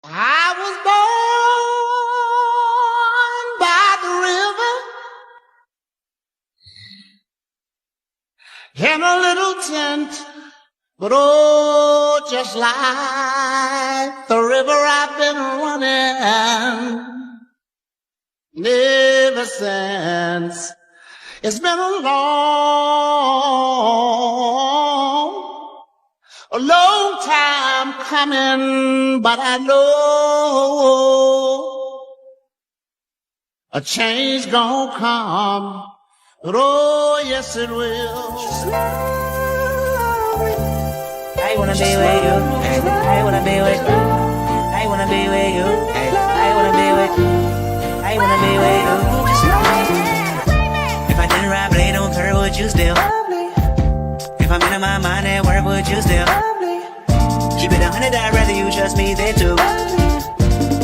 I was born by the river in a little tent, but oh, just like the river I've been running ever since. It's been a long time coming, but I know a change gonna come. But oh, yes it will. I wanna be with you. I wanna be with you. I wanna be with you. I wanna be with you. I wanna be with you. If I didn't ride blade on curve, would you still? If I'm in my mind at work, would you still? Keep it 100, I'd rather you trust me than to.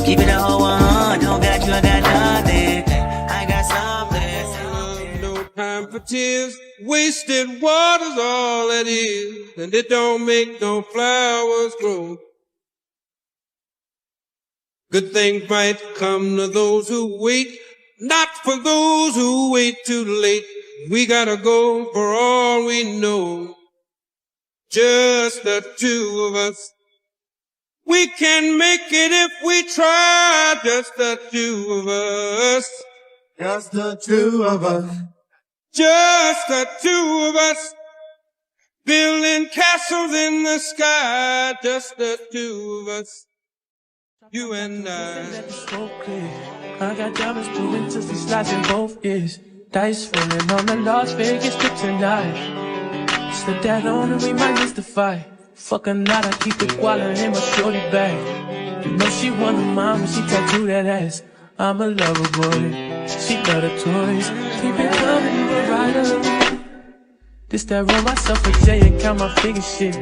Keep it a whole 100, don't got you, I got nothing. I got something. No time for tears, wasted water's all it is, and it don't make no flowers grow. Good things might come to those who wait, not for those who wait too late. We gotta go for all we know. Just the two of us. We can make it if we try. Just the two of us. Just the two of us. Just the two of us. Building castles in the sky. Just the two of us. You and I. I got diamonds proving to see slides in both ears. Dice falling on the Las Vegas trip tonight. Slip that on and we might miss the fight. Fuck a night, I keep the koala in my shorty bag. You know she want a mom when she tattoo that ass. I'm a lover boy, she love the toys. Keep it coming, we're right up. This that roll myself a J and count my figure shit.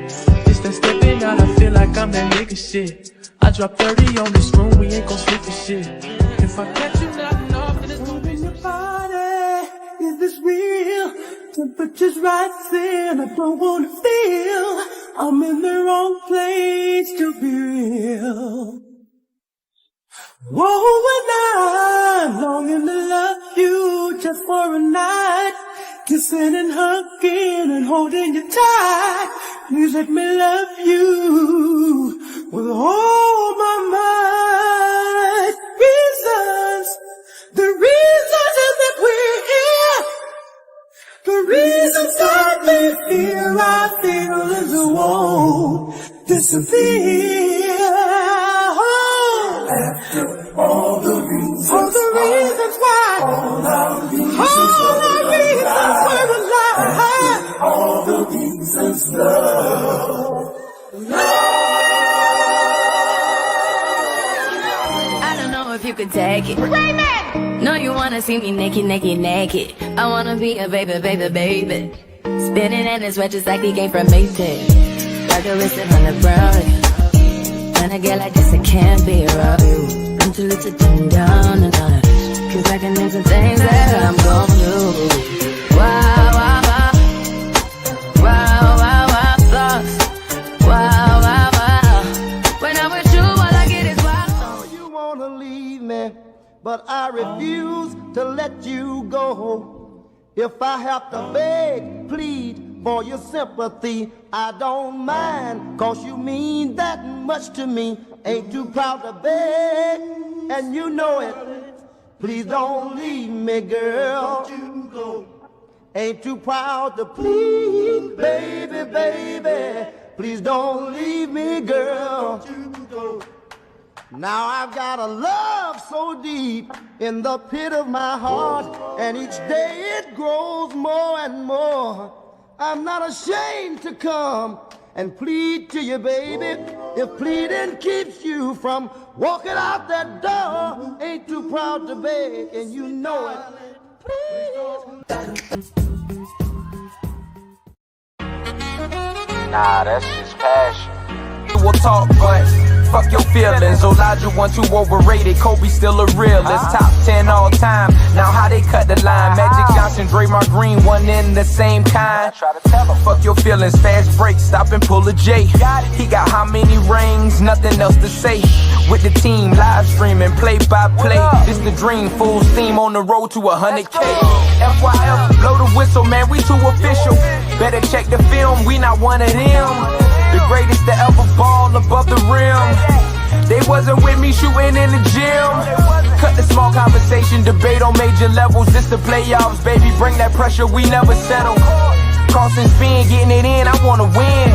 This that stepping out, I feel like I'm that nigga shit. I drop 30 on this room, we ain't gon' sleep for shit. If I catch you nothing off, then it's gon' be your body. Is this real? Temperature's rising, I don't wanna feel I'm in the wrong place to be real. Whoa, and I'm longing to love you just for a night. Kissing and hugging and holding you tight. Please let me love you with all my might. The reasons is that we're here. The reasons that we feel our feelings won't disappear. After all the reasons why, all our reasons we're alive. All the reasons love. I don't know if you could take it. No, you wanna see me naked, naked, naked. I wanna be a baby, baby, baby. Spinning in his sweat just like he came from Maytag. Like a wrist on the brown. When I get like this, I can't be around you. I'm too little to dim down the night. Cause I can do some things that I'm gon' do. Wow, wow, wow. Wow, wow, wow, thoughts. Wow, wow, wow. When I'm with you, all I get is wow. Oh, you wanna leave me, but I refuse to let you go. If I have to beg, plead for your sympathy, I don't mind, cause you mean that much to me. Ain't too proud to beg, and you know it. Please don't leave me, girl. Ain't too proud to plead, baby, baby. Please don't leave me, girl. Now I've got a love so deep in the pit of my heart, and each day it grows more and more. I'm not ashamed to come and plead to you, baby. If pleading keeps you from walking out that door, ain't too proud to beg, and you know it. Please. Nah, that's just passion. We'll talk, but fuck your feelings. Elijah 1, 2 overrated, Kobe still a realist. Top 10 all time, now how they cut the line. Magic Johnson, Draymond Green, one in the same kind. Fuck your feelings, fast break, stop and pull a J. He got how many rings, nothing else to say. With the team, live streaming, play by play. This the dream, full steam on the road to 100K. FYF, blow the whistle, man, we too official. Better check the film, we not one of them. The greatest to ever ball above the rim. They wasn't with me shooting in the gym. Cut the small conversation, debate on major levels. This the playoffs, baby, bring that pressure, we never settle. Crossing spin, getting it in, I wanna win.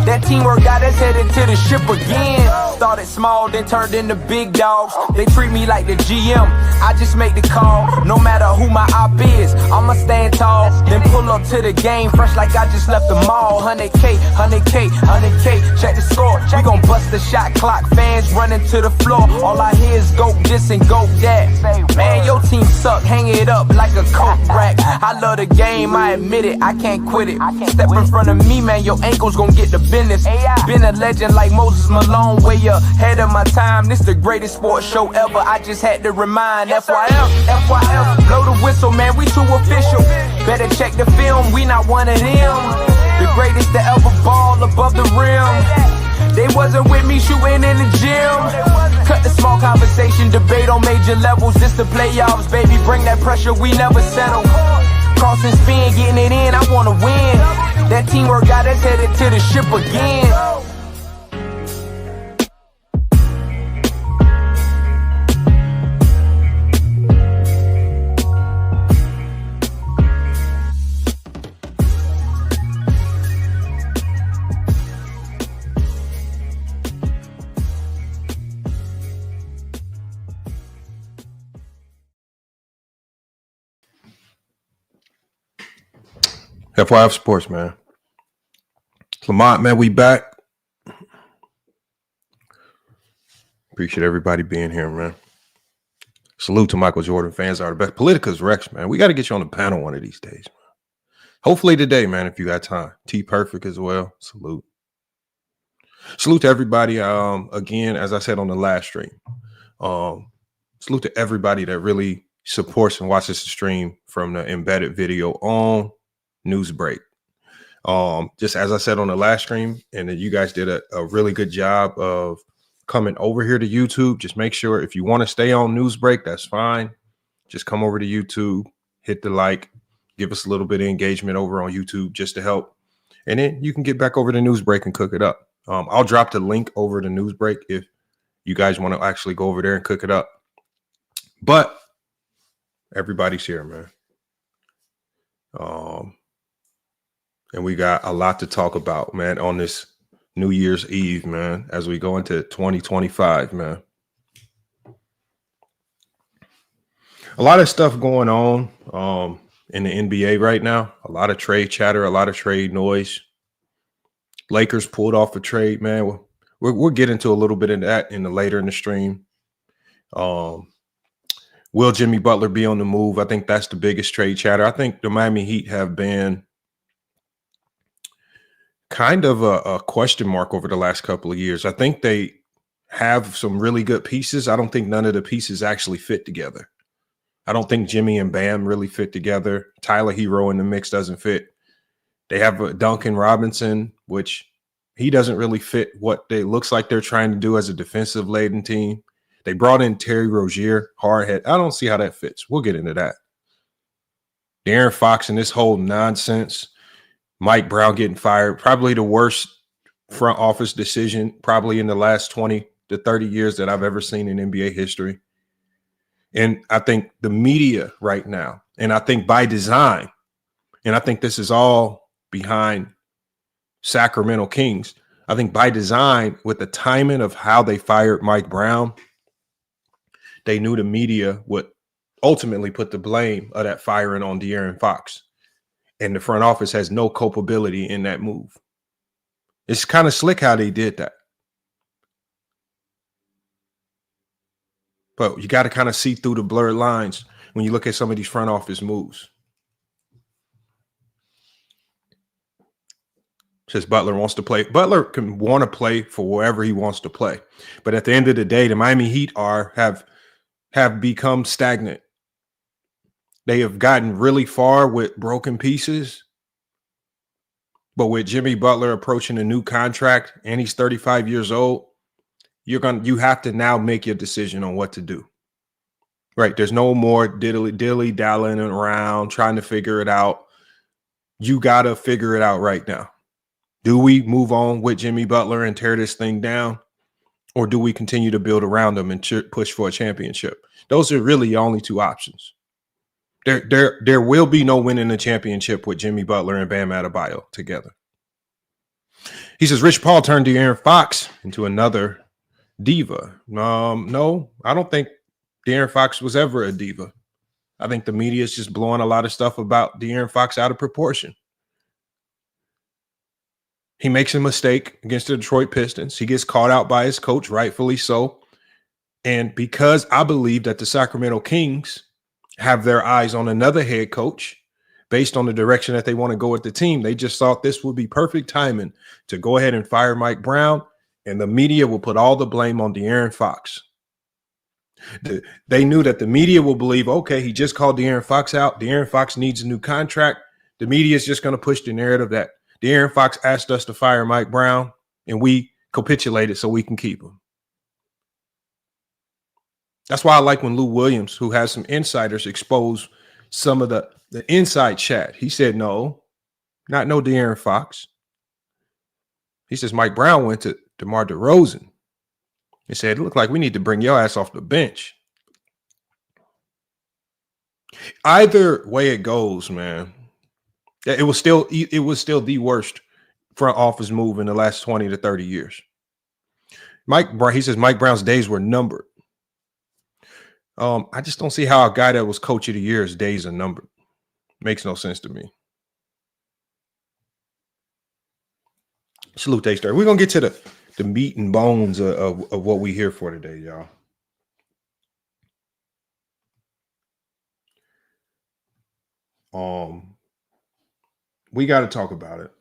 That teamwork got us headed to the ship again. Started small, then turned into big dogs. They treat me like the GM, I just make the call. No matter who my op is, I'ma stand tall. Then pull up to the game, fresh like I just left the mall. 100K, 100K, 100K, check the score. We gon' bust the shot clock, fans running to the floor. All I hear is go this and go that. Man, your team suck, hang it up like a coat rack. I love the game, I admit it, I can't quit it. Step in front of me, man, your ankles gon' get the business. Been a legend like Moses Malone, way ahead of my time. This the greatest sports show ever, I just had to remind. FYF, FYF, blow the whistle, man, we too official. Better check the film, we not one of them. The greatest to ever ball above the rim. They wasn't with me shooting in the gym. Cut the small conversation, debate on major levels. This the playoffs, baby, bring that pressure, we never settle. Crossing spin, getting it in, I wanna win. That teamwork got us headed to the ship again. FYF Sports, man. Lamont, man, we back. Appreciate everybody being here, man. Salute to Michael Jordan. Fans are the best. Politica's Rex, man. We got to get you on the panel one of these days, man. Hopefully today, man, if you got time. T Perfect as well. Salute. Salute to everybody. Again, as I said on the last stream, salute to everybody that really supports and watches the stream from the embedded video on Newsbreak. Just as I said on the last stream, and that you guys did a really good job of coming over here to YouTube. Just make sure if you want to stay on Newsbreak, that's fine. Just come over to YouTube, hit the like, give us a little bit of engagement over on YouTube just to help. And then you can get back over to Newsbreak and cook it up. I'll drop the link over to Newsbreak if you guys want to actually go over there and cook it up. But everybody's here, man. And we got a lot to talk about, man, on this New Year's Eve, man, as we go into 2025, man. A lot of stuff going on in the NBA right now. A lot of trade chatter, a lot of trade noise. Lakers pulled off a trade, man. We'll get into a little bit of that later in the stream. Will Jimmy Butler be on the move? I think that's the biggest trade chatter. I think the Miami Heat have been kind of a question mark over the last couple of years. I think they have some really good pieces. I don't think none of the pieces actually fit together. I don't think Jimmy and Bam really fit together. Tyler Hero in the mix doesn't fit. They have Duncan Robinson, which he doesn't really fit what they looks like they're trying to do as a defensive laden team. They brought in Terry Rozier, hardhead. I don't see how that fits. We'll get into that. De'Aaron Fox and this whole nonsense. Mike Brown getting fired, probably the worst front office decision probably in the last 20 to 30 years that I've ever seen in NBA history. And I think the media right now, and I think by design, and I think this is all behind Sacramento Kings, I think by design with the timing of how they fired Mike Brown, they knew the media would ultimately put the blame of that firing on De'Aaron Fox. And the front office has no culpability in that move. It's kind of slick how they did that. But you got to kind of see through the blurred lines when you look at some of these front office moves. Says Butler wants to play. Butler can want to play for wherever he wants to play. But at the end of the day, the Miami Heat have become stagnant. They have gotten really far with broken pieces. But with Jimmy Butler approaching a new contract and he's 35 years old, you have to now make your decision on what to do. Right? There's no more dilly-dallying around trying to figure it out. You got to figure it out right now. Do we move on with Jimmy Butler and tear this thing down? Or do we continue to build around him and push for a championship? Those are really the only two options. There will be no winning a championship with Jimmy Butler and Bam Adebayo together. He says, Rich Paul turned De'Aaron Fox into another diva. No, I don't think De'Aaron Fox was ever a diva. I think the media is just blowing a lot of stuff about De'Aaron Fox out of proportion. He makes a mistake against the Detroit Pistons. He gets called out by his coach, rightfully so. And because I believe that the Sacramento Kings have their eyes on another head coach based on the direction that they want to go with the team, they just thought this would be perfect timing to go ahead and fire Mike Brown, and the media will put all the blame on De'Aaron Fox. They knew that the media will believe, okay, he just called De'Aaron Fox out. De'Aaron Fox needs a new contract. The media is just going to push the narrative that De'Aaron Fox asked us to fire Mike Brown, and we capitulated so we can keep him. That's why I like when Lou Williams, who has some insiders, expose some of the inside chat. He said, no, not no De'Aaron Fox. He says Mike Brown went to DeMar DeRozan. He said, it looked like we need to bring your ass off the bench. Either way it goes, man, it was still the worst front office move in the last 20 to 30 years. He says Mike Brown's days were numbered. I just don't see how a guy that was coach of the year's days are numbered. Makes no sense to me. Salute A-Star. We're going to get to the meat and bones of what we here for today, y'all. We got to talk about it.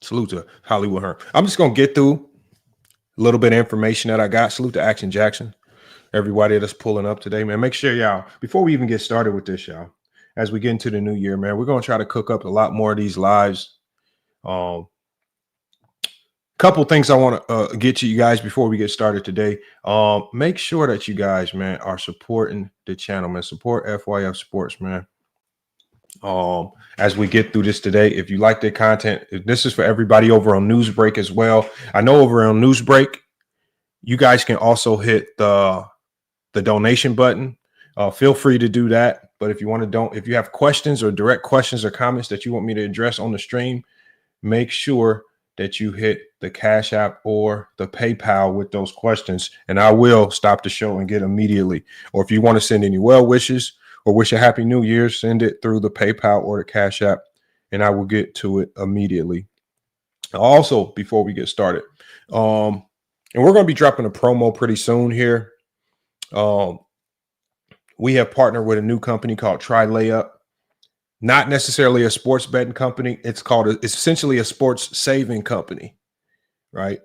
Salute to Hollywood Hearn. I'm just going to get through a little bit of information that I got. Salute to Action Jackson. Everybody that's pulling up today, man. Make sure y'all, before we even get started with this, y'all, as we get into the new year, man, we're going to try to cook up a lot more of these lives. Couple things I want to get to you guys before we get started today. Make sure that you guys, man, are supporting the channel, man. Support FYF Sports, man. As we get through this today, if you like the content, this is for everybody over on Newsbreak as well. I know over on Newsbreak, you guys can also hit the donation button. Feel free to do that. But if you want to if you have questions or direct questions or comments that you want me to address on the stream, make sure that you hit the Cash App or the PayPal with those questions, and I will stop the show and get immediately. Or if you want to send any well wishes or wish a happy new year, send it through the PayPal or the Cash App, and I will get to it immediately. Also, before we get started, and we're going to be dropping a promo pretty soon here. We have partnered with a new company called Try Layup. Not necessarily a sports betting company. It's essentially a sports saving company, right?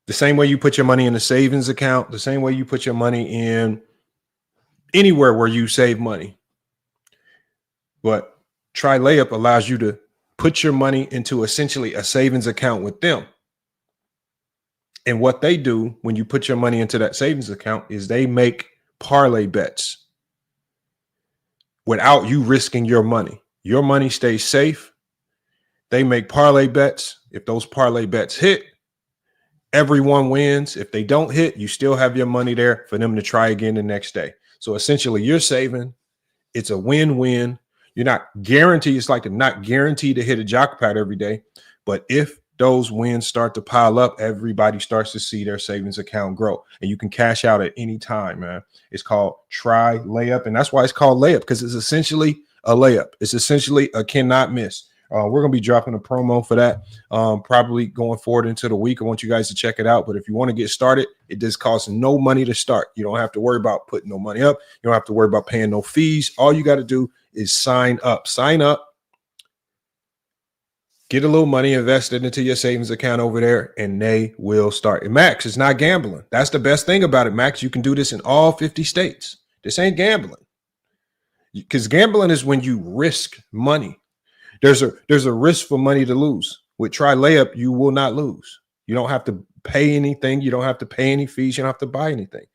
The same way you put your money in a savings account, the same way you put your money in anywhere where you save money. But Try Layup allows you to put your money into essentially a savings account with them. And what they do when you put your money into that savings account is they make parlay bets without you risking your money. Your money stays safe. They make parlay bets. If those parlay bets hit, everyone wins. If they don't hit, you still have your money there for them to try again the next day. So essentially you're saving. It's a win-win. You're not guaranteed. It's like not guaranteed to hit a jackpot every day. But if those wins start to pile up, everybody starts to see their savings account grow, and you can cash out at any time, man. It's called Try Layup, and that's why it's called Layup, because it's essentially a layup. It's essentially a cannot miss. We're going to be dropping a promo for that probably going forward into the week. I want you guys to check it out. But if you want to get started, it does cost no money to start. You don't have to worry about putting no money up. You don't have to worry about paying no fees. All you got to do is sign up. Sign up. Get a little money invested into your savings account over there, and they will start. And Max, it's not gambling. That's the best thing about it, Max. You can do this in all 50 states. This ain't gambling. Because gambling is when you risk money. There's a risk for money to lose. With Try Layup, you will not lose. You don't have to pay anything. You don't have to pay any fees. You don't have to buy anything.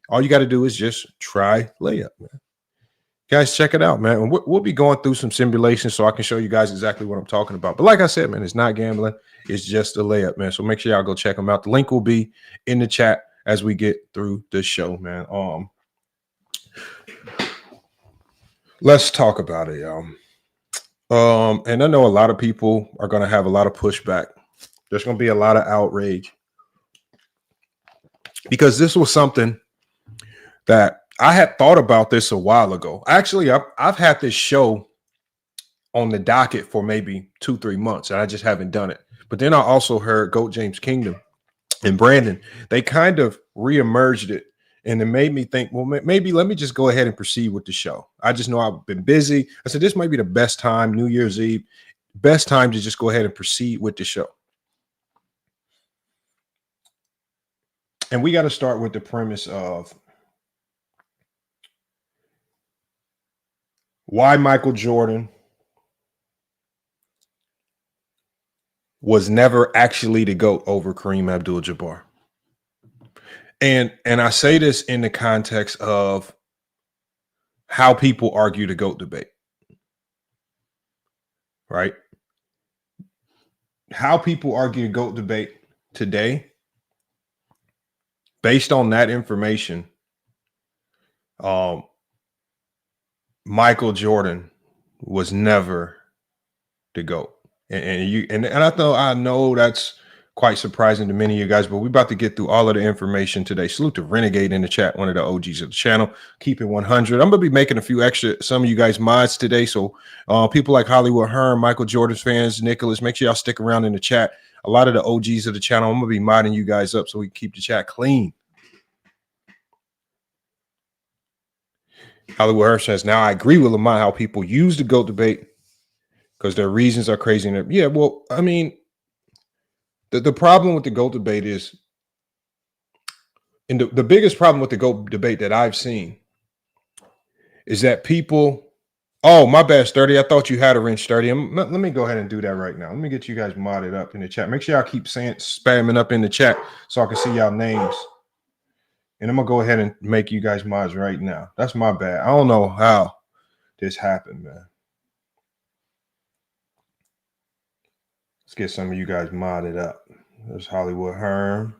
All you got to do is just try Layup, man. Guys, check it out, man. We'll be going through some simulations so I can show you guys exactly what I'm talking about. But like I said, man, it's not gambling. It's just a layup, man. So make sure y'all go check them out. The link will be in the chat as we get through the show, man. Let's talk about it, y'all. And I know a lot of people are going to have a lot of pushback. There's going to be a lot of outrage because this was something that I had thought about this a while ago. Actually, I've had this show on the docket for maybe 2-3 months, and I just haven't done it. But then I also heard Goat James Kingdom and Brandon. They kind of reemerged it, and it made me think, well, maybe let me just go ahead and proceed with the show. I just know I've been busy. I said this might be the best time, New Year's Eve, best time to just go ahead and proceed with the show. And we got to start with the premise of why Michael Jordan was never actually the GOAT over Kareem Abdul-Jabbar. And I say this in the context of how people argue the GOAT debate. Right? How people argue the GOAT debate today, based on that information, Michael Jordan was never the GOAT. And I know that's quite surprising to many of you guys, but we're about to get through all of the information today. Salute to Renegade in the chat, one of the OGs of the channel. Keep it 100. I'm going to be making a few extra, some of you guys mods today. So people like Hollywood Hearn, Michael Jordan's fans, Nicholas, make sure y'all stick around in the chat. A lot of the OGs of the channel, I'm going to be modding you guys up so we can keep the chat clean. Hollywood Hearn says, now I agree with Lamont how people use the GOAT debate because their reasons are crazy. And yeah, well, I mean, the problem with the GOAT debate is, and the biggest problem with the GOAT debate that I've seen is that people, oh, my bad, Sturdy. I thought you had a wrench, Sturdy. Let me go ahead and do that right now. Let me get you guys modded up in the chat. Make sure y'all keep spamming up in the chat so I can see y'all names. And I'm going to go ahead and make you guys mods right now. That's my bad. I don't know how this happened, man. Let's get some of you guys modded up. There's Hollywood Hearn.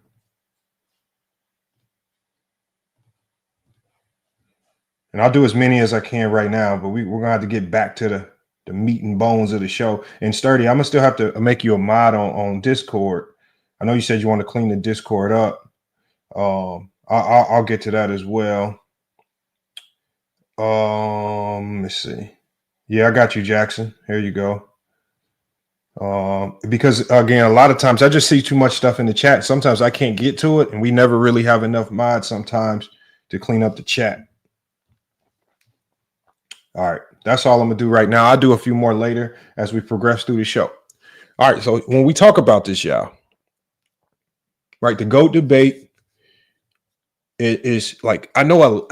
And I'll do as many as I can right now, but we're going to have to get back to the meat and bones of the show. And Sturdy, I'm going to still have to make you a mod on Discord. I know you said you want to clean the Discord up. I'll get to that as well. Let's see. Yeah, I got you, Jackson. Here you go. Because again, a lot of times I just see too much stuff in the chat. Sometimes I can't get to it, and we never really have enough mods sometimes to clean up the chat. All right, that's all I'm gonna do right now. I'll do a few more later as we progress through the show. All right, so when we talk about this, y'all, right, the GOAT debate is like, I know,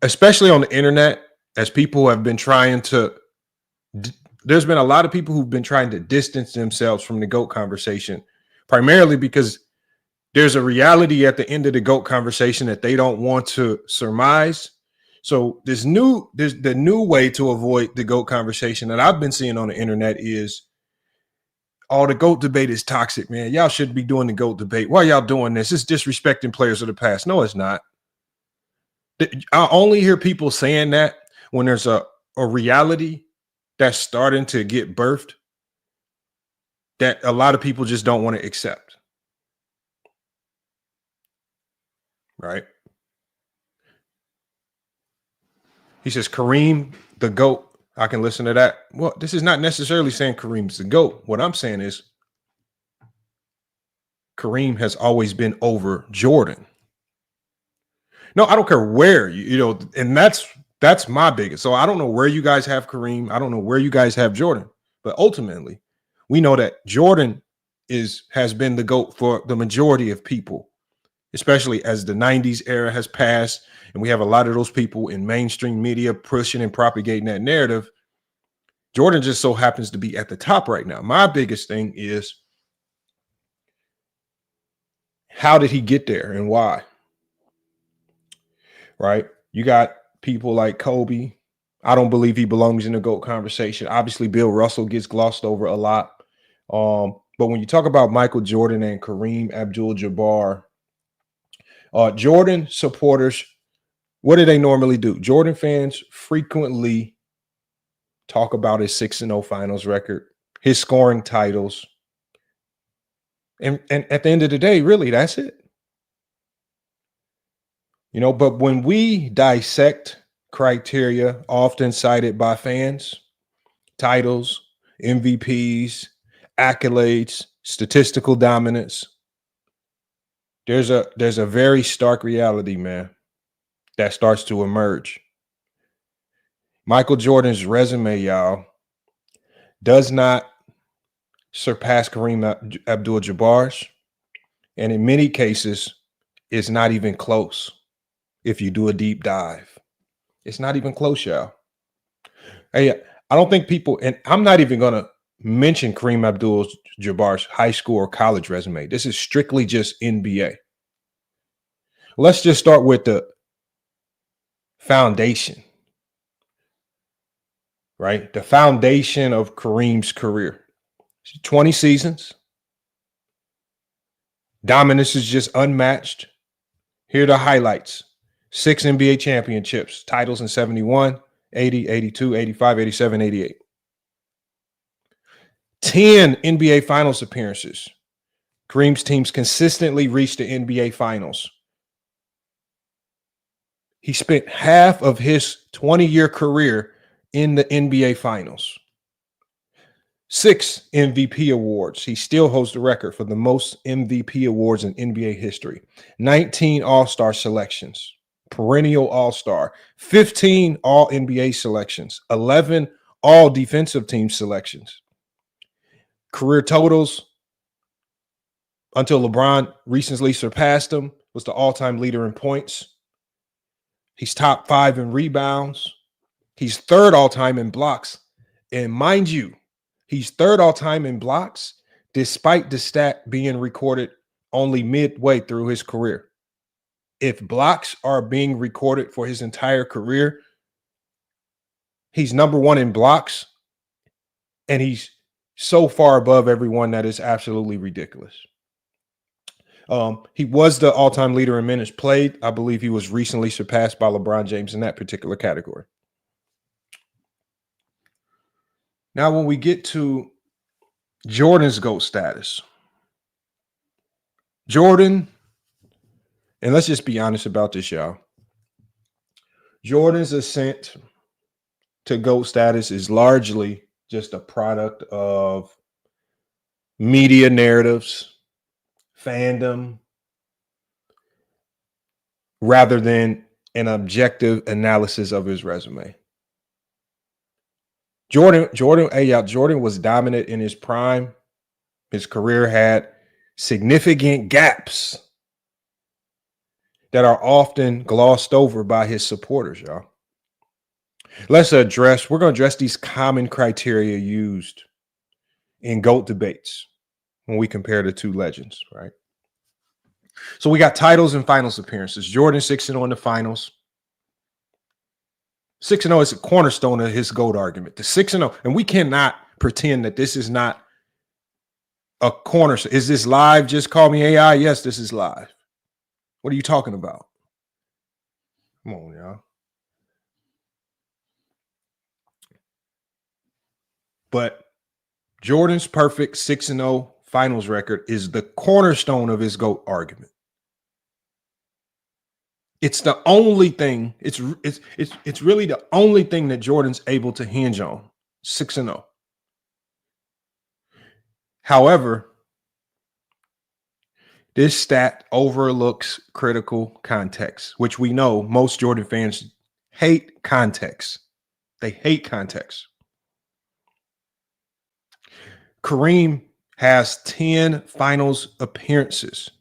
especially on the internet, as people have been trying to, there's been a lot of people who've been trying to distance themselves from the GOAT conversation, primarily because there's a reality at the end of the GOAT conversation that they don't want to surmise. So there's the new way to avoid the GOAT conversation that I've been seeing on the internet is, oh, the GOAT debate is toxic, man. Y'all shouldn't be doing the GOAT debate. Why y'all doing this? It's disrespecting players of the past. No, it's not. I only hear people saying that when there's a reality that's starting to get birthed that a lot of people just don't want to accept. Right? He says, Kareem, the GOAT. I can listen to that. Well, this is not necessarily saying Kareem's the GOAT. What I'm saying is Kareem has always been over Jordan. No, I don't care where, you know, and that's That's my biggest. So I don't know where you guys have Kareem. I don't know where you guys have Jordan. But ultimately, we know that Jordan has been the GOAT for the majority of people, especially as the 90s era has passed. And we have a lot of those people in mainstream media pushing and propagating that narrative. Jordan just so happens to be at the top right now. My biggest thing is, how did he get there and why? Right? You got people like Kobe. I don't believe he belongs in the GOAT conversation. Obviously, Bill Russell gets glossed over a lot. But when you talk about Michael Jordan and Kareem Abdul-Jabbar, Jordan supporters, what do they normally do? Jordan fans frequently talk about his 6-0 finals record, his scoring titles. And at the end of the day, really, that's it. You know, but when we dissect criteria often cited by fans, titles, MVPs, accolades, statistical dominance, there's a very stark reality, man, that starts to emerge. Michael Jordan's resume, y'all, does not surpass Kareem Abdul-Jabbar's, and in many cases, it's not even close. If you do a deep dive, it's not even close, y'all. Hey, I don't think people, and I'm not even going to mention Kareem Abdul-Jabbar's high school or college resume. This is strictly just NBA. Let's just start with the foundation, right? The foundation of Kareem's career. 20 seasons. Dominance is just unmatched. Here are the highlights. 6 NBA championships, titles in 71, 80, 82, 85, 87, 88. 10 NBA Finals appearances. Kareem's teams consistently reached the NBA Finals. He spent half of his 20-year career in the NBA Finals. 6 MVP awards. He still holds the record for the most MVP awards in NBA history. 19 All-Star selections. Perennial All-Star. 15 All-NBA selections. 11 All-Defensive Team selections. Career totals, until LeBron recently surpassed him, was the all-time leader in points. He's top 5 in rebounds. He's third all-time in blocks. And mind you, he's third all-time in blocks, despite the stat being recorded only midway through his career. If blocks are being recorded for his entire career, he's number 1 in blocks, and he's so far above everyone that is absolutely ridiculous. He was the all-time leader in minutes played. I believe he was recently surpassed by LeBron James in that particular category. Now, when we get to Jordan's GOAT status, Jordan, and let's just be honest about this, y'all. Jordan's ascent to GOAT status is largely just a product of media narratives, fandom, rather than an objective analysis of his resume. Jordan was dominant in his prime. His career had significant gaps that are often glossed over by his supporters, y'all. We're going to address these common criteria used in GOAT debates when we compare the two legends, right? So we got titles and finals appearances. Jordan 6-0 in the finals. 6-0 is a cornerstone of his GOAT argument. The 6-0, and we cannot pretend that this is not a cornerstone. Is this live? Just call me AI. Yes, this is live. What are you talking about? Come on, y'all. But Jordan's perfect 6-0 finals record is the cornerstone of his GOAT argument. It's the only thing. It's really the only thing that Jordan's able to hinge on. 6-0. However, this stat overlooks critical context, which we know most Jordan fans hate context. They hate context. Kareem has 10 finals appearances.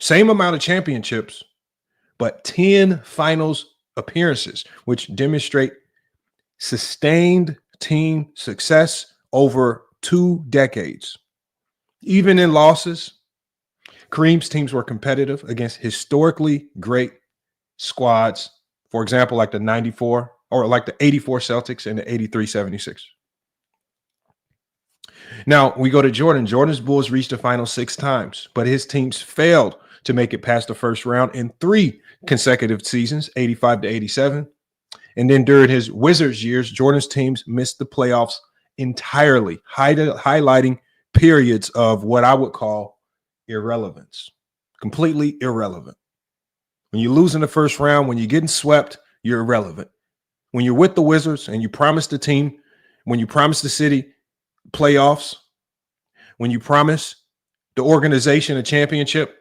Same amount of championships, but 10 finals appearances, which demonstrate sustained team success over 2 decades. Even in losses, Kareem's teams were competitive against historically great squads. For example, like the 94 or like the 84 Celtics and the 83 76. Now we go to Jordan. Jordan's Bulls reached the final 6 times, but his teams failed to make it past the first round in 3 consecutive seasons, 85 to 87. And then during his Wizards years, Jordan's teams missed the playoffs entirely, highlighting periods of what I would call irrelevance, completely irrelevant. When you lose in the first round, when you're getting swept, you're irrelevant. When you're with the Wizards and you promise the team, when you promise the city playoffs, when you promise the organization a championship,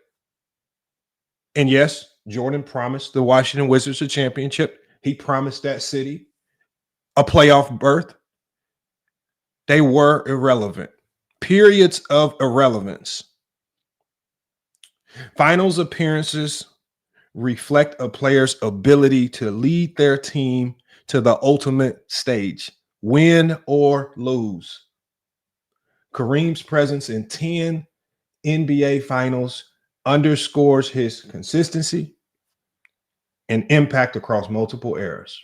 and yes, Jordan promised the Washington Wizards a championship. He promised that city a playoff berth. They were irrelevant. Periods of irrelevance. Finals appearances reflect a player's ability to lead their team to the ultimate stage, win or lose. Kareem's presence in 10 NBA finals underscores his consistency and impact across multiple eras.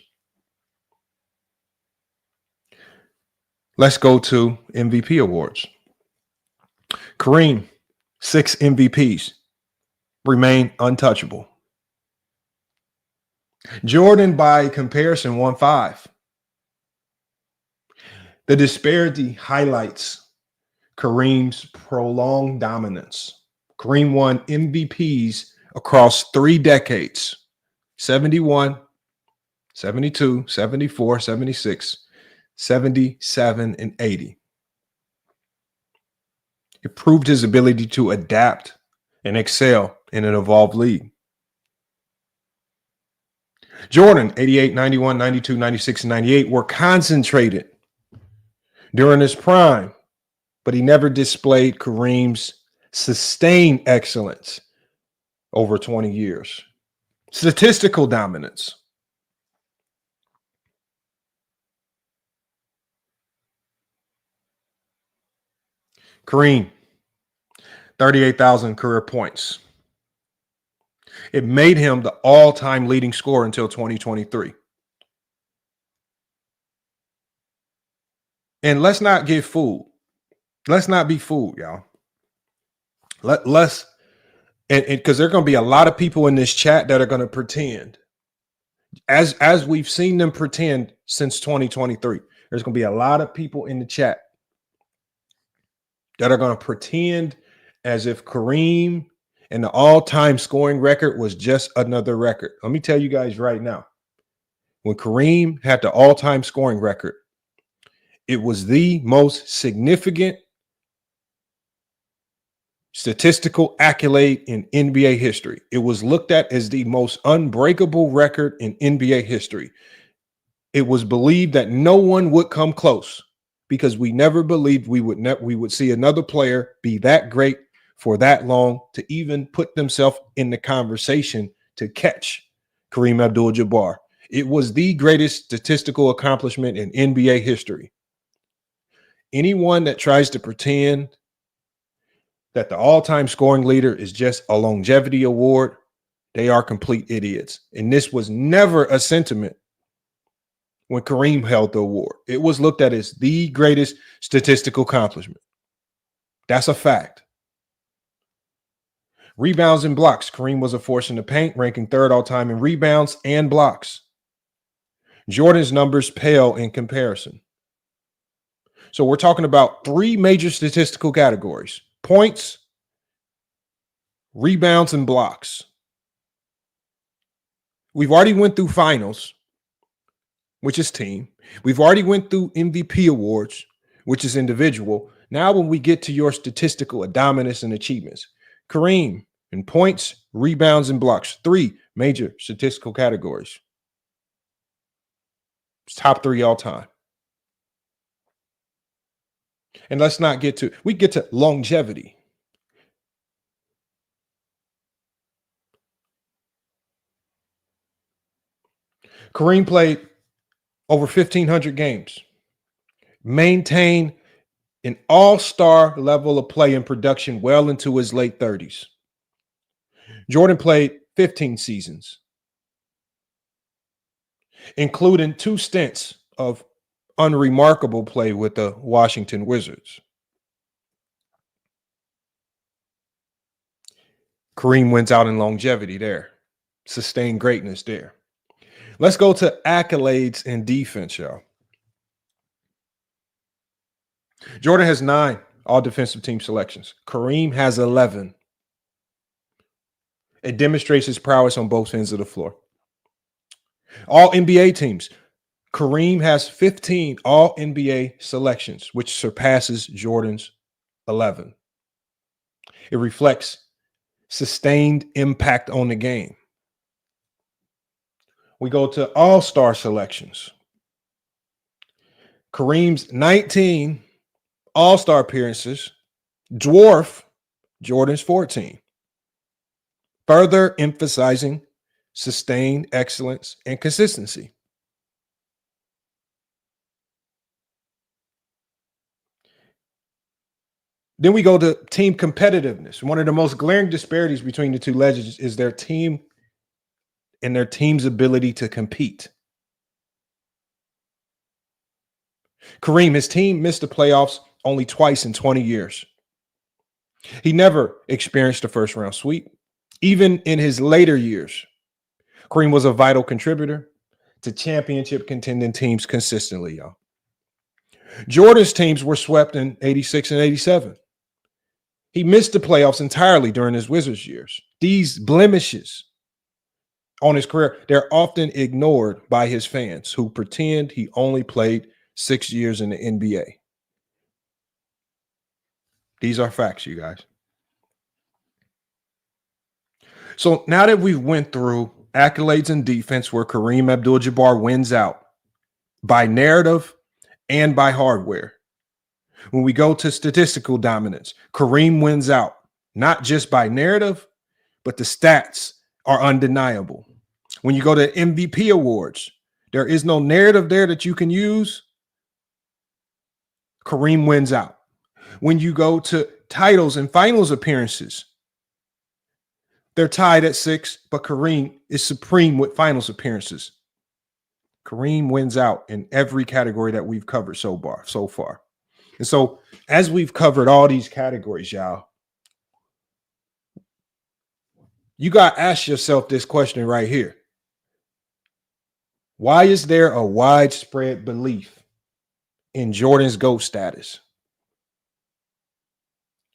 Let's go to MVP awards. Kareem, 6 MVPs, remain untouchable. Jordan, by comparison, won 5. The disparity highlights Kareem's prolonged dominance. Kareem won MVPs across 3 decades, 71, 72, 74, 76, 77, and 80. It proved his ability to adapt and excel in an evolved league. Jordan, 88, 91, 92, 96, and 98 were concentrated during his prime, but he never displayed Kareem's sustained excellence over 20 years. Statistical dominance. Kareem, 38,000 career points. It made him the all-time leading scorer until 2023. And let's not get fooled. Let's not be fooled, y'all. Let's because there are going to be a lot of people in this chat that are going to pretend, as we've seen them pretend since 2023. There's going to be a lot of people in the chat that are going to pretend as if Kareem and the all-time scoring record was just another record. Let me tell you guys right now, when Kareem had the all-time scoring record, it was the most significant statistical accolade in NBA history. It was looked at as the most unbreakable record in NBA history. It was believed that no one would come close because we never believed we would see another player be that great for that long to even put themselves in the conversation to catch Kareem Abdul-Jabbar. It was the greatest statistical accomplishment in NBA history. Anyone that tries to pretend that the all-time scoring leader is just a longevity award, they are complete idiots. And this was never a sentiment when Kareem held the award. It was looked at as the greatest statistical accomplishment. That's a fact. Rebounds and blocks. Kareem was a force in the paint, ranking 3rd all-time in rebounds and blocks. Jordan's numbers pale in comparison. So we're talking about 3 major statistical categories: points, rebounds, and blocks. We've already went through finals, which is team. We've already went through MVP awards, which is individual. Now when we get to your statistical dominance and achievements, Kareem in points, rebounds, and blocks, 3 major statistical categories. It's top 3 all time. And let's not get to, we get to longevity. Kareem played over 1,500 games, maintained an all-star level of play and production well into his late 30s. Jordan played 15 seasons, including 2 stints of unremarkable play with the Washington Wizards. Kareem wins out in longevity there, sustained greatness there. Let's go to accolades and defense, y'all. Jordan has 9 all defensive team selections. Kareem has 11. It demonstrates his prowess on both ends of the floor. All NBA teams. Kareem has 15 all NBA selections, which surpasses Jordan's 11. It reflects sustained impact on the game. We go to all-star selections. Kareem's 19 all-star appearances dwarf Jordan's 14, further emphasizing sustained excellence and consistency. Then we go to team competitiveness. One of the most glaring disparities between the two legends is their team and their team's ability to compete. Kareem, his team missed the playoffs only twice in 20 years. He never experienced a first-round sweep. Even in his later years, Kareem was a vital contributor to championship contending teams consistently, y'all. Jordan's teams were swept in 86 and 87. He missed the playoffs entirely during his Wizards years. These blemishes on his career, they're often ignored by his fans who pretend he only played 6 years in the NBA. These are facts, you guys. So now that we've went through accolades and defense where Kareem Abdul-Jabbar wins out by narrative and by hardware, when we go to statistical dominance, Kareem wins out, not just by narrative, but the stats are undeniable. When you go to MVP awards, there is no narrative there that you can use. Kareem wins out. When you go to titles and finals appearances, they're tied at 6, but Kareem is supreme with finals appearances. Kareem wins out in every category that we've covered so far. And so as we've covered all these categories, y'all, you got to ask yourself this question right here. Why is there a widespread belief in Jordan's GOAT status?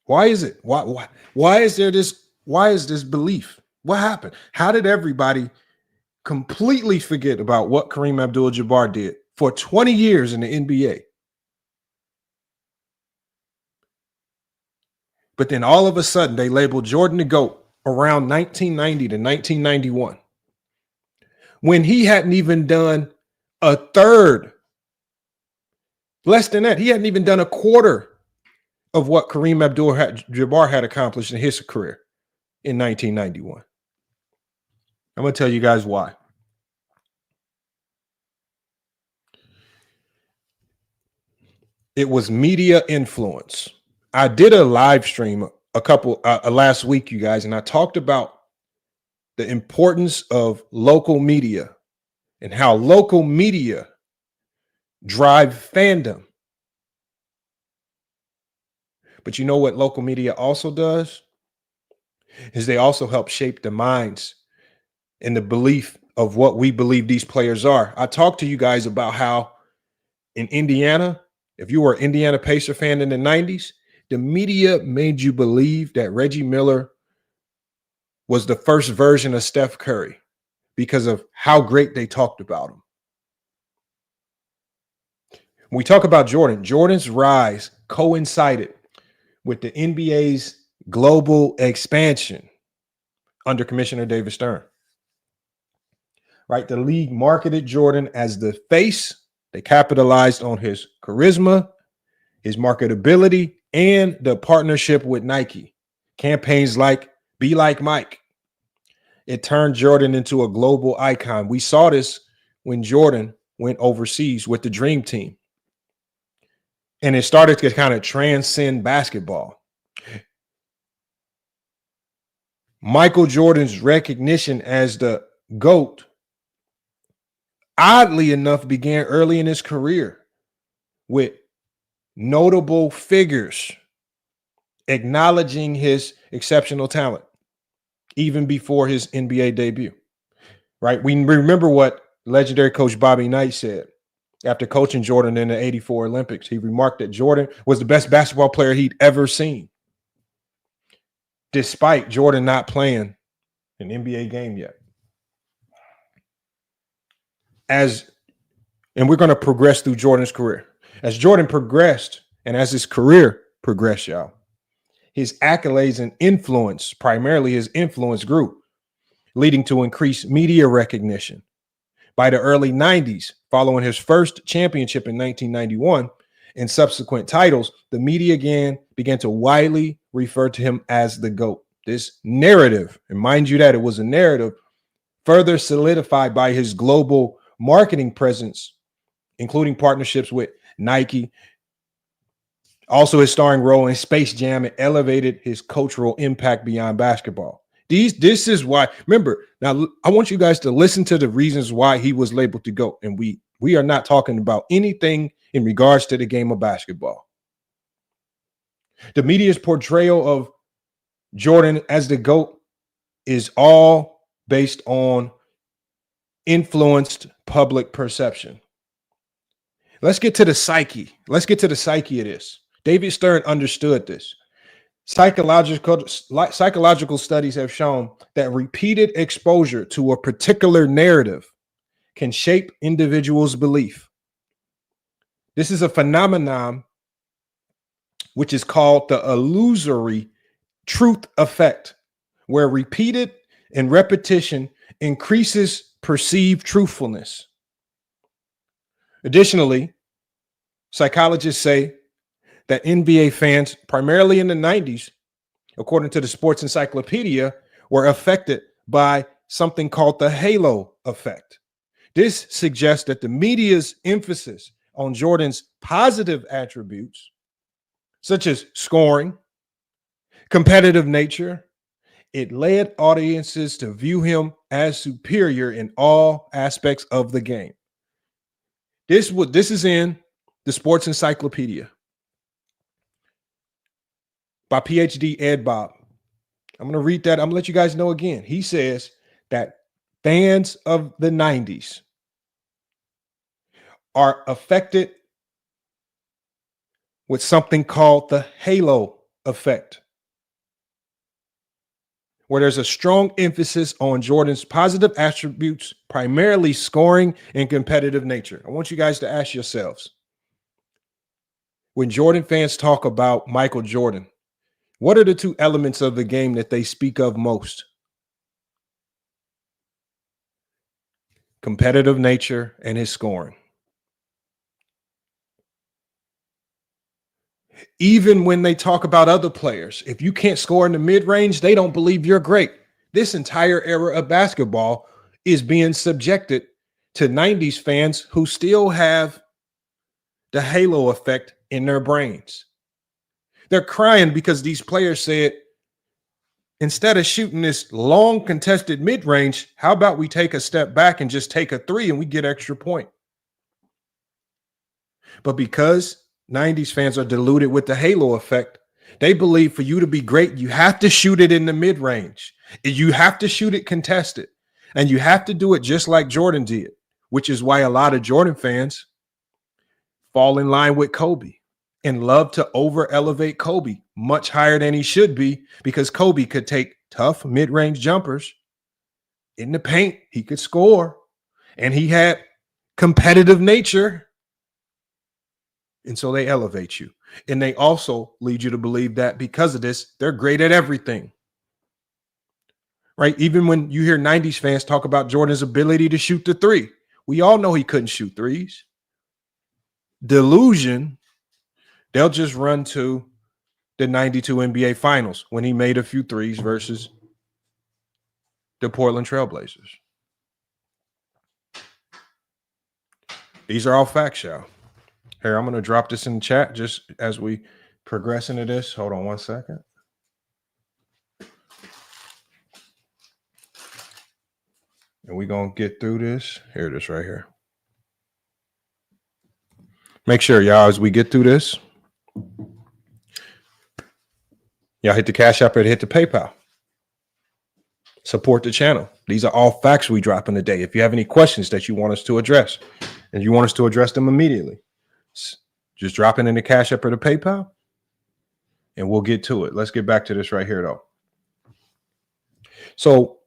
Why is it? Why is there this? Why is this belief? What happened? How did everybody completely forget about what Kareem Abdul-Jabbar did for 20 years in the NBA? But then all of a sudden they labeled Jordan the GOAT around 1990 to 1991 when he hadn't even done a third, less than that. He hadn't even done a quarter of what Kareem Abdul-Jabbar had accomplished in his career in 1991. I'm going to tell you guys why. It was media influence. I did a live stream last week, you guys, and I talked about the importance of local media and how local media drive fandom. But you know what local media also does? Is they also help shape the minds and the belief of what we believe these players are. I talked to you guys about how in Indiana, if you were an Indiana Pacer fan in the 90s, the media made you believe that Reggie Miller was the first version of Steph Curry because of how great they talked about him. When we talk about Jordan, Jordan's rise coincided with the NBA's global expansion under Commissioner David Stern. Right? The league marketed Jordan as the face They capitalized on his charisma, his marketability, and the partnership with Nike. Campaigns like Be Like Mike. It turned Jordan into a global icon. We saw this when Jordan went overseas with the Dream Team. And it started to kind of transcend basketball. Michael Jordan's recognition as the GOAT, oddly enough, began early in his career with notable figures acknowledging his exceptional talent, even before his NBA debut, right? We remember what legendary coach Bobby Knight said after coaching Jordan in the 84 Olympics. He remarked that Jordan was the best basketball player he'd ever seen, despite Jordan not playing an NBA game yet. And we're going to progress through Jordan's career. As Jordan progressed and as his career progressed, y'all, his accolades and influence, primarily his influence, grew, leading to increased media recognition. By the early 90s, following his first championship in 1991 and subsequent titles, the media began to widely refer to him as the GOAT. This narrative, and mind you that it was a narrative, further solidified by his global marketing presence, including partnerships with Nike. Also, his starring role in Space Jam, it elevated his cultural impact beyond basketball. This is why, remember, now I want you guys to listen to the reasons why he was labeled the GOAT. And we are not talking about anything in regards to the game of basketball. The media's portrayal of Jordan as the GOAT is all based on influenced public perception. Let's get to the psyche. Let's get to the psyche of this. David Stern understood this. Psychological studies have shown that repeated exposure to a particular narrative can shape individuals' belief. This is a phenomenon which is called the illusory truth effect, where repeated and repetition increases perceived truthfulness. Additionally, psychologists say that NBA fans, primarily in the 90s, according to the Sports Encyclopedia, were affected by something called the halo effect. This suggests that the media's emphasis on Jordan's positive attributes, such as scoring, competitive nature, it led audiences to view him as superior in all aspects of the game. This is in the Sports Encyclopedia by PhD Ed Bob. I'm going to read that. I'm going to let you guys know again. He says that fans of the 90s are affected with something called the halo effect, where there's a strong emphasis on Jordan's positive attributes, primarily scoring and competitive nature. I want you guys to ask yourselves, when Jordan fans talk about Michael Jordan, what are the two elements of the game that they speak of most? Competitive nature and his scoring. Even when they talk about other players, if you can't score in the mid-range, they don't believe you're great. This entire era of basketball is being subjected to 90s fans who still have the halo effect in their brains. They're crying because these players said, instead of shooting this long contested mid-range, how about we take a step back and just take a three and we get extra point? But because 90s fans are deluded with the halo effect, they believe for you to be great, you have to shoot it in the mid-range. You have to shoot it contested. And you have to do it just like Jordan did, which is why a lot of Jordan fans fall in line with Kobe and love to over-elevate Kobe much higher than he should be, because Kobe could take tough mid-range jumpers in the paint. He could score, and he had competitive nature. And so they elevate you. And they also lead you to believe that because of this, they're great at everything. Right? Even when you hear 90s fans talk about Jordan's ability to shoot the three, we all know he couldn't shoot threes. delusion, they'll just run to the 92 NBA Finals when he made a few threes versus the Portland Trailblazers. These are all facts, y'all. Here, I'm going to drop this in the chat just as we progress into this. Hold on one second. And we're going to get through this. Here it is right here. Make sure, y'all, as we get through this, y'all hit the Cash App or hit the PayPal. Support the channel. These are all facts we drop in the day. If you have any questions that you want us to address and you want us to address them immediately, just drop it in the Cash App or the PayPal and we'll get to it. Let's get back to this right here, though. So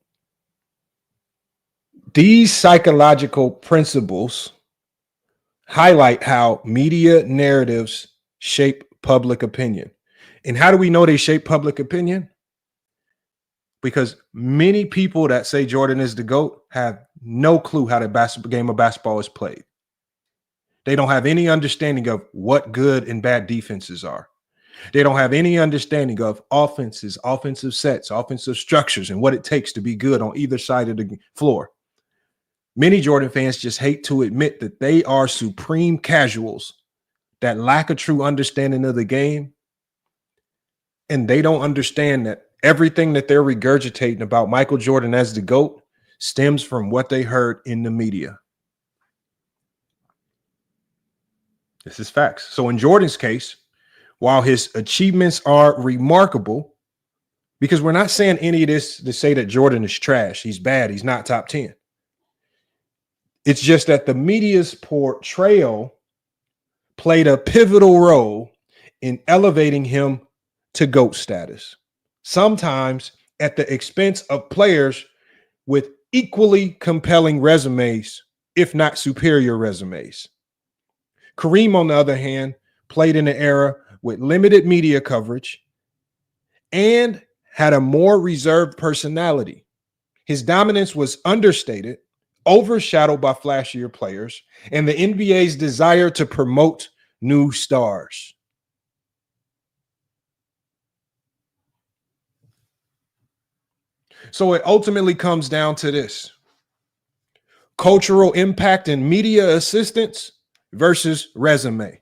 these psychological principles highlight how media narratives shape public opinion. And how do we know they shape public opinion? Because many people that say Jordan is the GOAT have no clue how the game of basketball is played. They don't have any understanding of what good and bad defenses are. They don't have any understanding of offenses, offensive sets, offensive structures, and what it takes to be good on either side of the floor. Many Jordan fans just hate to admit that they are supreme casuals that lack a true understanding of the game. And they don't understand that everything that they're regurgitating about Michael Jordan as the GOAT stems from what they heard in the media. This is facts. So in Jordan's case, while his achievements are remarkable, because we're not saying any of this to say that Jordan is trash, he's bad, he's not top 10. It's just that the media's portrayal played a pivotal role in elevating him to GOAT status, sometimes at the expense of players with equally compelling resumes, if not superior resumes. Kareem, on the other hand, played in an era with limited media coverage and had a more reserved personality. His dominance was understated, overshadowed by flashier players, and the NBA's desire to promote new stars. So it ultimately comes down to this: cultural impact and media assistance versus resume.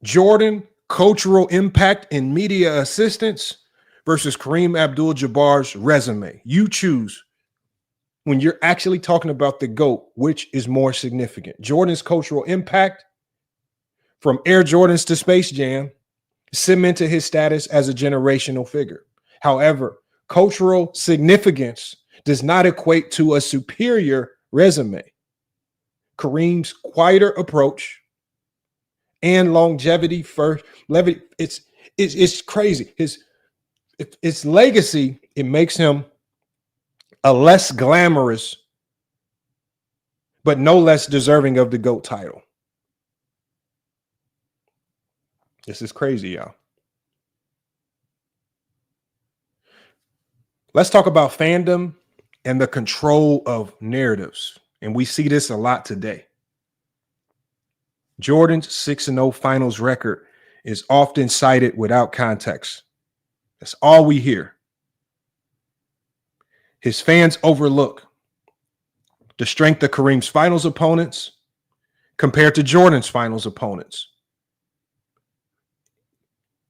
Jordan, cultural impact and media assistance versus Kareem Abdul-Jabbar's resume. You choose when you're actually talking about the GOAT, which is more significant. Jordan's cultural impact from Air Jordans to Space Jam cemented his status as a generational figure. However, cultural significance does not equate to a superior resume. Kareem's quieter approach and longevity it's crazy. His legacy, it makes him a less glamorous, but no less deserving of the GOAT title. This is crazy, y'all. Let's talk about fandom and the control of narratives. And we see this a lot today. Jordan's 6-0 finals record is often cited without context. That's all we hear. His fans overlook the strength of Kareem's finals opponents compared to Jordan's finals opponents.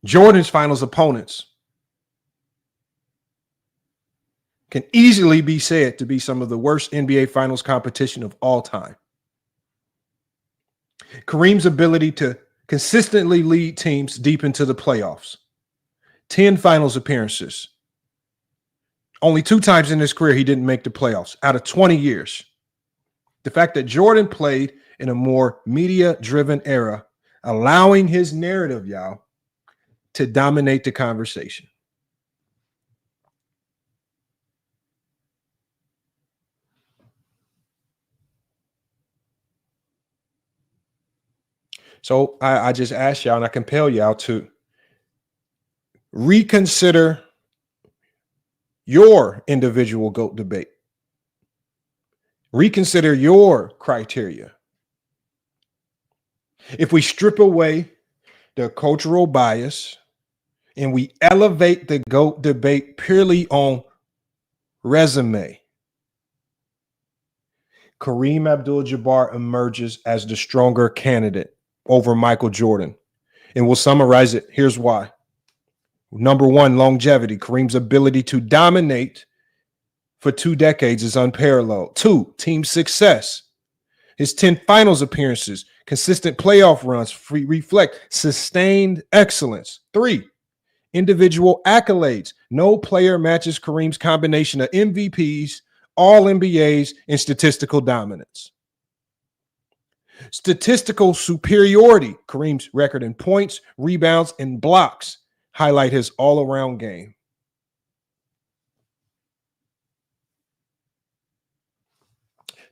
Jordan's finals opponents can easily be said to be some of the worst NBA finals competition of all time. Kareem's ability to consistently lead teams deep into the playoffs. 10 finals appearances. Only 2 times in his career he didn't make the playoffs out of 20 years. The fact that Jordan played in a more media-driven era, allowing his narrative, y'all, to dominate the conversation. So I just ask y'all, and I compel y'all to reconsider your individual GOAT debate. Reconsider your criteria. If we strip away the cultural bias and we elevate the GOAT debate purely on resume, Kareem Abdul-Jabbar emerges as the stronger candidate over Michael Jordan. And we'll summarize it. Here's why. Number one, longevity. Kareem's ability to dominate for 2 decades is unparalleled. 2, team success. His 10 finals appearances, consistent playoff runs reflect sustained excellence. 3, individual accolades. No player matches Kareem's combination of MVPs, all NBAs, and statistical dominance. Statistical superiority. Kareem's record in points, rebounds, and blocks highlight his all-around game.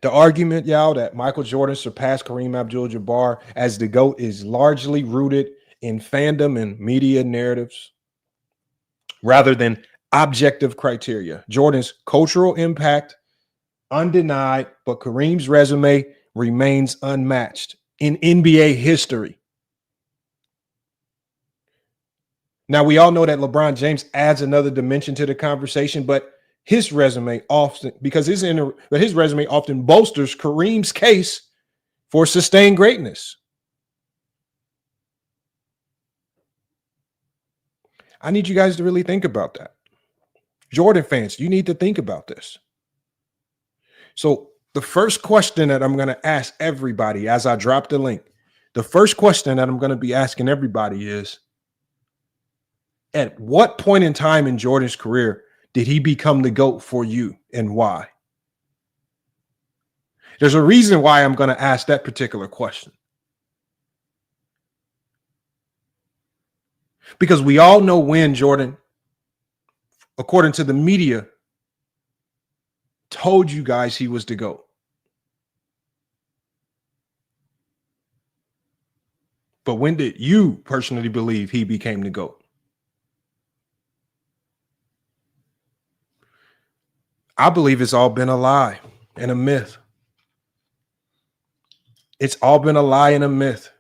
The argument, y'all, that Michael Jordan surpassed Kareem Abdul-Jabbar as the GOAT is largely rooted in fandom and media narratives rather than objective criteria. Jordan's cultural impact, undenied, but Kareem's resume remains unmatched in NBA history. Now, we all know that LeBron James adds another dimension to the conversation, but his resume often, because his resume often bolsters Kareem's case for sustained greatness. I need you guys to really think about that. Jordan fans, you need to think about this. So the first question that I'm going to ask everybody as I drop the link, the first question that I'm going to be asking everybody is, at what point in time in Jordan's career did he become the GOAT for you, and why? There's a reason why I'm going to ask that particular question. Because we all know when Jordan, according to the media, told you guys he was the GOAT. But when did you personally believe he became the GOAT? I believe it's all been a lie and a myth. It's all been a lie and a myth.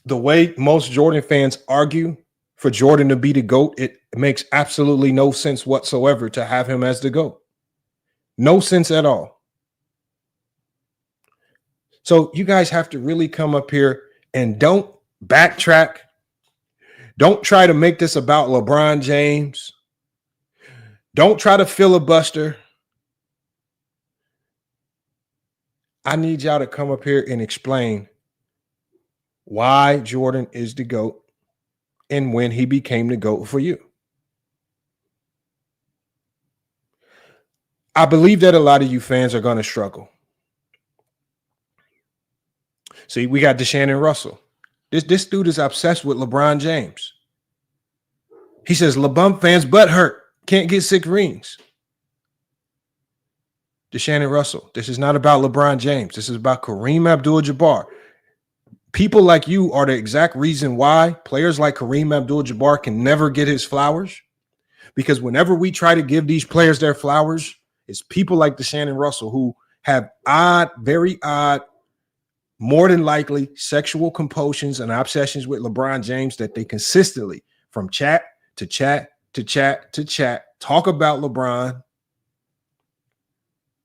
The way most Jordan fans argue for Jordan to be the GOAT, it makes absolutely no sense whatsoever to have him as the GOAT. No sense at all. So you guys have to really come up here and don't backtrack. Don't try to make this about LeBron James. Don't try to filibuster. I need y'all to come up here and explain why Jordan is the GOAT and when he became the GOAT for you. I believe that a lot of you fans are going to struggle. See, we got DeShannon Russell. This dude is obsessed with LeBron James. He says LeBron fans butt hurt, can't get 6 rings. DeShannon Russell, this is not about LeBron James. This is about Kareem Abdul-Jabbar. People like you are the exact reason why players like Kareem Abdul-Jabbar can never get his flowers. Because whenever we try to give these players their flowers, it's people like DeShannon Russell who have odd, very odd, more than likely sexual compulsions and obsessions with LeBron James that they consistently, from chat to chat to chat to chat, talk about LeBron,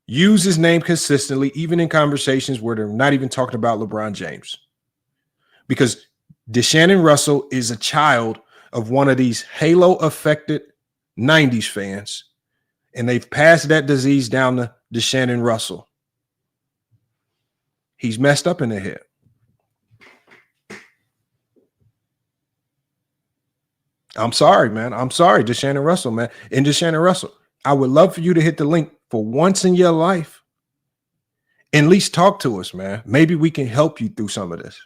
use his name consistently, even in conversations where they're not even talking about LeBron James. Because DeShannon Russell is a child of one of these Halo-affected 90s fans, and they've passed that disease down to DeShannon Russell. He's messed up in the head. I'm sorry, man. I'm sorry, DeShannon Russell, man. And DeShannon Russell, I would love for you to hit the link for once in your life and at least talk to us, man. Maybe we can help you through some of this.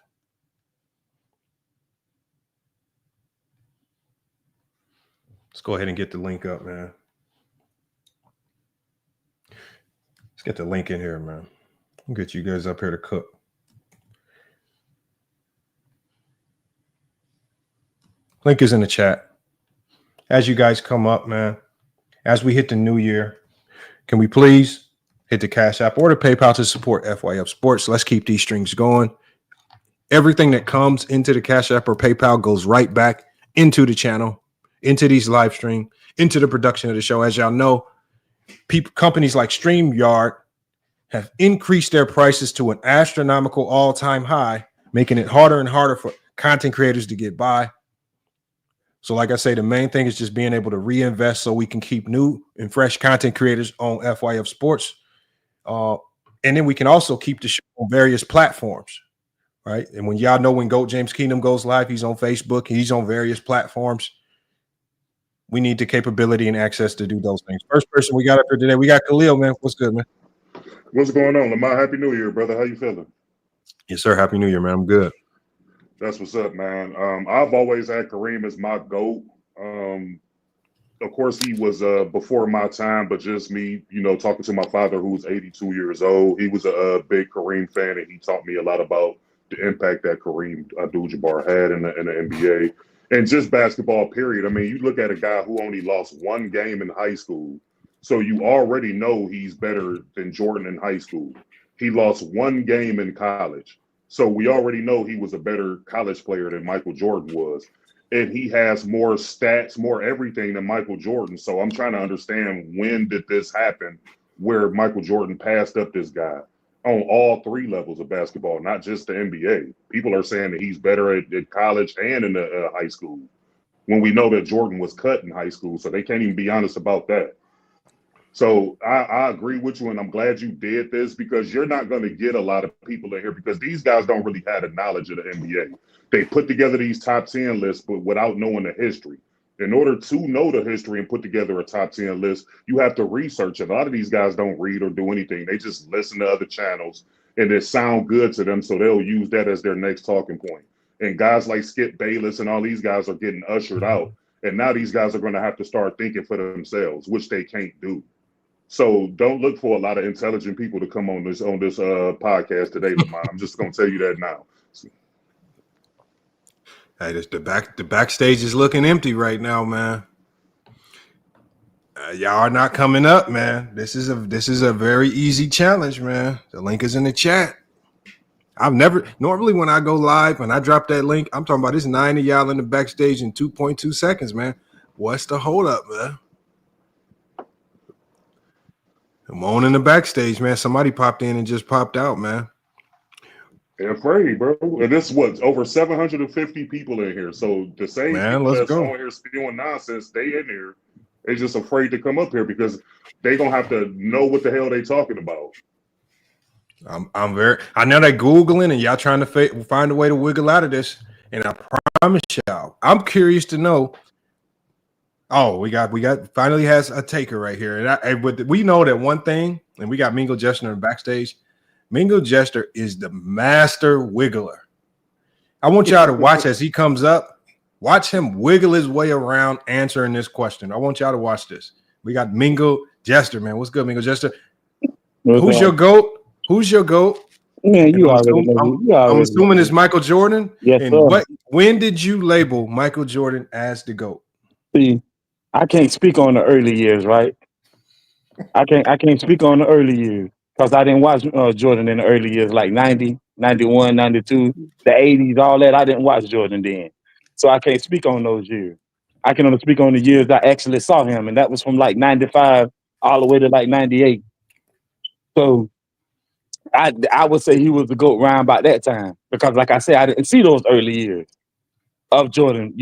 Let's go ahead and get the link up, man. Let's get the link in here, man. I'll get you guys up here to cook. Link is in the chat. as you guys come up, man, as we hit the new year, can we please hit the Cash App or the PayPal to support FYF Sports? Let's keep these strings going. Everything that comes into the Cash App or PayPal goes right back into the channel, into these live stream, into the production of the show. As y'all know, companies like StreamYard have increased their prices to an astronomical all-time high, making it harder and harder for content creators to get by. So like I say, the main thing is just being able to reinvest so we can keep new and fresh content creators on FYF Sports. And then we can also keep the show on various platforms, right? And when y'all know when GOAT James Kingdom goes live, he's on Facebook, he's on various platforms. We need the capability and access to do those things. First person we got up here today, we got Khalil, man. What's good, man? What's going on, Lamar? Happy New Year, brother. How you feeling? Yes, sir. Happy New Year, man. I'm good. That's what's up, man. I've always had Kareem as my GOAT. Of course, he was before my time, but just me, talking to my father, who's 82 years old. He was a big Kareem fan, and he taught me a lot about the impact that Kareem Abdul-Jabbar had in the NBA and just basketball, period. I mean, you look at a guy who only lost one game in high school, so you already know he's better than Jordan in high school. He lost one game in college. So we already know he was a better college player than Michael Jordan was. And he has more stats, more everything than Michael Jordan. So I'm trying to understand, when did this happen where Michael Jordan passed up this guy on all three levels of basketball, not just the NBA. People are saying that he's better at college and in the high school, when we know that Jordan was cut in high school. So they can't even be honest about that. So I agree with you, and I'm glad you did this, because you're not going to get a lot of people in here, because these guys don't really have the knowledge of the NBA. They put together these top 10 lists, but without knowing the history. In order to know the history and put together a top 10 list, you have to research it. A lot of these guys don't read or do anything. They just listen to other channels, and it sound good to them, so they'll use that as their next talking point. And guys like Skip Bayless and all these guys are getting ushered out, and now these guys are going to have to start thinking for themselves, which they can't do. So don't look for a lot of intelligent people to come on this podcast today, Lamont. I'm just gonna tell you that now. Hey, the backstage is looking empty right now, man. Y'all are not coming up, man. This is a very easy challenge, man. The link is in the chat. I've never normally when I go live and I drop that link, I'm talking about this 9 of y'all in the backstage in 2.2 seconds, man. What's the hold up, man? I'm on in the backstage, man. Somebody popped in and just popped out, man. They're afraid, bro. And this is what, over 750 people in here. So the same people that's on here spewing nonsense, they in here. They're just afraid to come up here because they gonna have to know what the hell they talking about. I know they're Googling and y'all trying to find a way to wiggle out of this. And I promise y'all, I'm curious to know. Oh, we got finally has a taker right here. And we know that one thing, and we got Mingo Jester in the backstage. Mingo Jester is the master wiggler. I want y'all to watch as he comes up. Watch him wiggle his way around answering this question. I want y'all to watch this. We got Mingo Jester, man. What's good, Mingo Jester? Who's your GOAT? Who's your GOAT? Man, I'm assuming it's Michael Jordan. Yes, and when did you label Michael Jordan as the GOAT? See, I can't speak on the early years, right? I can't speak on the early years because I didn't watch Jordan in the early years, like 90, 91, 92, the 80s, all that. I didn't watch Jordan then. So I can't speak on those years. I can only speak on the years I actually saw him, and that was from like 95 all the way to like 98. So I would say he was the GOAT round by that time because, like I said, I didn't see those early years of Jordan,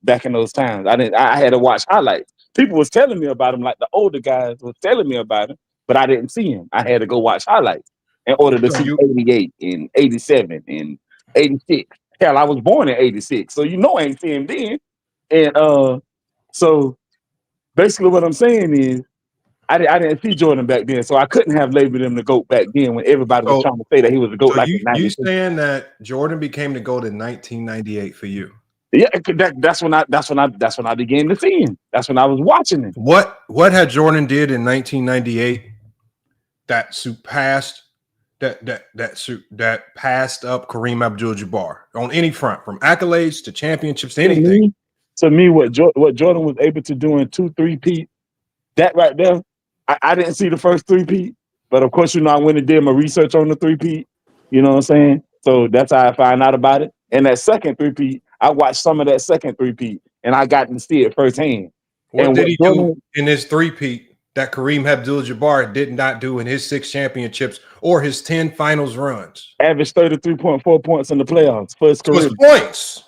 back in those times. I had to watch highlights. People was telling me about him, like the older guys was telling me about him, but I didn't see him. I had to go watch highlights in order to see 88 and 87 and 86. Hell, I was born in 86, so I ain't see him then. And so basically what I'm saying is I didn't see Jordan back then, so I couldn't have labeled him the GOAT back then when everybody was trying to say that he was the GOAT. So you saying that Jordan became the GOAT in 1998 for you? Yeah, that's when I began to see him. That's when I was watching him. What had Jordan did in 1998 that surpassed that passed up Kareem Abdul-Jabbar on any front, from accolades to championships to anything? To me, what Jordan was able to do in 2-3-peat, that right there, I didn't see the first 3-peat, but of course, I went and did my research on the 3-peat. You know what I'm saying? So that's how I find out about it. And that second 3-peat, I watched some of that second 3-peat, and I got to see it firsthand. What And did what he do in his 3-peat that Kareem Abdul-Jabbar did not do in his 6 championships or his 10 finals runs? Averaged 33.4 points in the playoffs for his So career. it's points.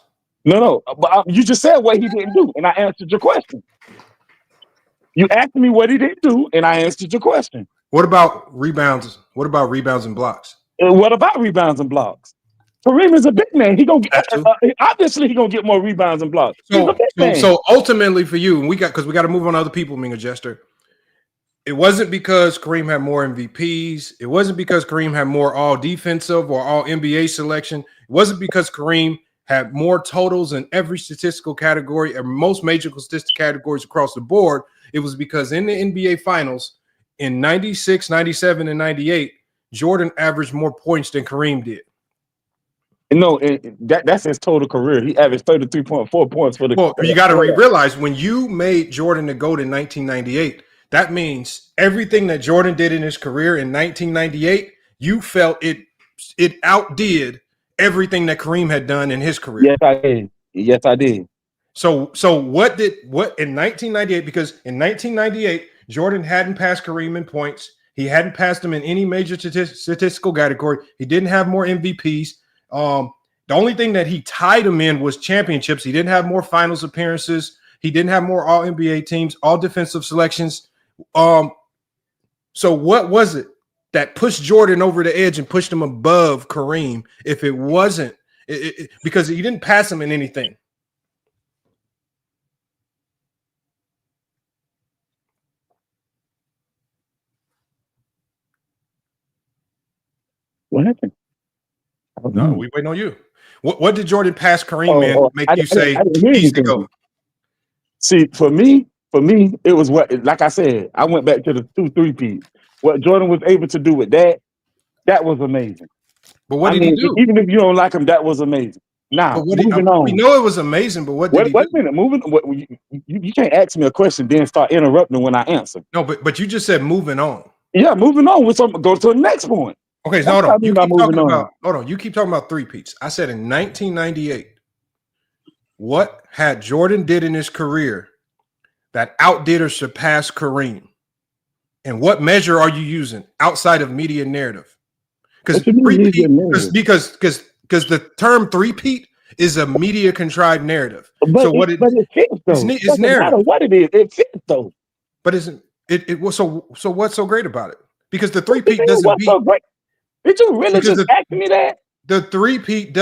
No, but you just said what he didn't do, and I answered your question. You asked me what he didn't do, and I answered your question. What about rebounds? What about rebounds and blocks? And what about rebounds and blocks? Kareem is a big man. He gonna get, That's true. obviously he gonna get more rebounds and blocks. He's a big man. So ultimately for you, and we got to move on to other people, Mingo Jester. It wasn't because Kareem had more MVPs. It wasn't because Kareem had more all defensive or all NBA selection. It wasn't because Kareem had more totals in every statistical category and most major statistic categories across the board. It was because in the NBA Finals in 96, 97, and 98, Jordan averaged more points than Kareem did. No, that's his total career. He averaged 33.4 points for the. Well, you got to realize when you made Jordan the GOAT in 1998, that means everything that Jordan did in his career in 1998, you felt it outdid everything that Kareem had done in his career. Yes, I did. Yes, I did. So what in 1998? Because in 1998, Jordan hadn't passed Kareem in points. He hadn't passed him in any major statistical category. He didn't have more MVPs. The only thing that he tied him in was championships. He didn't have more finals appearances. He didn't have more all NBA teams, all defensive selections. So what was it that pushed Jordan over the edge and pushed him above Kareem? If it wasn't because he didn't pass him in anything. What happened? No, we waiting on you. What did Jordan pass Kareem in make you say he's the GOAT? See, for me, it was like I said, I went back to the 2-3-peat. What Jordan was able to do with that was amazing. But what did he do? Even if you don't like him, that was amazing. Now, moving on. We know it was amazing, but what did he do? Wait a minute, you can't ask me a question, then start interrupting when I answer. No, but you just said moving on. Yeah, moving on. Go to the next point. Okay, so hold on. You keep talking about 3-peats. I said in 1998, what had Jordan did in his career that outdid or surpassed Kareem? And what measure are you using outside of media narrative? Because the term 3-peat is a media contrived narrative. But it fits though. It's narrative. No matter what it is, it fits though. But isn't it was so what's so great about it? Because the 3-peat doesn't beat. So great? Did you really just ask me that? The 3-peat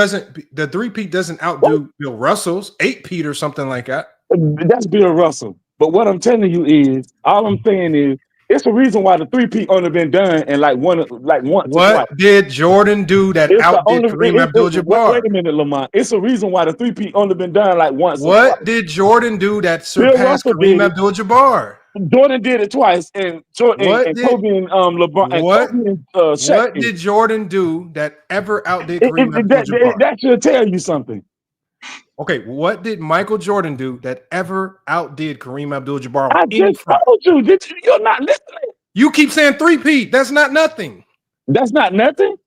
doesn't outdo Bill Russell's 8-peat or something like that. That's Bill Russell. But what I'm telling you is, all I'm saying is, it's the reason why the 3-peat only been done and once. What did Jordan do that outdid Kareem Abdul-Jabbar? Wait a minute, Lamont. It's the reason why the 3-peat only been done once. What did Jordan do that surpassed Kareem Abdul-Jabbar? Jordan did it twice, and Kobe and LeBron. What did Jordan do that ever outdid Kareem Abdul-Jabbar? That should tell you something. Okay, what did Michael Jordan do that ever outdid Kareem Abdul-Jabbar? I just told you. You're not listening. You keep saying 3-peat. That's not nothing. That's not nothing.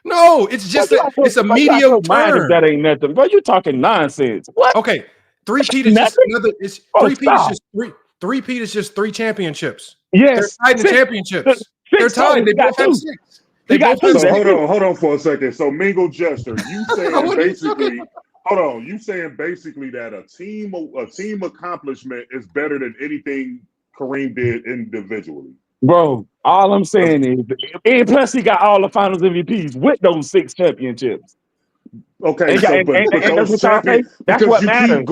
No, it's just it's a medium term. That ain't nothing, bro. You talking nonsense. What? Okay, 3-peat is just another. It's 3-peat is just three. 3-peat is just 3 championships. Yes, they're tied in the championships. They're tied. They both have 6. They both have 6. Hold on for a second. So Mingo Jester, you saying basically. Hold on, you saying basically that a team accomplishment is better than anything Kareem did individually? Bro, all I'm saying is, and plus he got all the Finals MVPs with those 6 championships. Okay, that's what matters. You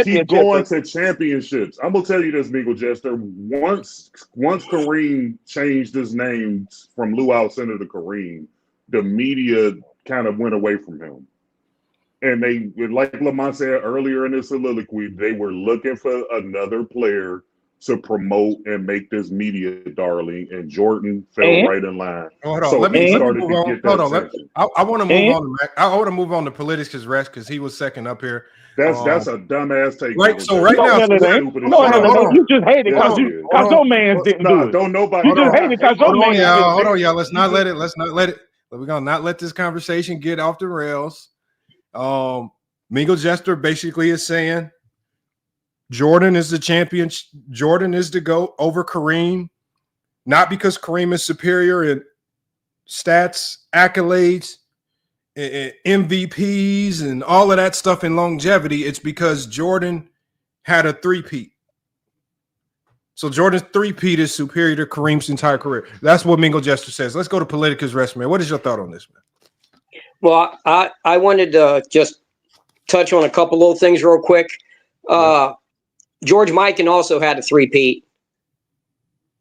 keep going to championships. I'm gonna tell you this, Mingo Jester. Once Kareem changed his name from Luau Center to Kareem, the media kind of went away from him. And they, like Lamont said earlier in this soliloquy, they were looking for another player to promote and make this media darling, and Jordan fell And right in line. Hold on. So Let he me started move to on. get that Hold on. attention. I want to move and on to I want to move on to Politicus rest because he was second up here. That's a dumbass take, Right. Nigga So Jester. right no now, That's hell the it ain't. stupidest No shit hell I've it hold ain't. on. You heard. just hate it Yes, because it you is. Hold because on. your man's didn't Nah, do it. don't nobody. You Hold just on. hate it because your Hold on, man y'all. didn't Hold do on, it. y'all. Let's not let it. We're gonna not let this conversation get off the rails. Mingo Jester basically is saying Jordan is the champion. Jordan is the GOAT over Kareem, not because Kareem is superior in stats, accolades, MVPs, and all of that stuff in longevity. It's because Jordan had a three-peat. So Jordan's three-peat is superior to Kareem's entire career. That's what Mingo Jester says. Let's go to Politica's rest, man. What is your thought on this, man? Well, I wanted to just touch on a couple little things real quick. George Mikan also had a three-peat.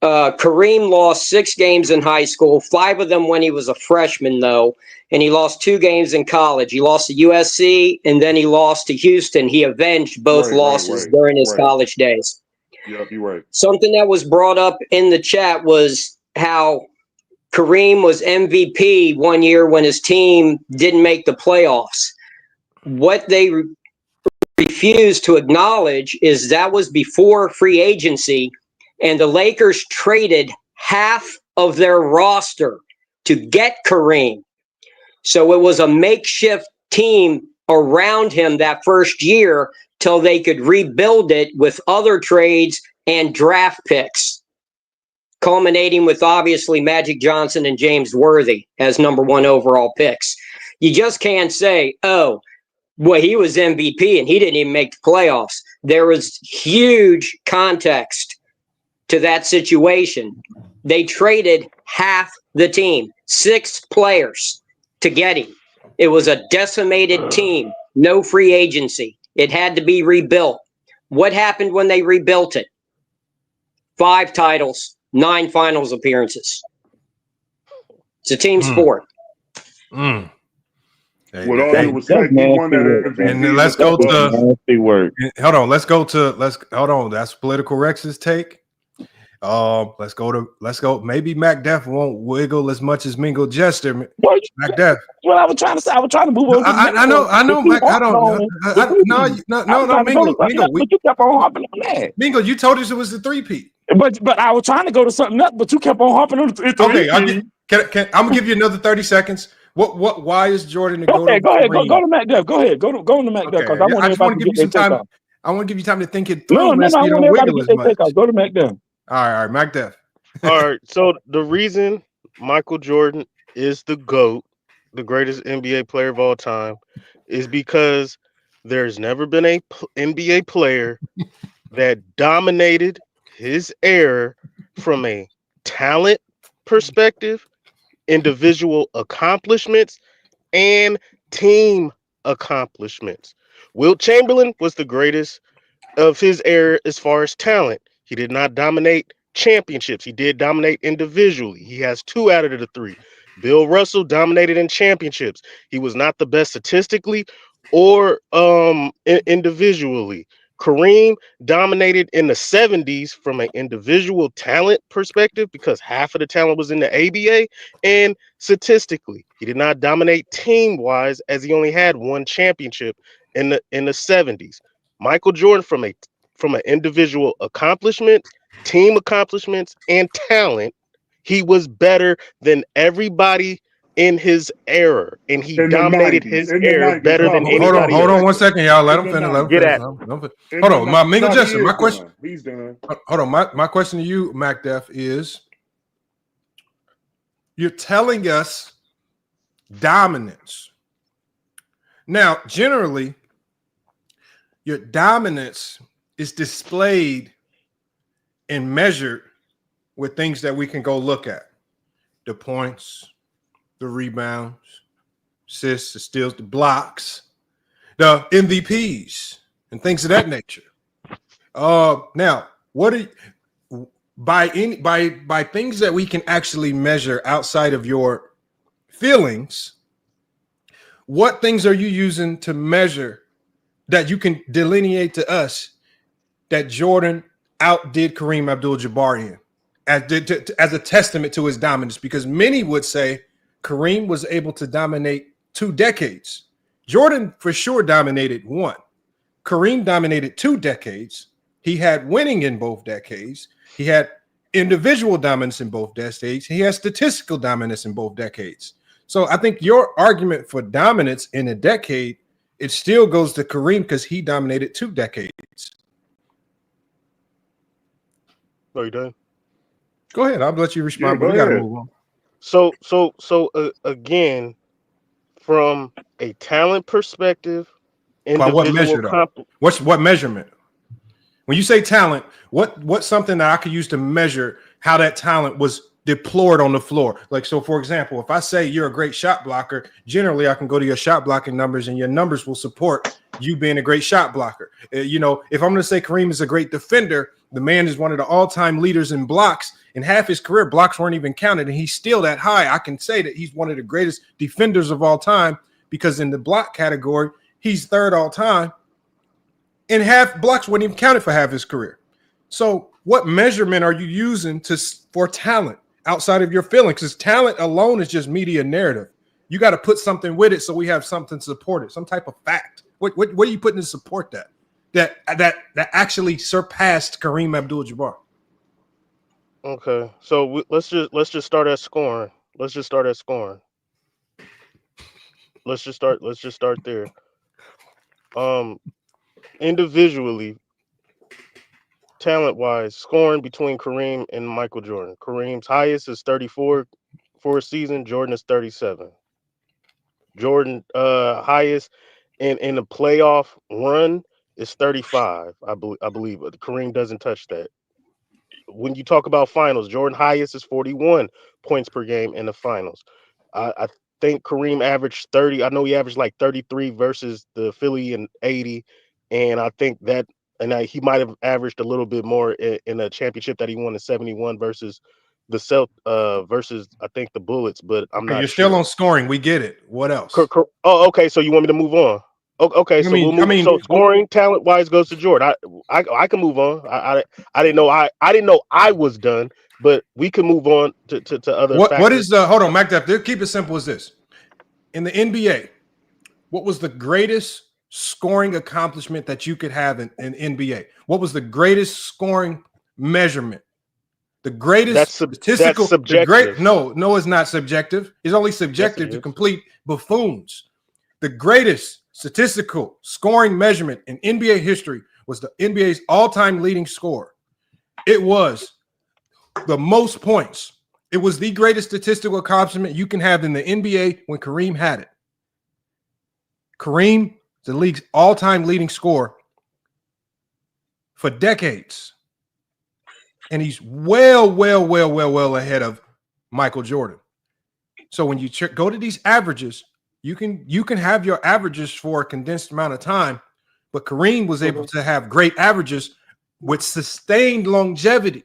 Kareem lost 6 games in high school, 5 of them when he was a freshman, though, and he lost 2 games in college. He lost to USC, and then he lost to Houston. He avenged both losses during his college days. Yep, you're right. Something that was brought up in the chat was how Kareem was MVP one year when his team didn't make the playoffs. What they refused to acknowledge is that was before free agency, and the Lakers traded half of their roster to get Kareem. So it was a makeshift team around him that first year till they could rebuild it with other trades and draft picks, culminating with obviously Magic Johnson and James Worthy as number 1 overall picks. You just can't say, oh, well, he was MVP and he didn't even make the playoffs. There was huge context to that situation. They traded half the team, 6 players to get him. It was a decimated team, no free agency. It had to be rebuilt. What happened when they rebuilt it? 5 titles, 9 finals appearances. It's a team sport. With all due respect, he won that MVP. And let's go to nasty work. hold on. Hold on. That's Political Rex's take. Let's go. Maybe Mac Def won't wiggle as much as Mingo Jester. Mac Def. Well, I was trying to say, I was trying to move on. I know, Mac. I don't. No, Mingo. But you kept on harping on that. Mingo, you told us it was the three-peat. But I was trying to go to something else, but you kept on harping on the Okay, I'm gonna give you another 30 seconds. Why is Jordan the GOAT? Go ahead, go to Mac Def. Go ahead, go to Mac Def because I just want to give you some time. I want to give you time to think it through. No, man, so I you want don't everybody wiggle to as get their take much. off. Go to Mac Def. All right, Mac Def. All right. So the reason Michael Jordan is the GOAT, the greatest NBA player of all time, is because there's never been a NBA player that dominated his era from a talent perspective, individual accomplishments, and team accomplishments. Wilt Chamberlain was the greatest of his era as far as talent. He did not dominate championships. He did dominate individually. He has 2 out of the 3. Bill Russell dominated in championships. He was not the best statistically or individually. Kareem dominated in the 70s from an individual talent perspective because half of the talent was in the ABA, and statistically, he did not dominate team-wise as he only had 1 championship in the 70s. Michael Jordan from an individual accomplishment, team accomplishments, and talent, he was better than everybody in his era, and he dominated his era better than anybody Hold else. on 1 second, y'all. Let him finish. Get at Hold on, my Mingo Jester. My question. He's done. Hold on, my question to you, Mac Def, is: you're telling us dominance. Now, generally, your dominance is displayed and measured with things that we can go look at: the points, the rebounds, assists, the steals, the blocks, the MVPs, and things of that nature. Now, what are by things that we can actually measure outside of your feelings? What things are you using to measure that you can delineate to us that Jordan outdid Kareem Abdul-Jabbar in as a testament to his dominance, because many would say Kareem was able to dominate 2 decades. Jordan for sure dominated 1. Kareem dominated 2 decades. He had winning in both decades. He had individual dominance in both decades. He has statistical dominance in both decades. So I think your argument for dominance in a decade, it still goes to Kareem because he dominated 2 decades. Are you done? Go ahead. I'll let you respond, Yeah, but go we got to ahead. move on. So again, from a talent perspective, By what individual measure, though? What measurement? When you say talent, what's something that I could use to measure how that talent was deployed on the floor? Like, so for example, if I say you're a great shot blocker, generally I can go to your shot blocking numbers and your numbers will support you being a great shot blocker. You know, if I'm going to say Kareem is a great defender, the man is one of the all-time leaders in blocks. In half his career, blocks weren't even counted, and he's still that high. I can say that he's one of the greatest defenders of all time because in the block category, he's third all time. And half blocks weren't even counted for half his career. So what measurement are you using for talent outside of your feelings? Because talent alone is just media narrative. You got to put something with it so we have something to support it, some type of fact. What are you putting to support that actually surpassed Kareem Abdul-Jabbar? Okay, so let's just start at scoring. Let's just start there. Individually, talent wise, scoring between Kareem and Michael Jordan. Kareem's highest is 34 for a season. Jordan is 37. Jordan highest in the playoff run is 35. I believe. But Kareem doesn't touch that. When you talk about finals, Jordan highest is 41 points per game in the finals. I think Kareem averaged 30. I know he averaged like 33 versus the Philly and 80, and I think that he might have averaged a little bit more in a championship that he won in 71 versus versus I think the Bullets, but I'm Okay, not you're still sure. on scoring. We get it. What else? Oh, okay. So you want me to move on? Okay, so we'll move. So scoring talent wise goes to Jordan. I can move on. I didn't know I was done, but we can move on to other what factors. is hold on, Mac Def, keep it simple as this. In the NBA, what was the greatest scoring accomplishment that you could have in NBA? What was the greatest scoring measurement? The greatest That's statistical, subjective. No, it's not subjective. It's only Yes, it subjective to is. complete buffoons. The greatest statistical scoring measurement in NBA history was the NBA's all-time leading scorer. It was the most points. It was the greatest statistical accomplishment you can have in the NBA when Kareem had it. Kareem, the league's all-time leading scorer for decades. And he's well ahead of Michael Jordan. So when you go to these averages, you can have your averages for a condensed amount of time, but Kareem was able to have great averages with sustained longevity,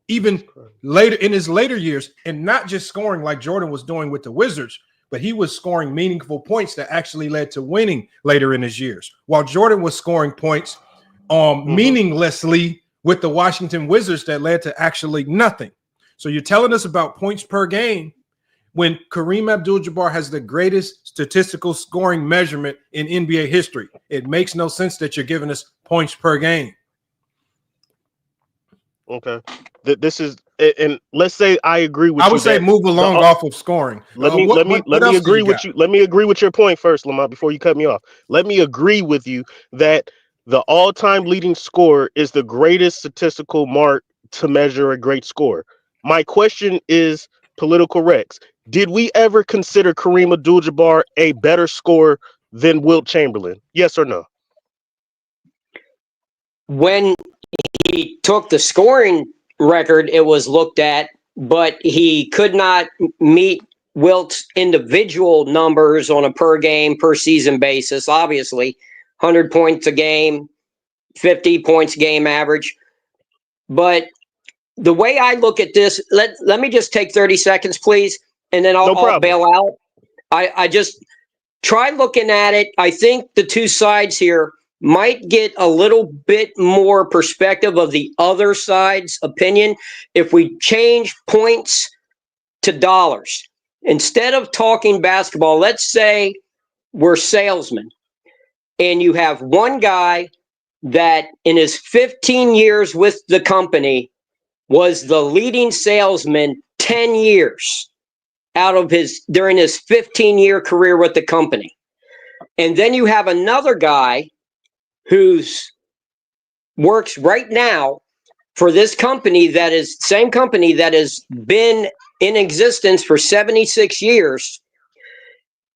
even later in his later years, and not just scoring like Jordan was doing with the Wizards, but he was scoring meaningful points that actually led to winning later in his years. While Jordan was scoring points meaninglessly with the Washington Wizards that led to actually nothing. So you're telling us about points per game when Kareem Abdul-Jabbar has the greatest statistical scoring measurement in NBA history. It makes no sense that you're giving us points per game. Okay. This is, and let's say I agree with you. I would say move along off of scoring. Let me agree with you. Let me agree with your point first, Lamont, before you cut me off. Let me agree with you that the all-time leading scorer is the greatest statistical mark to measure a great score. My question is political correct. Did we ever consider Kareem Abdul-Jabbar a better scorer than Wilt Chamberlain? Yes or no? When he took the scoring record, it was looked at, but he could not meet Wilt's individual numbers on a per game, per season basis. Obviously, 100 points a game, 50 points a game average. But the way I look at this, let me just take 30 seconds, please, and then I'll bail out. I just try looking at it. I think the two sides here might get a little bit more perspective of the other side's opinion if we change points to dollars. Instead of talking basketball, let's say we're salesmen, and you have one guy that in his 15 years with the company was the leading salesman 10 years during his 15-year career with the company. And then you have another guy who's works right now for this company that is same company that has been in existence for 76 years.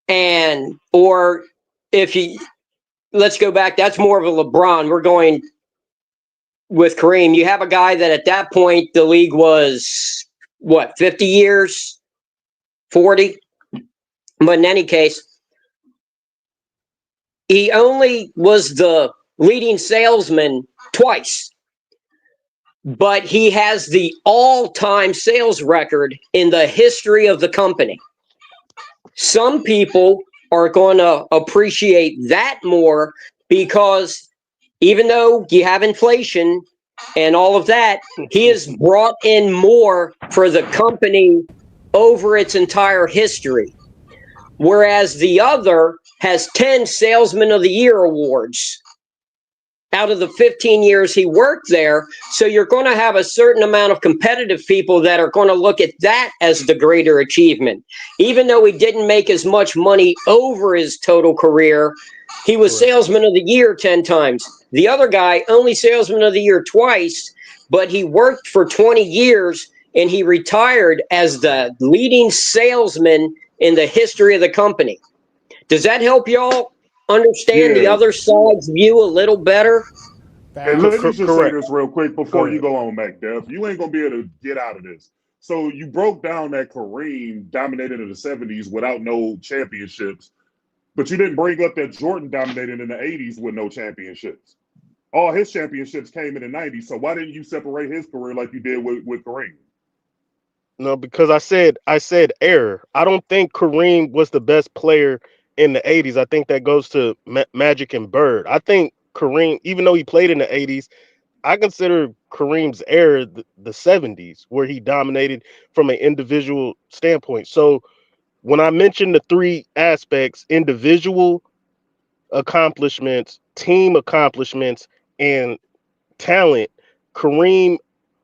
And or if you let's go back, that's more of a LeBron. We're going with Kareem. You have a guy that at that point the league was what, 50 years, 40? But in any case, he only was the leading salesman twice. But he has the all-time sales record in the history of the company. Some people are going to appreciate that more because even though you have inflation and all of that, he has brought in more for the company over its entire history. Whereas the other has 10 Salesman of the Year awards out of the 15 years he worked there. So you're going to have a certain amount of competitive people that are going to look at that as the greater achievement. Even though he didn't make as much money over his total career, he was Salesman of the Year 10 times. The other guy, only Salesman of the Year twice, but he worked for 20 years and he retired as the leading salesman in the history of the company. Does that help y'all understand the other side's view a little better? And let me just say Correct. this real quick Go before ahead. you go on, MacDev. You ain't gonna be able to get out of this. So you broke down that Kareem dominated in the 70s without no championships, but you didn't bring up that Jordan dominated in the 80s with no championships. All his championships came in the 90s. So why didn't you separate his career like you did with Kareem? No, because I said error. I don't think Kareem was the best player in the 80s. I think that goes to Magic and Bird. I think Kareem, even though he played in the 80s, I consider Kareem's era the 70s, where he dominated from an individual standpoint. So when I mentioned the three aspects, individual accomplishments, team accomplishments, and talent, Kareem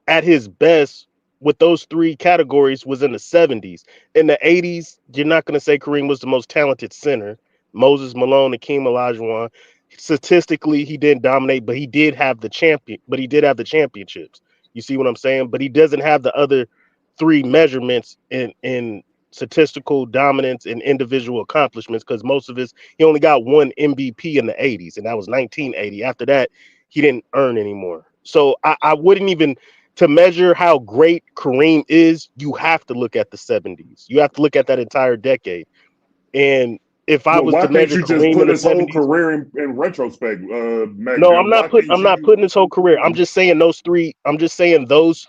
at his best with those three categories was in the 70s. In the 80s, you're not going to say Kareem was the most talented center. Moses Malone, Akeem Olajuwon. Statistically, he didn't dominate, but he did have the championships. You see what I'm saying? But he doesn't have the other three measurements in statistical dominance and individual accomplishments, because most of he only got one MVP in the 80s, and that was 1980. After that, he didn't earn anymore. So I wouldn't even, to measure how great Kareem is, you have to look at the 70s. You have to look at that entire decade. And if I Well, was why to can't measure you just Kareem in put the his whole 70s, career in retrospect, no, MacDev? I'm not Why can't you? putting his whole career. I'm just saying those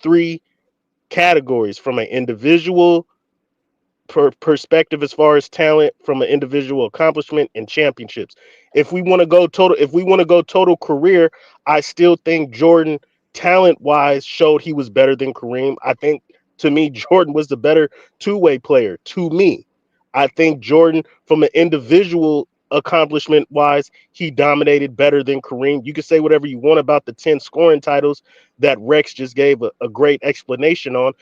three categories from an individual perspective as far as talent, from an individual accomplishment, and championships. If we want to go total career, I still think Jordan, talent wise, showed he was better than Kareem. I think, to me, Jordan was the better two-way player. To me, I think Jordan, from an individual accomplishment wise, he dominated better than Kareem. You can say whatever you want about the 10 scoring titles that Rex just gave a great explanation on.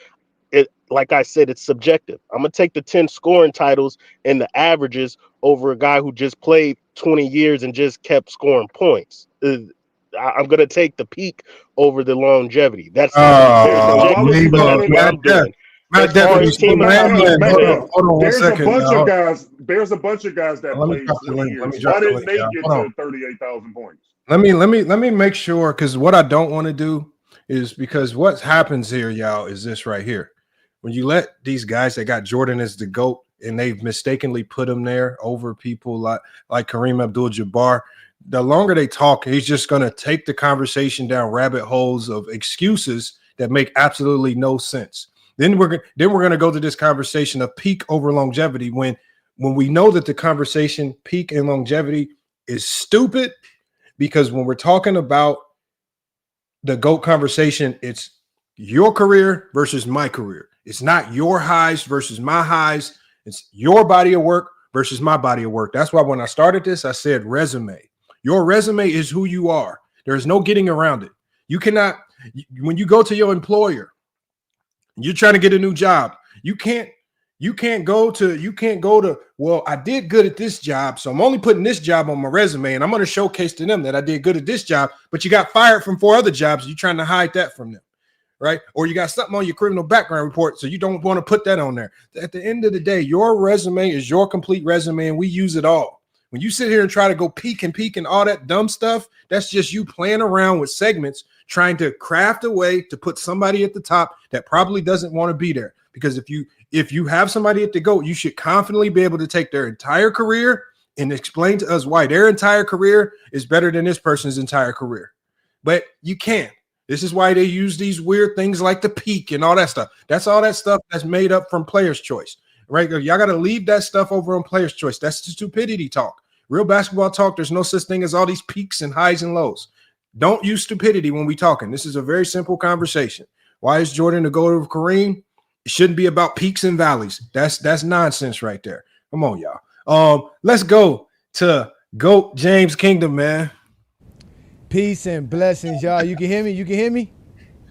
It, like I said, it's subjective. I'm gonna take the 10 scoring titles and the averages over a guy who just played 20 years and just kept scoring points. I'm gonna take the peak over the longevity. That's Yeah. So why would subjective, you but no no that's no what no? I'm doing. Matt As Dev, far can as you But team slow down? MacDev, accomplishment, Hold on one there's a second, bunch of y'all. guys. There's a bunch of guys that Let me played drop the 20 link. Let me years. drop Why the didn't link, they y'all. get Hold on. to 38,000 points? Let me make sure, because what I don't want to do is, because what happens here, y'all, is this right here. When you let these guys that got Jordan as the GOAT and they've mistakenly put him there over people like Kareem Abdul-Jabbar, the longer they talk, he's just going to take the conversation down rabbit holes of excuses that make absolutely no sense. Then we're going to go to this conversation of peak over longevity when we know that the conversation peak and longevity is stupid. because when we're talking about the GOAT conversation, it's your career versus my career. It's not your highs versus my highs. It's your body of work versus my body of work. That's why when I started this, I said resume. Your resume is who you are. There's no getting around it. You cannot, when you go to your employer, you're trying to get a new job. You can't go to, well, I did good at this job, so I'm only putting this job on my resume, and I'm going to showcase to them that I did good at this job, but you got fired from 4 other jobs. You're trying to hide that from them, right? Or you got something on your criminal background report, so you don't want to put that on there. At the end of the day, your resume is your complete resume, and we use it all. When you sit here and try to go peek and all that dumb stuff, that's just you playing around with segments, trying to craft a way to put somebody at the top that probably doesn't want to be there. Because if you have somebody at the GOAT, you should confidently be able to take their entire career and explain to us why their entire career is better than this person's entire career. But you can't. This is why they use these weird things like the peak and all that stuff. That's all that stuff that's made up from Player's Choice, right? Y'all got to leave that stuff over on Player's Choice. That's the stupidity talk. Real basketball talk, there's no such thing as all these peaks and highs and lows. Don't use stupidity when we talking. This is a very simple conversation. Why is Jordan the GOAT of Kareem? It shouldn't be about peaks and valleys. That's nonsense right there. Come on, y'all. Let's go to GOAT James Kingdom, man. Peace and blessings, y'all. You can hear me? You can hear me?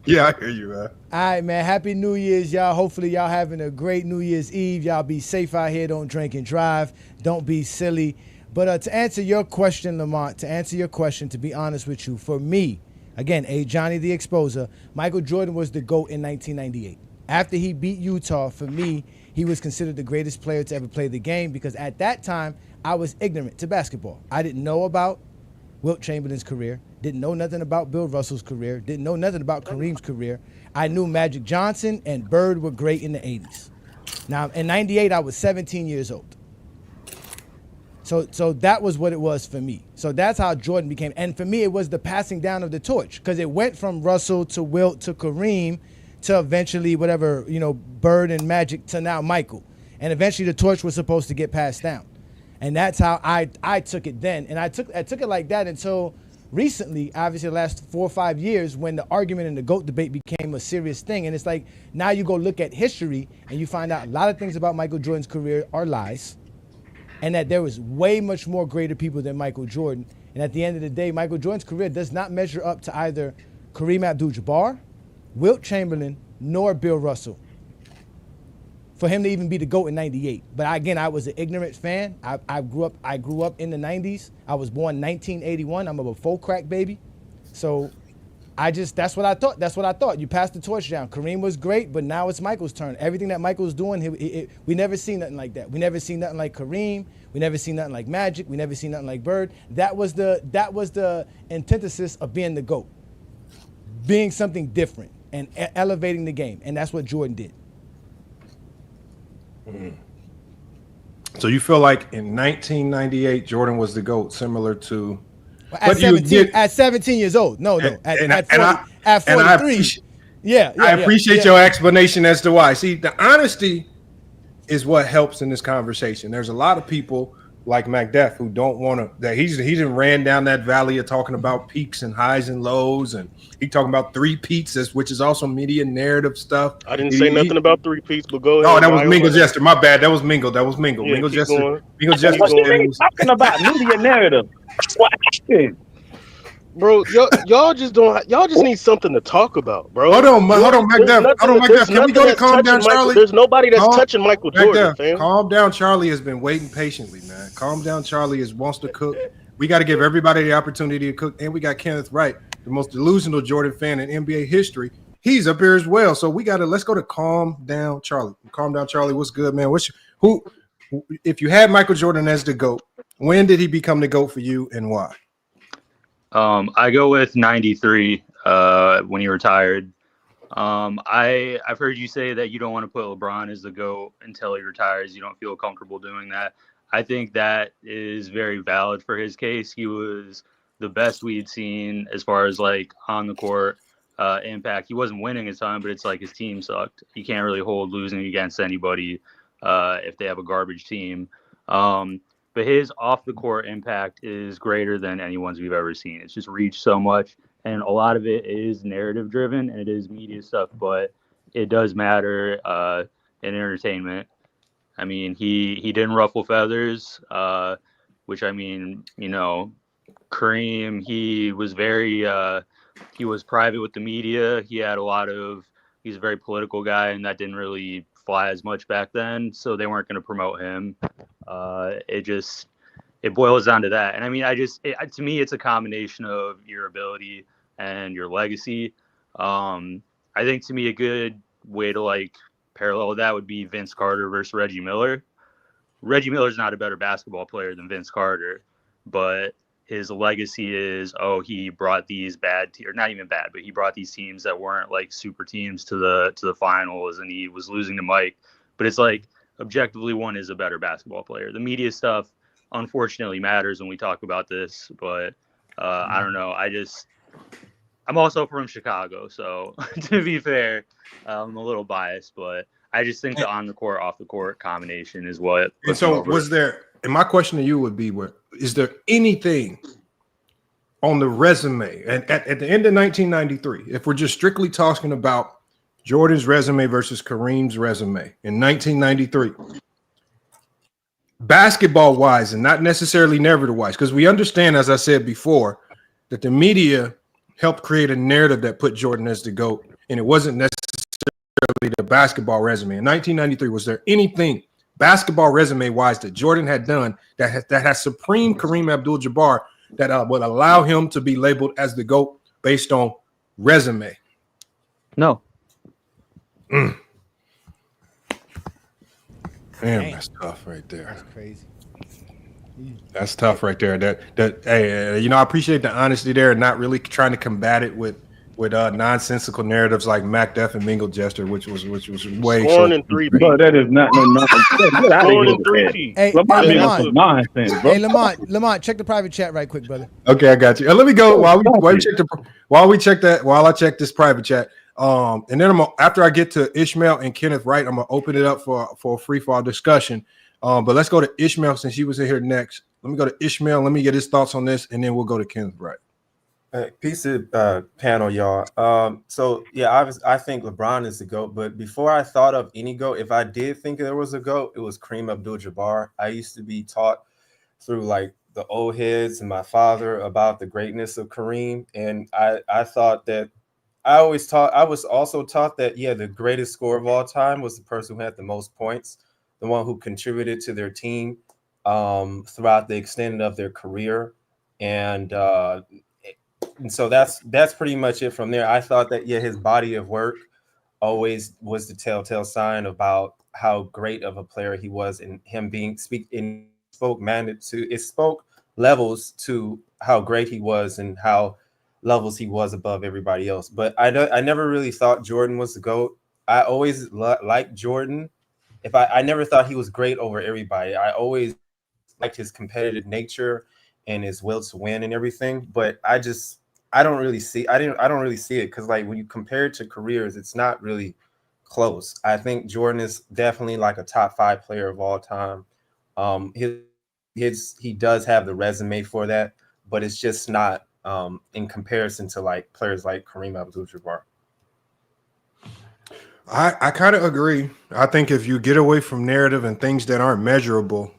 Yeah, I hear you, man. All right, man. Happy New Year's, y'all. Hopefully, y'all having a great New Year's Eve. Y'all be safe out here. Don't drink and drive. Don't be silly. But to answer your question, Lamont, to be honest with you, for me, again, Johnny the Exposer, Michael Jordan was the GOAT in 1998. After he beat Utah, for me, he was considered the greatest player to ever play the game because at that time, I was ignorant to basketball. I didn't know about Wilt Chamberlain's career, didn't know nothing about Bill Russell's career, didn't know nothing about Kareem's career. I knew Magic Johnson and Bird were great in the 80s. Now, in 98, I was 17 years old. So that was what it was for me. So that's how Jordan became. And for me, it was the passing down of the torch because it went from Russell to Wilt to Kareem to eventually whatever, Bird and Magic to now Michael. And eventually the torch was supposed to get passed down. And that's how I took it then. And I took it like that until recently, obviously the last 4 or 5 years when the argument and the GOAT debate became a serious thing. And it's like now you go look at history and you find out a lot of things about Michael Jordan's career are lies. And that there was way much more greater people than Michael Jordan. And at the end of the day, Michael Jordan's career does not measure up to either Kareem Abdul-Jabbar, Wilt Chamberlain, nor Bill Russell. For him to even be the GOAT in 98. But again, I was an ignorant fan. I grew up in the 90s. I was born 1981. I'm a full crack baby. So that's what I thought. You passed the torch down. Kareem was great, but now it's Michael's turn. Everything that Michael's doing, we never seen nothing like that. We never seen nothing like Kareem. We never seen nothing like Magic. We never seen nothing like Bird. That was the antithesis of being the GOAT. Being something different and elevating the game. And that's what Jordan did. Mm-hmm. So you feel like in 1998, Jordan was the GOAT, similar to... At 17 years old. No. At 43. I appreciate your explanation as to why. See, the honesty is what helps in this conversation. There's a lot of people like MacDeff who don't want to, that he done ran down that valley of talking about peaks and highs and lows, and he talking about 3 peats, which is also media narrative stuff. I didn't say nothing about 3 peats, but go ahead. Oh, that was Mingle Jester. My bad. That was Mingle. Yeah, Mingle Jester. What you talking about? Media narrative. What? Bro, y'all just need something to talk about, bro. Hold on, MacDeff. Can we go to calm down, Charlie? There's nobody that's touching Michael Jordan, fam. Calm down, Charlie has been waiting patiently, man. Calm down, Charlie wants to cook. We got to give everybody the opportunity to cook, and we got Kenneth Wright, the most delusional Jordan fan in NBA history. He's up here as well, so let's go to calm down, Charlie. Calm down, Charlie. What's good, man? If you had Michael Jordan as the GOAT, when did he become the GOAT for you, and why? I go with 93 when he retired. I've heard you say that you don't want to put LeBron as the GOAT until he retires. You don't feel comfortable doing that. I think that is very valid for his case. He was the best we'd seen as far as like on the court impact. He wasn't winning his time, but it's like his team sucked. You can't really hold losing against anybody if they have a garbage team. but his off the court impact is greater than anyone's we've ever seen. It's just reached so much, and a lot of it is narrative driven and it is media stuff, but it does matter in entertainment. I mean, he didn't ruffle feathers, which I mean, Kareem, he was private with the media. He had he's a very political guy, and that didn't really fly as much back then. So they weren't going to promote him. It boils down to that. And I mean, to me, it's a combination of your ability and your legacy. I think to me, a good way to like parallel that would be Vince Carter versus Reggie Miller. Reggie Miller's not a better basketball player than Vince Carter, but his legacy is, he brought these or not even bad, but he brought these teams that weren't like super teams to the finals, and he was losing to Mike. But it's like objectively, one is a better basketball player. The media stuff unfortunately matters when we talk about this, but I don't know. I'm also from Chicago, so to be fair, I'm a little biased, but I just think the on the court, off the court combination is what. And so, and my question to you would be, is there anything on the resume at the end of 1993, if we're just strictly talking about Jordan's resume versus Kareem's resume in 1993, basketball wise, and not necessarily narrative wise, because we understand, as I said before, that the media helped create a narrative that put Jordan as the GOAT, and it wasn't necessarily the basketball resume. In 1993, was there anything basketball resume wise that Jordan had done that has supreme Kareem Abdul-Jabbar that would allow him to be labeled as the GOAT based on resume? No. Damn, that's tough right there. That's crazy. That's tough right there. Hey, I appreciate the honesty there, and not really trying to combat it with nonsensical narratives like Mac Def and Mingle Jester, which was way Scoring in 3 Bro, that is not no nonsense. Get out of Scoring here in with 3 that. feet. Hey, Lamont, nonsense, bro. Hey, Lamont, check the private chat right quick, brother. Okay, I got you. Let me go while I check this private chat. And then after I get to Ishmael and Kenneth Wright, I'm gonna open it up for a free fall discussion. But let's go to Ishmael since he was in here next. Let me go to Ishmael. Let me get his thoughts on this, and then we'll go to Kenneth Wright. Peace to panel, y'all. So yeah, I think LeBron is the GOAT, but before I thought of any GOAT, if I did think there was a GOAT, it was Kareem Abdul-Jabbar. I used to be taught through like the old heads and my father about the greatness of Kareem, and I thought that I was also taught that the greatest scorer of all time was the person who had the most points, the one who contributed to their team throughout the extent of their career, and so that's pretty much it from there. I thought that his body of work always was the telltale sign about how great of a player he was, and him spoke levels to how great he was and how levels he was above everybody else. But I never really thought Jordan was the GOAT. I always liked Jordan. I never thought he was great over everybody. I always liked his competitive nature and his will to win and everything. But I don't really see it because like when you compare it to careers, it's not really close. I think Jordan is definitely like a top 5 player of all time. He does have the resume for that, but it's just not in comparison to like players like Kareem Abdul-Jabbar. I kind of agree. I think if you get away from narrative and things that aren't measurable,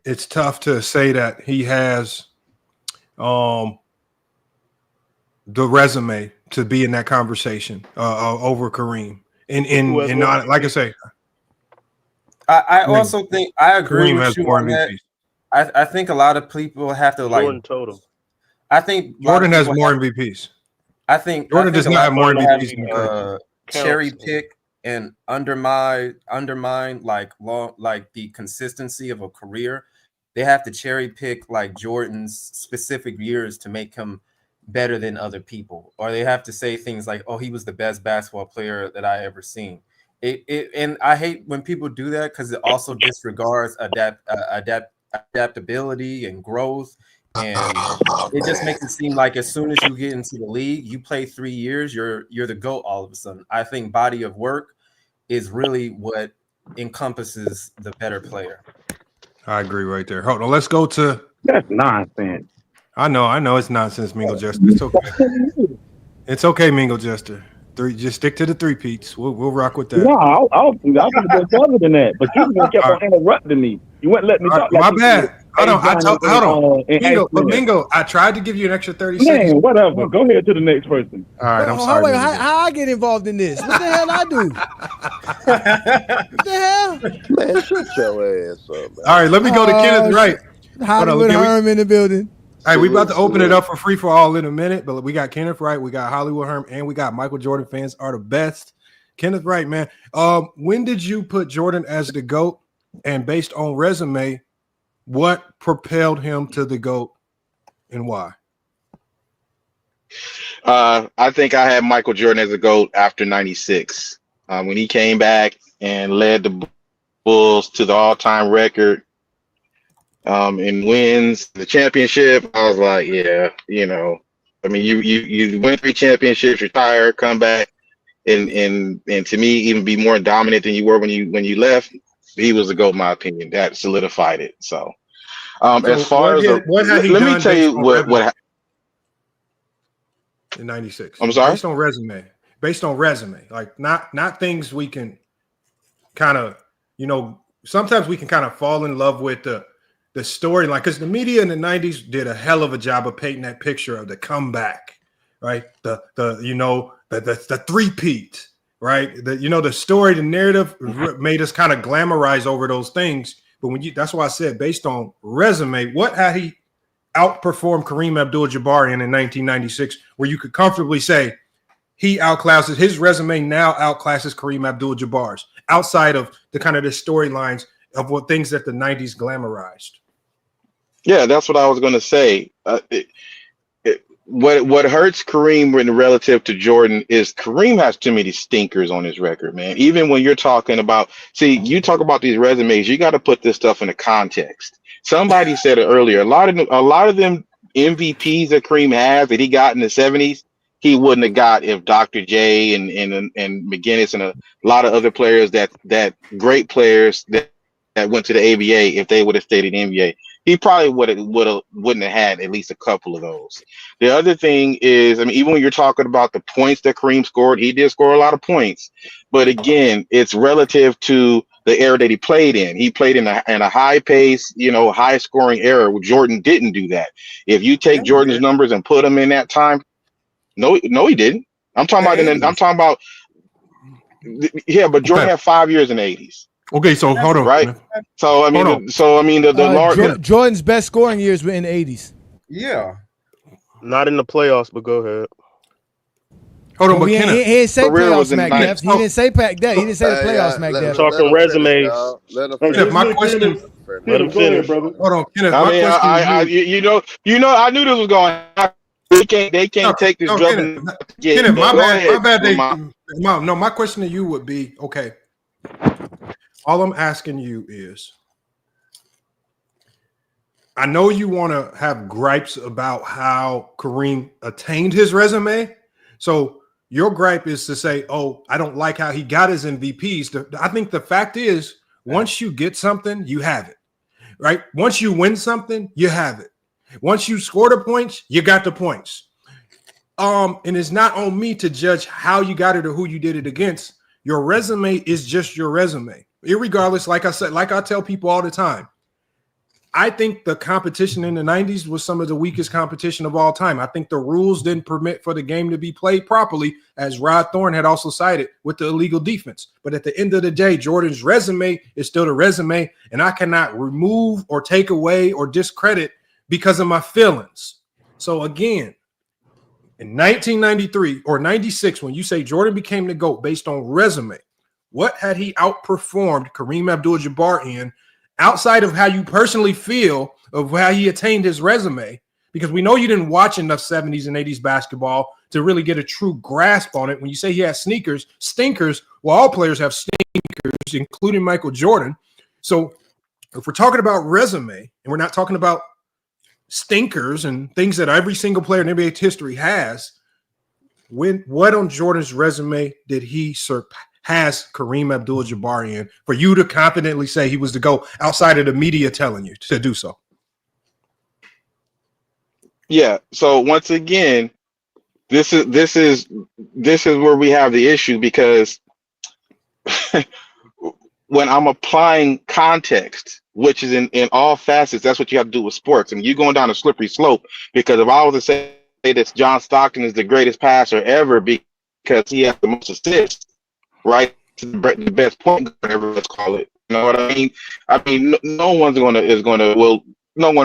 it's tough to say that he has the resume to be in that conversation over Kareem. And not, like I say, I also think I agree Kareem with has you more on that. MVPs. I think a lot of people have to like Jordan total. I think Jordan has more MVPs. I think Jordan does not have more MVPs have, than Curry. cherry pick and undermine like the consistency of a career. They have to cherry pick like Jordan's specific years to make him better than other people, or they have to say things like, "Oh, he was the best basketball player that I ever seen." And I hate when people do that because it also disregards adaptability and growth, and it just makes it seem like as soon as you get into the league, you play 3 years, you're the GOAT all of a sudden. I think body of work is really what encompasses the better player. I agree right there. Hold on. Let's go to. That's nonsense. I know it's nonsense, Mingo Jester. It's okay. It's okay, Mingo Jester. Just stick to the three peats. We'll rock with that. No, I was going to go further than that, but you just kept on interrupting me. You wouldn't let me talk. My bad. Hold on. Mingo, Mingo, I tried to give you an extra 30 man, seconds. whatever. Go ahead to the next person. All right, I'm sorry. How I get involved in this? What the hell I do? What the hell? Man, shut your ass up, man. All right, let me go to Kenneth Wright. Hollywood Herm in the building. All right, we about to open it up for free for all in a minute, but we got Kenneth Wright, we got Hollywood Herm, and we got Michael Jordan fans are the best. Kenneth Wright, man. When did you put Jordan as the GOAT? And based on resume, what propelled him to the GOAT and why? I think I had Michael Jordan as a GOAT after 96. When he came back and led the Bulls to the all-time record in wins, the championship, I was like, yeah, I mean, you win 3 championships, retire, come back, and to me, even be more dominant than you were when you left. He was the GOAT, in my opinion. That solidified it. So as far as let me tell you what in 96. I'm sorry? Based on resume, like not things we can kind of, sometimes we can kind of fall in love with the storyline, because the media in the 90s did a hell of a job of painting that picture of the comeback, right? The three-peat, right? The story, the narrative made us kind of glamorize over those things. But that's why I said, based on resume, what had he outperformed Kareem Abdul-Jabbar in 1996, where you could comfortably say he outclasses, his resume now outclasses Kareem Abdul-Jabbar's, outside of the kind of the storylines of what things that the 90s glamorized? Yeah, that's what I was going to say. What hurts Kareem when relative to Jordan is Kareem has too many stinkers on his record, man. Even when you're talking about, you talk about these resumes, you got to put this stuff in a context. Somebody said it earlier. A lot of them MVPs that Kareem has that he got in the 70s, he wouldn't have got if Dr. J and McGinnis and a lot of other players that great players that went to the ABA, if they would have stayed in the NBA. He probably wouldn't have had at least a couple of those. The other thing is, I mean, even when you're talking about the points that Kareem scored, he did score a lot of points. But again, it's relative to the era that he played in. He played in a high pace, high scoring era. Jordan didn't do that. If you take Jordan's numbers and put them in that time, no, he didn't. I'm talking about. Yeah, but Jordan had 5 years in the 80s. Okay, so hold on, right? So I mean, Jordan's best scoring years were in the 80s. Yeah, not in the playoffs, but go ahead. Hold on, but he didn't say playoffs, Mac Def. He didn't say Pac Def. He didn't say the playoffs, Mac Def. Talking resumes. My question. Let him finish, brother. Hold on, Kenneth. I knew this was going to happen. They can't take this drug. Kenneth, my bad. My question to you would be, okay, all I'm asking you is, I know you want to have gripes about how Kareem attained his resume. So your gripe is to say, oh, I don't like how he got his MVPs. I think the fact is, once you get something, you have it, right? Once you win something, you have it. Once you score the points, you got the points. And it's not on me to judge how you got it or who you did it against. Your resume is just your resume. Irregardless, like I said, like I tell people all the time, I think the competition in the 90s was some of the weakest competition of all time. I think the rules didn't permit for the game to be played properly, as Rod Thorne had also cited with the illegal defense. But at the end of the day, Jordan's resume is still the resume, and I cannot remove or take away or discredit because of my feelings. So again, in 1993 or 96, when you say Jordan became the GOAT based on resume, what had he outperformed Kareem Abdul-Jabbar in, outside of how you personally feel of how he attained his resume? Because we know you didn't watch enough 70s and 80s basketball to really get a true grasp on it. When you say he has stinkers, well, all players have stinkers, including Michael Jordan. So if we're talking about resume and we're not talking about stinkers and things that every single player in NBA history has, what on Jordan's resume did he surpass? has Kareem Abdul-Jabbar in for you to confidently say he was the GOAT outside of the media telling you to do so? Yeah. So once again, this is where we have the issue, because when I'm applying context, which is in all facets, that's what you have to do with sports. And you're going down a slippery slope, because if I was to say that John Stockton is the greatest passer ever because he has the most assists, right? The best point guard ever, let's call it. You know what I mean? No one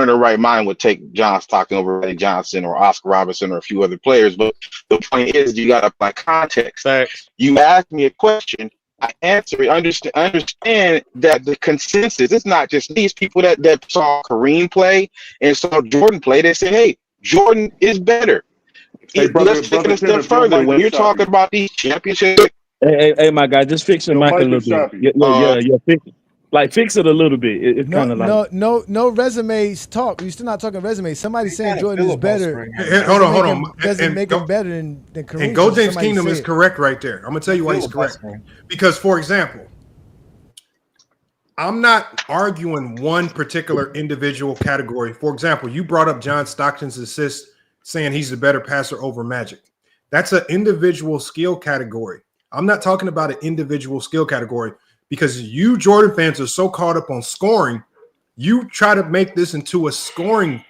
in their right mind would take John Stockton over Eddie Johnson or Oscar Robertson or a few other players. But the point is, you got to apply context. Facts. You ask me a question, I answer it. Understand that the consensus, it's not just these people that saw Kareem play and saw Jordan play. They say, hey, Jordan is better. Hey, Let's take it a step further. When you're talking about these championships, Hey, my guy, just fix your Your mic a mic little is bit. choppy. Yeah. Fix it a little bit. It's kind of like No resumes talk. You're still not talking resumes. Somebody saying Jordan is better. Hold on. Doesn't make him better than Kareem. And Go James Somebody Kingdom say is it. correct right there. I'm gonna tell you why he's correct. Because, for example, I'm not arguing one particular individual category. For example, you brought up John Stockton's assist, saying he's the better passer over Magic. That's an individual skill category. I'm not talking about an individual skill category, because you Jordan fans are so caught up on scoring. You try to make this into a scoring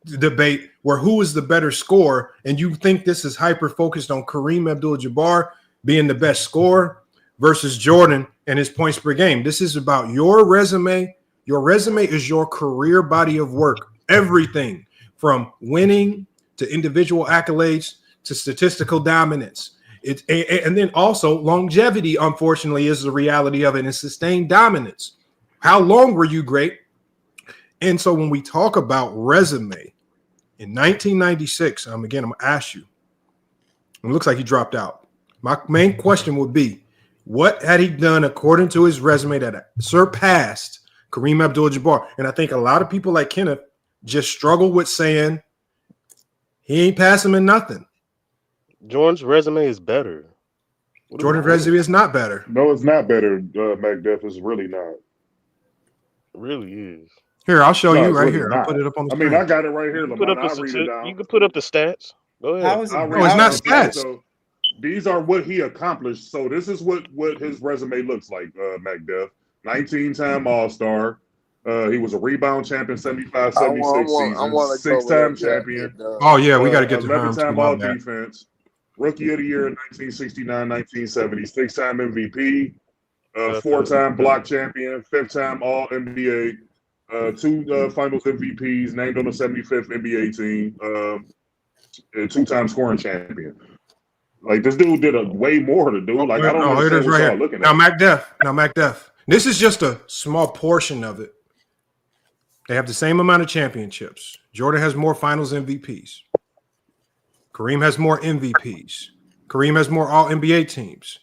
debate where who is the better scorer, and you think this is hyper focused on Kareem Abdul-Jabbar being the best scorer versus Jordan and his points per game. This is about your resume. Your resume is your career body of work. Everything from winning to individual accolades to statistical dominance. And then also longevity, unfortunately, is the reality of it, and sustained dominance. How long were you great? And so when we talk about resume in 1996, I'm going to ask you, it looks like he dropped out. My main question would be, what had he done according to his resume that surpassed Kareem Abdul-Jabbar? And I think a lot of people like Kenneth just struggle with saying he ain't passing in nothing. Jordan's resume is better. Jordan's resume is not better. No, it's not better, McDuff. It's really not. It really is. Here, I'll show you it's right really here. not. I'll put it up on the screen. I got it right here. You can put up the stats. Go ahead. it's not stats. So these are what he accomplished. So this is what his resume looks like, McDuff. 19-time All-Star. He was a rebound champion, 75, 76 seasons. Six-time champion. Oh, yeah, we got to get to 11-time All-Defense. Rookie of the Year in 1969, 1970. Six-time MVP. Four-time block champion. Fifth-time All-NBA. Two Finals MVPs. Named on the 75th NBA team. And two-time scoring champion. Like, this dude did a way more to do. Like, I don't know what y'all looking at. Now, McDuff. This is just a small portion of it. They have the same amount of championships. Jordan has more Finals MVPs. Kareem has more MVPs. Kareem has more All-NBA teams.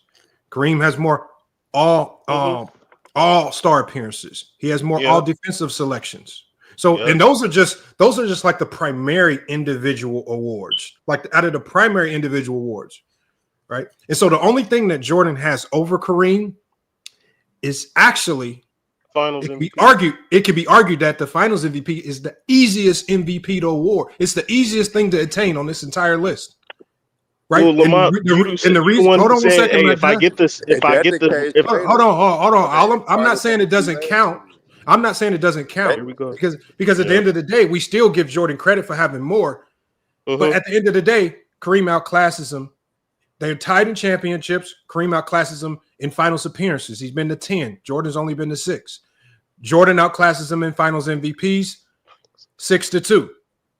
Kareem has more All-Star appearances. He has more All-Defensive selections. So, and those are just like the primary individual awards, like out of the primary individual awards, right? And so the only thing that Jordan has over Kareem is actually Finals it MVP. could be argued that the Finals MVP is the easiest MVP to award. It's the easiest thing to attain on this entire list, right? Well, Lamont, and the reason, hold on one second. Hey, if I get this, hold on. I'm not saying it doesn't count. I'm not saying it doesn't count. Here we go. Because at the end of the day, we still give Jordan credit for having more. But at the end of the day, Kareem outclasses him. They're tied in championships. Kareem outclasses him in finals appearances. He's been to 10. Jordan's only been to 6. Jordan outclasses him in finals MVPs 6-2.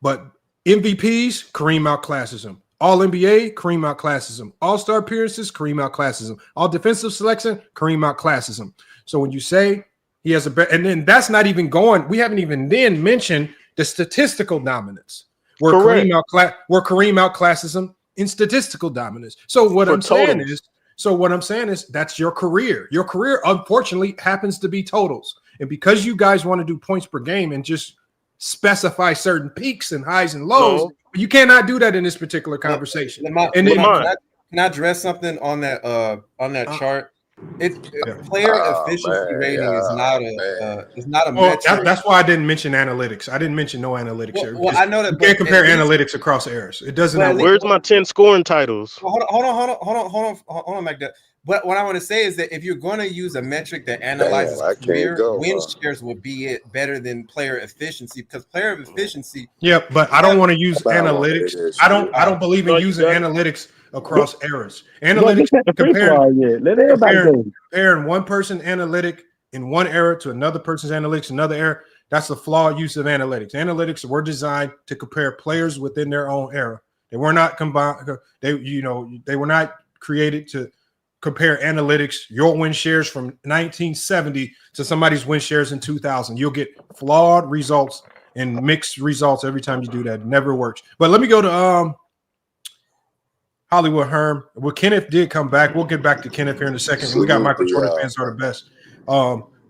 But MVPs, Kareem outclasses him. All NBA, Kareem outclasses him. All-Star appearances, Kareem outclasses him. All defensive selection, Kareem outclasses him. So when you say he has a better, and then that's not even going, we haven't even then mentioned the statistical dominance where Kareem outclasses him in statistical dominance. So what I'm saying is that's your career. Your career, unfortunately, happens to be totals. And because you guys want to do points per game and just specify certain peaks and highs and lows, you cannot do that in this particular conversation. Can I address something on that chart? Player Oh efficiency man, rating man. is not a Well, metric. that's why I didn't mention analytics. I didn't mention no analytics here Well, because I know you that, can't but compare at least, analytics across errors. It does but at not least, work. Where's my 10 scoring titles? well, hold on, Magda. But what I want to say is that if you're going to use a metric that Damn, analyzes I can't career, go, win huh? shares will be it better than player efficiency because player efficiency. Yeah, but I don't want to use I don't want to analytics. hear this I shit. don't believe in No, you using got it. analytics But, across errors. but Analytics this ain't the free for comparing all yet. Let everybody go. comparing one person analytic in one error to another person's analytics, another error. That's a flawed use of analytics. Analytics were designed to compare players within their own era. They were not combined. They were not created to compare analytics, your win shares from 1970 to somebody's win shares in 2000. You'll get flawed results and mixed results every time you do that. It never works. But let me go to Hollywood Herm. Well, Kenneth did come back. We'll get back to Kenneth here in a second. And we got Salute Michael to Jordan y'all. fans are the best.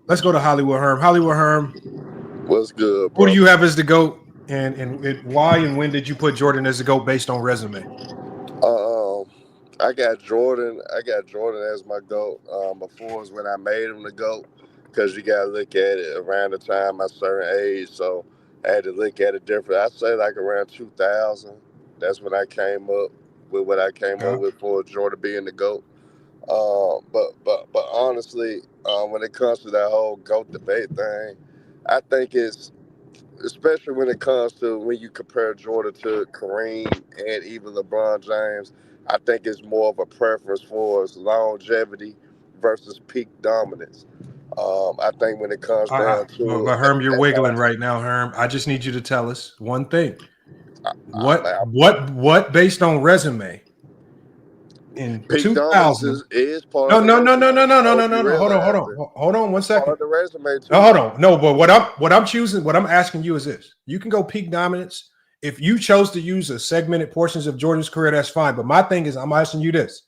Let's go to Hollywood Herm. Hollywood Herm, What's good, who do brother? you have as the GOAT? And why and when did you put Jordan as the GOAT based on resume? Um, I got Jordan. I got Jordan as my GOAT. Before is when I made him the GOAT, because you got to look at it around the time I certain age. So I had to look at it different. I say like around 2000. That's when I came up with what I came up with for Jordan being the GOAT. But honestly, when it comes to that whole GOAT debate thing, I think it's, especially when it comes to when you compare Jordan to Kareem and even LeBron James, I think it's more of a preference for his longevity versus peak dominance. I think when it comes down to But it, Herm, you're that's wiggling how right now, Herm. I just need you to tell us one thing. I, What based on resume in peak dominance 2000? is part No, of the no, no, no, resume. no, no, I no, no, hope no, you no. realize it. Hold on one It's part second. of the resume No, too. hold on. No, but what I'm choosing, what I'm asking you is this. You can go peak dominance. If you chose to use a segmented portions of Jordan's career, that's fine. But my thing is, I'm asking you this.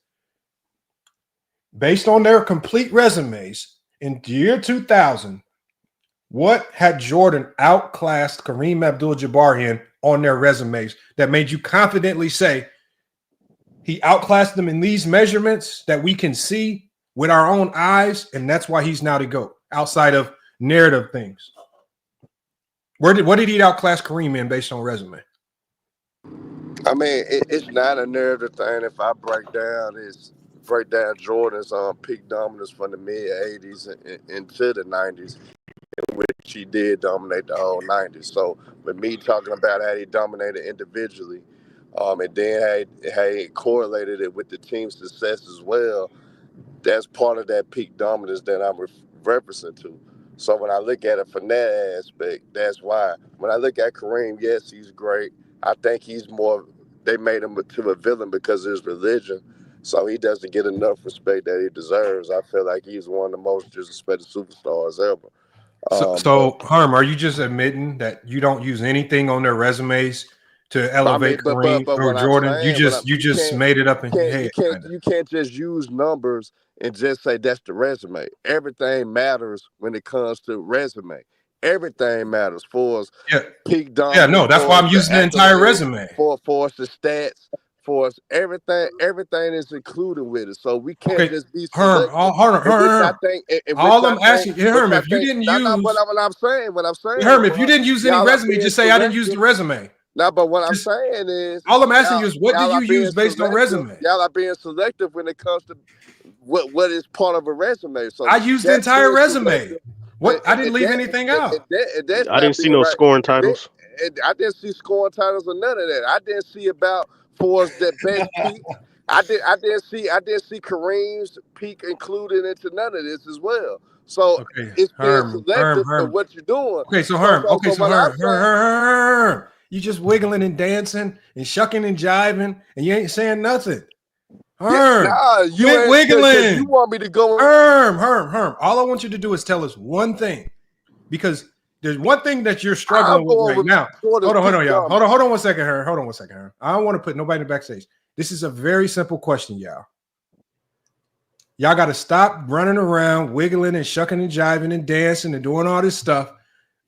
Based on their complete resumes in the year 2000, what had Jordan outclassed Kareem Abdul-Jabbar in on their resumes that made you confidently say he outclassed them in these measurements that we can see with our own eyes, and that's why he's now the GOAT, outside of narrative things? What did he outclass Kareem in based on resume? I mean, it's not a narrative thing. If I break down Jordan's peak dominance from the mid '80s into the '90s, in which he did dominate the whole '90s. So, with me talking about how he dominated individually, and then how he correlated it with the team's success as well, that's part of that peak dominance that I'm referencing to. So when I look at it from that aspect, that's why. When I look at Kareem, yes, he's great. I think he's more, they made him to a villain because of his religion. So he doesn't get enough respect that he deserves. I feel like he's one of the most disrespected superstars ever. But So Harm, are you just admitting that you don't use anything on their resumes to I elevate mean, Kareem but or what I'm Jordan? saying, You you just can't made it up in your head, kind of. you can't just use numbers and just say that's the resume. Everything matters when it comes to resume. Everything matters for us Yeah, peak yeah, dominance, no, that's why for us I'm the using the entire accolades, resume. for us the stats, for us everything is included with it. So we can't Okay, just be Herm, selective. hold on, And which I Herm. think, and All I'm asking, Herm, if you didn't no, but use what I'm saying, Herm, if you bro, didn't use any y'all are resume, being just say I didn't use the selective. resume. No, but what I'm Just saying is all I'm asking you is what did y'all you are being use based on selective. resume? Y'all are being selective when it comes to what is part of a resume. So I used the that's entire being resume. selective, What I didn't leave anything out. and that's I didn't not see being no right. scoring And, then, titles. and I didn't see scoring titles or none of that. I didn't see about Ford's that best peak. I didn't see Kareem's peak included into none of this as well. So Okay, it's being Herm, selective of Herm. what you're doing. Okay, so Herm. Okay, So so what I'm Herm, saying. Herm. You just wiggling and dancing and shucking and jiving, and you ain't saying nothing. Yeah, Herm, nah, you quit ain't because you wiggling. want me to go. Herm. All I want you to do is tell us one thing, because there's one thing that you're I'm struggling with going right with now. Jordan's Hold peak on, y'all. dominance. Hold on 1 second, Herm. Hold on 1 second, Herm. I don't want to put nobody in the backstage. This is a very simple question, y'all. Y'all got to stop running around, wiggling and shucking and jiving and dancing and doing all this stuff.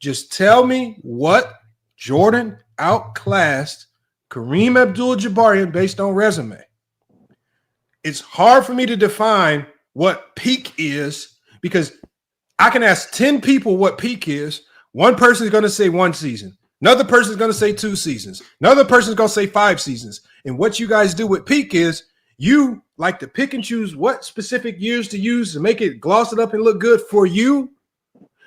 Just tell me what Jordan outclassed Kareem Abdul-Jabbar based on resume. It's hard for me to define what peak is, because I can ask 10 people what peak is. One person is going to say 1 season. Another person is going to say 2 seasons. Another person is going to say 5 seasons. And what you guys do with peak is you like to pick and choose what specific years to use to make it gloss it up and look good for you,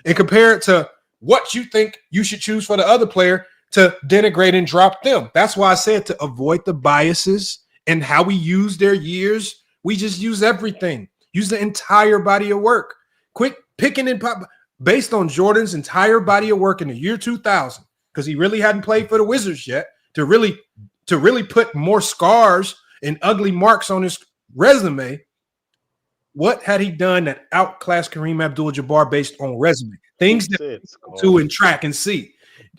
and compare it to what you think you should choose for the other player to denigrate and drop them. That's why I said to avoid the biases and how we use their years. We just use everything. Use the entire body of work. Quit picking and pop based on Jordan's entire body of work in the year 2000, because he really hadn't played for the Wizards yet to really put more scars and ugly marks on his resume. What had he done that outclassed Kareem Abdul-Jabbar based on resume? Things that to and track and see.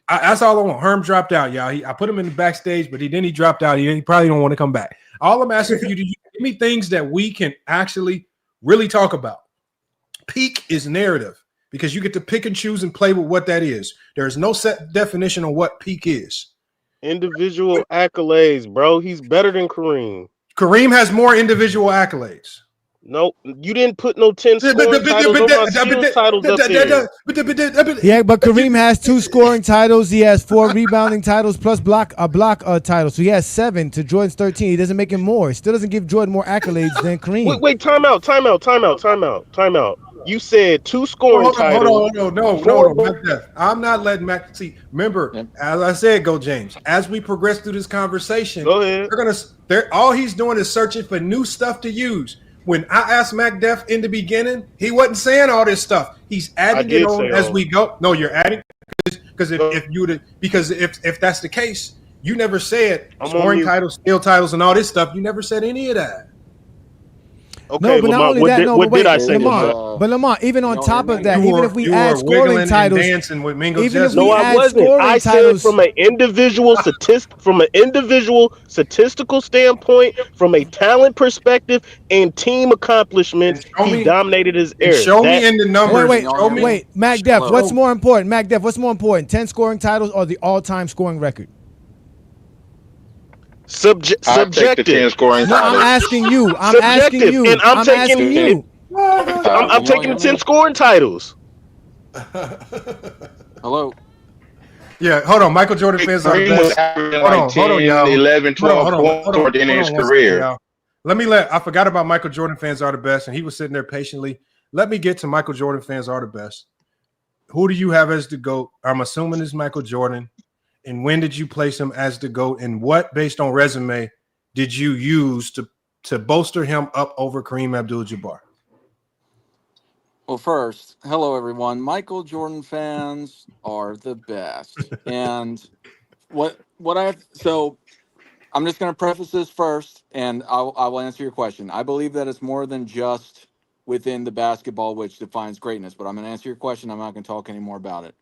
That's all I want. Herm dropped out, y'all. I put him in the backstage, but he dropped out. He probably don't want to come back. All I'm asking for you to do, give me things that we can actually really talk about. Peak is narrative, because you get to pick and choose and play with what that is. There is no set definition on what peak is. Individual accolades, bro. He's better than Kareem. Kareem has more individual accolades. No, you didn't put no 10 scoring titles or my skills titles up there. Yeah, but Kareem has 2 scoring titles. He has 4 rebounding titles plus block titles. So he has 7 to Jordan's 13. He doesn't make him more. It still doesn't give Jordan more accolades than Kareem. Wait, time out. You said 2 scoring titles. Hold on. No. I'm not letting Mac see. Remember, as I said, go James. As we progress through this conversation, go ahead. All he's doing is searching for new stuff to use. When I asked Mac Def in the beginning, he wasn't saying all this stuff. He's adding it on as we go. No, you're adding, because if that's the case, you never said scoring titles, skill titles, and all this stuff. You never said any of that. Okay, no, but Lamont, not only that, what did I say? Lamont, even on top of that, even if we add scoring titles, dancing with Mingo, even if no, we I add wasn't. scoring I titles, said from an individual statistical standpoint, from a talent perspective, and team accomplishments, he dominated his era. Show me in the numbers. Wait, Mac Def, what's more important? Mac Def, what's more important? 10 scoring titles or the all-time scoring record? Subjective. Take the 10 scoring no, titles. I'm asking you. And I'm taking the 10 scoring titles. Hello. Yeah, hold on. Michael Jordan fans are the best. Hold on, y'all. 11, 12 points toward the end of his career. I forgot about Michael Jordan fans are the best, and he was sitting there patiently. Let me get to Michael Jordan fans are the best. Who do you have as the GOAT? I'm assuming it's Michael Jordan. And when did you place him as the GOAT? And what, based on resume, did you use to bolster him up over Kareem Abdul-Jabbar? Well, first, hello, everyone. Michael Jordan fans are the best. And so I'm just going to preface this first, and I will answer your question. I believe that it's more than just within the basketball which defines greatness, but I'm going to answer your question. I'm not going to talk any more about it.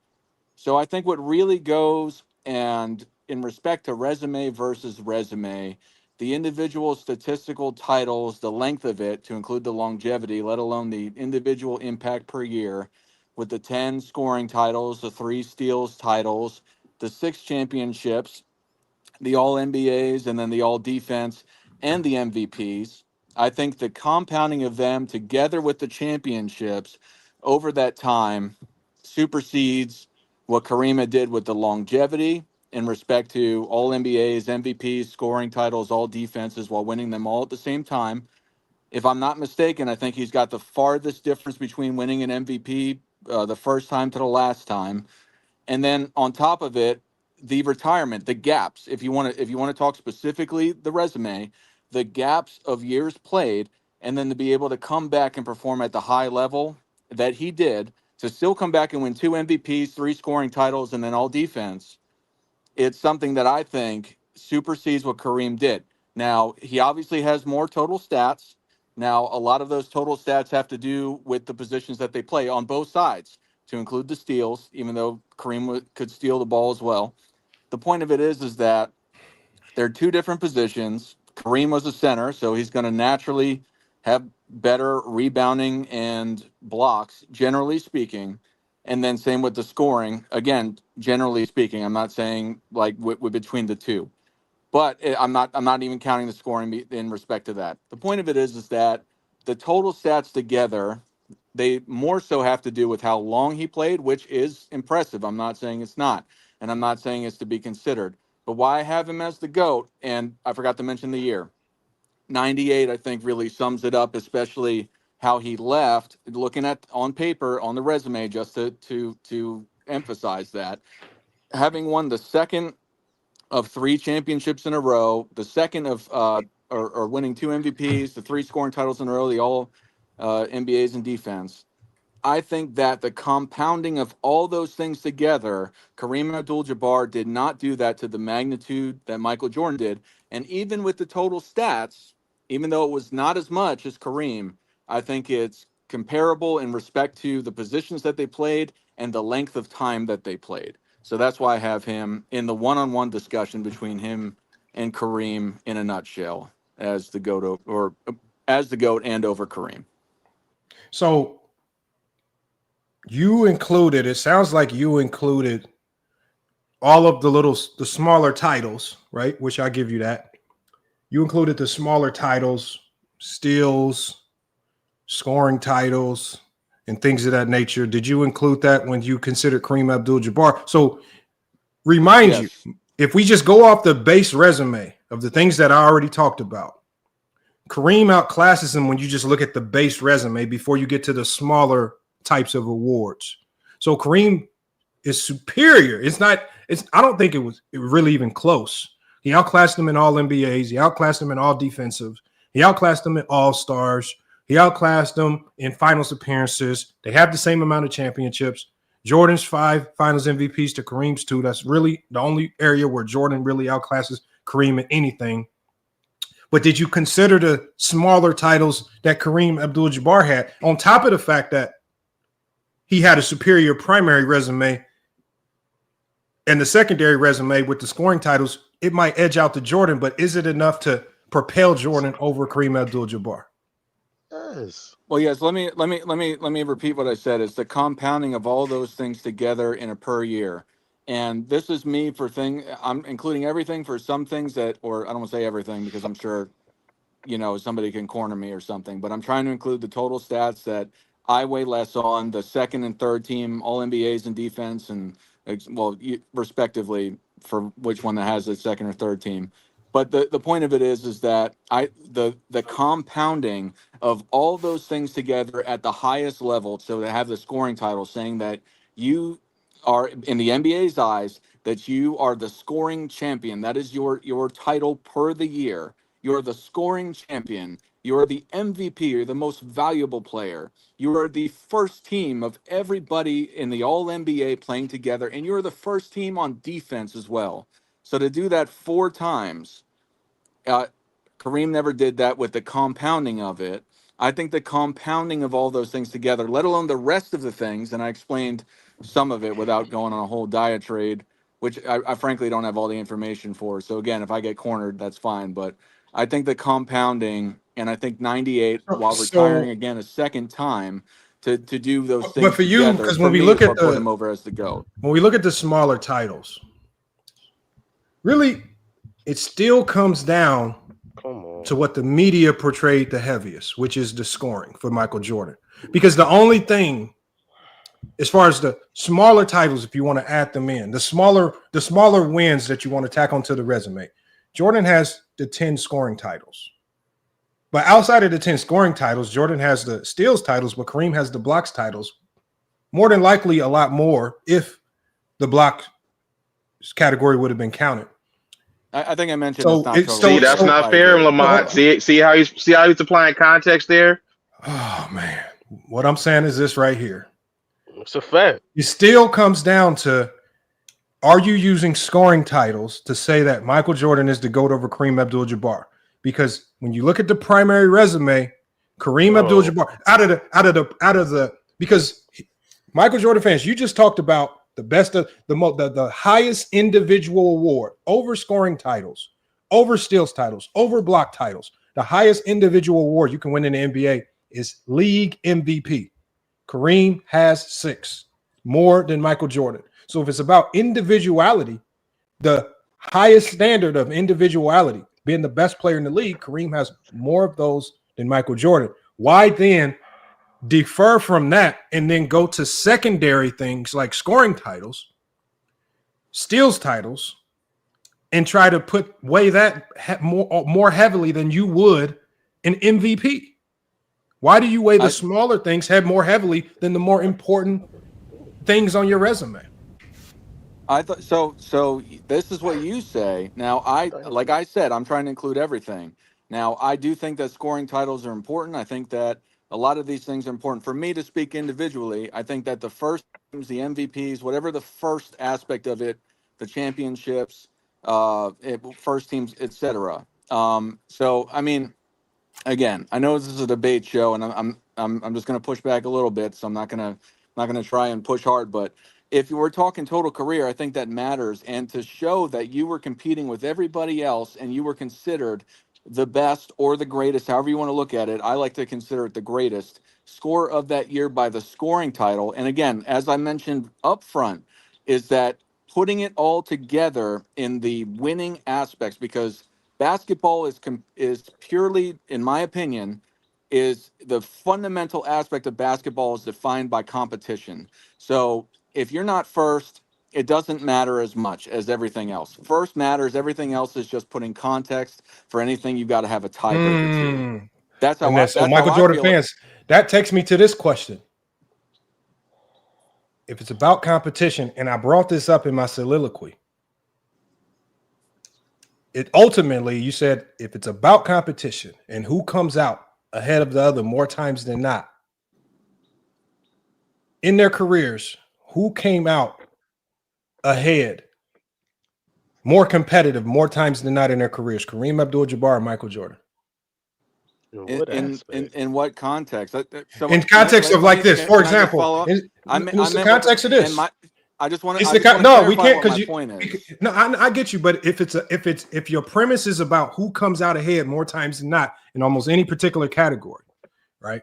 So I think what really goes, and in respect to resume versus resume, the individual statistical titles, the length of it to include the longevity, let alone the individual impact per year, with the 10 scoring titles, the 3 steals titles, the 6 championships, the all NBAs, and then the all defense and the MVPs. I think the compounding of them together with the championships over that time supersedes what Kareem did with the longevity in respect to all NBAs, MVPs, scoring titles, all defenses, while winning them all at the same time. If I'm not mistaken, I think he's got the farthest difference between winning an MVP the first time to the last time. And then on top of it, the retirement, the gaps. If you want to talk specifically the resume, the gaps of years played, and then to be able to come back and perform at the high level that he did, to still come back and win 2 MVPs, 3 scoring titles, and then all defense. It's something that I think supersedes what Kareem did. Now, he obviously has more total stats. Now, a lot of those total stats have to do with the positions that they play on both sides, to include the steals, even though Kareem could steal the ball as well. The point of it is that they're 2 different positions. Kareem was a center, so he's going to naturally have better rebounding and blocks, generally speaking. And then same with the scoring. Again, generally speaking, I'm not saying like between the 2, but I'm not even counting the scoring in respect to that. The point of it is that the total stats together, they more so have to do with how long he played, which is impressive. I'm not saying it's not, and I'm not saying it's to be considered. But why I have him as the GOAT, and I forgot to mention the year, 98, I think really sums it up, especially how he left. Looking at on paper, on the resume, just to emphasize that, having won the second of 3 championships in a row, the second of or winning 2 MVPs, the 3 scoring titles in a row, the all NBAs in defense. I think that the compounding of all those things together, Kareem Abdul-Jabbar did not do that to the magnitude that Michael Jordan did. And even with the total stats, even though it was not as much as Kareem, I think it's comparable in respect to the positions that they played and the length of time that they played. So that's why I have him in the one-on-one discussion between him and Kareem in a nutshell as the GOAT, or as the GOAT and over Kareem. So you included, it sounds like you included all of the smaller titles, right? Which I give you that. You included the smaller titles, steals, scoring titles, and things of that nature. Did you include that when you considered Kareem Abdul-Jabbar? So remind you, if we just go off the base resume of the things that I already talked about, Kareem outclasses him when you just look at the base resume before you get to the smaller types of awards. So Kareem is superior. I don't think it was really even close. He outclassed him in all NBAs. He outclassed him in all defensives. He outclassed him in all stars. He outclassed them in finals appearances. They have the same amount of championships. Jordan's 5 finals MVPs to Kareem's 2. That's really the only area where Jordan really outclasses Kareem in anything. But did you consider the smaller titles that Kareem Abdul-Jabbar had, on top of the fact that he had a superior primary resume and the secondary resume with the scoring titles? It might edge out to Jordan, but is it enough to propel Jordan over Kareem Abdul-Jabbar? Yes. Well, yes. Let me repeat what I said. It's the compounding of all those things together in a per year, and this is me for I'm including everything for some things that, or I don't want to say everything because I'm sure, somebody can corner me or something. But I'm trying to include the total stats that I weigh less on, the second and third team All NBAs in defense, and respectively for which one that has the second or third team. But the point of it is that the compounding of all those things together at the highest level, so to have the scoring title saying that you are, in the NBA's eyes, that you are the scoring champion. That is your title per the year. You're the scoring champion. You're the MVP. You're the most valuable player. You are the first team of everybody in the All NBA playing together, and you're the first team on defense as well. So to do that 4 times, Kareem never did that with the compounding of it. I think the compounding of all those things together, let alone the rest of the things, and I explained some of it without going on a whole diatribe, which I frankly don't have all the information for. So again, if I get cornered, that's fine. But I think the compounding, and I think 98, while retiring again a second time, to do those things But for you, together, because for me, is what put him over as the GOAT. When we look at the smaller titles, really, it still comes down to what the media portrayed the heaviest, which is the scoring for Michael Jordan. Because the only thing, as far as the smaller titles, if you want to add them in, the smaller wins that you want to tack onto the resume, Jordan has the 10 scoring titles. But outside of the 10 scoring titles, Jordan has the steals titles, but Kareem has the blocks titles. More than likely, a lot more if the block category would have been counted. I think I mentioned it's not totally. See, that's not fair, Lamont. See how he's applying context there. Oh man, what I'm saying is this right here. It's a fact. It still comes down to: are you using scoring titles to say that Michael Jordan is the GOAT over Kareem Abdul-Jabbar? Because when you look at the primary resume, Kareem Abdul-Jabbar out of the because Michael Jordan fans, you just talked about the best of the highest individual award over scoring titles, over steals titles, over block titles. The highest individual award you can win in the NBA is league MVP. Kareem has 6, more than Michael Jordan. So if it's about individuality, the highest standard of individuality, being the best player in the league, Kareem has more of those than Michael Jordan. Why then defer from that and then go to secondary things like scoring titles, steals titles, and try to weigh that more heavily than you would an MVP? Why do you weigh the smaller things more heavily than the more important things on your resume? I thought so. So this is what you say. Now, like I said, I'm trying to include everything. Now, I do think that scoring titles are important. I think that a lot of these things are important. For me to speak individually, I think that the first teams, the MVPs, whatever the first aspect of it, the championships, first teams, etc. So, I mean, again, I know this is a debate show, and I'm just going to push back a little bit. So I'm not gonna try and push hard. But if you were talking total career, I think that matters. And to show that you were competing with everybody else and you were considered the best or the greatest, however you want to look at it, I like to consider it the greatest score of that year by the scoring title. And again, as I mentioned up front, is that putting it all together in the winning aspects, because basketball is purely, in my opinion, is the fundamental aspect of basketball is defined by competition. So if you're not first, it doesn't matter as much as everything else. First matters. Everything else is just putting context. For anything, you've got to have a tiebreaker too. That's how And then, so that's how Michael I Jordan feel. fans, that takes me to this question. If it's about competition, and I brought this up in my soliloquy, it ultimately, you said, if it's about competition and who comes out ahead of the other more times than not in their careers, who came out ahead, more competitive, more times than not in their careers? Kareem Abdul-Jabbar or Michael Jordan? In what context? So In context of like this, for can I just example, follow up? I it's the meant what context of and this. my I just want It's to no, we clarify can't, what because my point is. no, I get you, but if your premise is about who comes out ahead more times than not in almost any particular category, right?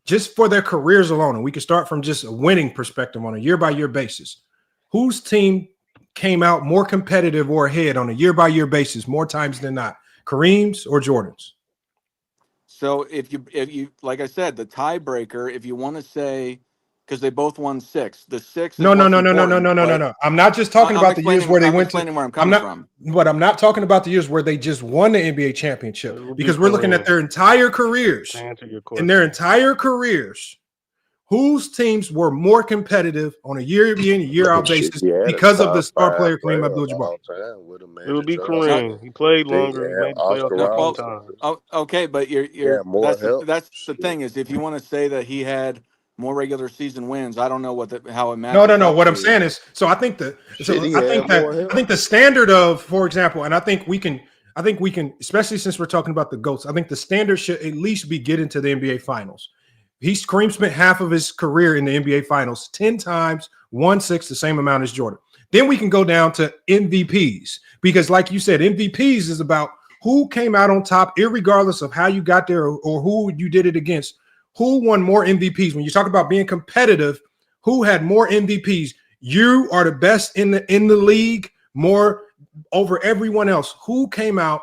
Just for their careers alone, and we can start from just a winning perspective on a year by year basis. Whose team came out more competitive or ahead on a year by year basis more times than not? Kareem's or Jordan's? So if you like I said, the tiebreaker, if you want to say, because they both won 6, the 6 is No, no, what's no, no, no, no, important. no, no, no, But no. I'm not just talking about the years where they I'm went to. explaining where I'm I'm coming not, from. but I'm not talking about the years where they just won the NBA championship, It would be because we're looking at Kareem. their entire To careers. answer your In their question, entire careers, whose teams were more competitive on a year in, year out Shit, basis he had a because of the top star five player Kareem player of Abdul-Jabbar? all time with him, it would Magic be Johnson. Kareem. He played Then longer. He you had made the Oscar playoffs a couple Well, Robertson. times. okay, but Yeah, more help. that's the Shit. thing is, if you want to say that he had more regular season wins, I don't know how it No, no, matches no. up What I'm to. saying is, so I think Shit, he had more I help. think the standard of, for example, and I think we can, especially since we're talking about the GOATs, I think the standard should at least be get into the NBA Finals. Kareem spent half of his career in the NBA Finals 10 times, won 6, the same amount as Jordan. Then we can go down to MVPs, because like you said, MVPs is about who came out on top, irregardless of how you got there or who you did it against. Who won more MVPs? When you talk about being competitive, who had more MVPs? You are the best in the league, more over everyone else. Who came out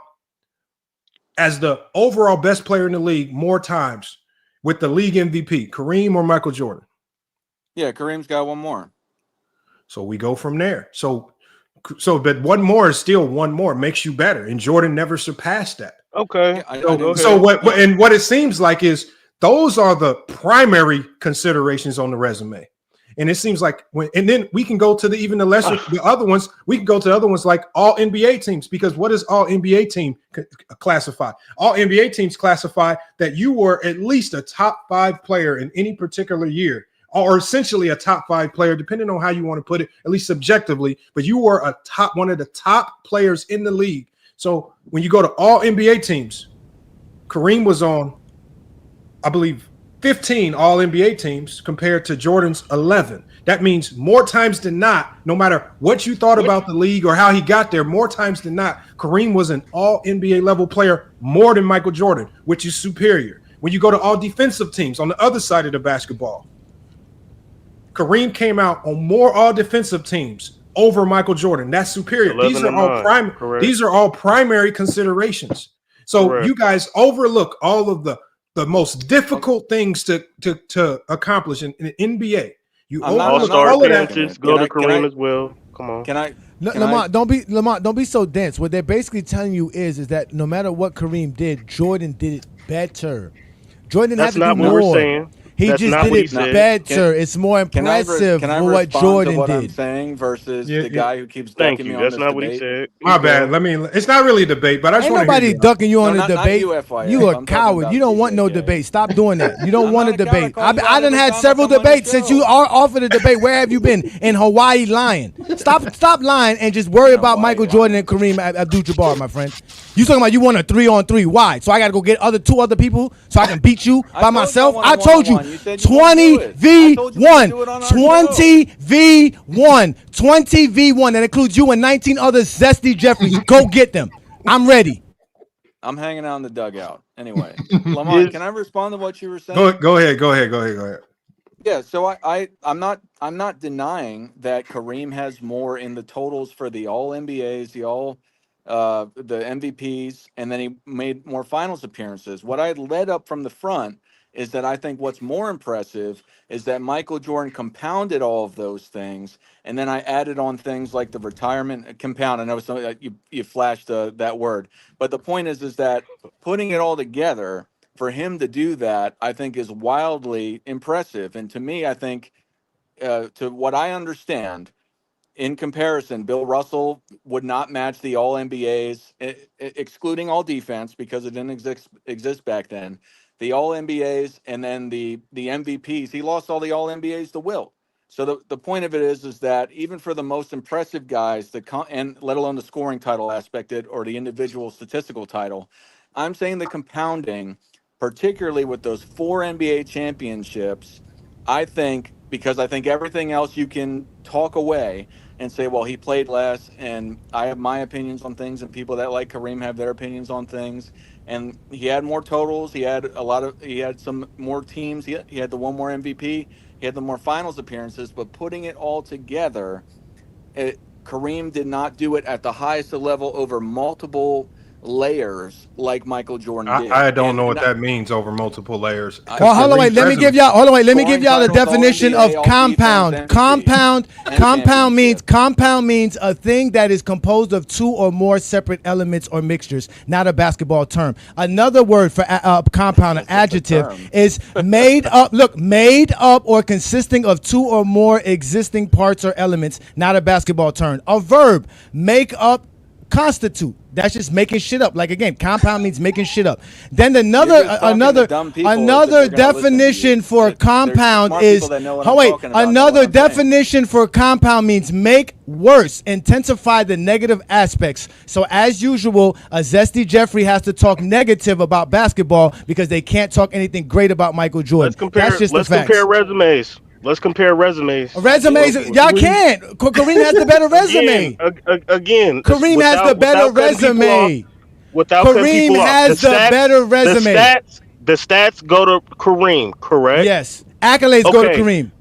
as the overall best player in the league more times with the league MVP? Kareem or Michael Jordan? Yeah, Kareem's got one more. So we go from there. So but one more is still one more, makes you better, and Jordan never surpassed that. Okay, Yeah, I go didn't So ahead. what it seems like is those are the primary considerations on the resume. And it seems like and then we can go to the other ones. We can go to other ones like all NBA teams, because what does all NBA team classify? All NBA teams classify that you were at least a top 5 player in any particular year, or essentially a top 5 player, depending on how you want to put it, at least subjectively. But you were one of the top players in the league. So when you go to all NBA teams, Kareem was on, I believe, 15 all NBA teams compared to Jordan's 11. That means more times than not, no matter what you thought about the league or how he got there, more times than not, Kareem was an all NBA level player more than Michael Jordan, which is superior. When you go to all defensive teams on the other side of the basketball, Kareem came out on more all defensive teams over Michael Jordan. That's superior. 11 and 9. Correct. These are all primary considerations. So Correct. you guys overlook all of the the most difficult things to accomplish in the NBA. You overlook All-star all of that. appearances go to Kareem as well. Come on. Lamont, don't be so dense. What they're basically telling you is that no matter what Kareem did, Jordan did it better. Jordan didn't That's have to not do what more. we're saying. He That's just not did what he it said. better. It's more impressive Can I for what respond Jordan to what I'm did. saying versus Yeah, the yeah. guy who keeps Thank ducking you. me on That's this not what he debate? said. My Keep bad. going. Let me. It's not really a debate, but I just Ain't want to hear nobody you. ducking you on a not debate. you, FYF. You a I'm talking coward. about You don't want no TJK. debate. Stop doing that. You don't I'm want a not a coward. I debate. call you out I done every had time I several come on your debates since you show. are offered a debate. Where have you been? In Hawaii lying. Stop lying and just worry about Hawaii Michael Jordan lying. and Kareem Abdul-Jabbar, my friend. You talking about you want a 3-on-3? Why? So I got to go get two other people so I can beat you by myself? I I told you, one-on-one. You said you wouldn't do it. I told you we would 20v1, do it on our show. 20v1, 20v1. That includes you and 19 other zesty Jeffries. Go get them. I'm ready. I'm hanging out in the dugout. Anyway, Lamont, can I respond to what you were saying? Go ahead. Yeah, so I'm not denying that Kareem has more in the totals for the all NBAs, the MVPs, and then he made more finals appearances. What I led up from the front is that I think what's more impressive is that Michael Jordan compounded all of those things, and then I added on things like the retirement compound. I know you flashed that word, but the point is that putting it all together for him to do that, I think is wildly impressive. And to me, I think, to what I understand, in comparison, Bill Russell would not match the All NBAs, excluding all defense because it didn't exist back then. The All NBAs and then the MVPs. He lost all the All NBAs to Wilt. So the point of it is that even for the most impressive guys, and let alone the scoring title aspect or the individual statistical title, I'm saying the compounding, particularly with those 4 NBA championships, I think, because I think everything else you can talk away and say, well, he played less, and I have my opinions on things, and people that like Kareem have their opinions on things. And he had more totals. He had some more teams. He had the one more MVP. He had the more finals appearances. But putting it all together, Kareem did not do it at the highest level over multiple layers like Michael Jordan did. I don't know what that means over multiple layers. Well, hold on, wait. Let me give y'all. Let me give y'all the definition of compound. Compound means a thing that is composed of 2 or more separate elements or mixtures. Not a basketball term. Another word for compound, an adjective, is made up. Look, made up or consisting of 2 or more existing parts or elements. Not a basketball term. A verb, make up, constitute. That's just making shit up. Like again, compound means making shit up. Then another definition for compound is another definition for compound means make worse, intensify the negative aspects. So as usual, a zesty Jeffrey has to talk negative about basketball because they can't talk anything great about Michael Jordan. That's just the facts. Compare resumes. Let's compare resumes. Y'all can't. Kareem has the better resume. Again, Kareem has the better resume. Without Kareem has the better resume. The stats go to Kareem, correct? Yes. Accolades go to Kareem.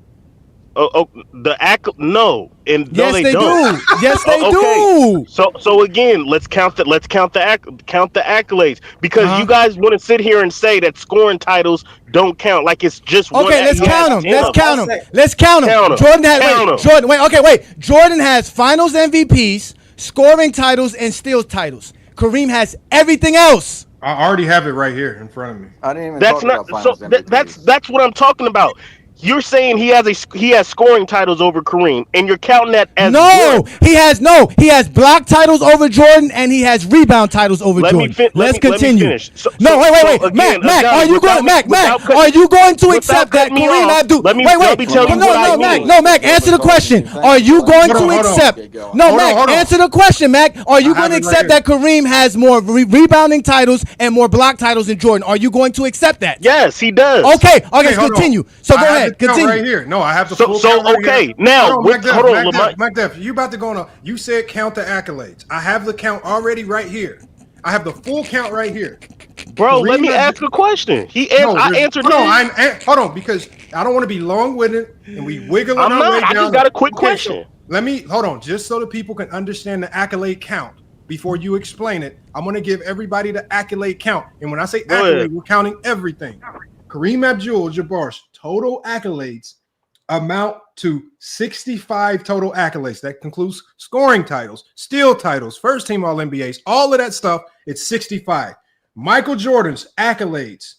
No, and yes, no, they don't. do. Yes, they do. So again, let's count the accolades because you guys want to sit here and say that scoring titles don't count, like it's just okay. Let's count them. Let's count them. Jordan has Finals MVPs, scoring titles, and steals titles. Kareem has everything else. I already have it right here in front of me. I didn't even talk about Finals MVPs. That's what I'm talking about. You're saying he has scoring titles over Kareem, and you're counting that as he has block titles over Jordan, and he has rebound titles over Jordan. Let's continue. Wait. Again, Mac, are you going to accept that Kareem Abdul? Mac, answer the question. Are you going to accept? Answer the question, Mac. Are you going to accept that Kareem has more rebounding titles and more block titles than Jordan? Are you going to accept that? Yes, he does. Okay, continue. So go ahead. Continue. Right here. No, I have the full count right here. Now, hold on, McDuff, you about to go on you said count the accolades. I have the count already right here. I have the full count right here. Bro, let me ask a question. I answered hold on, because I don't want to be long-winded and we wiggle our way down. I just got a quick question. So hold on, just so the people can understand the accolade count. before you explain it, I'm going to give everybody the accolade count. And when I say Go accolade, ahead. we're counting everything. Kareem Abdul-Jabbar's total accolades amount to 65 total accolades. That includes scoring titles, steal titles, first team All-NBAs, all of that stuff. It's 65. Michael Jordan's accolades.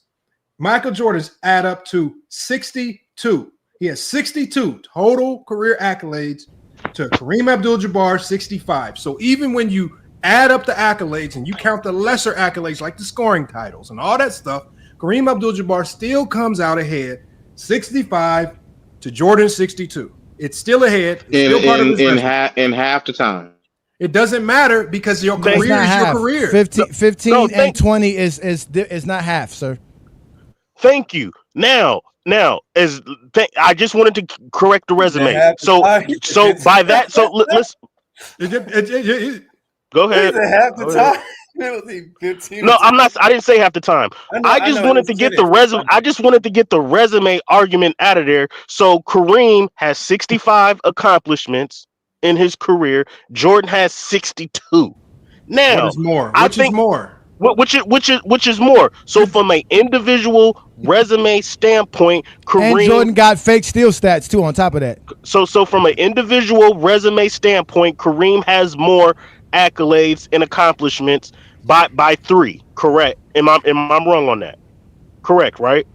Michael Jordan's add up to 62. He has 62 total career accolades to Kareem Abdul-Jabbar 65. So even when you add up the accolades and you count the lesser accolades like the scoring titles and all that stuff, Kareem Abdul-Jabbar still comes out ahead 65 to Jordan 62. It's still ahead. It's still part of his resume. In half the time. It doesn't matter because your It's career not is half. your career. 15 and 20 is not half, sir. Thank you. Now, I just wanted to correct the resume. So by that, let's go ahead. half the Go ahead. time. It was 15. No, I'm not. I didn't say half the time. I just wanted to get the resume. I just wanted to get the resume argument out of there. So Kareem has 65 accomplishments in his career. Jordan has 62. Now, What is more? I Which think is more? which is more. So from an individual resume standpoint, And Kareem. Jordan got fake steal stats too on top of that. So from an individual resume standpoint, Kareem has more accolades and accomplishments by 3. Correct? Am I wrong on that? Correct, right?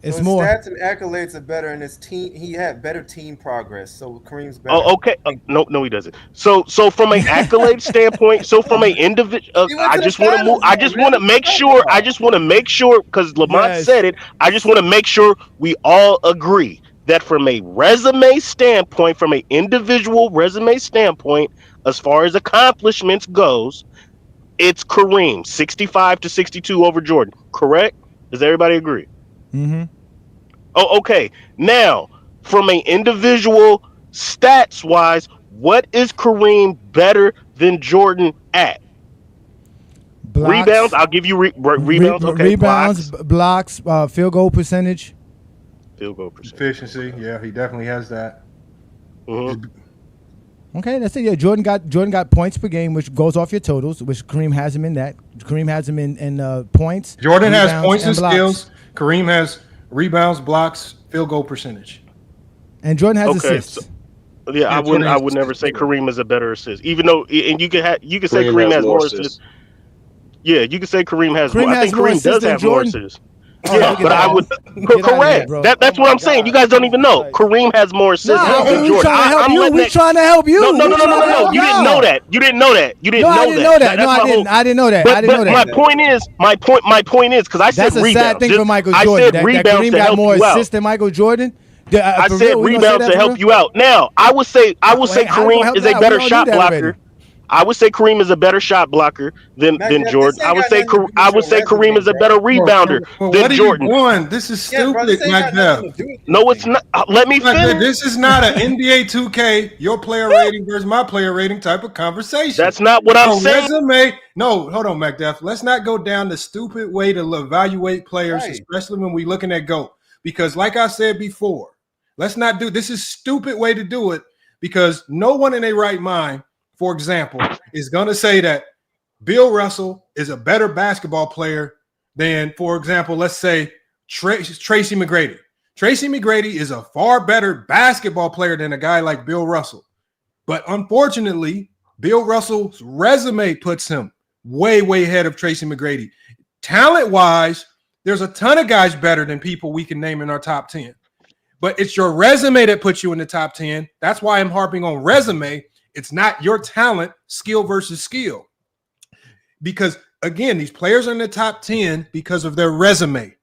It's his more. stats and accolades are better, and his team. He had better team progress. So Kareem's better. Oh, okay. No, he doesn't. So from an accolade standpoint, so from an individual, I just want to move. I just want to make sure. I just want to make sure because Lamont said it. I just want to make sure we all agree that from a resume standpoint, from an individual resume standpoint, as far as accomplishments goes, it's Kareem 65 to 62 over Jordan. Correct? Does everybody agree? Mm-hmm. Oh, okay. Now, from an individual stats wise, what is Kareem better than Jordan at? Blocks, rebounds. I'll give you rebounds. Okay. Rebounds, blocks, field goal percentage. Field goal percentage. Efficiency. Yeah, he definitely has that. Okay, that's it. Yeah, Jordan got points per game, which goes off your totals, which Kareem has him in that. Kareem has him in points. Jordan has points and blocks. steals. Kareem has rebounds, blocks, field goal percentage. And Jordan has assists. So, yeah, I would never say Kareem is a better assist, even though, and you can say Kareem has more assists. Yeah, you can say Kareem has more. I think Kareem does have more assists. Yeah, but I would correct. That's what I'm saying. You guys don't even know. Kareem has more assists than Jordan. We're trying to help you. No. You didn't know that. You didn't know that. I didn't know that. I didn't know that. My point is, because I said rebounds. That's a sad thing for Michael Jordan. I said rebounds Kareem to got help more you out. assists than Michael Jordan. I said rebounds to help you out. Now, I would say Kareem is a better shot blocker. I would say Kareem is a better shot blocker than Jordan. I would say Kareem is a better rebounder than Jordan. This is stupid, Macbeth. No, it's not. Let me finish. This is not an NBA 2K, your player rating versus my player rating type of conversation. That's not what I'm saying. Resume. No, hold on, Macbeth. Let's not go down the stupid way to evaluate players, especially when we're looking at GOAT. Because like I said before, let's not do this. Is stupid way to do it because no one in their right mind, for example, is going to say that Bill Russell is a better basketball player than, for example, let's say Tracy McGrady. Tracy McGrady is a far better basketball player than a guy like Bill Russell. But unfortunately, Bill Russell's resume puts him way, way ahead of Tracy McGrady. Talent-wise, there's a ton of guys better than people we can name in our top 10. But it's your resume that puts you in the top 10. That's why I'm harping on resume. It's not your talent, skill versus skill. Because, again, these players are in the top 10 because of their resume,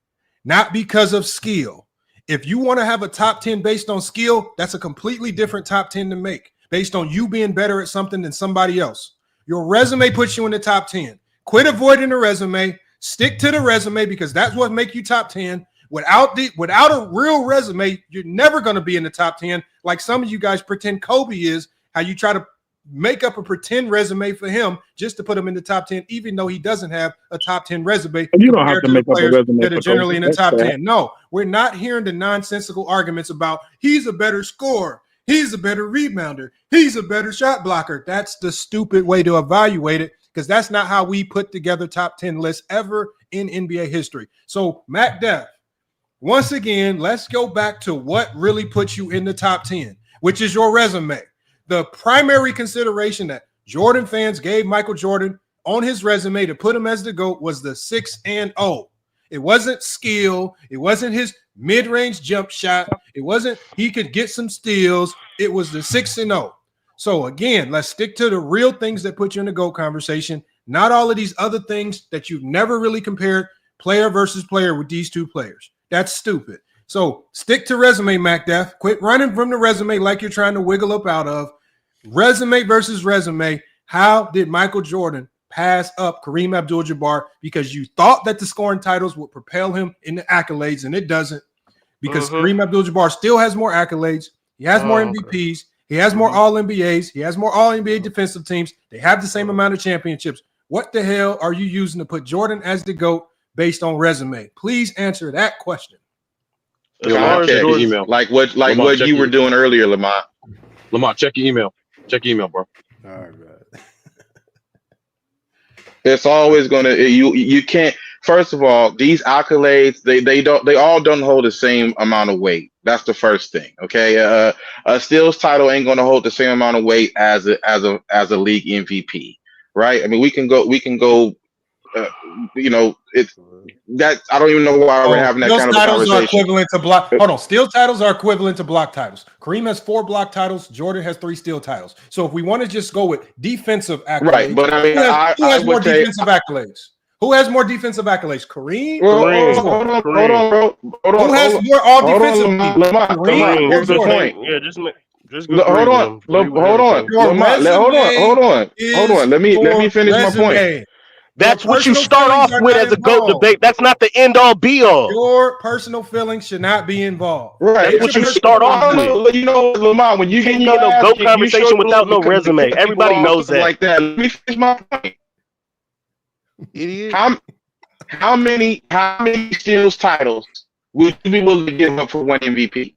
not because of skill. If you want to have a top 10 based on skill, that's a completely different top 10 to make, based on you being better at something than somebody else. Your resume puts you in the top 10. Quit avoiding the resume. Stick to the resume because that's what makes you top 10. Without a real resume, you're never going to be in the top 10 like some of you guys pretend Kobe is. How you try to make up a pretend resume for him just to put him in the top 10, even though he doesn't have a top 10 resume. You don't have to make up a resume that are generally in the top Kobe. 10. No, we're not hearing the nonsensical arguments about he's a better scorer. He's a better rebounder. He's a better shot blocker. That's the stupid way to evaluate it because that's not how we put together top 10 lists ever in NBA history. So, Mac Def, once again, let's go back to what really puts you in the top 10, which is your resume. The primary consideration that Jordan fans gave Michael Jordan on his resume to put him as the GOAT was the 6-0. It wasn't skill. It wasn't his mid-range jump shot. It wasn't he could get some steals. It was the 6-0. So again, let's stick to the real things that put you in the GOAT conversation, not all of these other things that you've never really compared player versus player with these two players. That's stupid. So stick to resume, MacDef. Quit running from the resume like you're trying to wiggle up out of. Resume versus resume. How did Michael Jordan pass up Kareem Abdul-Jabbar because you thought that the scoring titles would propel him in the accolades, and it doesn't because Kareem Abdul-Jabbar still has more accolades. He has more MVPs. He has more All-NBAs. He has more All-NBA defensive teams. They have the same amount of championships. What the hell are you using to put Jordan as the GOAT based on resume? Please answer that question. Check your email. Like what you were doing earlier, Lamont. Lamont, check your email. Check your email, bro. All right, man. It's always gonna you can't. First of all, these accolades they all don't hold the same amount of weight. That's the first thing. Okay, a Steals title ain't gonna hold the same amount of weight as a league MVP, right? I mean, we can go. It's that I don't even know why we're having that kind of a conversation. Are equivalent to block. Hold on, steal titles are equivalent to block titles. Kareem has 4 block titles. Jordan has 3 steal titles. So if we want to just go with defensive accolades, right? But I mean, who has more defensive accolades? Who has more defensive accolades? Kareem. Hold on, bro. Who has more all defensive? Kareem. Here's the point. Yeah, just hold on. Let me finish my point. That's what you start off with as a GOAT debate. That's not the end all be all. Your personal feelings should not be involved. Right. That's what you start off with. You know, Lamont, when you get no GOAT conversation without no resume. Everybody knows that. Like that. Let me finish my point. Idiot. How many Steals titles would you be willing to give up for one MVP?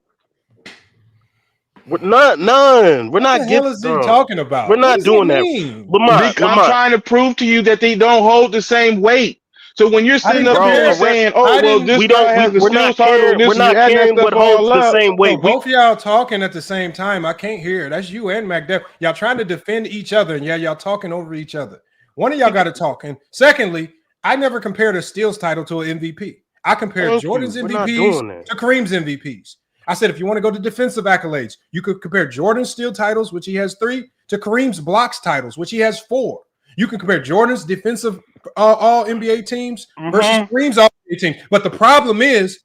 None. We're not getting. What the hell is he talking about? We're not doing that. I'm trying to prove to you that they don't hold the same weight. So when you're sitting up here saying, "Oh, well, this guy has the Steals title," we're not caring what holds the same weight. Both of y'all talking at the same time. I can't hear. That's you and MacDef. Y'all trying to defend each other, and y'all talking over each other. One of y'all got to talk. And secondly, I never compared a Steals title to an MVP. I compared Jordan's MVPs to Kareem's MVPs. I said, if you want to go to defensive accolades, you could compare Jordan's steal titles, which he has 3, to Kareem's blocks titles, which he has 4. You can compare Jordan's defensive all NBA teams versus Kareem's all NBA team. But the problem is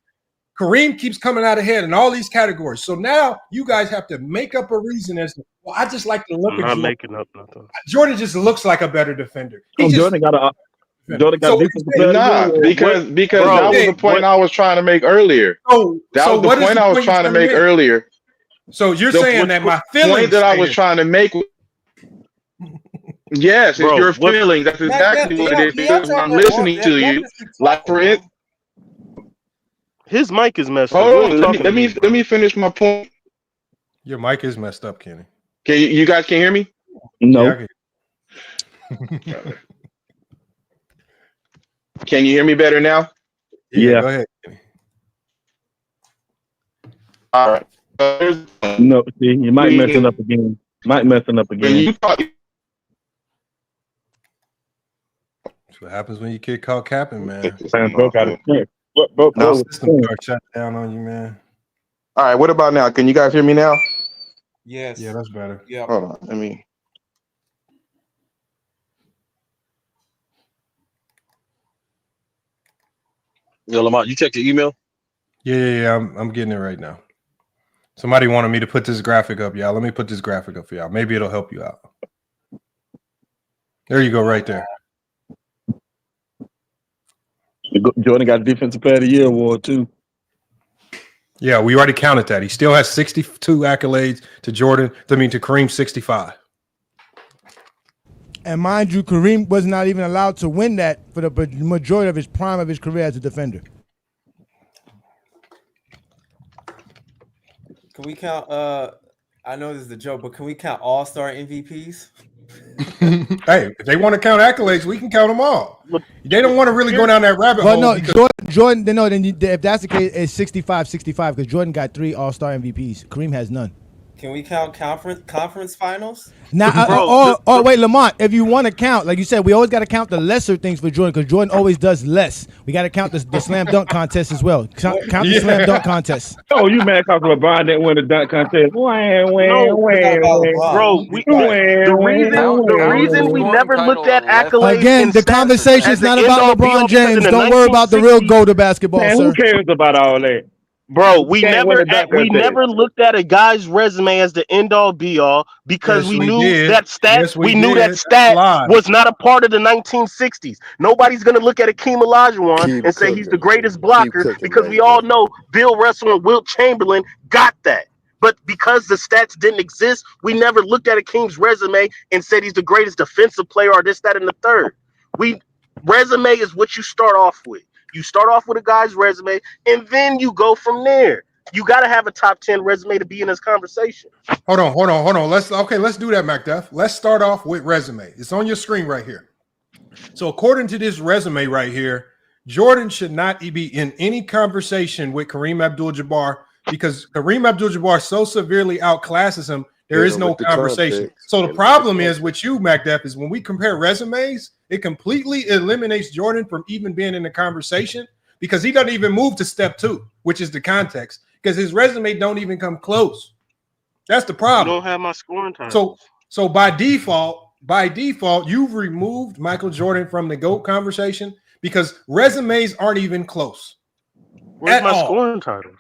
Kareem keeps coming out ahead in all these categories. So now you guys have to make up a reason as to, well, I just like to look at Jordan. I'm making up nothing. Jordan just looks like a better defender. Jordan got because that was the point I was trying to make earlier. That was the point I was trying to make earlier. So you're saying that my feelings point that I was trying to make. Yes, it's your feelings. That's exactly what it is. Because I'm listening to you. Like for it, his mic is messed up. Hold on, let me finish my point. Your mic is messed up, Kenny. Can you guys can hear me? No. Yeah, can you hear me better now? Yeah. Go ahead. All right. No, see, you might messing up again. That's what happens when you get caught capping, man. System shut down on you, man. All right. What about now? Can you guys hear me now? Yes. Yeah, that's better. Yeah. Hold on. Let me. Yo, Lamont, you check your email? Yeah. I'm getting it right now. Somebody wanted me to put this graphic up, y'all. Let me put this graphic up for y'all. Maybe it'll help you out. There you go, right there. Jordan got a Defensive Player of the Year award too. Yeah, we already counted that. He still has 62 accolades to Kareem 65. And mind you, Kareem was not even allowed to win that for the majority of his prime of his career as a defender. Can we count I know this is a joke, but can we count all-star MVPs? Hey, if they want to count accolades, we can count them all. They don't want to really go down that rabbit Well, hole. no, Because Jordan. No, then if that's the case, it's 65-65 because Jordan got 3 All-Star MVPs. Kareem has none. Can we count conference finals? Now, wait, Lamont, if you want to count, like you said, we always got to count the lesser things for Jordan because Jordan always does less. We got to count the slam dunk contest as well. Count the slam dunk contest. Oh, you mad because LeBron didn't win the dunk contest? No, bro. The reason we never looked at accolades Again, and the stats conversation as is an not end-all, about be-all LeBron because in James. the Don't worry about the real 1960s go to basketball, Man, sir. who cares about all that? Bro, we can't win never a dunk we contest. never looked at a guy's resume as the end all be all because Yes, we we knew did. that stat Yes, we we knew did. that That's stat lies. was not a part of the 1960s. Nobody's gonna look at Akeem Olajuwon Keep and say he's the cooking, greatest man. Keep blocker cooking, because we Mac all Def. know Bill Russell and Wilt Chamberlain got that. But because the stats didn't exist, we never looked at Akeem's resume and said he's the greatest defensive player or this, that, and the third. Resume is what you start off with. You start off with a guy's resume, and then you go from there. You got to have a top 10 resume to be in this conversation. Hold on. Let's do that, MacDuff. Let's start off with resume. It's on your screen right here. So according to this resume right here, Jordan should not be in any conversation with Kareem Abdul-Jabbar because Kareem Abdul-Jabbar so severely outclasses him. There Hit is him no with the conversation. context. So Hit the him with problem the is with you, MacDuff, is when we compare resumes, it completely eliminates Jordan from even being in the conversation because he doesn't even move to step 2, which is the context, because his resume don't even come close. That's the problem. You don't have my scoring titles. So by default, you've removed Michael Jordan from the GOAT conversation because resumes aren't even close. Where's my scoring titles?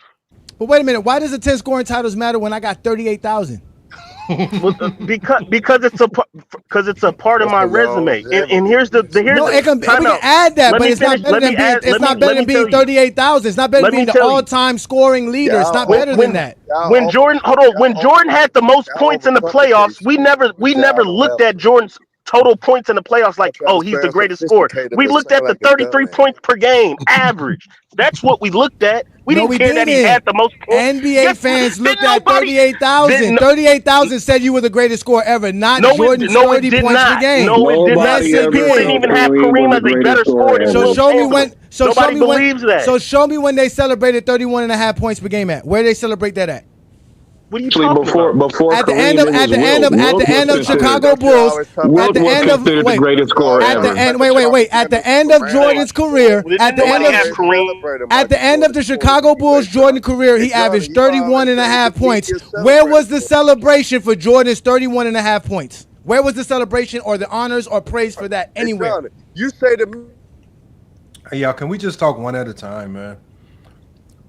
But wait a minute, why does the 10 scoring titles matter when I got 38,000? because it's a part of my resume. And here's the No, we can add that, but it's not better than being 38,000. It's not better than being the all-time scoring leader. It's not better than that. When Jordan had the most points in the playoffs, we never looked at Jordan's total points in the playoffs like, oh, he's the greatest scorer. We looked at the 33 points per game average. That's what we looked at. We didn't care that he had the most points. NBA fans looked at 38,000. 38,000 said you were the greatest scorer ever, not Jordan's 30 points per game. No, it did not. Yes, it People didn't did. even have Kareem as a better scorer than Wilt Chamberlain. Nobody believes that. So show me when they celebrated 31.5 points per game at. Where they celebrate that at? What are you talking about? Before at the end of Chicago Bulls, at the end of the greatest scorer at the end at the end of Jordan's career, at the end of the Chicago Bulls Jordan career, he averaged 31.5 points. Where was the celebration for Jordan's 31.5 points? Where was the celebration or the honors or praise for that anywhere? You say to Hey, y'all, can we just talk one at a time, man?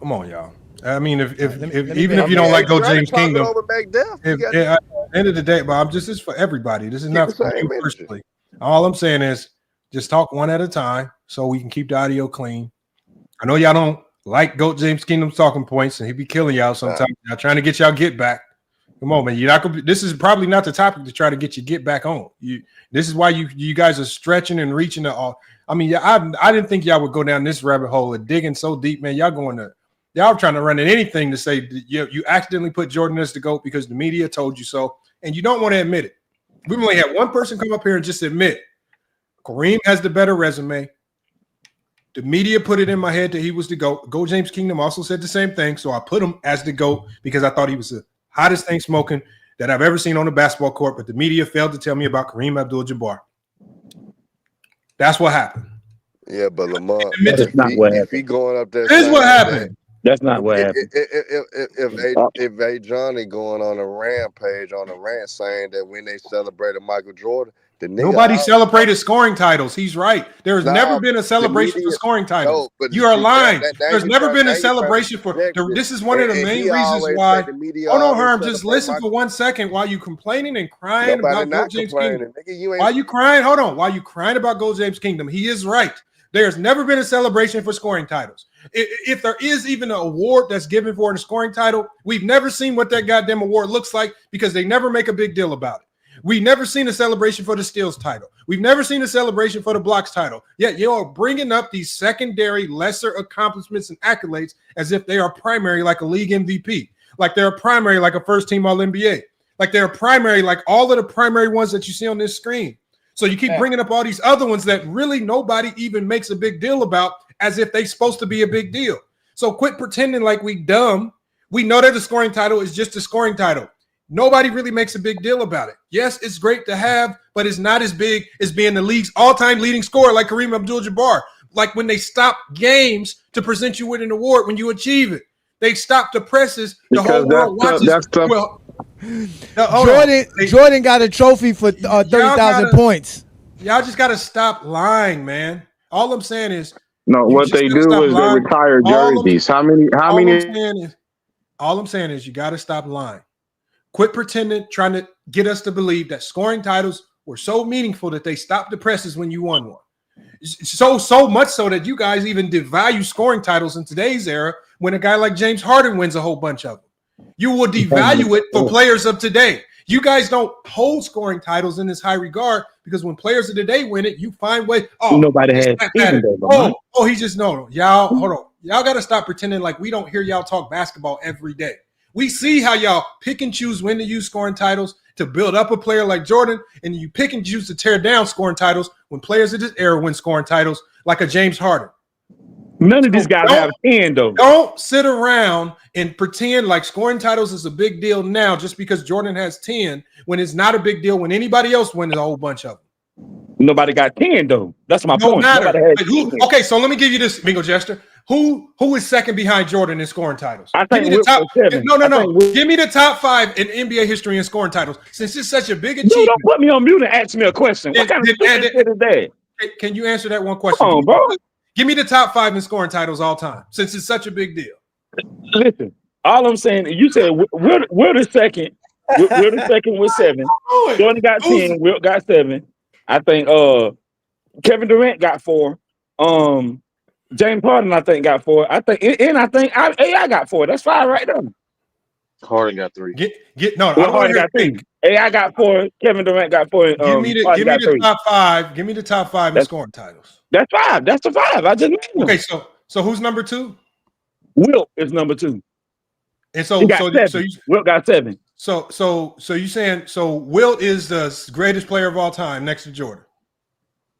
Come on, y'all. I mean, if you don't like Go James Kingdom, at the end of the day, but this is for everybody. This is not for you personally. All I'm saying is just talk one at a time so we can keep the audio clean. I know y'all don't like Goat James Kingdom's talking points, and he be killing y'all sometimes. Y'all trying to get y'all get back. Come on, man. You're not gonna. This is probably not the topic to try to get you get back on. This is why you guys are stretching and reaching to all. I mean, I didn't think y'all would go down this rabbit hole and digging so deep, man. Y'all trying to run at anything to say you accidentally put Jordan as the GOAT because the media told you so, and you don't want to admit it. We've only had one person come up here and just admit Kareem has the better resume. The media put it in my head that he was the GOAT. Go James Kingdom also said the same thing, so I put him as the GOAT because I thought he was the hottest thing smoking that I've ever seen on the basketball court, but the media failed to tell me about Kareem Abdul-Jabbar. That's what happened. Yeah, but Lamar, if he going up there, here's what happened. That's not what happened. If A. Johnny going on a rampage on a rant saying that when they celebrated Michael Jordan, the nigga nobody celebrated scoring titles. He's right. There's never been a celebration for scoring titles. You are lying. There's never been a celebration for. This is one of the main reasons why. Hold on, Herm. Just listen for 1 second while you complaining and crying about Go James Kingdom. Why you crying? Hold on. While you crying about Go James Kingdom, he is right. There's never been a celebration for scoring titles. If there is even an award that's given for a scoring title, we've never seen what that goddamn award looks like because they never make a big deal about it. We've never seen a celebration for the steals title. We've never seen a celebration for the blocks title. Yet you're bringing up these secondary, lesser accomplishments and accolades as if they are primary, like a league MVP. like they're a primary, like a first team All NBA. Like they're a primary, like all of the primary ones that you see on this screen. So you keep bringing up all these other ones that really nobody even makes a big deal about as if they're supposed to be a big deal. So quit pretending like we dumb. We know that the scoring title is just a scoring title. Nobody really makes a big deal about it. Yes, it's great to have, but it's not as big as being the league's all-time leading scorer like Kareem Abdul-Jabbar. Like when they stop games to present you with an award when you achieve it. They stop the presses, the Because whole world watches. that's tough. Well, Jordan got a trophy for 30,000 points. Y'all just got to stop lying, man. All I'm saying is No, you what just they gotta do stop is they lying. retire jerseys. How many? All I'm saying is you got to stop lying. Quit pretending, trying to get us to believe that scoring titles were so meaningful that they stopped the presses when you won one. So much so that you guys even devalue scoring titles in today's era when a guy like James Harden wins a whole bunch of them. You will devalue it for players of today. You guys don't hold scoring titles in this high regard because when players of today win it, you find ways. Oh, Nobody has even he just no. Y'all, hold on. Y'all got to stop pretending like we don't hear y'all talk basketball every day. We see how y'all pick and choose when to use scoring titles to build up a player like Jordan, and you pick and choose to tear down scoring titles when players of this era win scoring titles like a James Harden. None of these guys have 10, though. Don't sit around and pretend like scoring titles is a big deal now just because Jordan has 10 when it's not a big deal when anybody else wins a whole bunch of them. Nobody got 10, though. That's my No point. matter. Nobody has Okay, so let me give you this, Mingo Jester. Who is second behind Jordan in scoring titles? I think give me the top. No. Give me the top 5 in NBA history in scoring titles. Since it's such a big achievement. You don't put me on mute and ask me a question. What kind of stupid shit is that? Can you answer that one question? Come on, bro. Give me the top 5 in scoring titles all time, since it's such a big deal. Listen, all I'm saying, you said we're the second. We're the second with 7. Jordan got 10. Wilt got 7. I think Kevin Durant got 4. James Harden, I think, got 4. I think AI got 4. That's 5 right there. Harden got 3. Harden got 3. AI got 4. Kevin Durant got 4. Give me the top 5. Give me the top 5 in scoring titles. That's 5. That's the 5. I just okay. So who's number 2? Wilt is number 2. And so he got 7. Wilt got 7. So you saying Wilt is the greatest player of all time next to Jordan?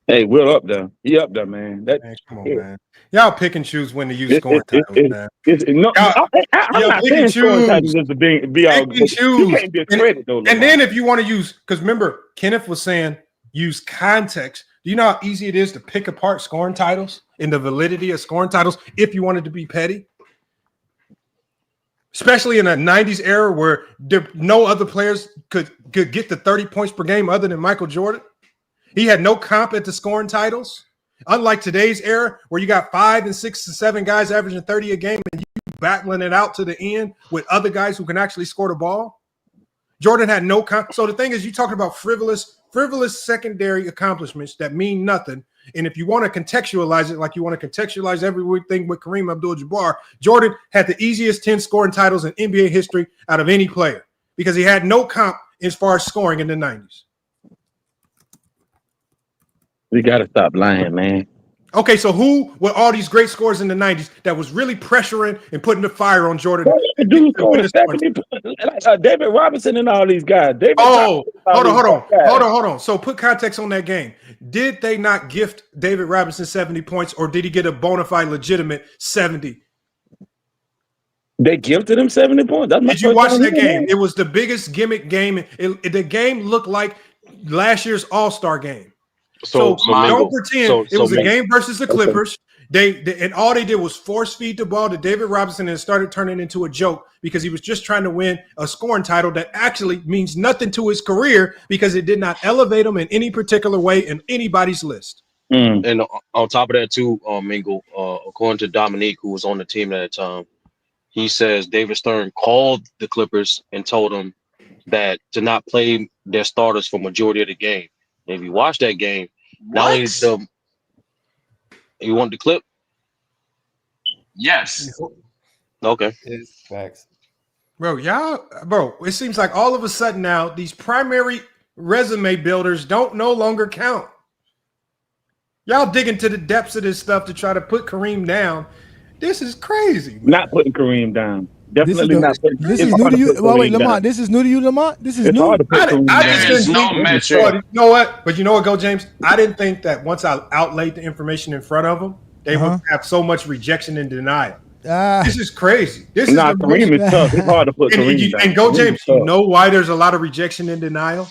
Hey, Wilt up there. He up there, man. Come on, man. Y'all pick and choose when to use scoring titles, man. I'm not saying scoring titles is the be all. You can't discredit those. And then if you want to use, because remember, Kenneth was saying use context. Do you know how easy it is to pick apart scoring titles and the validity of scoring titles if you wanted to be petty? Especially in a 90s era where no other players could get to 30 points per game other than Michael Jordan. He had no comp at the scoring titles. Unlike today's era where you got 5 and 6 and 7 guys averaging 30 a game and you battling it out to the end with other guys who can actually score the ball. Jordan had no comp. So the thing is, you're talking about frivolous secondary accomplishments that mean nothing. And if you want to contextualize it like you want to contextualize everything with Kareem Abdul-Jabbar, Jordan had the easiest 10 scoring titles in NBA history out of any player because he had no comp as far as scoring in the 90s. We got to stop lying, man. Okay, so who were all these great scores in the 90s that was really pressuring and putting the fire on Jordan? David Robinson and all these guys. Hold on. So put context on that game. Did they not gift David Robinson 70 points, or did he get a bona fide, legitimate 70? They gifted him 70 points. Did you watch that game? It was the biggest gimmick game. The game looked like last year's All-Star game. So don't pretend it was a game versus the Clippers. They and all they did was force feed the ball to David Robinson and started turning it into a joke because he was just trying to win a scoring title that actually means nothing to his career because it did not elevate him in any particular way in anybody's list. And on top of that too, Mingle, according to Dominique, who was on the team at the time, he says David Stern called the Clippers and told them that to not play their starters for majority of the game. And if you watch that game, not only you want the clip? Yes. Okay. It's facts. Bro, it seems like all of a sudden now these primary resume builders no longer count. Y'all dig into the depths of this stuff to try to put Kareem down. This is crazy, man. Not putting Kareem down. This is Definitely not putting. this It's is new hard to to you. put Well, wait, Kareem Lamont. down. This is new to you, Lamont. This is It's new. hard to put Kareem I down. just There is didn't no think. metric. Oh, you know what? But you know what, Go James? I didn't think that once I outlaid the information in front of them, they would have so much rejection and denial. This is crazy. This is Nah, the Kareem is tough. It's hard to put Kareem down. and Go Kareem is James. You tough. know why there's a lot of rejection and denial?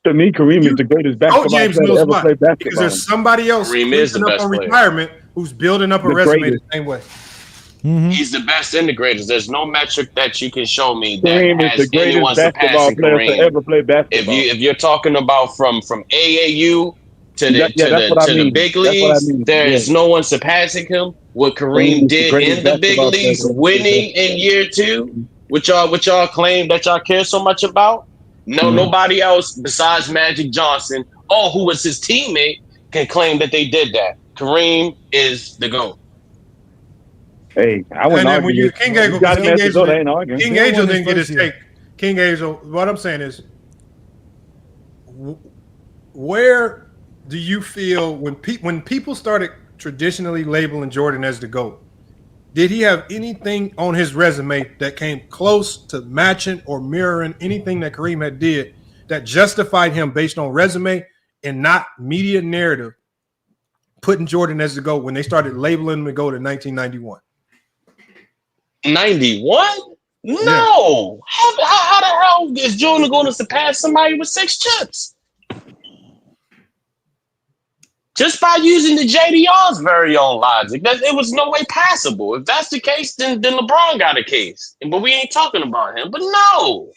To me, Kareem is the greatest Go basketball James player to knows ever why. play Because basketball. there's somebody else Kareem is the creeping up best on player. retirement who's building up a The resume greatest. the same way. He's the best and the greatest. There's no metric that you can show me that Kareem is the has greatest anyone basketball surpassing player to Kareem. ever play basketball. If you're talking about from AAU to the Yeah, that's what I to the mean. big That's what I leagues, mean. there Yeah, is no one surpassing him. What Kareem Kareem is the did greatest in the big basketball player leagues, to ever play winning in basketball. year two, which y'all claim that y'all care so much about. No, nobody else besides Magic Johnson, who was his teammate, can claim that they did that. Kareem is the GOAT. Hey, I And wouldn't then when argue you with King you. Angel, You because got him as the GOAT. I ain't arguing. King Bill Angel won his didn't get his first year. take. King Angel, what I'm saying is, where do you feel when people started traditionally labeling Jordan as the GOAT? Did he have anything on his resume that came close to matching or mirroring anything that Kareem had did that justified him based on resume and not media narrative putting Jordan as the GOAT when they started labeling him the GOAT in 1991? 91? Yeah. No. How the hell is Jordan going to surpass somebody with 6 chips? Just by using the JDR's very own logic, that it was no way possible. If that's the case, then LeBron got a case. But we ain't talking about him. But no.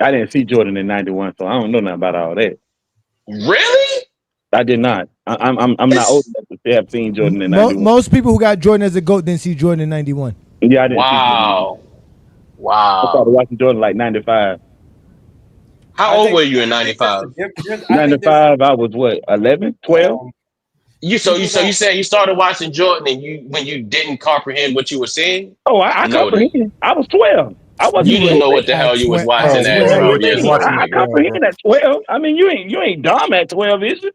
I didn't see Jordan in '91, so I don't know nothing about all that. Really? I did not. I'm not old enough to have seen Jordan in '91. Most people who got Jordan as a GOAT didn't see Jordan in 91. Yeah, I didn't see Jordan. Wow. I started Wow. watching Jordan like '95. How old were you in 95? 95, I was what, 11, 12? You said you started watching Jordan and when you didn't comprehend what you were seeing? Oh, I Noted. comprehended. I was 12. I wasn't You didn't know what the stupid. hell you was watching At at 12. What do you 12 years mean? old. I comprehended at 12. I mean, you ain't dumb at 12, is you?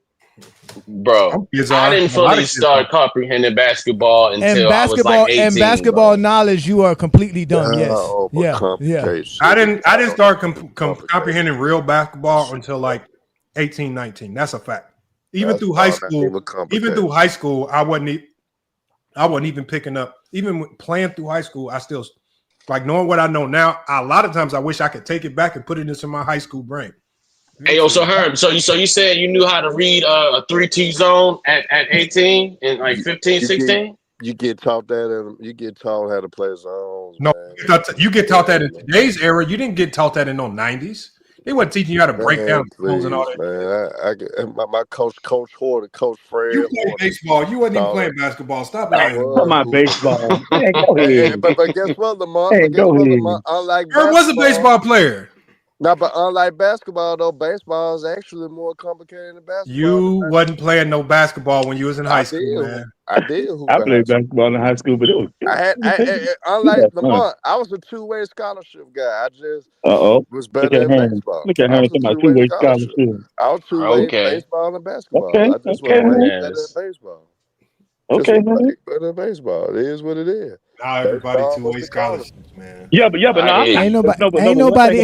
Bro, I didn't fully start comprehending basketball And until I was like 18. basketball knowledge, you are completely dumb. Yes. Yeah. I didn't start comprehending real basketball until like 18, 19. That's a fact. Even through high school, I wasn't even picking up. Even playing through high school, I still like knowing what I know now. A lot of times, I wish I could take it back and put it into my high school brain. Hey, yo, so Herb, so you said you knew how to read a 3T zone at 18 and like 15, 16? You get taught that, you get taught how to play zones. No, man. you get taught that in today's era. You didn't get taught that in the 90s. They weren't teaching you how to break down zones and all that. Man, my coach Horton, Coach Fred. You played baseball. You wasn't even playing basketball. Stop lying. Talking about baseball. Man, go ahead. But guess what, Lamont? Hey, go ahead. Unlike Herb was a baseball player. No, but unlike basketball, though, baseball is actually more complicated than basketball. You wasn't playing no basketball when you was in high school, man. I did. I played basketball in high school, but it was. Unlike Lamont, I was a two-way scholarship guy. I just was better at baseball. Look at I him was a talking about two-way two-way scholarship. scholarship. I was two-way baseball and basketball. I just was way better at baseball. Okay, man. Better at baseball. It is what it is. Now everybody two-way scholarships, man. Yeah, but no, Ain't nobody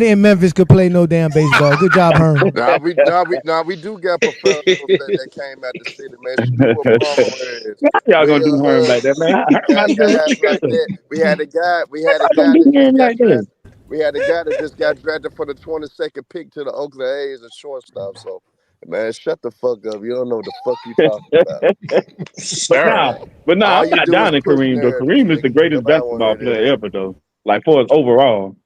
in Memphis could play no damn baseball. Good job, Herm. we do got professionals that came out the city, man. Speaking of Pomerans, y'all gonna do Herm like that, man? guys like that. We had a guy that just got drafted for the 22nd pick to the Oakland A's and shortstop. So, man, shut the fuck up. You don't know what the fuck you talking about. But now All I'm you not do down is in push Kareem though. narratives, Kareem is the nigga. greatest Nobody wanna basketball hear that. player ever though. Like for us overall.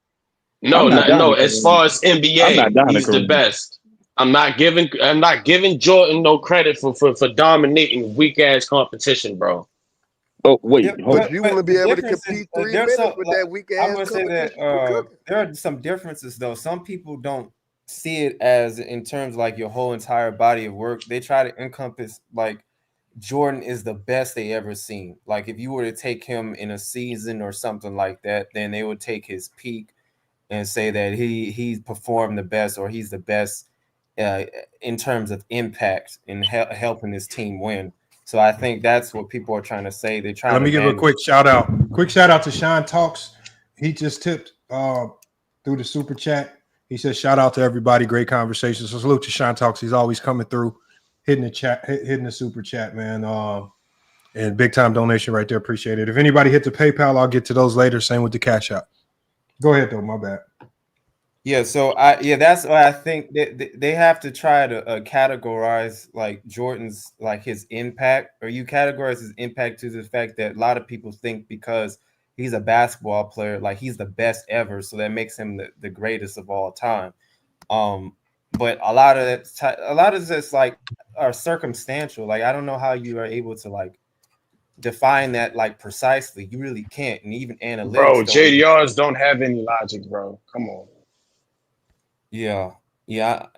No. As far as I'm not NBA, down to he's the Kareem. best. I'm not giving Jordan no credit for dominating weak ass competition, bro. Oh wait, but you want to be able to compete 3 minutes so, with like, that weak I ass would say that competition. there are some differences though. Some people don't see it as in terms of like your whole entire body of work. They try to encompass like Jordan is the best they ever seen. Like if you were to take him in a season or something like that, then they would take his peak and say that he performed the best or he's the best in terms of impact in helping his team win. So I think that's what people are trying to say. They're trying Let to me give a quick shout out. Quick shout out to Sean Talks. He just tipped through the super chat. He says, shout out to everybody. Great conversation. So salute to Sean Talks. He's always coming through, hitting the chat, hitting the super chat, man. And big time donation right there. Appreciate it. If anybody hit the PayPal, I'll get to those later. Same with the Cash App. Go ahead though. My bad. Yeah, so that's why I think they have to try to categorize like Jordan's like his impact, or you categorize his impact to the fact that a lot of people think because he's a basketball player, like he's the best ever, so that makes him the greatest of all time. But a lot of this like are circumstantial. Like I don't know how you are able to like define that like precisely. You really can't, and even analytics Bro, don't really. JDRs don't have any logic, bro. Come on. Yeah, I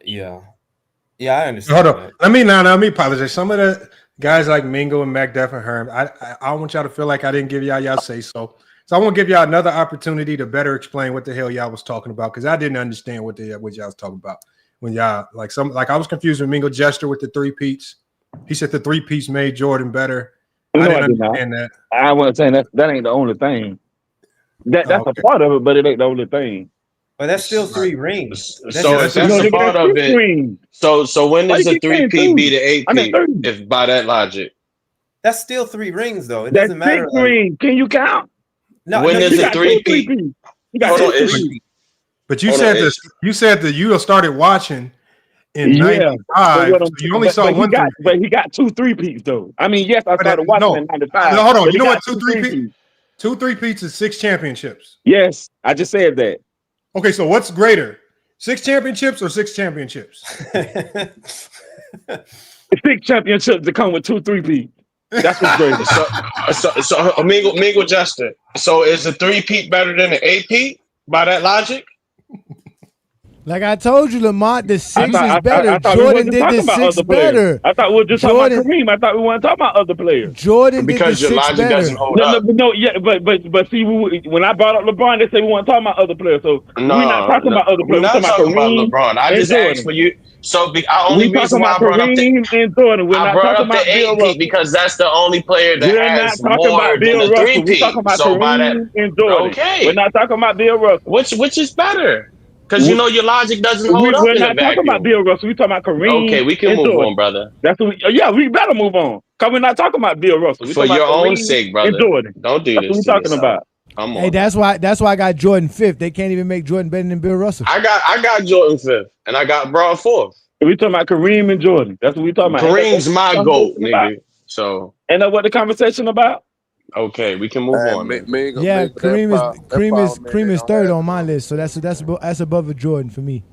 understand. Hold on. That. Let me apologize. Some of the guys like Mingo and McDuff and Herm, I want y'all to feel like I didn't give y'all say so. So I want to give y'all another opportunity to better explain what the hell y'all was talking about, because I didn't understand what y'all was talking about when y'all I was confused with Mingo gesture with the three peats. He said the three peats made Jordan better. No, I didn't I did not. understand that. I wasn't saying that ain't the only thing. That's a part of it, but it ain't the only thing. But that's still 3 rings. So if that's a part of it, so when does a 3-peat be the 8-peat? If by that logic, that's still 3 rings though. It that's doesn't matter. 6 rings. Can you count? No, when is you a 3-peat? You got 2 3-peats. But you said this. You said that you started watching in Yeah, '95. So you only saw one. But he got 2 3-peats though. I mean, yes, I started watching in '95. Hold on. But You know what? 2 3-peats. 2 3-peats is 6 championships. Yes, I just said that. Okay, so what's greater, 6 championships or 6 championships? 6 championships that come with 2 3-peats. That's what's great. so Mingo Justin. So is a 3-peat better than an 8-peat by that logic? Like I told you, Lamont, the 6 is better. I thought Jordan we did the 6 better. I thought we were just talking about Kareem. I thought we weren't talking about other players. Jordan because did the 6 better. But see, when I brought up LeBron, they say we weren't talking about other players. So we're not talking about other we're players. not talking about Kareem LeBron. I just asked for you. So only we reason talking why about I brought up Kareem and Jordan. We're I not brought talking up the about Bill 8-peat Russell. because that's the only player that We're not has talking more about than Bill a Russell. We're 3-peat. talking about So by that, Kareem and Jordan. okay, We're not talking about Bill Russell. which is better? Because you know your logic doesn't hold up We're in a not talking about vacuum. Bill Russell. We're talking about Kareem. Okay, we can and move Jordan. on, brother. That's what we better move on. Because we're not talking about Bill Russell. We're For talking your about own Kareem sake, and brother. Jordan. Don't do That's this what to we're talking yourself. about. Come on. Hey, that's why I got Jordan 5th. They can't even make Jordan better than Bill Russell. I got Jordan 5th, and I got Braun 4th. We're talking about Kareem and Jordan. That's what we're talking about. Kareem's my GOAT, nigga. So ain't that what the conversation about? Okay, we can move on. Yeah, Kareem is 3rd on my list, so that's above a Jordan for me.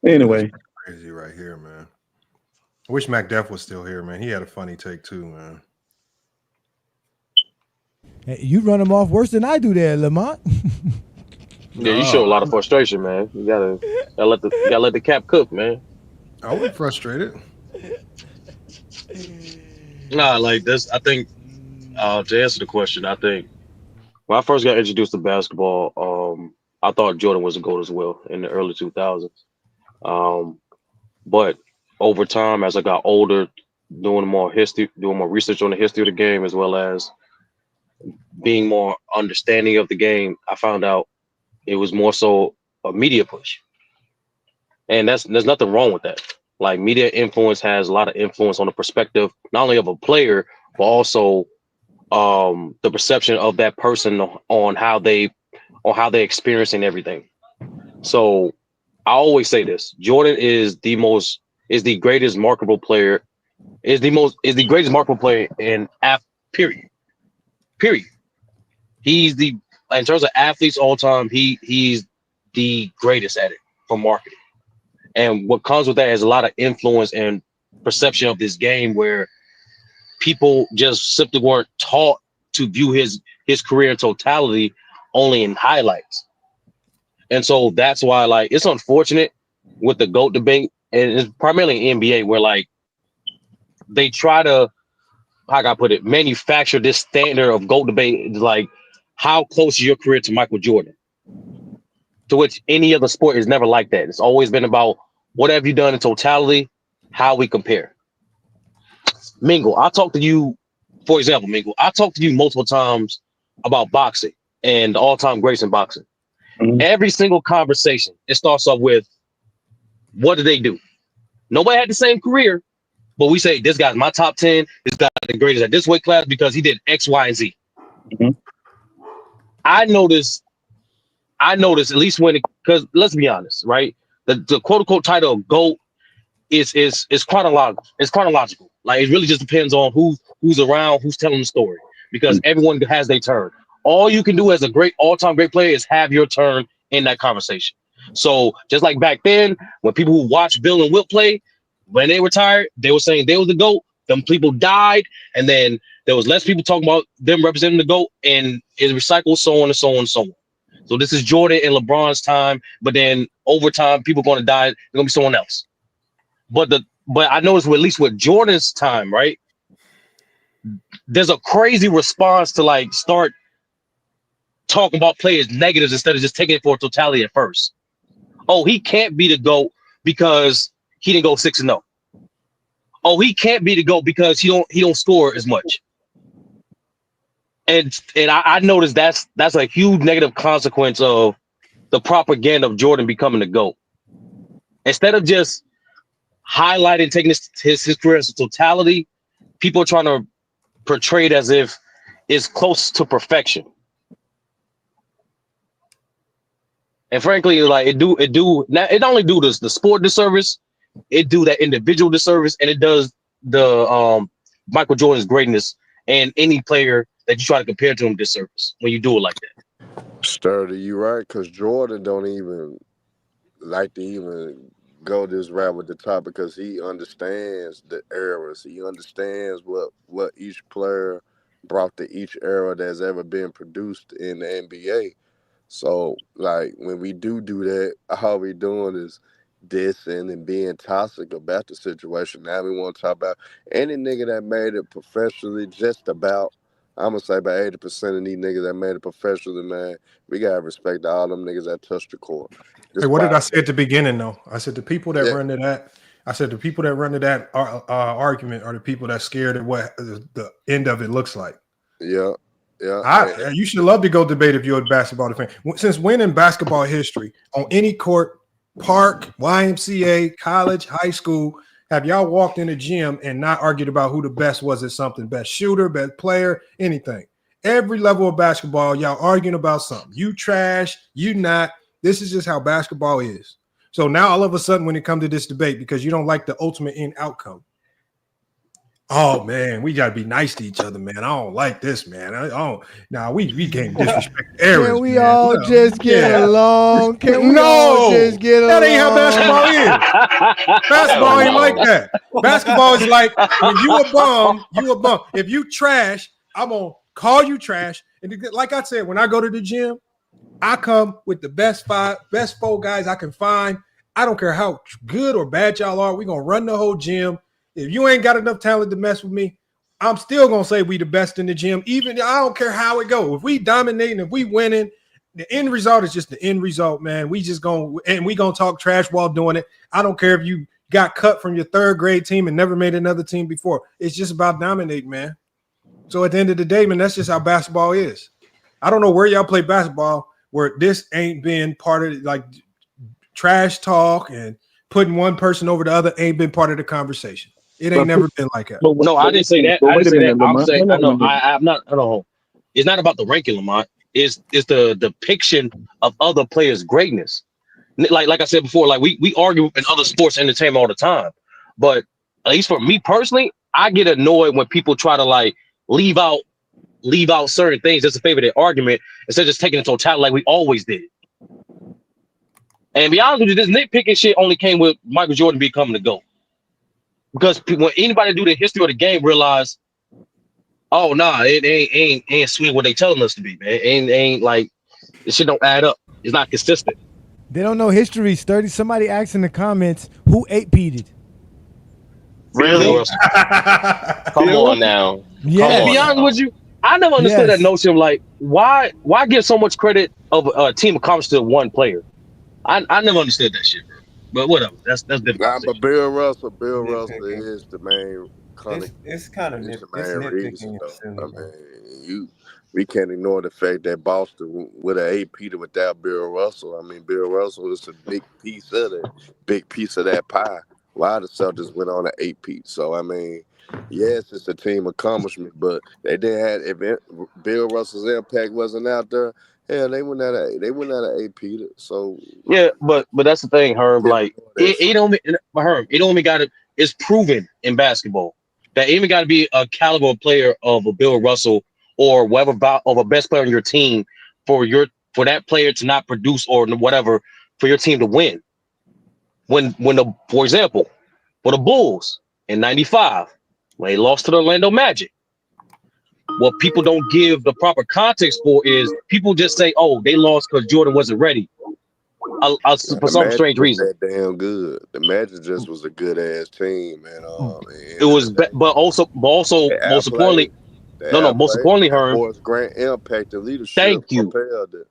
Anyway, crazy right here, man. I wish McDuff was still here, man. He had a funny take too, man. Hey, you run him off worse than I do there, Lamont. Yeah, you show a lot of frustration, man. You gotta let the cap cook, man. I wasn't frustrated. Nah, like this. I think to answer the question, I think when I first got introduced to basketball, I thought Jordan was a GOAT as well in the early 2000s. But over time, as I got older, doing more research on the history of the game, as well as being more understanding of the game, I found out it was more so a media push. And there's nothing wrong with that. Like media influence has a lot of influence on the perspective, not only of a player, but also the perception of that person on how they experiencing everything. So I always say this: Jordan is the greatest marketable player, is the greatest marketable player in period. He's in terms of athletes all time, he's the greatest at it for marketing. And what comes with that is a lot of influence and perception of this game where people just simply weren't taught to view his career in totality, only in highlights. And so that's why, like, it's unfortunate with the GOAT debate, and it's primarily in NBA, where like they try to, how can I put it, manufacture this standard of GOAT debate, like how close is your career to Michael Jordan? to which any other sport is never like that. It's always been about what have you done in totality, how we compare. Mingle, I talked to you, for example, Mingle, I talked to you multiple times about boxing and the all-time greats in boxing. Every single conversation, it starts off with, what did they do? Nobody had the same career, but we say, this guy's my top 10, this guy's the greatest at this weight class because he did X, Y, and Z. I noticed, at least because let's be honest, right? The quote-unquote title of GOAT is chronological. It's chronological. Like, it really just depends on who's around, who's telling the story, because everyone has their turn. All you can do as a great all-time great player is have your turn in that conversation. So just like back then, when people who watched Bill and Wilt play, when they retired, they were saying they was the GOAT. Them people died, and then there was less people talking about them representing the GOAT, and it recycled, so on and so on and so on. So this is Jordan and LeBron's time, but then over time, people are going to die. There's going to be someone else. But I noticed at least with Jordan's time, right? There's a crazy response to like start talking about players' negatives instead of just taking it for totality at first. Oh, he can't be the GOAT because he didn't go 6-0. Oh, he can't be the GOAT because he don't score as much. And I noticed that's a huge negative consequence of the propaganda of Jordan becoming the GOAT. Instead of just highlighting, taking his career as a totality, people are trying to portray it as if it's close to perfection. And frankly, like it not only do the sport disservice, it do that individual disservice, and it does the Michael Jordan's greatness and any player that you try to compare to him disservice when you do it like that. Sturdy, you right, because Jordan don't even like to even go this route with the top because he understands the eras. He understands what each player brought to each era that's ever been produced in the NBA. So, like, when we do that, all we doing is dissing and being toxic about the situation. Now we want to talk about any nigga that made it professionally, just about. I'm going to say about 80% of these niggas that made it professionally, man, we got to respect all them niggas that touched the court. Hey, what did I say at the beginning, though? I said the people that run to that. I said the people that run to that argument are the people that's scared of what the end of it looks like. Yeah. You should love to go debate if you're a basketball fan. Since when in basketball history, on any court, park, YMCA, college, high school, have y'all walked in the gym and not argued about who the best was at something? Best shooter, best player, anything. Every level of basketball, y'all arguing about something. You trash, you not. This is just how basketball is. So now all of a sudden when it comes to this debate, because you don't like the ultimate end outcome, oh man, we gotta be nice to each other, man. I don't like this, man. We can't disrespect errors. Can we all just get along? Can we all just get along? That ain't how basketball is. Basketball ain't like that. Basketball is like when you a bum, you a bum. If you trash, I'm gonna call you trash. And like I said, when I go to the gym, I come with the best 4 guys I can find. I don't care how good or bad y'all are. We're gonna run the whole gym. If you ain't got enough talent to mess with me, I'm still gonna say we the best in the gym. Even I don't care how it go. If we dominating, if we winning, the end result is just the end result, man. We gonna talk trash while doing it. I don't care if you got cut from your 3rd grade team and never made another team before. It's just about dominating, man. So at the end of the day, man, that's just how basketball is. I don't know where y'all play basketball where this ain't been part of like trash talk and putting one person over the other ain't been part of the conversation. It ain't never been like that. No, I didn't say that. I didn't say that. I'm saying I know. I'm not. I don't know. It's not about the ranking, Lamont. It's the depiction of other players' greatness. Like I said before, like we argue in other sports entertainment all the time, but at least for me personally, I get annoyed when people try to like leave out certain things just to favor their argument instead of just taking the totality like we always did. And to be honest with you, this nitpicking shit only came with Michael Jordan becoming the GOAT. Because when anybody do the history of the game, realize, oh nah, it ain't sweet what they telling us to be, man. Ain't like this shit don't add up. It's not consistent. They don't know history. Sturdy. Somebody asked in the comments who 8-peated. Really? Come on now. Yeah. To be honest with you, I never understood that notion of like why give so much credit of a team accomplished to one player. I never understood that shit, bro. But whatever. That's different Nah, but conversation. Bill Russell Nitpicking. is the main It's kind of It's the it's main reason, nitpicking and though. silly, I bro. mean, we can't ignore the fact that Boston would have eight Peter without Bill Russell. I mean, Bill Russell is a big piece of that pie. Why the Celtics went on an eight Pete? So I mean, yes, it's a team accomplishment, but they didn't have Bill Russell's impact wasn't out there. Hell, they went out of eight Peter. So Yeah, but that's the thing, Herb. can't Like ignore that shit. It only got to. It's proven in basketball that it even got to be a caliber player of a Bill Russell or whatever of a best player on your team for that player to not produce or whatever for your team to win. For example, for the Bulls in '95 when they lost to the Orlando Magic, what people don't give the proper context for is people just say, "Oh, they lost because Jordan wasn't ready." For The some Magic strange was reason. that damn good. The Magic just was a good ass team, man. At the It end of the was, day, but also, they most importantly, outplayed. They most outplayed, importantly, and Herm, Horace Grant impact and leadership thank you, propelled it.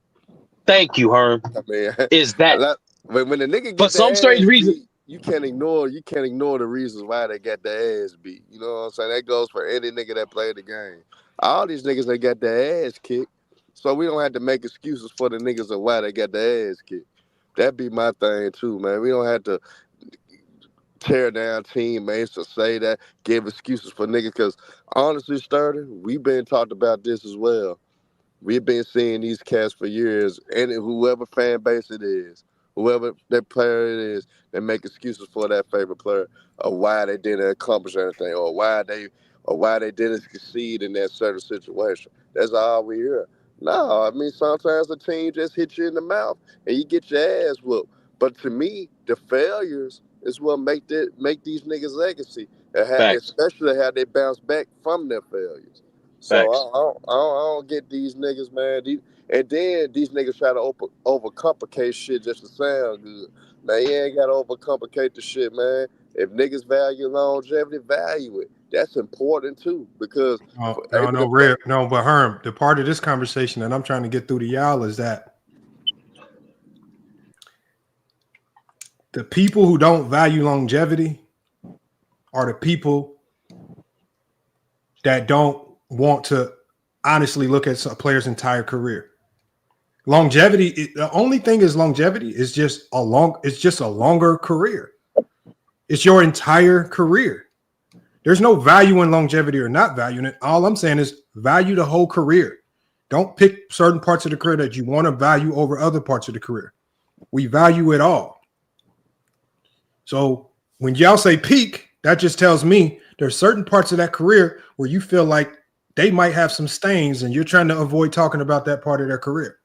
Herm, I mean, is that when the nigga for get some their strange ass reason, beat, you can't ignore the reasons why they got their ass beat. You know what I'm saying? That goes for any nigga that played the game. All these niggas they got their ass kicked, so we don't have to make excuses for the niggas of why they got their ass kicked. That be my thing too, man. We don't have to tear down teammates or say that, give excuses for niggas. Because honestly, Sturdy, we've been talked about this as well. We've been seeing these cats for years, and whoever fan base it is, whoever that player it is, they make excuses for that favorite player of why they didn't accomplish anything or why they didn't succeed in that certain situation. That's all we hear. No, I mean sometimes the team just hit you in the mouth and you get your ass whooped. But to me, the failures is what make these niggas legacy, and facts, especially how they bounce back from their failures. So facts. I don't get these niggas, man. And then these niggas try to overcomplicate shit just to sound good. Man, you ain't got to overcomplicate the shit, man. If niggas value longevity, value it. That's important too, because for able to play. No, but Herm, the part of this conversation that I'm trying to get through to y'all is that the people who don't value longevity are the people that don't want to honestly look at a player's entire career. Longevity, the only thing is longevity is just a longer career. It's your entire career. There's no value in longevity or not valuing it. All I'm saying is value the whole career. Don't pick certain parts of the career that you want to value over other parts of the career. We value it all. So when y'all say peak, that just tells me there's certain parts of that career where you feel like they might have some stains and you're trying to avoid talking about that part of their career.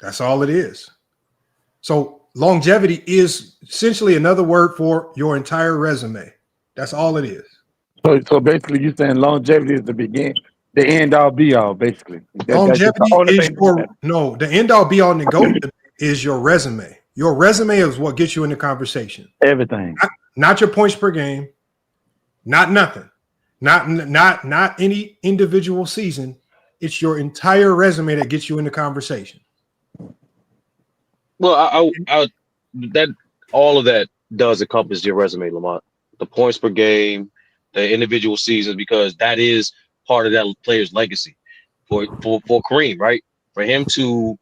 That's all it is. So longevity is essentially another word for your entire resume. That's all it is. So basically, you saying longevity is the end all be all. Basically, that's just the Longevity only is thing that matters. the end all be all and the GOAT is your resume. Your resume is what gets you in the conversation. Everything. Not your points per game, not nothing. Not any individual season. It's your entire resume that gets you in the conversation. Well, that all of that does encompass your resume, Lamont. The points per game, the individual seasons, because that is part of that player's legacy. For Kareem, right? For him to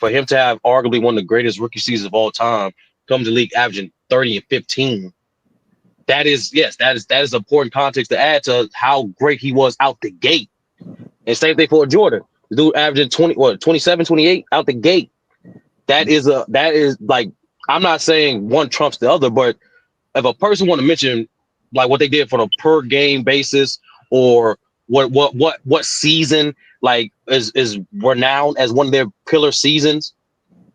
have arguably one of the greatest rookie seasons of all time, come to the league averaging 30 and 15. That is important context to add to how great he was out the gate. And same thing for Jordan. The dude averaging 27, 28 out the gate. That is like, I'm not saying one trumps the other, but if a person want to mention like what they did for the per game basis or what season like is renowned as one of their killer seasons,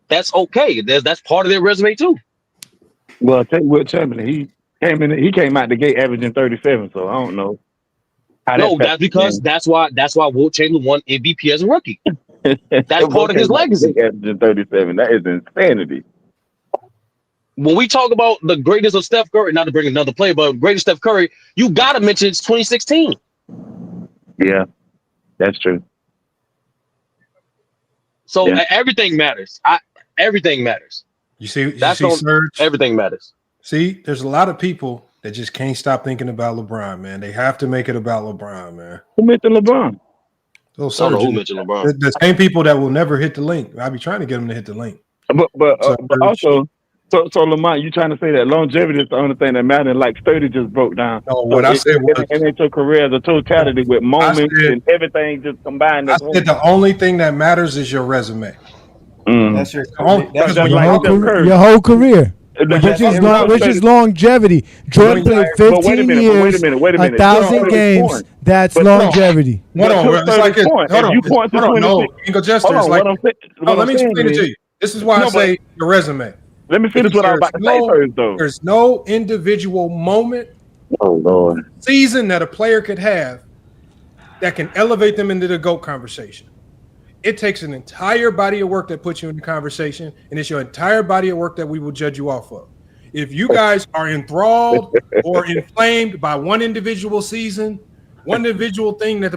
that's okay. That's part of their resume too. Well, I tell you what, Chamberlain, he came out the gate averaging 37. So I don't know how that No, factors that's because in. that's why Wilt Chamberlain won MVP as a rookie. That's Boy part of his came out the legacy. gate averaging 37. That is insanity. When we talk about the greatness of Steph Curry, not to bring another player, but greatest Steph Curry, you gotta mention it's 2016. Yeah, that's true. So Yeah. everything matters. Everything matters. You see, That's on Serge. everything matters. See, there's a lot of people that just can't stop thinking about LeBron, man. They have to make it about LeBron, man. Who mentioned LeBron? So I don't know Serge, who mentioned LeBron. the same people that will never hit the link. I'll be trying to get them to hit the link. But Serge. also, so Lamont, you trying to say that longevity is the only thing that matters? Like Sturdy just broke down. No, So what I said was, it ain't your career as a totality with moments and everything just combined. I said the only thing that matters is your resume. That's your Because when your, you whole your whole career. Which is longevity. Jordan played 15 years, wait a minute. 1,000 games. That's longevity. Hold on. It's like this. Hold on. No, Ingo Jester is like. Let me explain it to you. This is why I say your resume. Let me finish what I was about to say first, though. There's no individual moment, season that a player could have that can elevate them into the GOAT conversation. It takes an entire body of work that puts you in the conversation, and it's your entire body of work that we will judge you off of. If you guys are enthralled or inflamed by one individual season, one individual thing that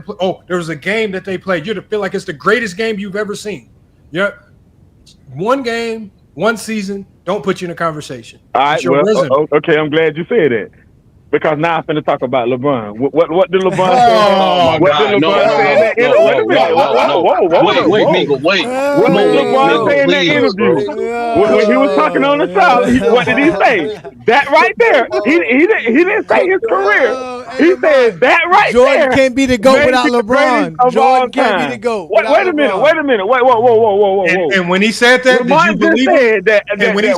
there was a game that they played, you'd feel like it's the greatest game you've ever seen. Yeah, one game, one season, don't put you in a conversation. All right, okay, I'm glad you said that. Because now I'm finna talk about LeBron. What did LeBron say? Oh my God! No! Wait a minute! Wait, Mingo, wait. What did LeBron say in that interview? When he was talking on the side, what did he say? That right there. He didn't say his career. He said that right Jordan there. can't be the GOAT without LeBron. Jordan can't be the GOAT. Wait a minute. Whoa. And when he said that, did you believe him? That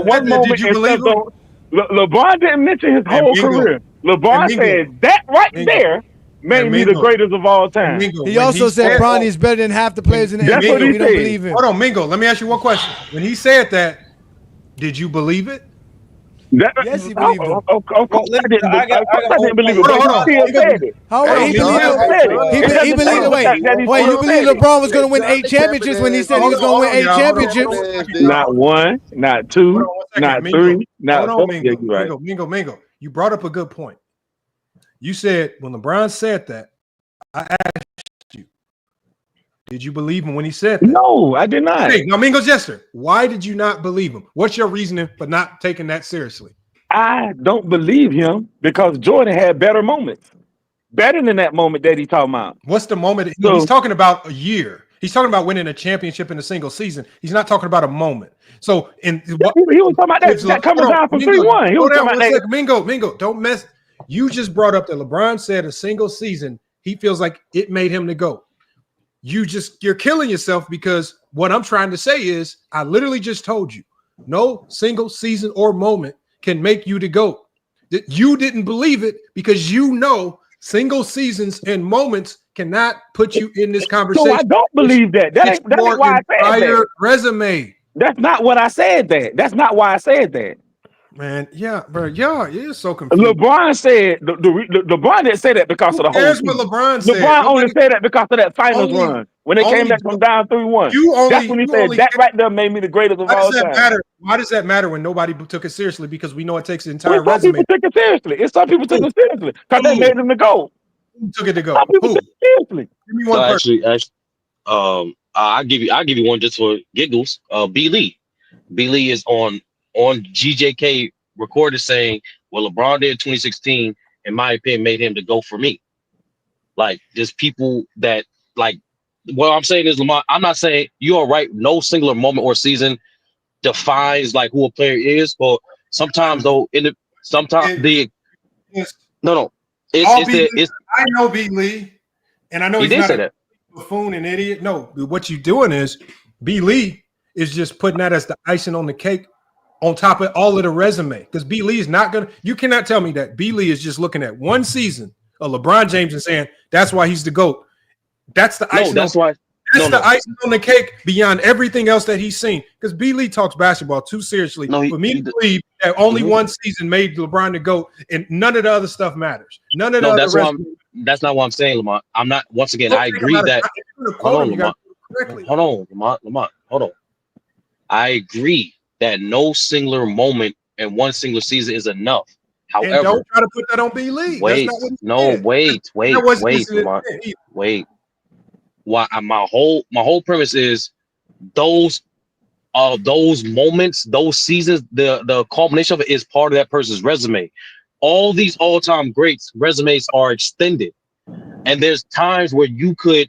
one moment, did you believe him? LeBron didn't mention his whole career. LeBron said that right there made me the greatest of all time. He also said Bronny is better than half the players in the NBA. We don't believe him. Hold on, Mingo. Let me ask you one question. When he said that, did you believe it? Yes, he believed him. I didn't believe it. Hold on. He believed it. Wait, you believe LeBron was going to win 8 championships when he said he was going to win 8 championships? Not 1, not 2, not 3, not 4. Mingo. You brought up a good point. You said when LeBron said that, I asked you, did you believe him when he said that? No, I did not. Hey, now, Mingo Jester, why did you not believe him? What's your reasoning for not taking that seriously? I don't believe him because Jordan had better moments. Better than that moment that he's talking about. What's the moment? He's talking about a year. He's talking about winning a championship in a single season. He's not talking about a moment. So, he was talking about that coming down from 3-1. He was talking about that. Mingo, don't mess. You just brought up that LeBron said a single season, he feels like it made him the GOAT. You're killing yourself because what I'm trying to say is I literally just told you no single season or moment can make you the GOAT. You didn't believe it because you know single seasons and moments cannot put you in this conversation. So I don't believe that. That ain't why I said that. Resume. That's not what I said that. That's not why I said that. Man, yeah, bro, you're so confused. LeBron said LeBron didn't say that because of the whole. Here's what LeBron said. LeBron only said that because of that finals run when they came back from down 3-1. That's when he said that right there made me the greatest of all time. Why does that matter when nobody took it seriously? Because we know it takes the entire resume. Some people took it seriously. Some people took it seriously because they made them to go. Who took it to go? Some people took it seriously. Give me one person. Actually, I'll give you one just for giggles. B. Lee. B. Lee is on GJK recorded saying, "Well, LeBron did 2016, in my opinion, made him to go for me." Like, there's people that like. What I'm saying is, Lamar, I'm not saying you're right. No singular moment or season defines like who a player is, but sometimes though, I know B. Lee, and I know he's not a buffoon and idiot. No, what you're doing is B. Lee is just putting that as the icing on the cake on top of all of the resume. Because B. Lee is not gonna. You cannot tell me that B. Lee is just looking at one season of LeBron James and saying that's why he's the GOAT. That's the icing. That's the icing on the cake beyond everything else that he's seen. Because B. Lee talks basketball too seriously for me to believe that only one season made LeBron the GOAT, and none of the other stuff matters. None of the other. That's not what I'm saying, Lamont. I'm not. Once again, I agree that. Hold on, Lamont. Hold on. I agree that no singular moment in one single season is enough. However, and don't try to put that on B. Lee. Wait. Why my whole premise is those moments, those seasons, the culmination of it is part of that person's resume. All these all-time greats resumes are extended, and there's times where you could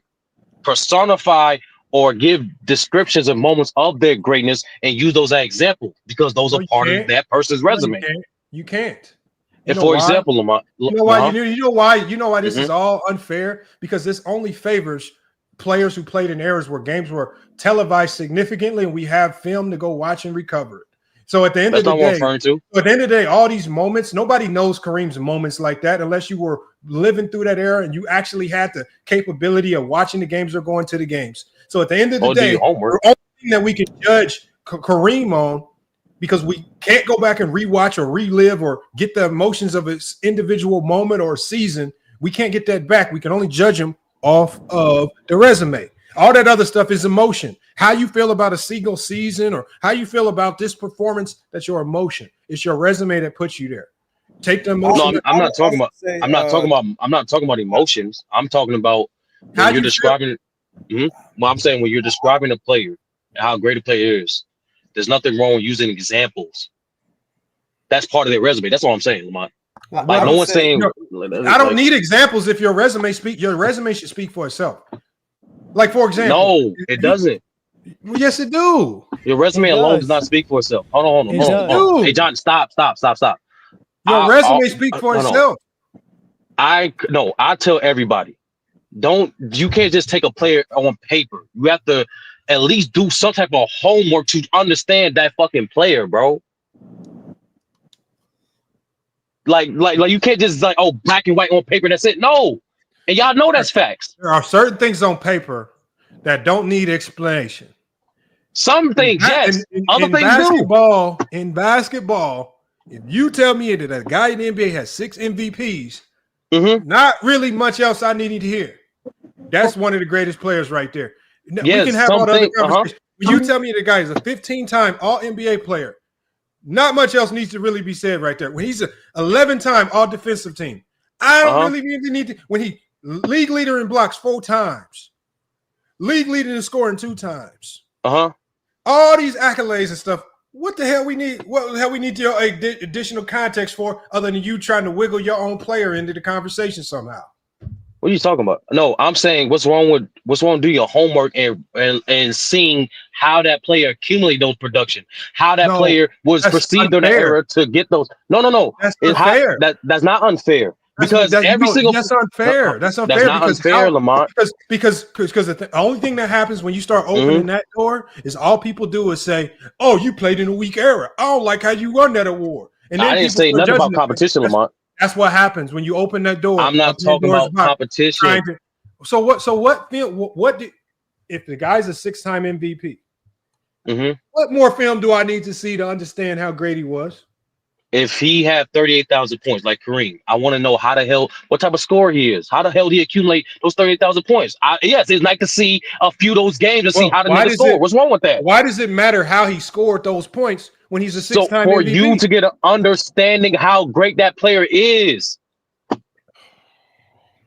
personify or give descriptions of moments of their greatness and use those as examples because those are part of that person's resume. You can't. And for example, Lamont, you know why? You know why? You know why this is Mhm. all unfair? Because this only favors players who played in eras where games were televised significantly, and we have film to go watch and recover it. So at the end That's of the not what I'm day, referring to. at the end of the day, all these moments, nobody knows Kareem's moments like that unless you were living through that era and you actually had the capability of watching the games or going to the games. So at the end of the Or do day, your homework. the only thing that we can judge Kareem on, because we can't go back and rewatch or relive or get the emotions of its individual moment or season. We can't get that back. We can only judge him off of the resume. All that other stuff is emotion. How you feel about a single season or how you feel about this performance, that's your emotion. It's your resume that puts you there. Take the emotion. No, I'm not talking about. I'm not talking about emotions. I'm talking about How when you're you describing. Well, I'm saying when you're describing a player and how great a player is, there's nothing wrong with using examples. That's part of their resume. That's all I'm saying, Lamont. Like no one's saying. I don't need examples if your resume should speak for itself. Like, for example. No, it doesn't. Well, yes, it do. Your resume alone does not speak for itself. Hold on. Hey, John, stop. Your resume speaks for itself. I tell everybody, you can't just take a player on paper. You have to at least do some type of homework to understand that fucking player, bro. Like you can't just like, oh, black and white on paper, that's it. No. And y'all know that's facts. There are certain things on paper that don't need explanation. Some things, yes. Other things basketball, do. In basketball, if you tell me that a guy in the NBA has 6 MVPs, not really much else I need to hear. That's one of the greatest players right there. Yes, we can have all the other conversations. When you tell me the guy is a 15-time All-NBA player, not much else needs to really be said right there. When he's an 11-time All-Defensive Team, I don't really need to. When he league leader in blocks 4 times, league leader in scoring 2 times. All these accolades and stuff. What the hell we need? What the hell we need your additional context for, other than you trying to wiggle your own player into the conversation somehow? What are you talking about? No, I'm saying what's wrong with doing your homework and seeing how that player accumulated those production, how that player was perceived in the era to get those. No. That's unfair. That's not unfair. Because that's unfair. That's unfair. That's not unfair, Lamont. Because the only thing that happens when you start opening that door is all people do is say, "Oh, you played in a weak era. I don't like how you won that award." And then I didn't say nothing about competition, Lamont. That's what happens when you open that door. I'm not talking about competition. So what if the guy's a 6-time MVP? What more film do I need to see to understand how great he was? If he had 38,000 points like Kareem, I want to know what type of scorer he is. How the hell did he accumulate those 38,000 points? Yes, it's nice to see a few of those games and see how the nigga score. What's wrong with that? Why does it matter how he scored those points when he's a 6-time MVP? For you to get an understanding how great that player is.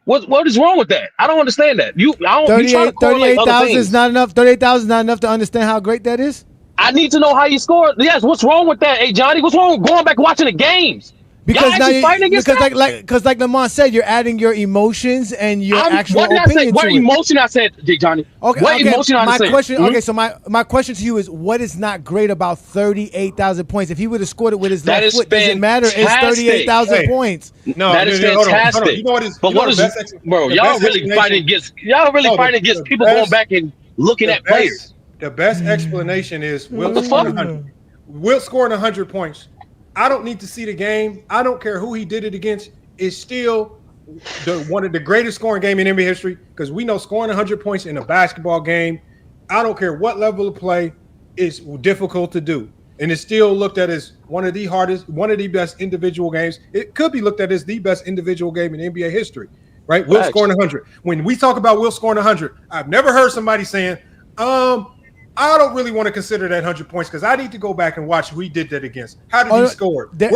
What is wrong with that? I don't understand that. 38,000 is not enough. 38,000 is not enough to understand how great that is. I need to know how you scored. Yes, what's wrong with that? Hey, Johnny, what's wrong with going back and watching the games? Because like Lamont said, you're adding your emotions and your actual opinion. What emotion I said, Johnny? Okay, what emotion I said? Okay, so my question to you is, what is not great about 38,000 points? If he would have scored it with his left foot, does it matter? It's 38,000 points. No, that is fantastic. Hold on. You know what is? But what is, bro? Y'all really fighting against people going back and looking at players. The best explanation is Wilt scoring 100 points. I don't need to see the game. I don't care who he did it against. It's still one of the greatest scoring game in NBA history, because we know scoring 100 points in a basketball game, I don't care what level of play, is difficult to do. And it's still looked at as one of the best individual games. It could be looked at as the best individual game in NBA history, right? Wilt scoring 100. When we talk about Wilt scoring 100, I've never heard somebody saying, I don't really want to consider that 100 points because I need to go back and watch who he did that against. How did he score? A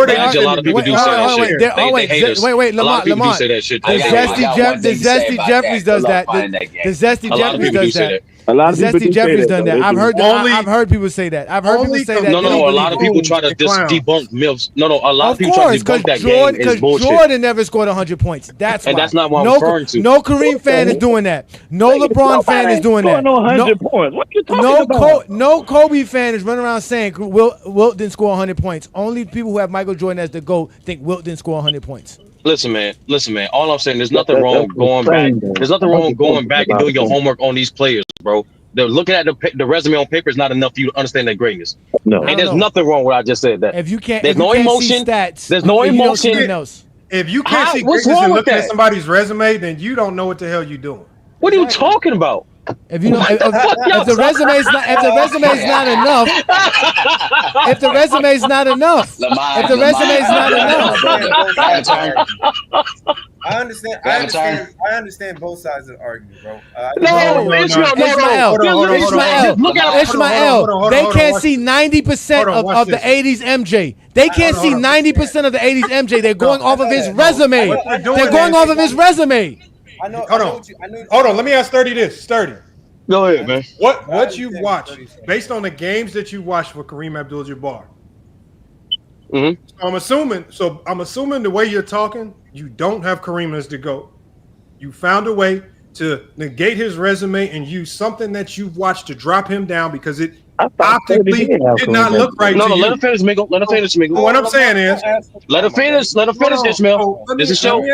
lot of people do say that shit. They hate us. Wait, Lamont. Say that shit. The Zesty Jeffries does that. The Zesty Jeffries does that. A lot of people Zesty do say Jeffrey's that done though. that. They do. I've heard people say that. I've heard people say that. No, They don't a believe lot of it. people try to debunk myths. No, a lot of people try to debunk that game is bullshit. Jordan never scored 100 points. That's And why. that's not what I'm No, referring to. no Kareem fan is doing that. No LeBron fan is doing that. No 100 points. What you talking No, about? no Kobe fan is running around saying Wilt didn't score 100 points. Only people who have Michael Jordan as the GOAT think Wilt didn't score 100 points. Listen, man. All I'm saying, there's nothing wrong going back. There's nothing wrong going back and doing your homework on these players, bro. They're looking at the resume on paper is not enough for you to understand their greatness. No, and there's nothing wrong with what I just said. That if you can't, there's if you no can't emotion. see stats, There's no if you don't see emotion. nothing else. If you can't see What's greatness wrong and with looking at that? somebody's resume, then you don't know what the hell you're doing. What are you talking about? If you know, What the fuck y'all if the resume's not, if the resume's not enough, if the resume's not enough, Lamar, if the resume's not enough, I understand both sides of the argument, bro. Ishmael, they can't see 90% of the 80s MJ. They can't see 90% of the 80s MJ. They're going off of his resume. They're going off of his resume. Hold on. Let me ask 30 this. 30. Go ahead, man. What you watched based on the games that you watched for Kareem Abdul-Jabbar? Mm-hmm. I'm assuming the way you're talking, you don't have Kareem as the GOAT. You found a way to negate his resume and use something that you've watched to drop him down because it optically did not look right to you. Let her finish, Mingle. Let her finish, Mingle. What I'm saying is, let her finish. Let her finish, Ishmael. This is show.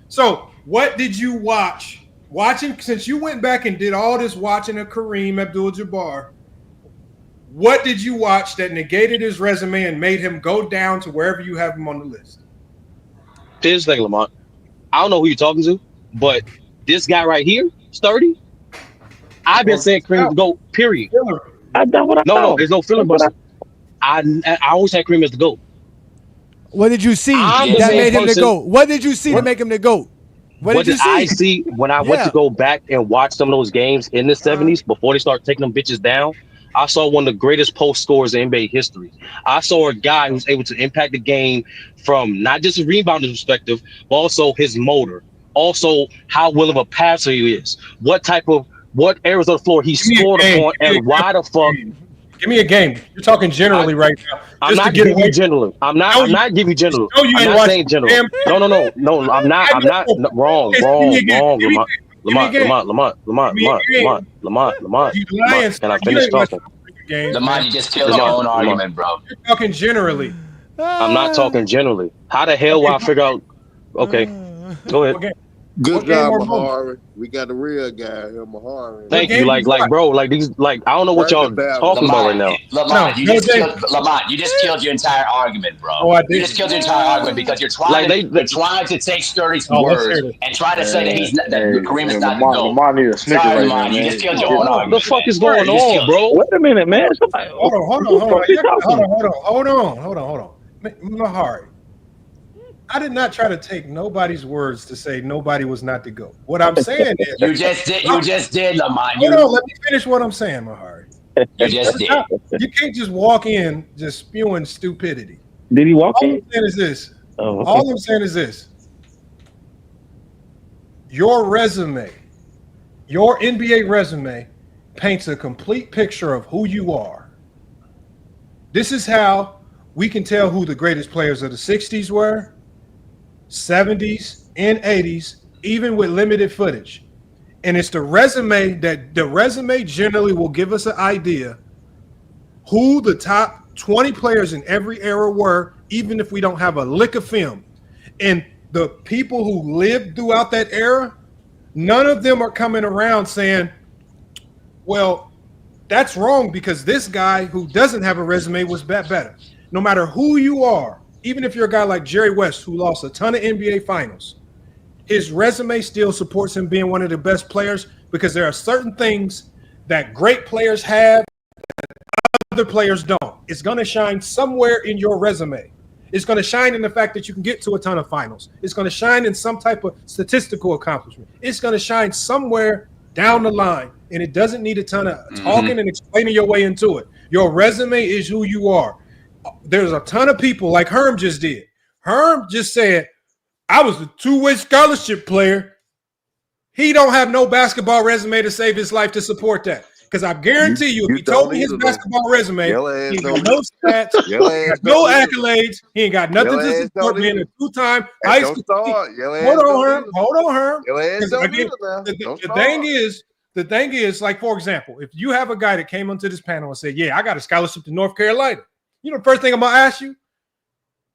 So, what did you watch? Watching, since you went back and did all this watching of Kareem Abdul-Jabbar, what did you watch that negated his resume and made him go down to wherever you have him on the list? Here's the thing, Lamont. I don't know who you're talking to, but this guy right here, Sturdy, I've been saying Kareem GOAT, period. No, there's no filibuster. I always had Kareem as the GOAT. What did you see that made him the GOAT? What did you see to make him the GOAT? What did I see when I went to go back and watch some of those games in the 70s before they start taking them bitches down? I saw one of the greatest post scorers in NBA history. I saw a guy who's able to impact the game from not just a rebounding perspective, but also his motor, also how well of a passer he is, what areas of the floor he scored upon, and why the fuck. Give me a game. You're talking generally right now. I'm not giving you generally. I'm not giving you generally. I'm not saying generally. No. I'm not. Wrong. Lamont. Can I finish talking? Lamont, you just killed your own argument, bro. You're talking generally. I'm not talking generally. How the hell will I figure out? Okay, go ahead. Good job, Mahari. We got the real guy here, Mahari. Thank you. Bro, I don't know what y'all talking about right now. Lamont, you just killed your entire argument, bro. Oh, I did. You just killed your entire argument because you're trying to take Sturdy's words and try to say that Kareem is not the GOAT. Lamont need a Snicker Sorry, right Lamont, now, you man. just killed your own argument. What the fuck is going on, bro? Wait a minute, man. Hold on. Mahari. I did not try to take nobody's words to say nobody was not the GOAT. What I'm saying is you just did, Lamont. Hold on, let me finish what I'm saying, Mahari. You just did. You can't just walk in just spewing stupidity. Did he walk in? All I'm saying is this. Oh, okay. All I'm saying is this. Your resume, your NBA resume paints a complete picture of who you are. This is how we can tell who the greatest players of the 60s were, 70s, and 80s, even with limited footage. And it's the resume generally will give us an idea who the top 20 players in every era were, even if we don't have a lick of film. And the people who lived throughout that era, none of them are coming around saying, well, that's wrong because this guy who doesn't have a resume was better. No matter who you are, even if you're a guy like Jerry West who lost a ton of NBA finals, his resume still supports him being one of the best players because there are certain things that great players have that other players don't. It's going to shine somewhere in your resume. It's going to shine in the fact that you can get to a ton of finals. It's going to shine in some type of statistical accomplishment. It's going to shine somewhere down the line, and it doesn't need a ton of talking and explaining your way into it. Your resume is who you are. There's a ton of people like Herm just did. Herm just said, I was a two-way scholarship player. He don't have no basketball resume to save his life to support that. Because I guarantee you, if he don't told me his either, though. basketball resume, Your he ass ain't got don't no stats, Your he ain't ass got no don't either. accolades, he ain't got nothing Your to ass support don't being a either. two-time Hey, high don't school. start. Your ass Hold on, don't Herm. either. Hold on, Herm. Your ass Because don't again, either now. Don't the start. thing is, like, for example, if you have a guy that came onto this panel and said, yeah, I got a scholarship to North Carolina, you know, the first thing I'm going to ask you,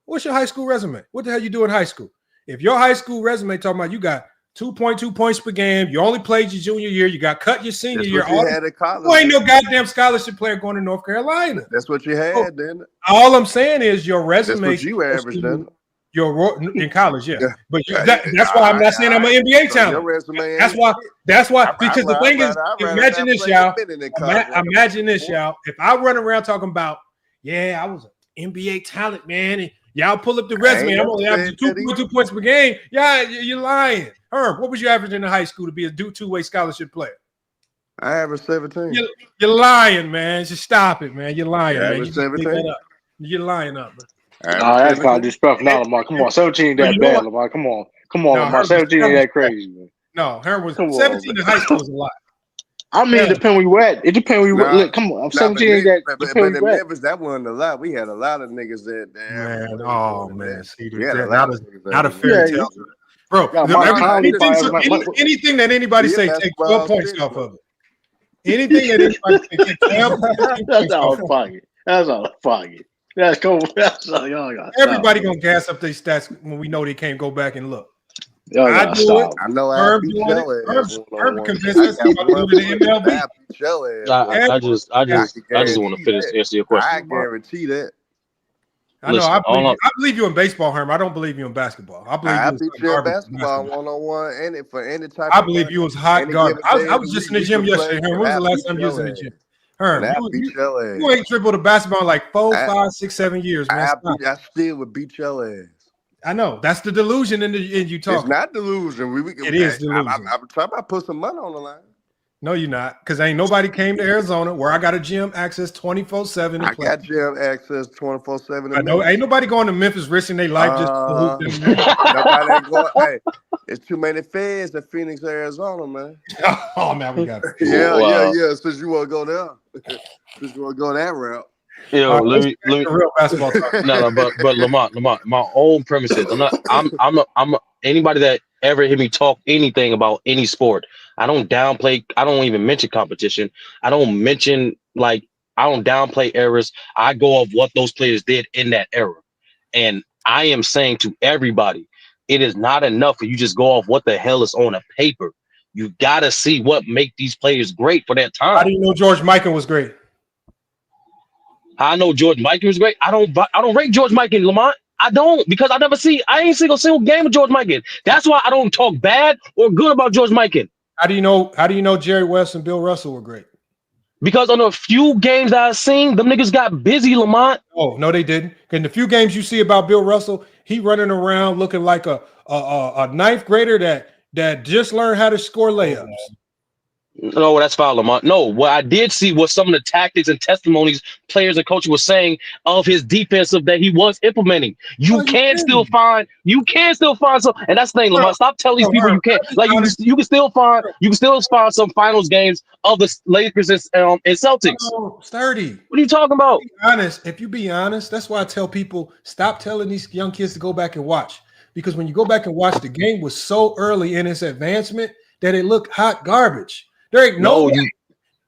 what's your high school resume? What the hell you do in high school? If your high school resume talking about you got 2.2 points per game, you only played your junior year, you got cut your senior That's year, what you had at college. you ain't no goddamn scholarship player going to North Carolina. That's what you had, then. All I'm saying is your resume. That's what you averaged, then. In college, yeah. But Yeah, that's why I'm not saying I'm an NBA So your talent. resume That's ain't why. shit. That's why. Because the thing is, I'd rather imagine not this, play y'all. a minute in college. Imagine this, y'all. If I run around talking about, yeah, I was an NBA talent, man, and y'all pull up the resume, I'm only averaging 2.2 points per game. Yeah, you're lying. Herb, what was you averaging in high school to be a two-way scholarship player? I averaged 17. You're lying, man. Just stop it, man. You're lying, man. averaged You just made 17. that up. You're lying up, bro. Nah, that's kind of disrespectful. Now, Lamar, come on, 17 ain't that bad, Lamar. Come on, Lamar. 17 ain't that crazy, man. No, Herb was Come 17 on, in high school was a lot. I mean, it depends where you at. It depends where you at. Look, come on, 17 ain't that. But Depends where in you at. Memphis, that wasn't a lot. We had a lot of niggas that Man, oh man, see, we had a lot of niggas not a that fairy tale, bro. Anything that anybody say, take 12 points off of it. Anything that anybody say, take 12 That's all pocket. That's all pocket. That's cool. That's all y'all got. Everybody gonna gas up their stats when we know they can't go back and look. Y'all I gotta do stop. it. I know I Herb beat doing it. your ass Herb convinced us about doing it in MLB. I beat your ass. I just want to finish answer your question. I guarantee that. I know. I believe you in baseball, Herm. I don't believe you in basketball. I believe I you beat you in basketball 1-on-1 and for any type I of believe money, you was hot any garbage. given day I of was the just in week the gym we could yesterday, play, Herm. and When was I the last beat time you was in the your gym? ass. Herm, And I beat your ass. you ain't dribbled a basketball in like 4, 5, 6, 7 years, man. I still would beat your ass. I know. That's the delusion in you talking. It's not delusion. It is delusion. I'm trying to put some money on the line. No, you're not. Because ain't nobody came to Arizona where I got a gym access 24/7. I got gym access 24/7. I know. Ain't nobody going to Memphis risking their life just to hoop. Nobody ain't going. Hey, it's too many feds in Phoenix, Arizona, man. Oh, now we got it. Yeah. Since you want to go there, since you want to go that route. Yo, let me. Real basketball talk. No, but Lamont, my own premises. I'm anybody that ever hear me talk anything about any sport. I don't downplay. I don't even mention competition. I don't mention I don't downplay errors. I go off what those players did in that era, and I am saying to everybody, it is not enough for you just go off what the hell is on a paper. You gotta see what make these players great for that time. How do you know George Mikan was great? I know George Mikan was great. I don't rate George Mikan, Lamont. I don't, because I ain't seen a single game of George Mikan. That's why I don't talk bad or good about George Mikan. How do you know Jerry West and Bill Russell were great? Because on the few games that I've seen, them niggas got busy, Lamont. Oh, no, they didn't. In the few games you see about Bill Russell, he running around looking like a ninth grader that just learned how to score layups. No, that's foul, Lamont. No, what I did see was some of the tactics and testimonies players and coaches were saying of his defensive that he was implementing. You can still find some, and that's the thing, Lamont. Stop telling these people you can't. Like you can still find some finals games of the Lakers and Celtics. Oh, sturdy. What are you talking about? If you be honest, that's why I tell people stop telling these young kids to go back and watch. Because when you go back and watch, the game was so early in its advancement that it looked hot garbage. There ain't no way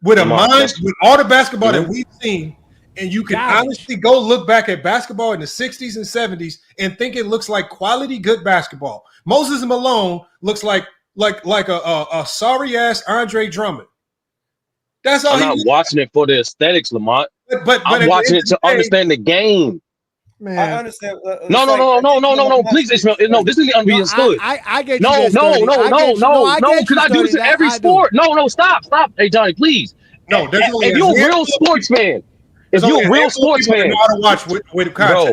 with all the basketball that we've seen, and you can honestly go look back at basketball in the 60s and 70s and think it looks like quality good basketball. Moses Malone looks like a sorry ass Andre Drummond. That's all. I'm not watching it for the aesthetics, Lamont. But I'm watching it to understand the game. Man. I understand. No. Please, Ishmael. No, this is understood. I get you. No, because I do this in every sport. No, stop. Hey, Johnny, please. No, there's only if you're a real sports fan,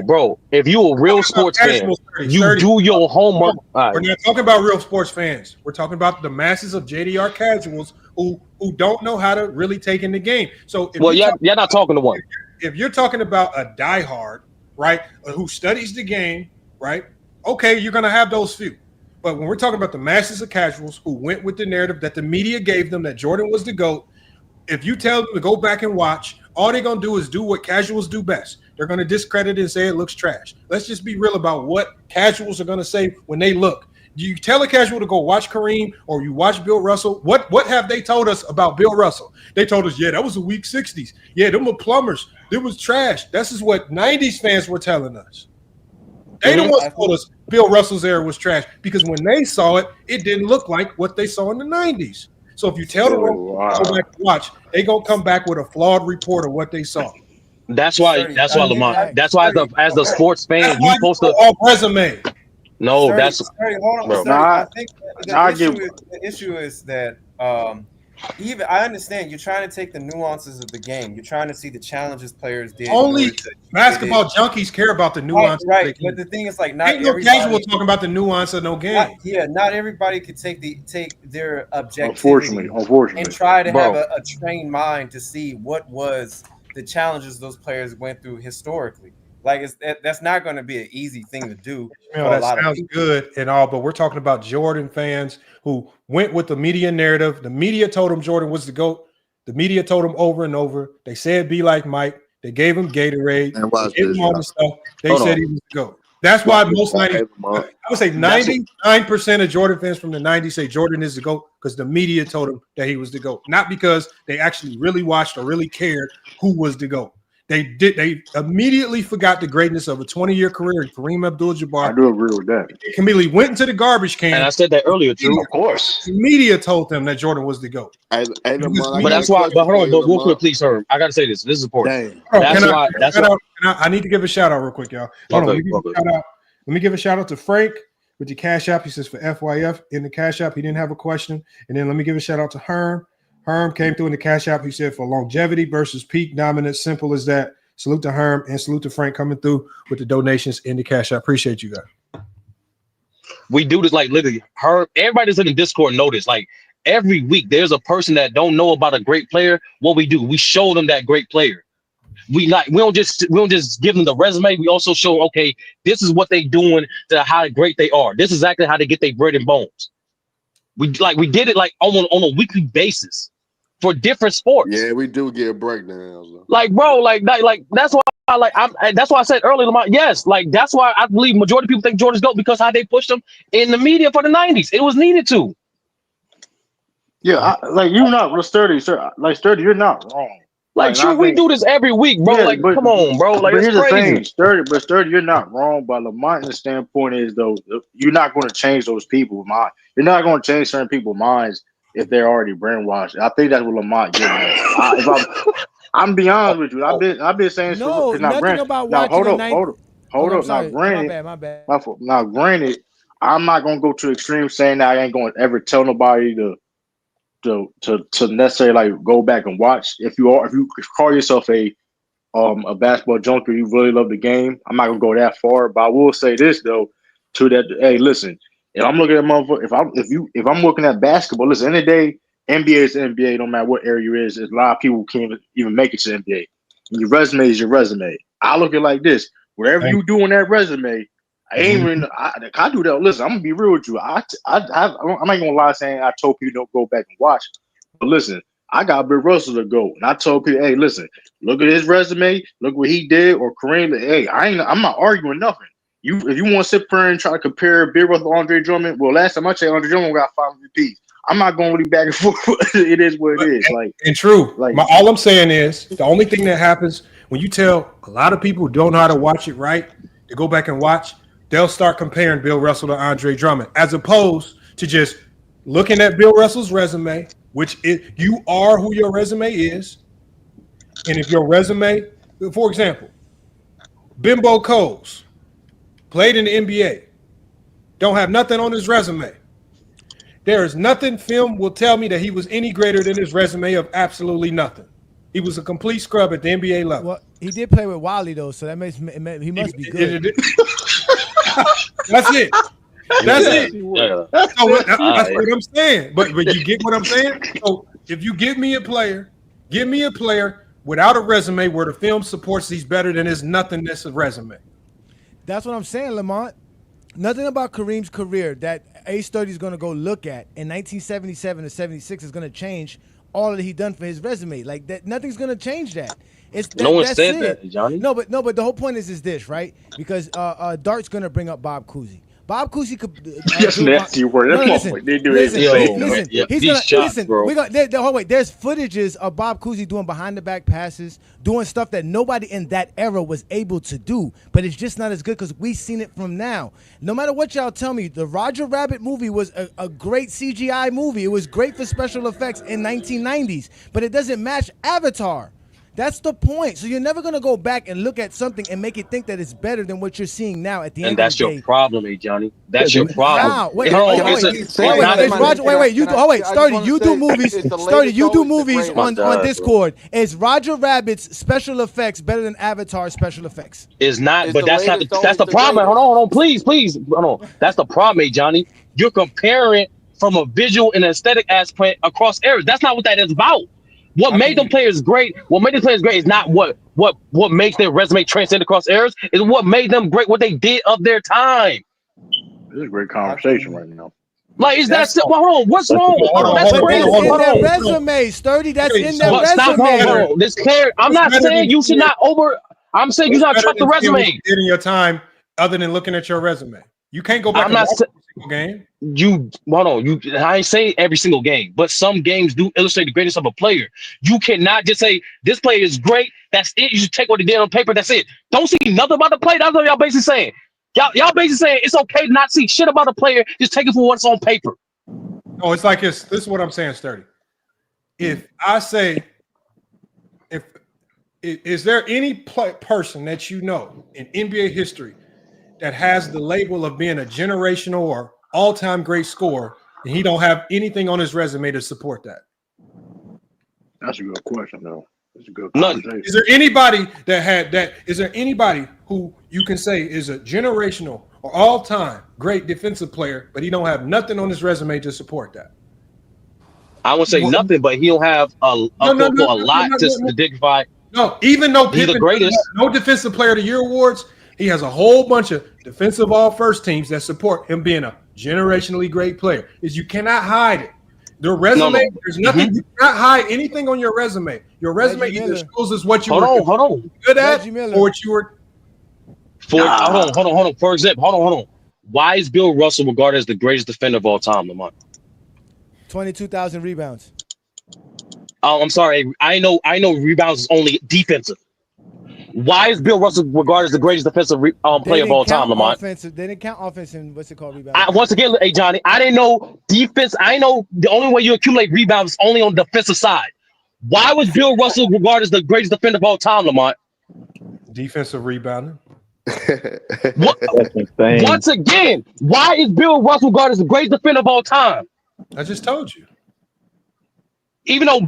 bro, if you're a real sports fan, you do your homework. We're not talking about real sports fans. We're talking about the masses of JDR casuals who don't know how to really take in the game. So, you're not talking to one. If you're talking about a diehard, right, who studies the game, right? Okay, you're gonna have those few. But when we're talking about the masses of casuals who went with the narrative that the media gave them that Jordan was the GOAT, If you tell them to go back and watch, all they're going to do is do what casuals do best. They're going to discredit it and say it looks trash. Let's just be real about what casuals are going to say when they look. You tell a casual to go watch Kareem or you watch Bill Russell. What have they told us about Bill Russell? They told us, yeah, that was the weak 60s. Yeah, them were plumbers. It was trash. This is what 90s fans were telling us. They the ones told us Bill Russell's era was trash because when they saw it, it didn't look like what they saw in the 90s. So if you tell them to go back and watch, they going to come back with a flawed report of what they saw. That's why Lamont. That's why as the sports fan, you supposed to off resume. No, Sturdy, that's hold on, bro. Sturdy. I think the issue is that even I understand you're trying to take the nuances of the game. You're trying to see the challenges players did. Only basketball junkies care about the nuance. Right. But the thing is, like, not ain't no everybody casual talking about the nuance of no game. Not everybody could take their objectivity, unfortunately, and try to have a trained mind to see what was the challenges those players went through historically. Like that's not going to be an easy thing to do. That sounds good and all, but we're talking about Jordan fans who went with the media narrative. The media told them Jordan was the GOAT. The media told him over and over. They said be like Mike. They gave him Gatorade. They gave him all this stuff. They said he was the GOAT. That's why most 90, I would say 99% of Jordan fans from the 90s say Jordan is the GOAT because the media told him that he was the GOAT, not because they actually really watched or really cared who was the GOAT. They immediately forgot the greatness of a 20-year career in Kareem Abdul-Jabbar. I do agree with that. Immediately went into the garbage can. And I said that earlier too. Of course. The media told them that Jordan was the GOAT. But that's why. But hold on, but real quick, please, sir. I gotta say this. This is important. I need to give a shout out real quick, y'all. Hold on. Let me give a shout out to Frank with the Cash App. He says for FYF in the Cash App. He didn't have a question. And then let me give a shout out to Herm. Herm came through in the Cash App. He said for longevity versus peak dominance. Simple as that. Salute to Herm and salute to Frank coming through with the donations in the Cash App. Appreciate you guys. We do this like literally. Everybody that's in the Discord notice. Like every week, there's a person that don't know about a great player. What we do, we show them that great player. We don't just give them the resume. We also show, okay, this is what they doing to how great they are. This is exactly how they get their bread and bones. We did it like on a weekly basis for different sports. Yeah, we do get breakdowns. Like, bro, that's why that's why I said earlier, Lamont, yes, like that's why I believe majority of people think Jordan's GOAT because how they pushed him in the media for the 90s. It was needed to. Yeah, you're not Sturdy, sir. Like Sturdy, you're not wrong. Like, sure, we do this every week, bro. Yeah, come on, bro. Like, but it's here's crazy. The thing, Sturdy, you're not wrong. But Lamont's standpoint is though, you're not going to change those people's minds. You're not going to change certain people's minds if they're already brainwashed. I think that's what Lamont getting at. I'm be honest with you. I've been saying nothing about watching hold up. Now, granted, my bad. Now, granted, I'm not gonna go to extreme saying that I ain't gonna ever tell nobody to necessarily like go back and watch. If you call yourself a basketball junkie, you really love the game. I'm not gonna go that far, but I will say this though, to that. Hey, listen, if I'm looking at motherfucker, if I'm looking at basketball, listen, in the day, NBA is NBA. No matter what area you is, a lot of people can't even make it to the NBA. And your resume is your resume. I look at it like this: whatever you do in that resume, I ain't even. I do that. Listen, I'm gonna be real with you. I'm not gonna lie saying I told people don't go back and watch. But listen, I got Bill Russell to go, and I told people, hey, listen, look at his resume, look what he did, or Kareem. Hey, I'm not arguing nothing. If you want to sit there and try to compare Bill Russell to Andre Drummond, well, last time I checked, Andre Drummond got 5 MVPs. I'm not going really back and forth. It is what it is. All I'm saying is the only thing that happens when you tell a lot of people who don't know how to watch it right to go back and watch, they'll start comparing Bill Russell to Andre Drummond, as opposed to just looking at Bill Russell's resume, you are who your resume is. And if your resume, for example, Bimbo Coles played in the NBA, don't have nothing on his resume. There is nothing film will tell me that he was any greater than his resume of absolutely nothing. He was a complete scrub at the NBA level. Well, he did play with Wally though, so that makes he must be good. That's it. That's it. That's what I'm saying. But you get what I'm saying? So if you give me a player without a resume where the film supports he's better than his nothingness of resume. That's what I'm saying, Lamont. Nothing about Kareem's career that A-Study is going to go look at in 1977 to 76 is going to change all that he done for his resume. Like that, nothing's gonna change that. It's No one that's said it. that, Johnny. No, but the whole point is this, right? Because Dart's gonna bring up Bob Cousy. Bob Cousy could. That's nasty word. That listen, motherfucker didn't do listen, anything. listen. Yeah, He's these gonna shots, listen. bro. We're gonna. Hold wait. There's footages of Bob Cousy doing behind the back passes, doing stuff that nobody in that era was able to do. But it's just not as good because we've seen it from now. No matter what y'all tell me, the Roger Rabbit movie was a great CGI movie. It was great for special effects in 1990s, but it doesn't match Avatar. That's the point. So you're never gonna go back and look at something and make it think that it's better than what you're seeing now. At the And end that's of the your day, problem, Johnny. That's your problem. how? Wait, Can hold I on, keep saying wait. that? Is Roger? Wait. You do. Oh wait, Sturdy. You do movies. Sturdy. You do movies on Discord. Is Roger Rabbit's special effects better than Avatar special effects? Is not, but that's not. That's the problem. Hold on, please, hold on. That's the problem, Johnny. You're comparing from a visual and aesthetic aspect across eras. That's not what that is about. What made them players great? What made them players great is not what makes their resume transcend across eras. Is what made them great. What they did of their time. This is a great conversation right now. Like, is that well, hold on? What's wrong? Hold on, that's crazy. That's in their resume, Sturdy. That's in their But stop, hold resume. on. This clear. I'm not saying you should not over. I'm saying you should not trust the resume. In your time, other than looking at your resume, you can't go back I'm and not watch every single game. You hold on. I ain't saying every single game, but some games do illustrate the greatness of a player. You cannot just say this player is great. That's it. You should take what they did on paper. That's it. Don't see nothing about the play. That's what y'all basically saying. Y'all basically saying it's okay to not see shit about a player. Just take it for what's on paper. No, it's like this is what I'm saying, Sturdy. If I say, is there any person that you know in NBA history that has the label of being a generational or all-time great scorer, and he don't have anything on his resume to support that? That's a good question, though. That's a good None. conversation. Is there anybody that had that? Is there anybody who you can say is a generational or all-time great defensive player, but he don't have nothing on his resume to support that? I would say nothing, but he don't have a lot to dignify. No, even though he's the Pippen greatest, no defensive player of the year awards, he has a whole bunch of defensive all first teams that support him being a generationally great player. Is you cannot hide it. The resume, there's nothing you cannot hide anything on your resume. Your resume either shows us what you were good at or what you were. Hold on. For example, hold on. Why is Bill Russell regarded as the greatest defender of all time, Lamont? 22,000 rebounds. Oh, I'm sorry. I know rebounds is only defensive. Why is Bill Russell regarded as the greatest defensive player of all time, Lamont? They didn't count offense in what's it called, rebounds. Once again, hey Johnny, I didn't know defense. I know the only way you accumulate rebounds is only on the defensive side. Why was Bill Russell regarded as the greatest defender of all time, Lamont? Defensive rebounding. Once again, why is Bill Russell regarded as the greatest defender of all time? I just told you. Even though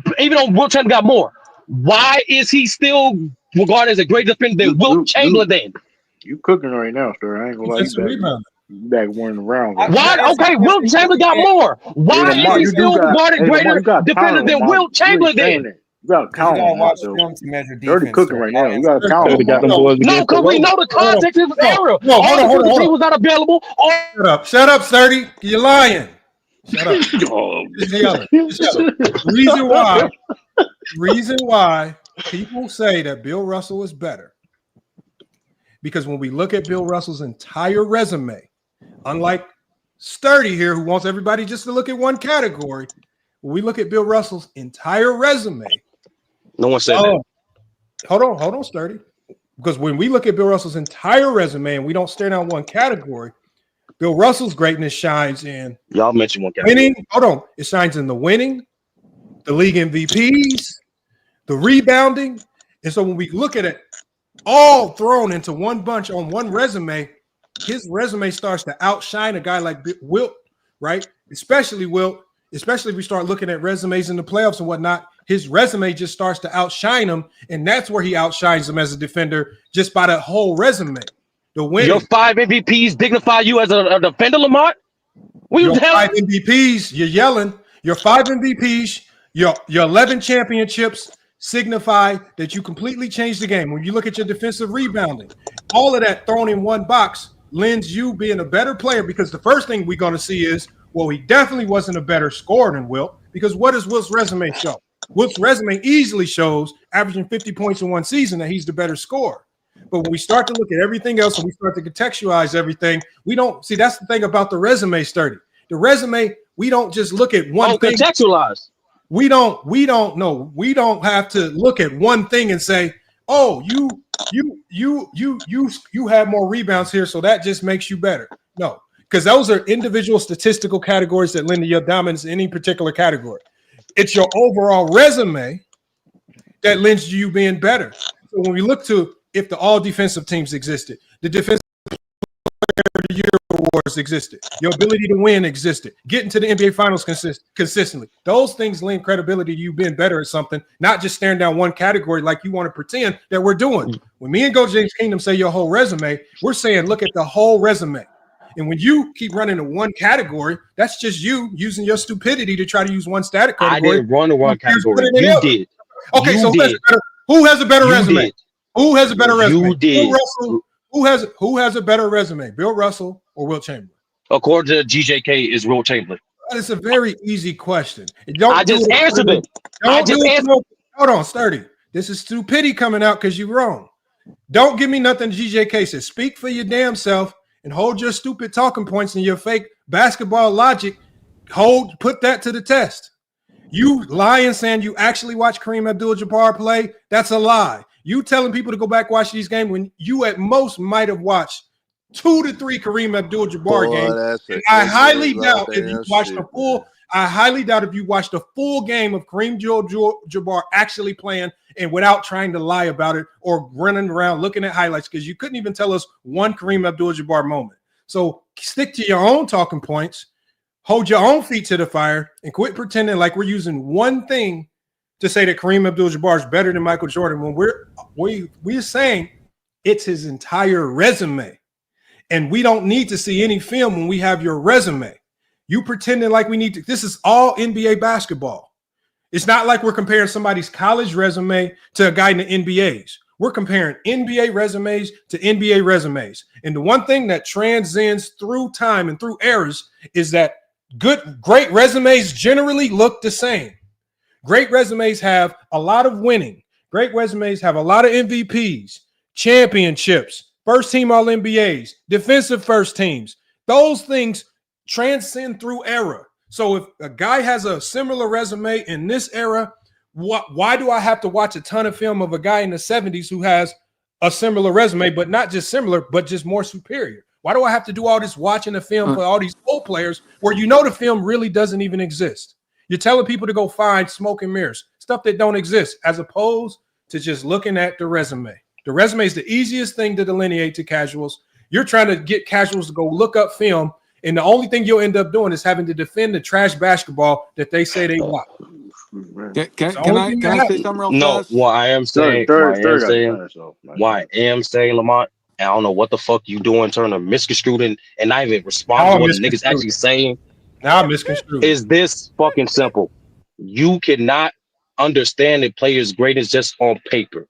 Wilt Chamberlain got more, why is he still regarded as a great defender than Wilt Chamberlain? Then you cooking right now, sir. I ain't gonna lie. You back one round. Why? Okay, Wilt Chamberlain got more. Why is he still regarded greater defender than Wilt Chamberlain? Then you gotta count him. Watch film to measure defense. Dirty cooking right now. You gotta count him. No, because we know the context of the era. Hold on. He was not available. Shut up, Sturdy. You're lying. Shut up. Just yelling. Reason why people say that Bill Russell is better, because when we look at Bill Russell's entire resume, unlike Sturdy here, who wants everybody just to look at one category, when we look at Bill Russell's entire resume, no one said that. Hold on, Sturdy. Because when we look at Bill Russell's entire resume and we don't stare down one category, Bill Russell's greatness shines in y'all mentioned one category. Winning. Hold on. It shines in the winning, the league MVPs, the rebounding. And so when we look at it all thrown into one bunch on one resume, his resume starts to outshine a guy like Wilt, right? Especially Wilt, especially if we start looking at resumes in the playoffs and whatnot. His resume just starts to outshine him, and that's where he outshines him as a defender just by that whole resume. The winning. Your 5 MVPs dignify you as a defender, Lamont? Your 5 MVPs, you're yelling. Your 5 MVPs, your 11 championships signify that you completely changed the game. When you look at your defensive rebounding, all of that thrown in one box lends you being a better player, because the first thing we're going to see is, well, he definitely wasn't a better scorer than Wilt, because what does Wilt's resume show? Wilt's resume easily shows, averaging 50 points in one season, that he's the better scorer. But when we start to look at everything else and we start to contextualize everything, we don't see. That's the thing about the resume, Sturdy. The resume, we don't just look at one thing. Contextualize. We don't know. We don't have to look at one thing and say, "Oh, you have more rebounds here, so that just makes you better." No, because those are individual statistical categories that lend to your dominance in any particular category. It's your overall resume that lends to you being better. So when we look to if the all defensive teams existed, the defensive player of the year awards existed, your ability to win existed, getting to the NBA finals consistently, those things lend credibility to you being better at something, not just staring down one category like you want to pretend that we're doing. When me and Go James Kingdom say your whole resume, we're saying look at the whole resume. And when you keep running to one category, that's just you using your stupidity to try to use one static category. I didn't run to one category. You did. Okay, you so did. who has a better You resume? did. Who has a better resume? You did. Bill Russell. Who has a better resume? Bill Russell or Wilt Chamberlain? According to GJK, is Wilt Chamberlain. That is a very easy question. I just answered it. Hold on, Sturdy. This is stupidity coming out because you're wrong. Don't give me nothing GJK says. Speak for your damn self and hold your stupid talking points and your fake basketball logic. Put that to the test. You lying saying you actually watch Kareem Abdul-Jabbar play, that's a lie. You telling people to go back watch these games when you at most might have watched 2 to 3 Kareem Abdul-Jabbar games. I highly doubt if you watched the full. I highly doubt if you watched a full game of Kareem Abdul-Jabbar actually playing and without trying to lie about it or running around looking at highlights, because you couldn't even tell us one Kareem Abdul-Jabbar moment. So stick to your own talking points, hold your own feet to the fire, and quit pretending like we're using one thing to say that Kareem Abdul-Jabbar is better than Michael Jordan when we're saying it's his entire resume. And we don't need to see any film when we have your resume. You pretending like we need to. This is all NBA basketball. It's not like we're comparing somebody's college resume to a guy in the NBA's. We're comparing NBA resumes to NBA resumes. And the one thing that transcends through time and through eras is that great resumes generally look the same. Great resumes have a lot of winning. Great resumes have a lot of MVPs, championships, first team All NBAs, defensive first teams. Those things transcend through era. So if a guy has a similar resume in this era, why do I have to watch a ton of film of a guy in the 70s who has a similar resume, but not just similar, but just more superior? Why do I have to do all this watching the film for all these old players where you know the film really doesn't even exist? You're telling people to go find smoke and mirrors, stuff that don't exist, as opposed to just looking at the resume. The resume is the easiest thing to delineate to casuals. You're trying to get casuals to go look up film, and the only thing you'll end up doing is having to defend the trash basketball that they say they watch. Can I say something real fast? What I am saying, Lamont, I don't know what the fuck you doing in terms of misconstruing and not even responding to what the niggas actually saying. Now I'm misconstrued. Is this fucking simple? You cannot understand a player's greatness just on paper.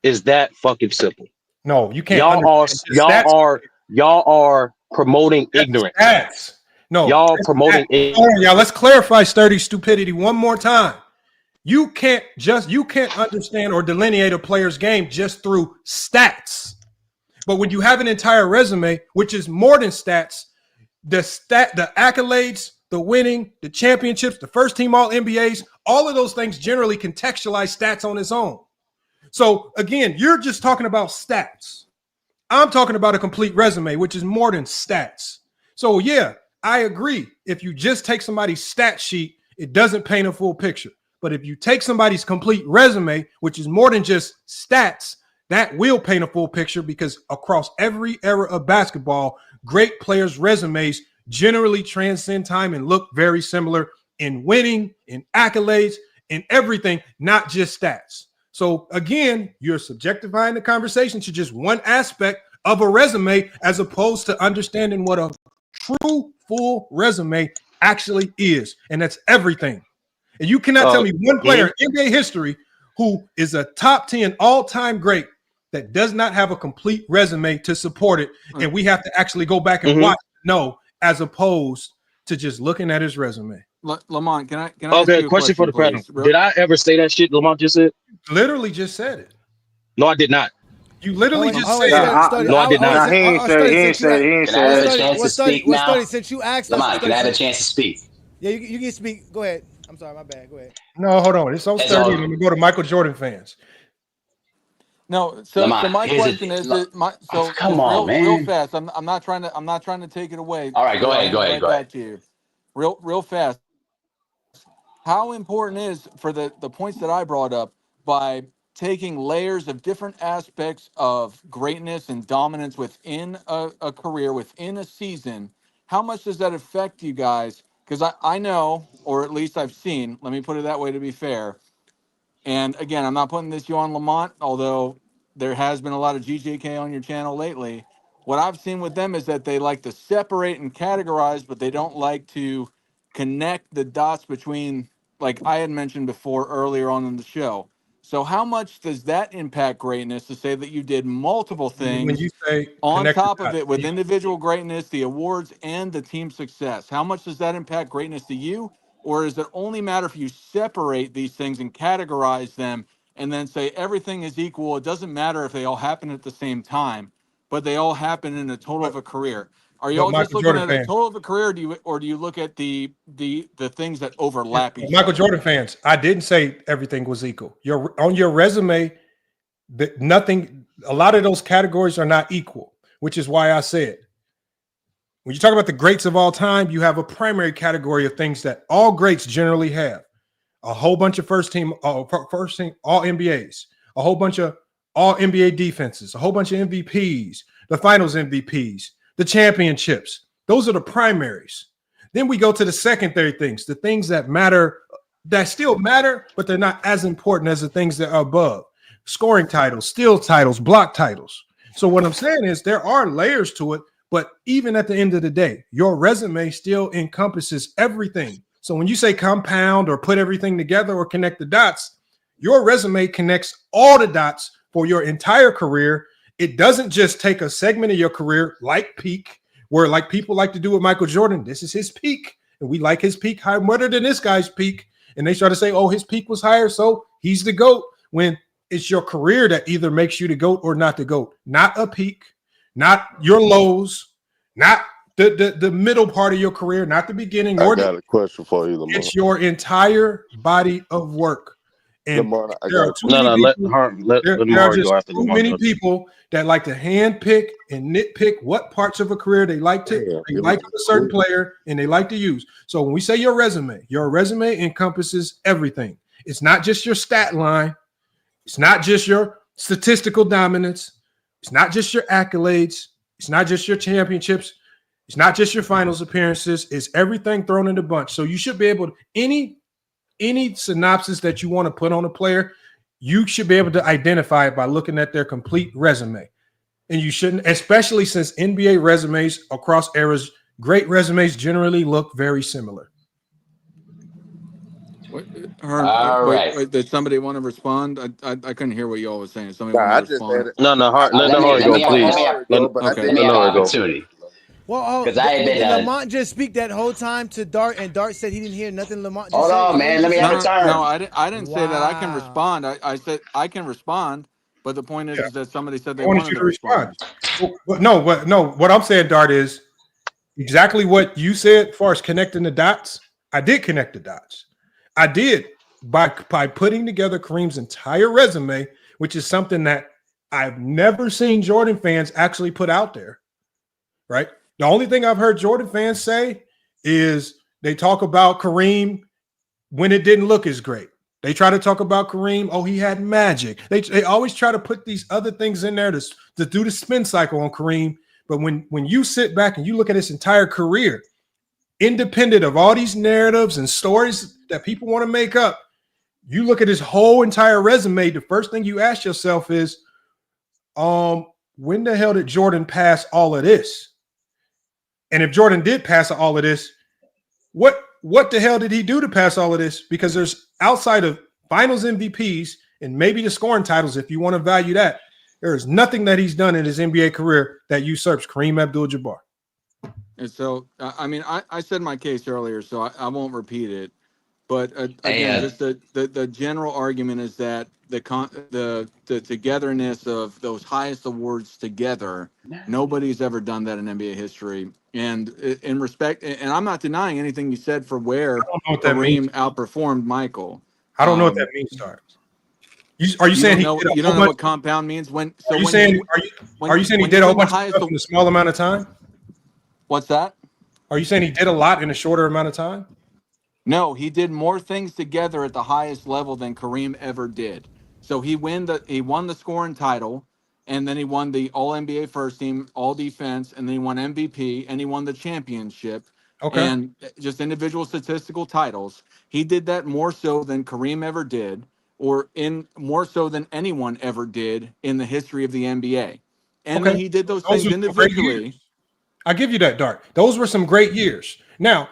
Is that fucking simple? No, you can't. Y'all are promoting ignorance. Stats. No, y'all promoting ignorance. Hold on, y'all. Let's clarify sturdy stupidity one more time. You can't understand or delineate a player's game just through stats. But when you have an entire resume, which is more than stats, the accolades, the winning, the championships, the first team All NBAs, all of those things generally contextualize stats on its own. So again, you're just talking about stats. I'm talking about a complete resume, which is more than stats. So yeah, I agree. If you just take somebody's stat sheet, it doesn't paint a full picture. But if you take somebody's complete resume, which is more than just stats, that will paint a full picture, because across every era of basketball, great players' resumes generally transcend time and look very similar in winning, in accolades, in everything, not just stats. So again, you're subjectifying the conversation to just one aspect of a resume as opposed to understanding what a true full resume actually is. And that's everything. And you cannot tell me one player in NBA history who is a top 10 all-time great that does not have a complete resume to support it. And we have to actually go back and watch, as opposed to just looking at his resume. Lamont, can I ask Okay, you a question for question, the panel. please? Did I ever say that shit Lamont just said? Literally just said it. No, I did not. You literally Hold on, just hold on, said. study. No, I did not. Since, He ain't Can I what have say a it. study, chance to speak what now? study? Since you asked us, Lamont, can study. I have a chance to speak? Yeah, you can speak. Go ahead. I'm sorry, my bad. Go ahead. No, hold on. It's on As sturdy. all, Let me go to Michael Jordan fans. No, so Lamont, my here's a. question is that my so Come just on, real man. fast. I'm not trying to take it away. All right, So go I'll ahead, hand go it ahead, right go ahead. back to you. Real fast. How important is for the points that I brought up by taking layers of different aspects of greatness and dominance within a career, within a season? How much does that affect you guys? Because I know, or at least I've seen, let me put it that way to be fair. And again, I'm not putting this you on Lamont, although there has been a lot of GJK on your channel lately. What I've seen with them is that they like to separate and categorize, but they don't like to connect the dots between, like I had mentioned before earlier on in the show. So how much does that impact greatness to say that you did multiple When you things say on connected top of dots, it with individual greatness, the awards, and the team success? How much does that impact greatness to you? Or does it only matter if you separate these things and categorize them and then say everything is equal? It doesn't matter if they all happen at the same time, but they all happen in a total of a career. Are but y'all just Michael looking Jordan at a fans. total of a career, or do you look at the things that overlap each Michael other? Jordan fans. I didn't say everything was equal. Your on your resume, that nothing. A lot of those categories are not equal, which is why I said when you talk about the greats of all time, you have a primary category of things that all greats generally have. A whole bunch of first team all NBAs, a whole bunch of all NBA defenses, a whole bunch of MVPs, the finals MVPs, the championships. Those are the primaries. Then we go to the secondary things, the things that matter, that still matter, but they're not as important as the things that are above. Scoring titles, steal titles, block titles. So what I'm saying is there are layers to it, but even at the end of the day, your resume still encompasses everything. So when you say compound or put everything together or connect the dots, your resume connects all the dots for your entire career. It doesn't just take a segment of your career like peak, where like people like to do with Michael Jordan. This is his peak, and we like his peak higher than this guy's peak. And they try to say, oh, his peak was higher, so he's the GOAT. When it's your career that either makes you the GOAT or not the GOAT, not a peak, not your lows, not the middle part of your career, not the beginning, I nor the got a question for you, Lamont. it's your entire body of work. And Lamont, I there got are a too No, many no, people. let There are Lamar just go after too Lamar many go. people that like to hand pick and nitpick what parts of a career they like to yeah, they give me like a certain player and they like to use. So when we say your resume encompasses everything. It's not just your stat line. It's not just your statistical dominance. It's not just your accolades. It's not just your championships. It's not just your finals appearances. It's everything thrown in the bunch. So you should be able to any synopsis that you want to put on a player, you should be able to identify it by looking at their complete resume. And you shouldn't, especially since NBA resumes across eras, great resumes generally look very similar. All right. Wait, did somebody want to respond? I couldn't hear what you all was saying. Somebody Nah, want to I just respond? had it. No, no, let Let the me Hard let go, me have please. Go, but I Okay. let did me want have to an Hard go. opportunity Well, because I had did been. Lamont just speak that whole time to Dart, and Dart said he didn't hear nothing Lamont just Hold said? on, Is that what you man. Let just me have said? a No, turn. I didn't say that I can Wow. respond. I said I can respond, but the point Yeah, is that somebody said they I wanted wanted you to to respond. respond. No. What I'm saying, Dart, is exactly what you said as far as connecting the dots. I did connect the dots. I did by putting together Kareem's entire resume, which is something that I've never seen Jordan fans actually put out there. Right? The only thing I've heard Jordan fans say is they talk about Kareem when it didn't look as great. They try to talk about Kareem. Oh, he had magic. They always try to put these other things in there to do the spin cycle on Kareem. But when you sit back and you look at his entire career, independent of all these narratives and stories that people want to make up, you look at his whole entire resume. The first thing you ask yourself is, when the hell did Jordan pass all of this? And if Jordan did pass all of this, what the hell did he do to pass all of this? Because there's outside of finals MVPs and maybe the scoring titles, if you want to value that, there is nothing that he's done in his NBA career that usurps Kareem Abdul-Jabbar. And so, I mean, I said my case earlier, so I won't repeat it. But again, And just the general argument is that the togetherness of those highest awards together, nobody's ever done that in NBA history. And in respect, and I'm not denying anything you said for where I don't know what that means. Kareem outperformed Michael. I don't know what that means, Dart. Are you You saying don't he know did a you don't whole know bunch? what compound means when Are so you when he saying are you saying he when you did a whole win the bunch of highest stuff in a small amount of time? what's that? Are you saying he did a lot in a shorter amount of time? No, he did more things together at the highest level than Kareem ever did. So he won the scoring title, and then he won the All NBA First Team, All Defense, and then he won MVP, and he won the championship, Okay. and just individual statistical titles. He did that more so than Kareem ever did, or in more so than anyone ever did in the history of the NBA. And then Okay. he did those Those things were some great individually. years. I give you that, Dart. Those were some great years. Now,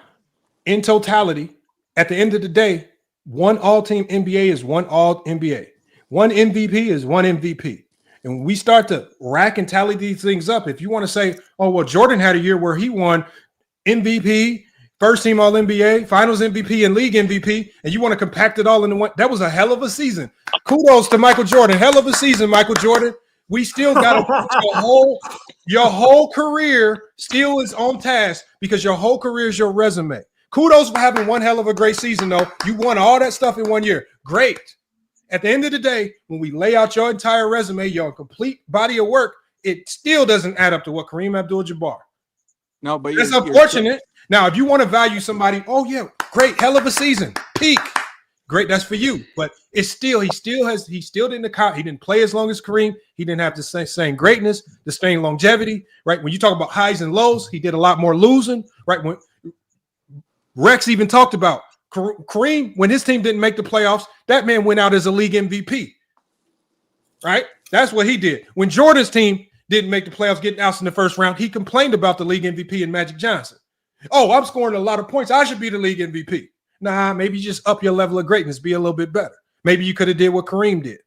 in totality, at the end of the day, one all-team NBA is one all NBA. One MVP is one MVP. And when we start to rack and tally these things up, if you want to say, oh, well, Jordan had a year where he won MVP, first team All NBA, Finals MVP, and League MVP, and you want to compact it all into one, that was a hell of a season. Kudos to Michael Jordan. Hell of a season, Michael Jordan. We still got to put your whole career still is on task because your whole career is your resume. Kudos for having one hell of a great season, though. You won all that stuff in 1 year. Great. At the end of the day, when we lay out your entire resume, your complete body of work, it still doesn't add up to what Kareem Abdul-Jabbar. No, but That's you're unfortunate. Now, if you want to value somebody, oh yeah, great, hell of a season, peak, great, that's for you. But it's still, he still didn't play as long as Kareem. He didn't have the same greatness, the same longevity, right? When you talk about highs and lows, he did a lot more losing, right? When Rex even talked about Kareem, when his team didn't make the playoffs, that man went out as a league MVP, right? That's what he did. When Jordan's team didn't make the playoffs, getting ousted in the first round, he complained about the league MVP and Magic Johnson. Oh, I'm scoring a lot of points. I should be the league MVP. Nah, maybe just up your level of greatness, be a little bit better. Maybe you could have did what Kareem did.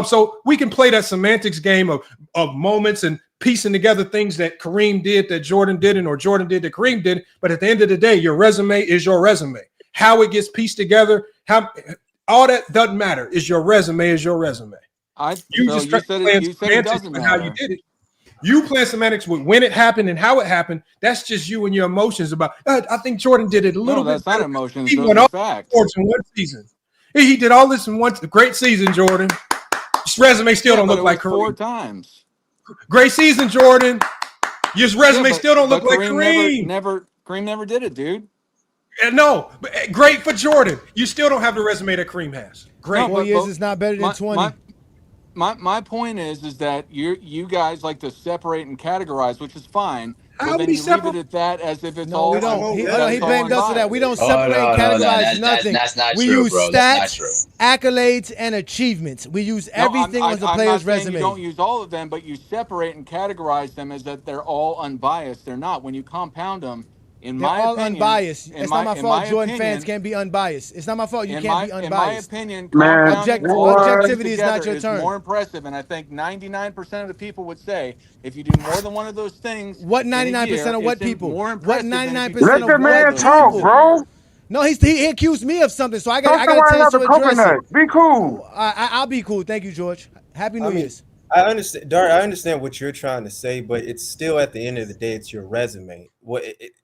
So we can play that semantics game of moments and piecing together things that Kareem did that Jordan didn't, or Jordan did that Kareem didn't. But at the end of the day, your resume is your resume. How it gets pieced together, all that doesn't matter. Is your resume is your resume. You said it doesn't matter. How you did it. You playing semantics with when it happened and how it happened. That's just you and your emotions about. I think Jordan did it a little bit. That's better. not emotions. He Those won are all facts. sports in one season. He did all this in one great season, Jordan. His resume still don't look like Kareem. 4 times. Great season, Jordan. Your resume still don't look like Kareem. Kareem. Kareem never did it, dude. No, but great for Jordan. You still don't have the resume that Kareem has. Great. 4 years is not better than 20. My point is that you guys like to separate and categorize, which is fine. But then you leave it at that as if it's all. We don't. He all blamed us for that. We don't separate and no, categorize nothing. That's not we true, use bro. stats, That's not true. accolades, and achievements. We use everything on the player's I'm not saying resume. you don't use all of them, but you separate and categorize them as that they're all unbiased. They're not. When you compound them, in They're my all opinion, unbiased. It's not my fault. Jordan fans can't be unbiased. It's not my fault. You can't be unbiased. In my opinion, objectivity is not your turn. More impressive, and I think 99% of the people would say if you do more than one of those things. What 99% of what people? More What impressive. 99% of what people? bro. No, he accused me of something, so I got a chance to address it. Be cool. I'll be cool. Thank you, George. Happy New Year's. I understand, Dart. I understand what you're trying to say, but it's still at the end of the day, it's your resume.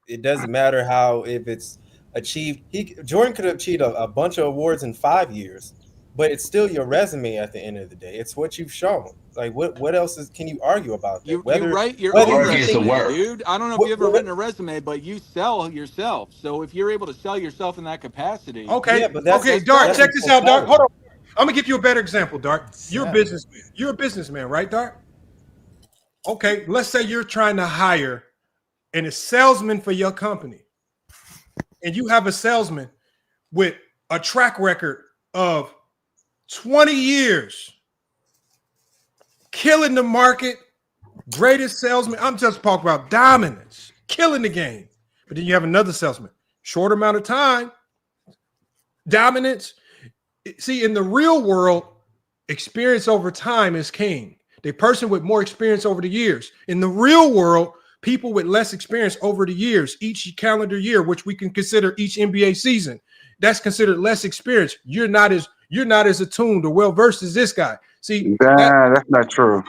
It doesn't matter how if it's achieved. Jordan could have achieved a bunch of awards in 5 years, but it's still your resume at the end of the day. It's what you've shown. Like what else can you argue about that? You write your own resume, dude. I don't know if you've ever written a resume, but you sell yourself. So if you're able to sell yourself in that capacity, okay, Dart, check this out, Dart. Hold on. I'm gonna give you a better example, Dart. You're a businessman. You're a businessman, right, Dart? Okay, let's say you're trying to hire a salesman for your company, and you have a salesman with a track record of 20 years, killing the market, greatest salesman. I'm just talking about dominance, killing the game. But then you have another salesman, short amount of time, dominance. See, in the real world, experience over time is king. The person with more experience over the years. In the real world, people with less experience over the years, each calendar year, which we can consider each NBA season, that's considered less experience. You're not as attuned or well versed as this guy. See, That's not true.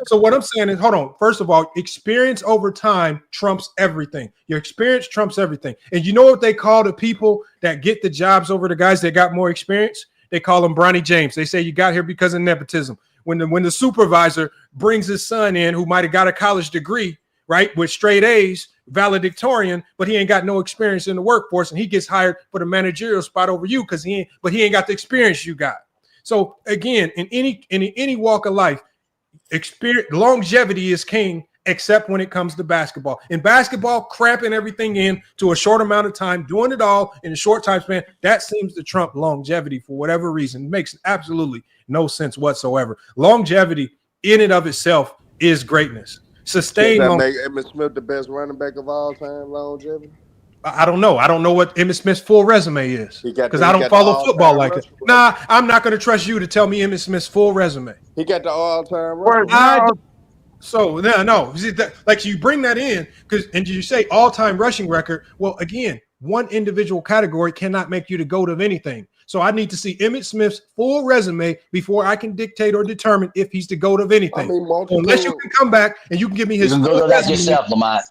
so what I'm saying is, hold on. First of all, experience over time trumps everything. Your experience trumps everything. And you know what they call the people that get the jobs over the guys that got more experience? They call them Bronny James. They say you got here because of nepotism. When the supervisor brings his son in who might have got a college degree, right, with straight A's, valedictorian, but he ain't got no experience in the workforce, and he gets hired for the managerial spot over you because he ain't got the experience you got. So again, in any walk of life, experience, longevity is king, except when it comes to basketball. In basketball, cramping everything in to a short amount of time, doing it all in a short time span, that seems to trump longevity for whatever reason. It makes absolutely no sense whatsoever. Longevity in and of itself is greatness. Sustained. Does that make Emmitt Smith the best running back of all time, longevity? I don't know. I don't know what Emmitt Smith's full resume is because I don't follow football like that. Nah, I'm not going to trust you to tell me Emmitt Smith's full resume. He got the all-time rushing. So no. Like you bring that in and you say all-time rushing record. Well, again, one individual category cannot make you the GOAT of anything. So I need to see Emmitt Smith's full resume before I can dictate or determine if he's the GOAT of anything. Unless you can come back and you can give me his. You can go that yourself, Lamont.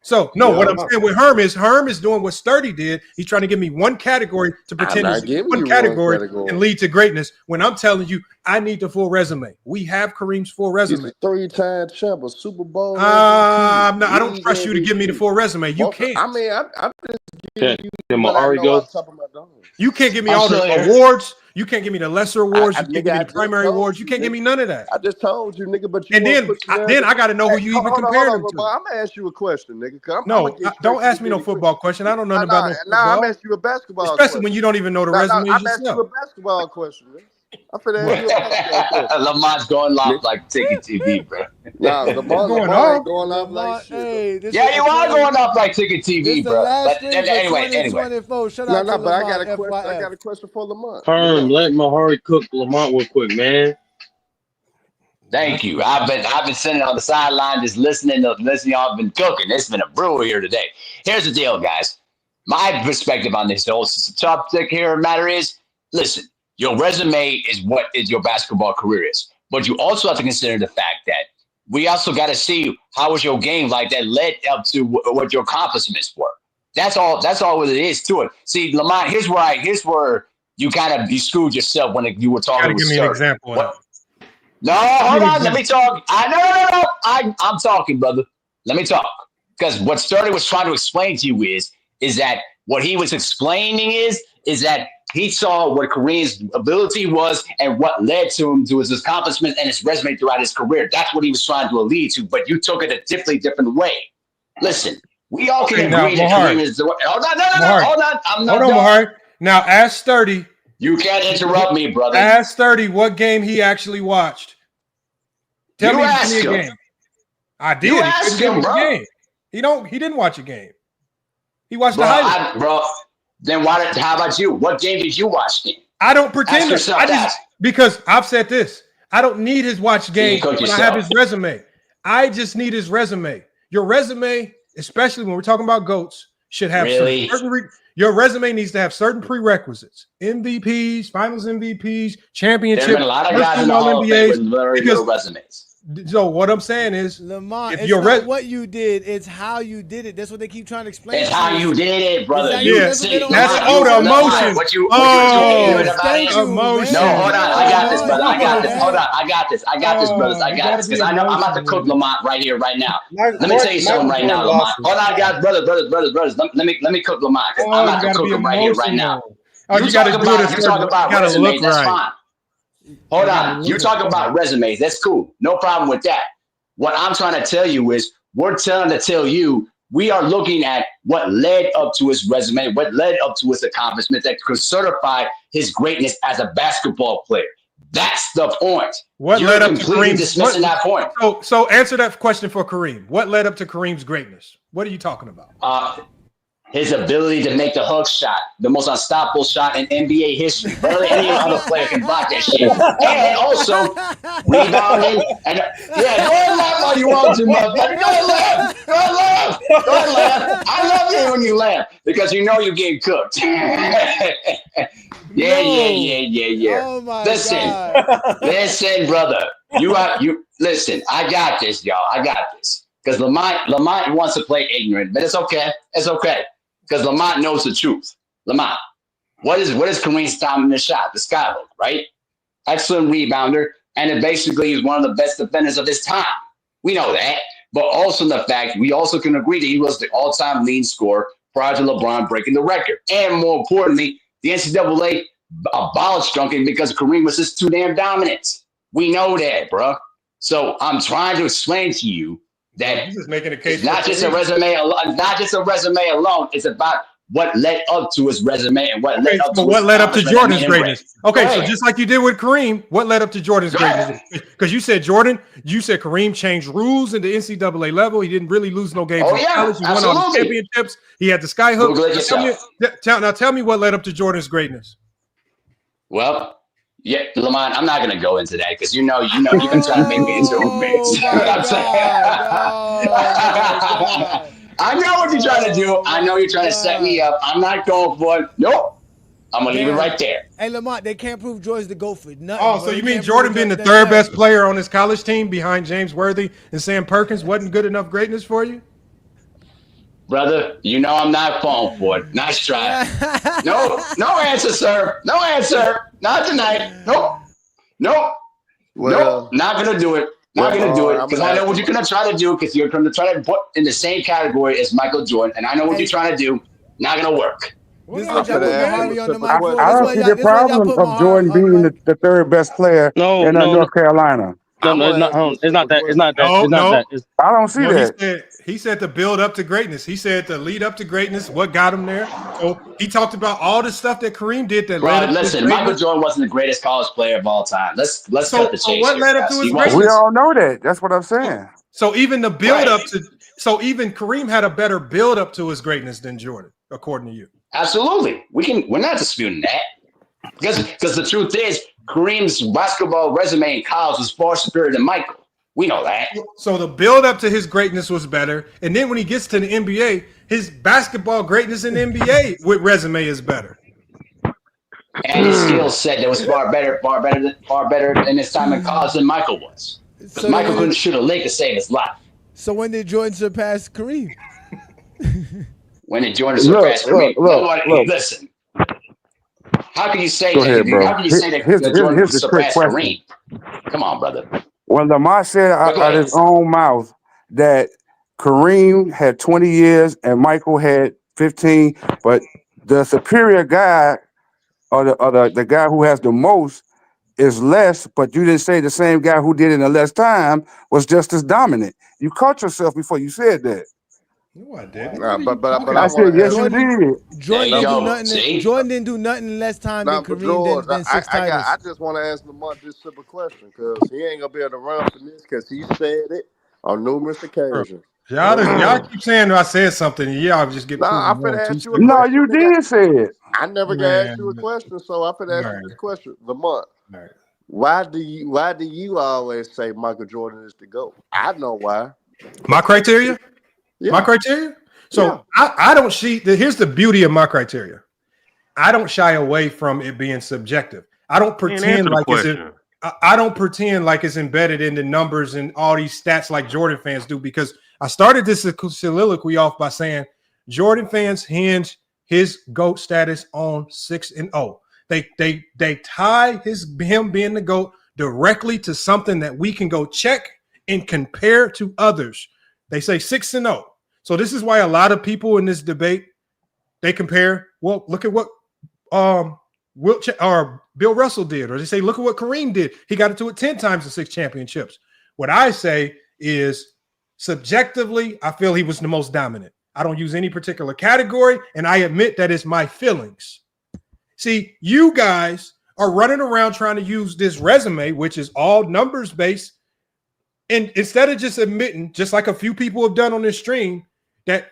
So no, what I'm saying with Herm is doing what Sturdy did. He's trying to give me one category to pretend one category and lead to greatness. When I'm telling you, I need the full resume. We have Kareem's full resume. He's a 3-time champ, a Super Bowl. I don't trust you to give me the full resume. You can't. I mean, I'm just giving you. Can Mahari go? You can't give me all the awards. You can't give me the lesser awards. You can't give me the primary awards. You can't give me none of that. I just told you, nigga. But you and then I got to know who you even compared him to. I'm gonna ask you a question, nigga. Don't ask me no football question. I don't know about no football. Nah, I'm asking you a basketball question. Especially when you don't even know the resumes yourself. I'm asking you a basketball question, man. I'm finna ask you a basketball question. Lamont's going off like Ticket TV, bro. Nah, Lamont going off like shit. Yeah, you are going off like Ticket TV, bro. But anyway. Shout out to but I got a question. I got a question for Lamont. Herm, let Mahari cook Lamont real quick, man. Thank you. I've been sitting on the sideline just listening. Y'all been cooking. It's been a brewer here today. Here's the deal, guys. My perspective on this whole topic here matter is, listen, your resume is what your basketball career is. But you also have to consider the fact that we also got to see how was your game like that led up to what your accomplishments were. That's all what it is to it. See, Lamont, here's where you you screwed yourself when you were talking with give me an example. No, hold on. Let me talk. No. I'm talking, brother. Let me talk. Because what Sturdy was trying to explain to you is that what he was explaining is that he saw what Kareem's ability was and what led to him to his accomplishments and his resume throughout his career. That's what he was trying to allude to, but you took it a different way. Listen, we all can agree that Kareem is the way. Hold on. I'm not done. Mahari. Now, ask Sturdy. You can't interrupt me, brother. Ask Sturdy what game he actually watched. Tell me a game. I did. You ask him, bro. Game. He didn't watch a game. He watched the highlights. Bro, then how about you? What game did you watch? I don't pretend because I've said this. I don't need his watch game when I have his resume. I just need his resume. Your resume, especially when we're talking about GOATs, should have your resume needs to have certain prerequisites: MVPs, Finals MVPs, championships. There's been a lot of guys in the Hall of Fame with very good resumes. So what I'm saying is, Lamont, it's not what you did; it's how you did it. That's what they keep trying to explain. It's how you did it, brother. That's the emotion. What you emotion. No, hold on. I got this, brother. I got this. Hold on. I got this, brothers. I got this because I know I'm about to cook Lamont right here, right now. Let me tell you something right now, Lamont. Hold on, guys, brothers. Let me cook Lamont because I'm about to cook him right here, right now. You talk about resumes. That's fine. Hold on. You talk about resumes. That's cool. No problem with that. What I'm trying to tell you is we're trying to tell you we are looking at what led up to his resume, what led up to his accomplishments that could certify his greatness as a basketball player. That's the point. What led up to Kareem's dismissing that point? So answer that question for Kareem. What led up to Kareem's greatness? What are you talking about? His ability to make the hook shot, the most unstoppable shot in NBA history. Barely any other player can block that shit. And also rebounding. And go ahead, laugh all you want to, motherfucker. Go ahead, Go ahead, laugh. I love you when you laugh because you know you're getting cooked. Yeah. Oh my Listen, God. listen, brother. You listen. I got this, y'all. I got this. Because Lamont wants to play ignorant, but it's okay. It's okay. Because Lamont knows the truth. Lamont, what is Kareem's time in the shot? The skyhook, right? Excellent rebounder, and it basically is one of the best defenders of his time. We know that. But also the fact we also can agree that he was the all-time leading scorer prior to LeBron breaking the record. And more importantly, the NCAA abolished dunking because Kareem was just too damn dominant. We know that, bro. So I'm trying to explain to you that He's just making a case it's not for just a Kareem. resume alone. Not just a resume alone. It's about what led up to his resume and what led up So to his what led up to accomplishment that made Jordan's him great. greatness? Okay, Go so ahead. just like you did with Kareem, what led up to Jordan's greatness? Because you said Kareem changed rules in the NCAA level. He didn't really lose no games Oh in yeah, college. He won all the absolutely. championships. He had the sky hook. Google it yourself. Now tell me what led up to Jordan's greatness. Well, yeah, Lamont, I'm not gonna go into that because you're gonna try to make me into a mix. Oh my God. Oh my God. I know what you're trying to do. I know you're trying to set me up. I'm not going for it. Nope. I'm gonna leave it right there. Hey, Lamont, they can't prove Jordan's the GOAT for nothing. Oh, bro. so They you mean can't Jordan prove being the that's third best nothing. player on his college team behind James Worthy and Sam Perkins wasn't good enough greatness for you? Brother, you know I'm not falling for it. Nice try. No answer, sir. No answer. Not tonight. Nope. Well, Not gonna do it. Not gonna do it I'm because gonna I know ask what him. you're gonna try to do because you're gonna try to put in the same category as Michael Jordan, and I know what you're trying to do. Not gonna work. This is I'm what y'all gonna put ask him a Mahari on the simple mic for. I This don't question. see the y'all problem put of Mahari Jordan on the being mic. the third best player No, in North Carolina. I'm gonna ask him a it's not simple that. It's not question. that. It's not No. that. It's, I don't see No, that. he said to build up to greatness. He said to lead up to greatness. What got him there? So he talked about all the stuff that Kareem did that led Bro, up to his listen, Michael greatness. Jordan wasn't the greatest college player of all time. Let's cut So the so chase what here, led up to guys. his He wasn't. We greatness? all know that. That's what I'm saying. So even the build Right. up to so even Kareem had a better build up to his greatness than Jordan, according to you. Absolutely. We're not disputing that. Because the truth is, Kareem's basketball resume in college was far superior than Michael. We know that. So the build up to his greatness was better, and then when he gets to the NBA, his basketball greatness in the NBA with resume is better. And his skill set that was far better in his time in college than Michael was. Because So then Michael couldn't shoot a lick to save his life. So when did Jordan surpass Kareem? When did Jordan Look, surpass look, Kareem? look, look. Listen, how can you say Go ahead, bro. that Jordan Here's the trick surpassed question. Kareem? Come on, brother. When Lamar said But go out ahead. his own mouth that Kareem had 20 years and Michael had 15, but the superior guy or the guy who has the most is less, but you didn't say the same guy who did it in less time was just as dominant. You caught yourself before you said that. No, I didn't. But I I want said, to yes, ask. you did. Jordan There you didn't do go. nothing. See? Jordan didn't do nothing in less time than But Kareem George, than six titles. I just want to ask Lamont this simple question because he ain't gonna be able to run from this because he said it on numerous occasions. Y'all keep saying I said something, and y'all just get No, proven I'm wrong finna 2 ask you a seconds. No, question, you nigga. did say it. I never gonna ask you a question, so I'm finna ask you this question, Lamont. Right. Why do you always say Michael Jordan is the GOAT? I know why. My criteria? Yeah. My criteria? So I don't see here's the beauty of my criteria. I don't shy away from it being subjective. I don't pretend like I don't pretend like it's embedded in the numbers and all these stats like Jordan fans do, because I started this soliloquy off by saying Jordan fans hinge his GOAT status on 6-0. They tie him being the GOAT directly to something that we can go check and compare to others. They say 6-0. So this is why a lot of people in this debate, they compare, well, look at what Bill Russell did, or they say, look at what Kareem did. He got it to it 10 times in 6 championships. What I say is, subjectively, I feel he was the most dominant. I don't use any particular category, and I admit that it's my feelings. See, you guys are running around trying to use this resume, which is all numbers based, and instead of just admitting, just like a few people have done on this stream, that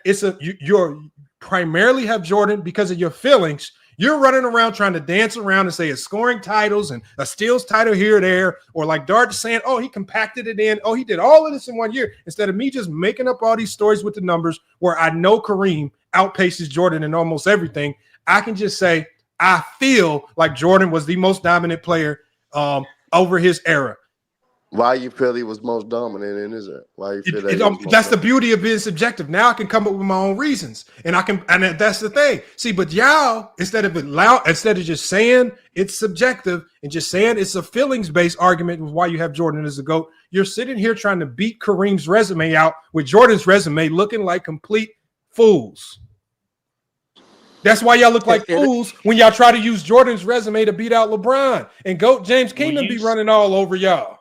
you're primarily have Jordan because of your feelings, You're running around trying to dance around and say it's scoring titles and a steals title here or there, or like Dart saying, oh, he compacted it in. Oh, he did all of this in 1 year. Instead of me just making up all these stories with the numbers where I know Kareem outpaces Jordan in almost everything, I can just say, I feel like Jordan was the most dominant player over his era. Why you feel he was most dominant in his era? Why you feel that he was most That's the dominant? beauty of being subjective. Now I can come up with my own reasons, and that's the thing. See, but y'all, instead of just saying it's subjective and just saying it's a feelings-based argument with why you have Jordan as a GOAT, you're sitting here trying to beat Kareem's resume out with Jordan's resume looking like complete fools. That's why y'all look like fools when y'all try to use Jordan's resume to beat out LeBron. And GOAT James Kingdom be running all over y'all.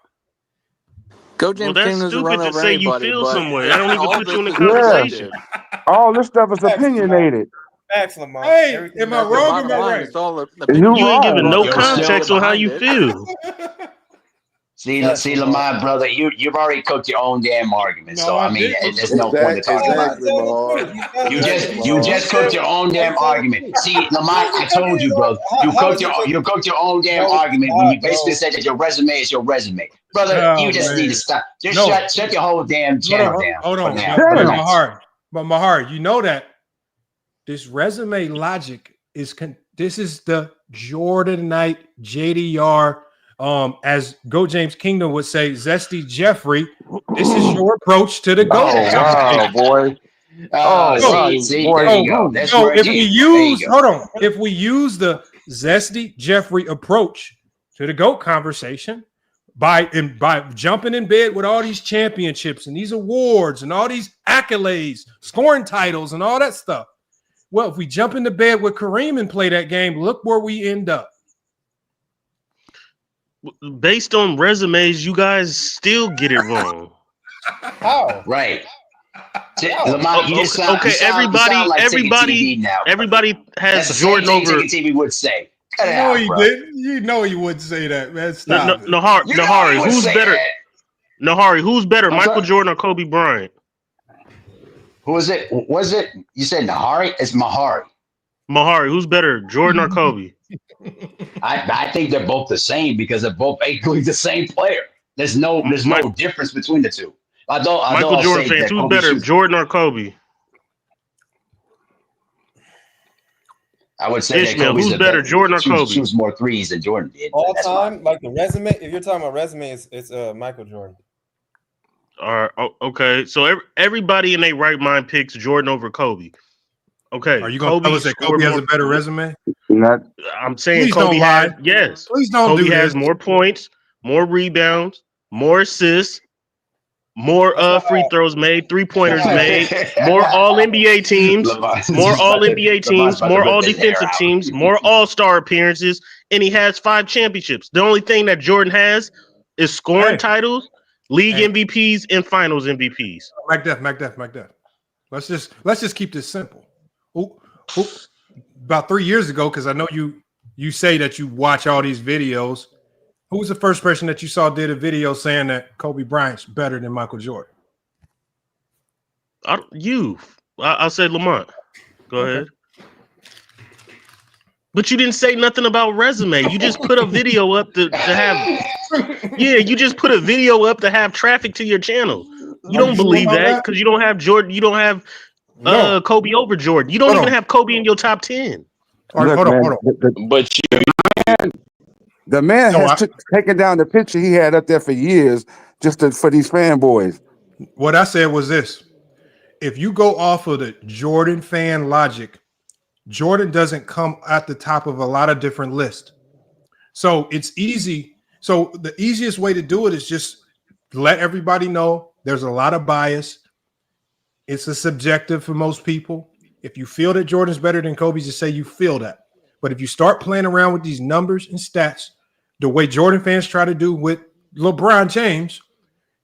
James Well, that's Kingdom doesn't stupid run to over say you anybody, feel but some way. That don't even all put you in the this is conversation. All this stuff is opinionated. Facts, Lamont. Hey, am I wrong or am I line, right? it's all You You ain't giving no wrong. context on how you feel. See, Lamont, brother, you've already cooked your own damn argument. No, So I I mean, didn't. there's no point to talk about Exactly, it. Mahar. You just cooked your own damn argument. See, Lamont, I told you, bro. You cooked your own damn argument when you basically said that your resume is your resume, brother. You Oh, just need man. to stop. Just No. shut your whole damn channel down Hold for on. now. But Relax. Mahar, you know that this resume logic this is the Jordanite JDR. As Go James Kingdom would say, Zesty Jeffrey. This is your approach to the GOAT. Oh wow, boy. Oh wow, See, boy. there you go. That's So where if we use, if we use the Zesty Jeffrey approach to the GOAT conversation by jumping in bed with all these championships and these awards and all these accolades, scoring titles and all that stuff. Well, if we jump into bed with Kareem and play that game, look where we end up. Based on resumes, you guys still get it wrong. How? Right. Lamont, you just sound, okay. you sound like Ticket TV now. Everybody has That's the Jordan same thing over. Ticket TV would say. Cut it No, out, he bro. didn't. You know he wouldn't say that, man. Stop it. Nahari, who's better? Nahari, who's better, I'm Michael sorry? Jordan or Kobe Bryant? Who is it? Was it? You said Nahari? It's Mahari. Mahari, who's better, Jordan or Kobe? I think they're both the same because they're both equally the same player. There's no difference between the two. Although Michael I'll Jordan say fans, that who's Kobe better, shoots. Jordan or Kobe? I would say Ishmael, that Kobe's who's better, Jordan or Kobe? shoots more threes than Jordan did. All That's time, like the resume. If you're talking about resume, it's Michael Jordan. All right, okay. So everybody in their right mind picks Jordan over Kobe. Okay, Are you going to tell us that Kobe has a better resume? I'm saying Please Kobe don't lie. has, yes. Please don't Kobe do has this. more points, more rebounds, more assists, more free throws made, 3-pointers made, more all NBA teams, more all NBA teams, more all defensive teams, more all-star appearances, and he has 5 championships. The only thing that Jordan has is scoring titles, league MVPs, and finals MVPs. Macduff. Let's just keep this simple. About 3 years ago, because I know you say that you watch all these videos. Who was the first person that you saw did a video saying that Kobe Bryant's better than Michael Jordan? I said Lamont. Go ahead. But you didn't say nothing about resume. You just put a video up to have. Yeah, you just put a video up to have traffic to your channel. You don't believe that because you don't have Jordan. You don't have Kobe over Jordan. You don't even have Kobe in your top 10. Look, hold man, on. But the man has taken down the picture he had up there for years just for these fanboys. What I said was this. If you go off of the Jordan fan logic, Jordan doesn't come at the top of a lot of different lists. So it's easy. So the easiest way to do it is just let everybody know there's a lot of bias. It's a subjective for most people. If you feel that Jordan's better than Kobe, just say you feel that. But if you start playing around with these numbers and stats, the way Jordan fans try to do with LeBron James,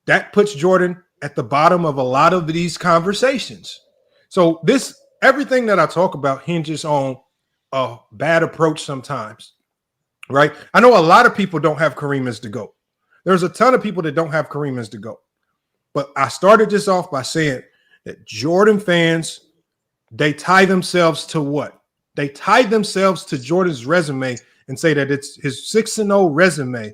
that puts Jordan at the bottom of a lot of these conversations. So everything that I talk about hinges on a bad approach sometimes, right? I know a lot of people don't have Kareem as the GOAT. There's a ton of people that don't have Kareem as the GOAT. But I started this off by saying that Jordan fans, they tie themselves to what? they tie themselves to Jordan's resume and say that it's his 6-0 resume.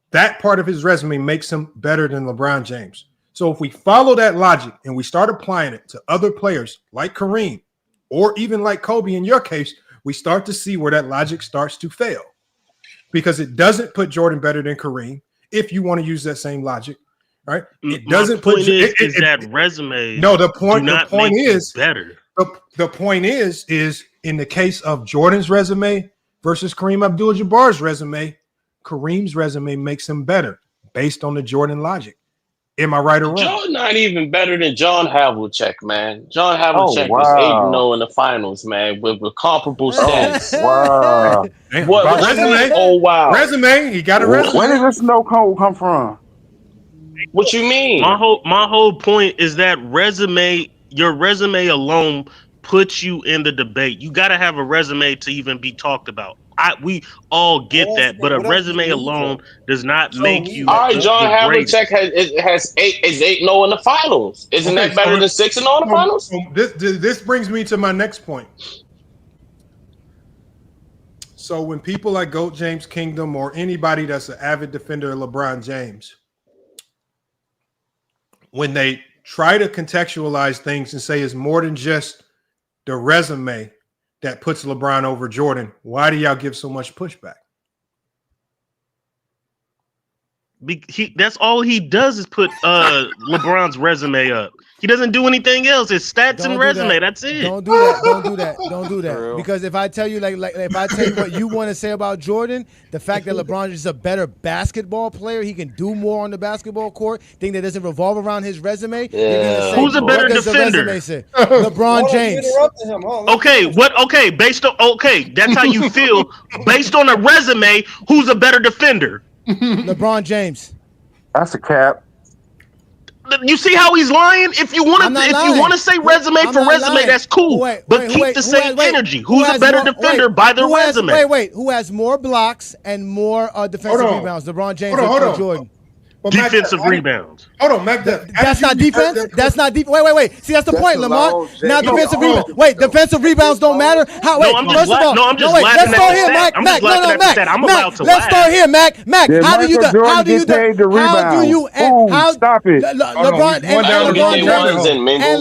That part of his resume makes him better than LeBron James. So if we follow that logic and we start applying it to other players like Kareem or even like Kobe in your case, we start to see where that logic starts to fail because it doesn't put Jordan better than Kareem if you want to use that same logic, right? It doesn't put that resume. No, the point is better. The point is in the case of Jordan's resume versus Kareem Abdul-Jabbar's resume, Kareem's resume makes him better based on the Jordan logic. Am I right or wrong? John not even better than John Havlicek, man. John Oh, Havlicek was 8-0 in the finals, man, with comparable stats. Wow. Damn, What you resume? mean? Oh wow. Resume. He got a resume. Where did this snow cone come from? What you mean? My whole point is that your resume alone puts you in the debate. You got to have a resume to even be talked about. We all get that, but a resume alone does not make you. All right, John the greatest. Havlicek is 8-0 in the finals. Isn't that better than 6-0 in the finals? So this brings me to my next point. So when people like GOAT James Kingdom or anybody that's an avid defender of LeBron James, when they try to contextualize things and say it's more than just the resume that puts LeBron over Jordan, why do y'all give so much pushback? That's all he does is put LeBron's resume up. He doesn't do anything else. It's stats and resume. That's it. Don't do that. Don't do that. Don't do that. Because if I tell you like if I tell you what you want to say about Jordan, the fact that LeBron is a better basketball player, he can do more on the basketball court, thing that doesn't revolve around his resume. You're gonna say, who's a better defender? LeBron James. Okay, okay, that's how you feel. Based on a resume, who's a better defender? LeBron James. That's a cap. You see how he's lying? If you want to say resume for resume, that's cool. But keep the same energy. Who's a better defender by the resume? Who has more blocks and more defensive rebounds? LeBron James or Jordan? Defensive rebounds. Hold on, Mac. That's not defense. That's not deep. Wait. See, that's the point, Lamar. Now defensive rebounds. Wait, defensive rebounds don't matter. How? Wait, first of all, let's start here, Mac. Mac, no, Mac. Let's start here, Mac. Mac, how do you stop it?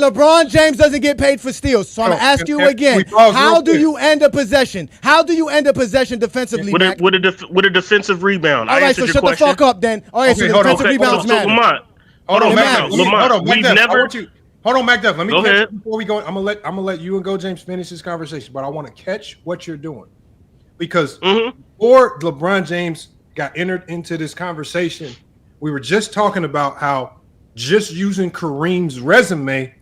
LeBron James doesn't get paid for steals. So I'm gonna ask you again. How do you end a possession? How do you end a possession defensively, Mac? With a defensive rebound. All right, so shut the fuck up then. All right, so defensive rebounds matter. Hold on, Mac. Let me catch before we go. I'm gonna let you and Go James finish this conversation, but I want to catch what you're doing because before LeBron James got entered into this conversation, we were just talking about how just using Kareem's resume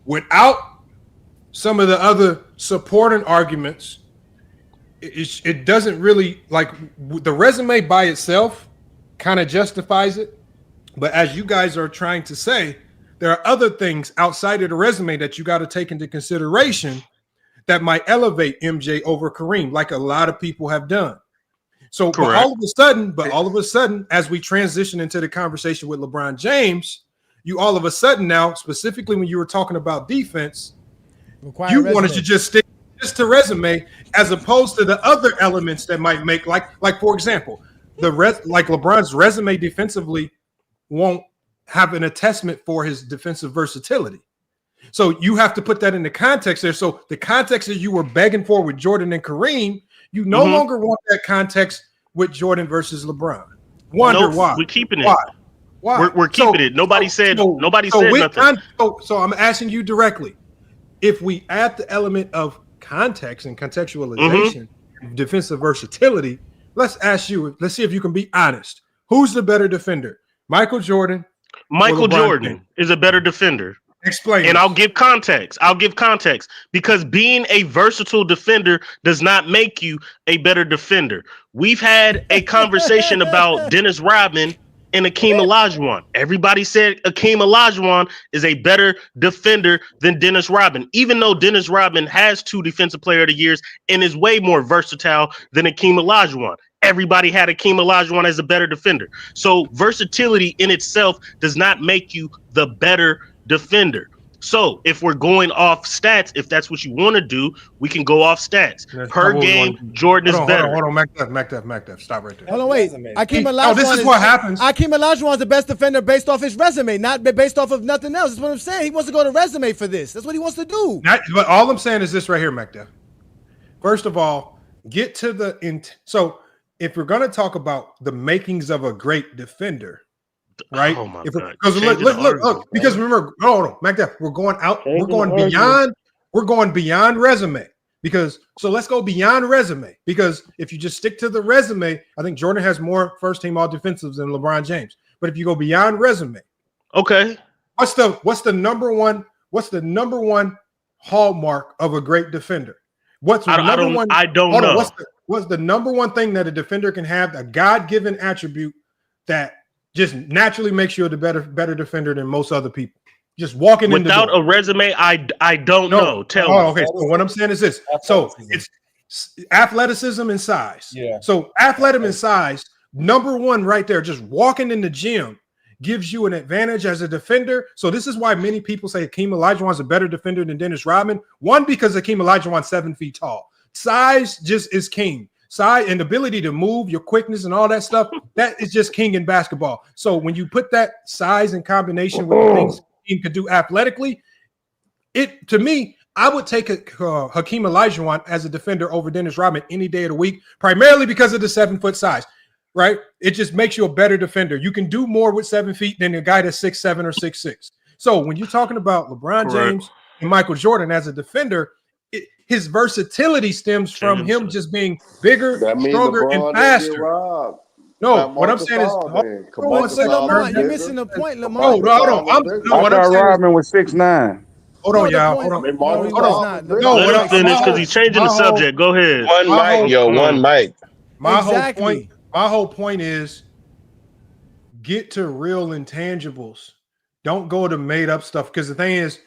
without some of the other supporting arguments, it doesn't really like the resume by itself kind of justifies it. But as you guys are trying to say, there are other things outside of the resume that you got to take into consideration that might elevate MJ over Kareem, like a lot of people have done. So but all of a sudden, as we transition into the conversation with LeBron James, you all of a sudden now, specifically when you were talking about defense, you wanted to just stick just to resume as opposed to the other elements that might make like for example, like LeBron's resume defensively won't have an attestment for his defensive versatility. So you have to put that in the context there. So the context that you were begging for with Jordan and Kareem, you no longer want that context with Jordan versus LeBron. Why? We're keeping it. Why? We're keeping it. Nobody said nothing. So I'm asking you directly. If we add the element of context and contextualization, defensive versatility, let's see if you can be honest. Who's the better defender? Michael Jordan. Michael Jordan is a better defender. Explain. And I'll give context because being a versatile defender does not make you a better defender. We've had a conversation about Dennis Rodman and Akeem Olajuwon. Everybody said Akeem Olajuwon is a better defender than Dennis Rodman, even though Dennis Rodman has 2 Defensive Player of the Years and is way more versatile than Akeem Olajuwon. Everybody had Akeem Olajuwon as a better defender. So versatility in itself does not make you the better defender. So if we're going off stats, if that's what you want to do, we can go off stats. That's Per not what we game, want to do. Jordan is better. Hold on. Macduff. Stop right there. Hold on, wait. Akeem Olajuwon this is what happens. Akeem Olajuwon is the best defender based off his resume, not based off of nothing else. That's what I'm saying. He wants to go to resume for this. That's what he wants to do. But all I'm saying is this right here, Macduff. First of all, get to the so if we're going to talk about the makings of a great defender, right? Oh my God. Because look, because remember, hold on, Macduff, we're going beyond resume. Because so let's go beyond resume. Because if you just stick to the resume, I think Jordan has more first team all defensives than LeBron James. But if you go beyond resume, okay, what's the number one hallmark of a great defender? I don't know. What's the number one thing that a defender can have, a God-given attribute that just naturally makes you a better defender than most other people? Just walking in without a resume, I don't know. Tell me. Okay. So what I'm saying is this. So it's athleticism and size. Yeah. So athleticism and size, number one right there, just walking in the gym gives you an advantage as a defender. So this is why many people say Hakeem Olajuwon is a better defender than Dennis Rodman. One, because Hakeem Olajuwon's 7 feet tall. Size just is king. Size and ability to move, your quickness and all that stuff, that is just king in basketball. So when you put that size in combination with the things he could do athletically, to me, I would take Hakeem Olajuwon as a defender over Dennis Rodman any day of the week, primarily because of the 7 foot size, right? It just makes you a better defender. You can do more with 7 feet than a guy that's 6'7" or 6'6". So when you're talking about LeBron James and Michael Jordan as a defender, his versatility stems from him just being bigger, stronger, and faster. No, what I'm saying is, Lamont, you're missing the point, Lamont. Hold on. I thought Rodman was 6'9". Hold on, y'all. Hold on. No, let him finish because he's changing the subject. Go ahead. One mic. My whole point is get to real intangibles. Don't go to made up stuff, because the thing is,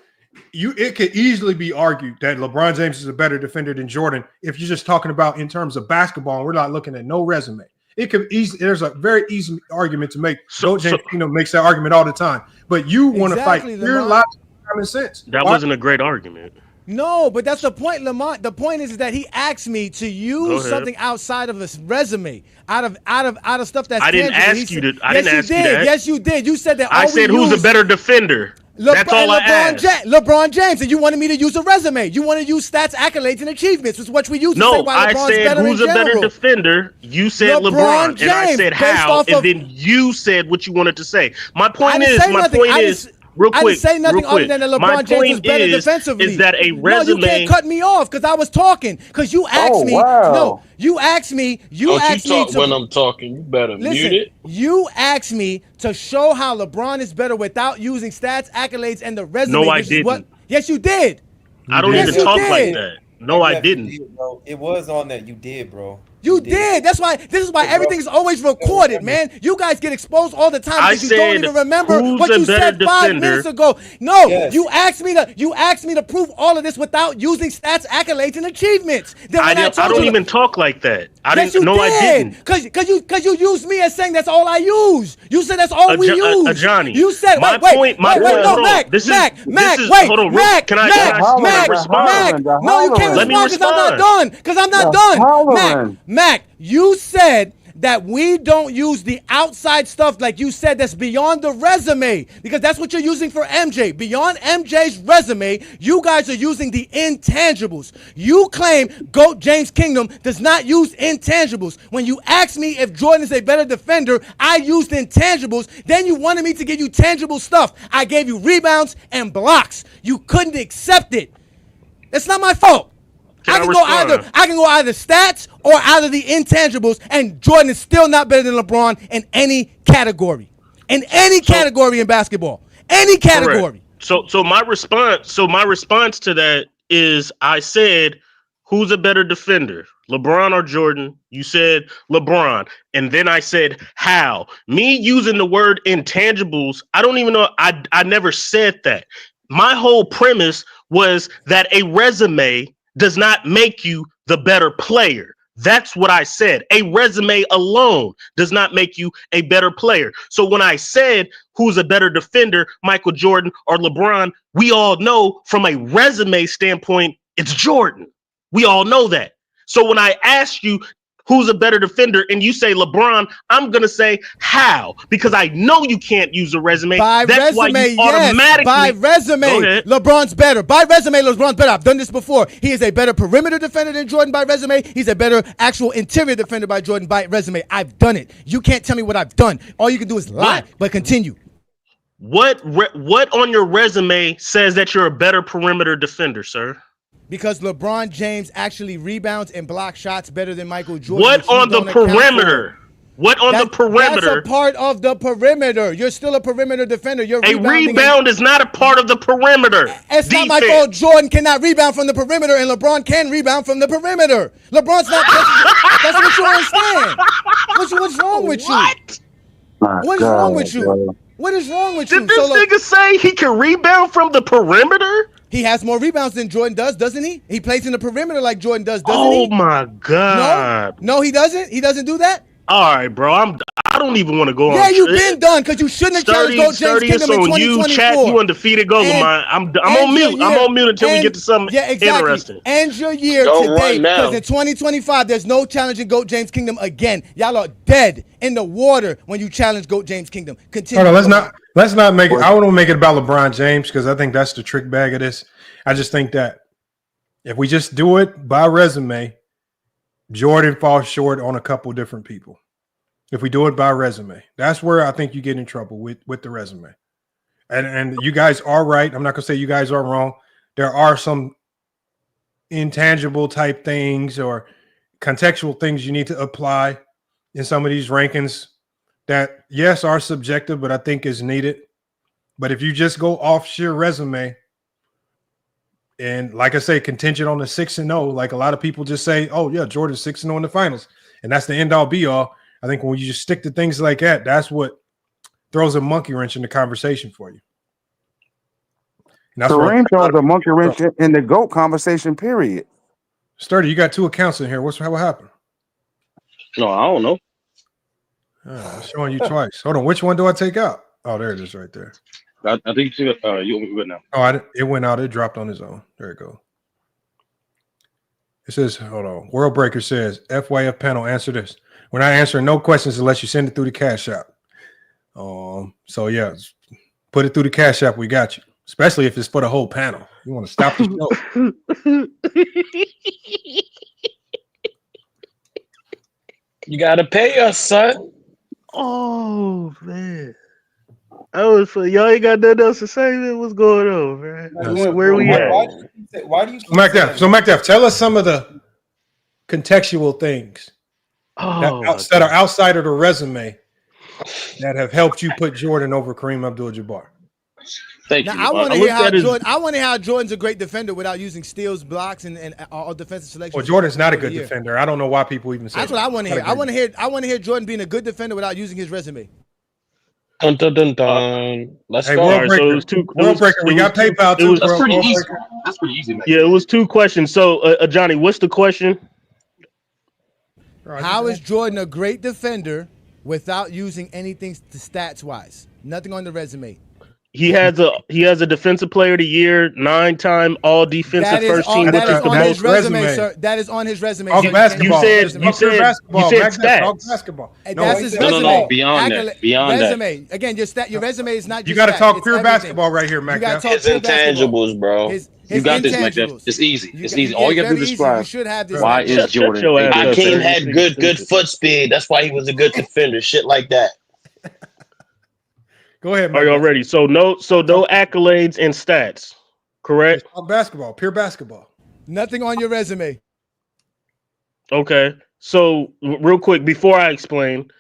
it could easily be argued that LeBron James is a better defender than Jordan if you're just talking about in terms of basketball and we're not looking at no resume. It could easily, there's a very easy argument to make. James makes that argument all the time, but you want to fight pure logic, common sense. That wasn't a great argument. No, but that's the point, Lamont. The point is that he asked me to use something outside of his resume, out of stuff that's. I didn't ask you to. I didn't ask you that. Yes, you did. You said that. I said, "Who's a better defender?" That's all I asked. LeBron James, and you wanted me to use a resume. You want to use stats, accolades, and achievements, which is what we use to say why LeBron's said better who's in a better general. defender. You said LeBron, and I said how, and then you said what you wanted to say. My point is, real quick, I didn't say nothing other than that LeBron James was better defensively. Is that a resume? No, you can't cut me off because I was talking. Because you asked me. Wow. No, you asked me. You asked me when I'm talking. You better mute it. You asked me to show how LeBron is better without using stats, accolades, and the resume. No, I didn't. Yes, you did. I don't even talk like that. No, I didn't. It was on that. You did, bro. You did. That's why. This is why everything's always recorded, man. You guys get exposed all the time because you don't even remember what you said 5 minutes ago. No, you asked me to prove all of this without using stats, accolades, and achievements. I don't even talk like that. I yes, didn't. No, I didn't. Because you used me as saying that's all I use. You said that's all we use. Johnny. You said Mac. No, you can't respond because I'm not done. Because I'm not done. Mac, you said that we don't use the outside stuff like you said that's beyond the resume, because that's what you're using for MJ. Beyond MJ's resume, you guys are using the intangibles. You claim GOAT James Kingdom does not use intangibles. When you asked me if Jordan is a better defender, I used intangibles. Then you wanted me to give you tangible stuff. I gave you rebounds and blocks. You couldn't accept it. It's not my fault. I can go either stats or either the intangibles, and Jordan is still not better than LeBron in any category. In any category in basketball. Any category. Correct. So my response to that is I said, who's a better defender? LeBron or Jordan? You said LeBron. And then I said, how? Me using the word intangibles, I don't even know. I never said that. My whole premise was that a resume does not make you the better player. That's what I said. A resume alone does not make you a better player. So when I said who's a better defender, Michael Jordan or LeBron, we all know from a resume standpoint, it's Jordan. We all know that. So when I asked you who's a better defender and you say LeBron, I'm going to say how? Because I know you can't use a resume. By That's resume, why you yes. automatically. By resume, Go ahead. LeBron's better. By resume, LeBron's better. I've done this before. He is a better perimeter defender than Jordan by resume. He's a better actual interior defender by Jordan by resume. I've done it. You can't tell me what I've done. All you can do is lie, but continue. What on your resume says that you're a better perimeter defender, sir? Because LeBron James actually rebounds and blocks shots better than Michael Jordan. What on the perimeter? What on the perimeter? That's a part of the perimeter. You're still a perimeter defender. You're a rebound is not a part of the perimeter. It's not my fault. Jordan cannot rebound from the perimeter, and LeBron can rebound from the perimeter. LeBron's not. That's what you understand. What's wrong with you? What is wrong with you? What is wrong with you? Did this nigga say he can rebound from the perimeter? He has more rebounds than Jordan does, doesn't he? He plays in the perimeter like Jordan does, doesn't he? Oh my God. No, he doesn't. He doesn't do that. All right, bro. I don't even want to go on. Yeah, you've been done because you shouldn't have challenged Goat James Kingdom in 2024. Chat, you undefeated goal of mine. I'm on mute. I'm on mute until we get to something interesting. End your year today because in 2025 there's no challenging Goat James Kingdom again. Y'all are dead in the water when you challenge Goat James Kingdom. Continue. Hold on, let's not make it. I want to make it about LeBron James because I think that's the trick bag of this. I just think that if we just do it by resume, Jordan falls short on a couple different people. If we do it by resume, that's where I think you get in trouble with the resume. And you guys are right. I'm not gonna say you guys are wrong. There are some intangible type things or contextual things you need to apply in some of these rankings that, yes, are subjective, but I think is needed. But if you just go off sheer resume, and like I say, contingent on the 6-0, like a lot of people just say, oh, yeah, Jordan's 6-0 in the finals. And that's the end all be all. I think when you just stick to things like that, that's what throws a monkey wrench in the conversation for you. Kareem throws a monkey wrench in the GOAT conversation, period. Sturdy, you got two accounts in here. what happened? No, I don't know. I'm showing you twice. Hold on. Which one do I take out? Oh, there it is right there. I think you good now. Oh, it went out. It dropped on its own. There it goes. It says, hold on. World Breaker says, FYF panel, answer this. We're not answering no questions unless you send it through the Cash App. So, yeah, put it through the Cash App. We got you. Especially if it's for the whole panel. You want to stop the show. You got to pay us, son. Oh, man. I was for y'all ain't got nothing else to say, man. What's going on, man? Where we at? Why do you So MacDef, tell us some of the contextual things that are outside of the resume that have helped you put Jordan over Kareem Abdul-Jabbar. Thank now, you. I want to hear how Jordan. I want to hear how Jordan's a great defender without using steals, blocks, and all defensive selection. Well, Jordan's not a good defender. I don't know why people even say that's what I want to hear. I want to hear Jordan being a good defender without using his resume. Dun, dun, dun, dun. Let's go. All right, so it was two. We got PayPal too. That's pretty easy. That's pretty easy, man. Yeah, it was two questions. So, Johnny, what's the question? How is Jordan a great defender without using anything stats wise? Nothing on the resume. He has a defensive player of the year, 9-time all defensive first team. That is on his resume, sir. That is on his resume. Basketball. You said stats. Basketball. That's his resume. No. Beyond resume. that. Again, your resume is not just you got to stats, talk pure basketball right here, Mac. His intangibles, bro. You got this, Mac. It's easy. It's easy. All you got to do is describe why is Jordan. Hakeem had good foot speed. That's why he was a good defender. Shit like that. Go ahead, Mac. Are y'all ready? So no accolades and stats, correct? Basketball, pure basketball. Nothing on your resume. Okay. So real quick, before I explain,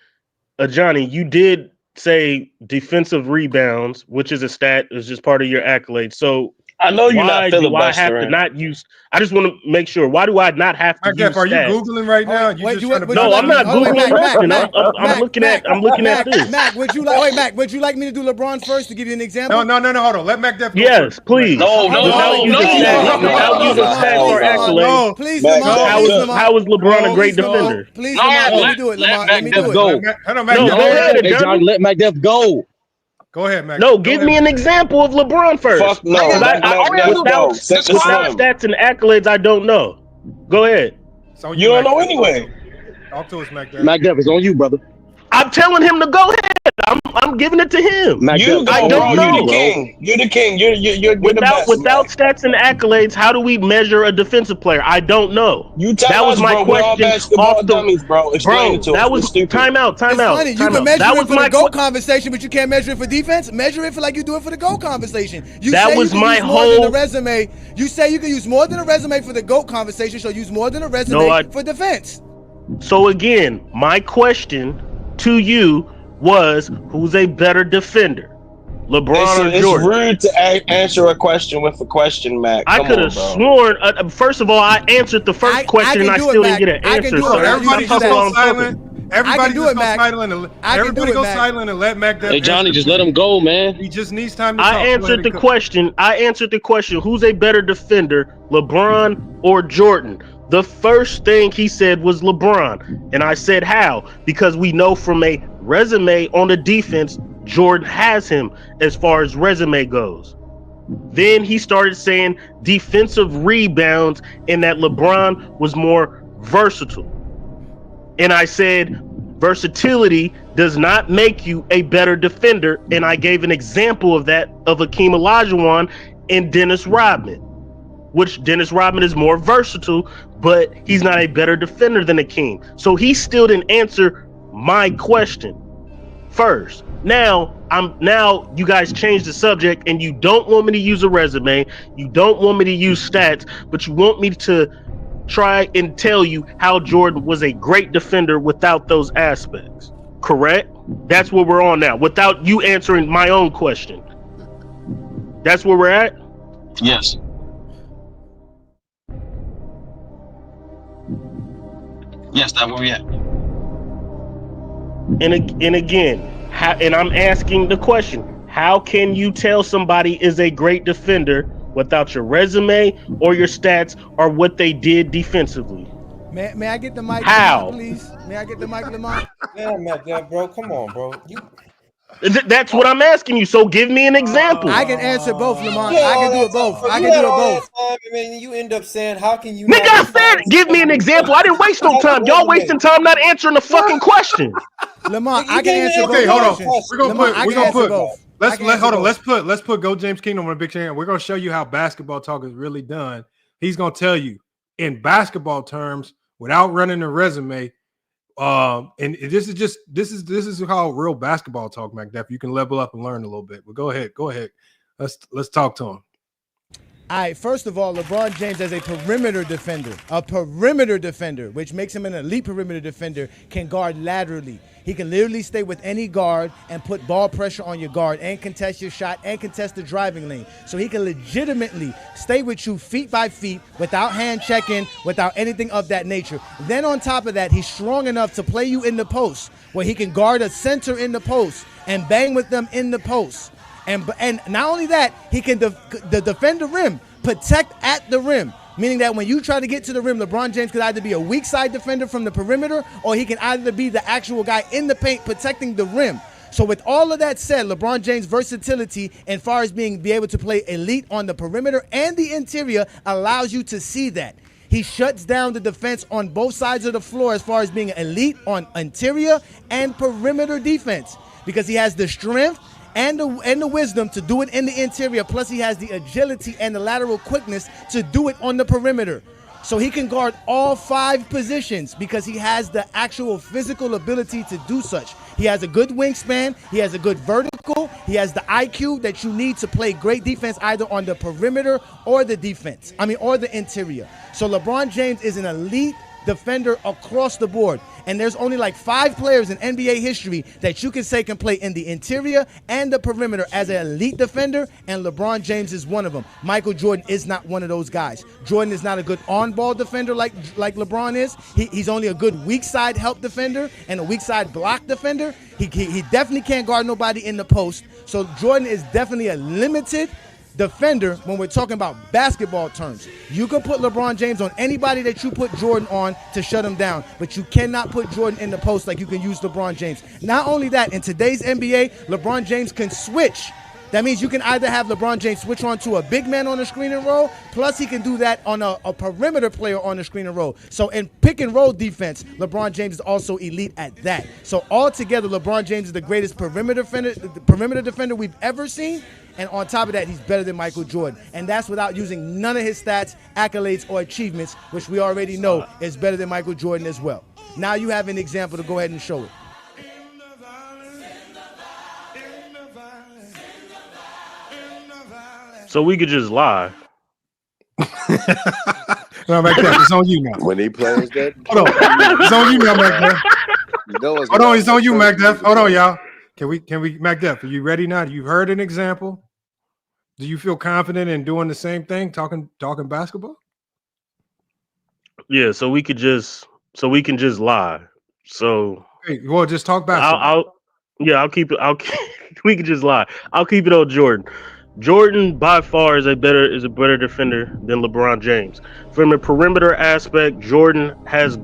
Johnny, you did say defensive rebounds, which is a stat, is just part of your accolades. So I know you're not why do I have to filibustering. not use? I just want to make sure. Why do I not have to Mac Def, use are you stats? Googling right now? Wait, You just you trying to would you No, like I'm me? not Hold on, wait, googling nothing. Mac, I'm looking at this. Mac, would you like? Wait, Mac, would you like me to do LeBron first to give you an example? No. Hold on. Let Mac Def go Yes, first. please. No, Without using stats or accolades. Please, Mac Lamont, Def, please, Lamont. How is LeBron a great Please, Lamont. defender? Please, Lamont, let me do it, let Lamont. Mac Let me Def do it. go. Hold on, Mac No, Def. go ahead, Hey, Johnny, Johnny. let Mac Def go. Go ahead, Mac. No, Go give ahead, me Mac. an example of LeBron first. Fuck no, Because let Mac Def go. Sink or without swim. stats and accolades, I don't know. Go ahead. So You don't Mac know Def. anyway. Talk to us, Mac Def. Mac Def is on you, brother. I'm telling him to go ahead. I'm giving it to him. Mac You Def, go, I on don't bro. You know. the king. You're the king. You're the best, Without man. stats and accolades, how do we measure a defensive player? I don't know. You tell That was us, my bro. We're all question basketball off the dummies, bro. Explain it to us. that We're was stupid. time It's out. funny. You can measure That it was for the my GOAT conversation, but you can't measure it for defense. Measure it for like you do it for the GOAT conversation. You That say you was can my use more than a whole- resume. You say you can use more than a resume for the GOAT conversation, so use more than a resume for defense. So again, my question to you was, who's a better defender, LeBron or It's Jordan? rude to answer a question with a question, Mac. I Come could on, have bro. sworn. First of all, I answered the first question and I still didn't get an answer. So Everybody stop just talking go while I'm silent. talking. Everybody just go silent. Everybody go silent and let Mac Def Hey, Johnny, answer. just let him go, man. He just needs time to I talk. Go ahead answered and the go. question. Who's a better defender, LeBron or Jordan? The first thing he said was LeBron. And I said, how? Because we know from a resume on the defense, Jordan has him as far as resume goes. Then he started saying defensive rebounds and that LeBron was more versatile. And I said, versatility does not make you a better defender. And I gave an example of that of Hakeem Olajuwon and Dennis Rodman, which Dennis Rodman is more versatile, but he's not a better defender than Hakeem. So he still didn't answer my question first. Now you guys changed the subject and you don't want me to use a resume, you don't want me to use stats, but you want me to try and tell you how Jordan was a great defender without those aspects. Correct? That's where we're on now, without you answering my own question. That's where we're at? Yes. Yes, that's where we at. And again, and I'm asking the question, how can you tell somebody is a great defender without your resume or your stats or what they did defensively? May I get the mic, How? Lamont, please? May I get the mic, Lamont? Yeah, Mac Def, bro. Come on, bro. That's what I'm asking you. So give me an example. I can answer both, Lamont. Yeah, I can all do that it both. time. I You can had do it all that both. time, and then you end up saying, "How can you Nigga, not?" I said, give me an example. I didn't waste no time. Y'all wasting time not answering the fucking question. Lamont, You I can can't answer answer both Okay, hold on. questions. We're gonna Lamont, put. I We're can gonna answer put. both. Let's put Go James Kingdom on a big channel. We're gonna show you how basketball talk is really done. He's gonna tell you in basketball terms without running a resume. And this is how real basketball talk, Mac Def. You can level up and learn a little bit. But go ahead. Let's talk to him. All right, first of all, LeBron James as a perimeter defender, which makes him an elite perimeter defender, can guard laterally. He can literally stay with any guard and put ball pressure on your guard and contest your shot and contest the driving lane. So he can legitimately stay with you feet by feet without hand checking, without anything of that nature. Then on top of that, he's strong enough to play you in the post where he can guard a center in the post and bang with them in the post. And not only that, he can defend the rim, protect at the rim, meaning that when you try to get to the rim, LeBron James could either be a weak side defender from the perimeter or he can either be the actual guy in the paint protecting the rim. So with all of that said, LeBron James' versatility as far as be able to play elite on the perimeter and the interior allows you to see that. He shuts down the defense on both sides of the floor as far as being elite on interior and perimeter defense because he has the strength and the wisdom to do it in the interior, plus he has the agility and the lateral quickness to do it on the perimeter. So he can guard all 5 positions because he has the actual physical ability to do such. He has a good wingspan, he has a good vertical, he has the IQ that you need to play great defense either on the perimeter or the interior. So LeBron James is an elite defender across the board. And there's only like 5 players in NBA history that you can say can play in the interior and the perimeter as an elite defender, and LeBron James is one of them. Michael Jordan is not one of those guys. Jordan is not a good on-ball defender like LeBron is. He's only a good weak side help defender and a weak side block defender. He definitely can't guard nobody in the post. So Jordan is definitely a limited defender when we're talking about basketball terms. You can put LeBron James on anybody that you put Jordan on to shut him down, but you cannot put Jordan in the post like you can use LeBron James. Not only that, in today's NBA, LeBron James can switch. That means you can either have LeBron James switch on to a big man on the screen and roll, plus he can do that on a perimeter player on the screen and roll. So in pick and roll defense, LeBron James is also elite at that. So altogether, LeBron James is the greatest perimeter defender we've ever seen. And on top of that, he's better than Michael Jordan. And that's without using none of his stats, accolades, or achievements, which we already know is better than Michael Jordan as well. Now you have an example to go ahead and show it. So we could just lie. No, McDuff, it's on you now. When he plays that, hold on, it's on you now, McDuff. Hold on, it's on you, McDuff. Hold on, y'all. Can we, McDuff? Are you ready now? You've heard an example. Do you feel confident in doing the same thing, talking basketball? Yeah, so we can just lie. So hey, well, just talk basketball. I'll keep it. We can just lie. I'll keep it on Jordan. Jordan by far is a better defender than LeBron James. From a perimeter aspect, Jordan has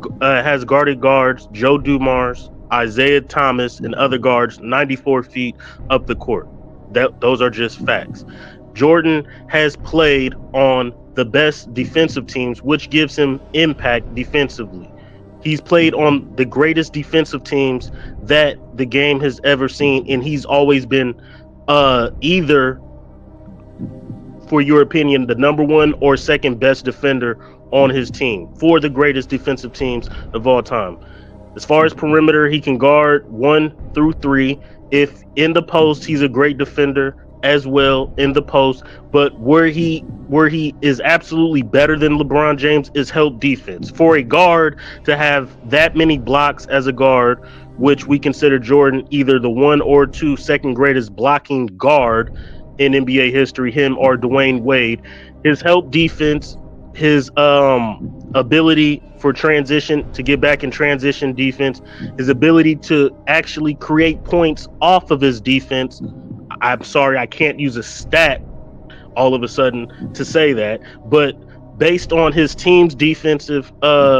guarded guards Joe Dumars, Isaiah Thomas, and other guards 94 feet up the court. Those are just facts. Jordan has played on the best defensive teams, which gives him impact defensively. He's played on the greatest defensive teams that the game has ever seen, and he's always been either, for your opinion, the number 1 or second best defender on his team for the greatest defensive teams of all time. As far as perimeter, he can guard 1 through 3. If in the post, he's a great defender as well in the post. But where he is absolutely better than LeBron James is help defense. For a guard to have that many blocks as a guard, which we consider Jordan either the 1 or 2 second greatest blocking guard in NBA history, him or Dwayne Wade, his help defense, his ability for transition, to get back in transition defense, his ability to actually create points off of his defense. I'm sorry, I can't use a stat all of a sudden to say that, but based on his team's defensive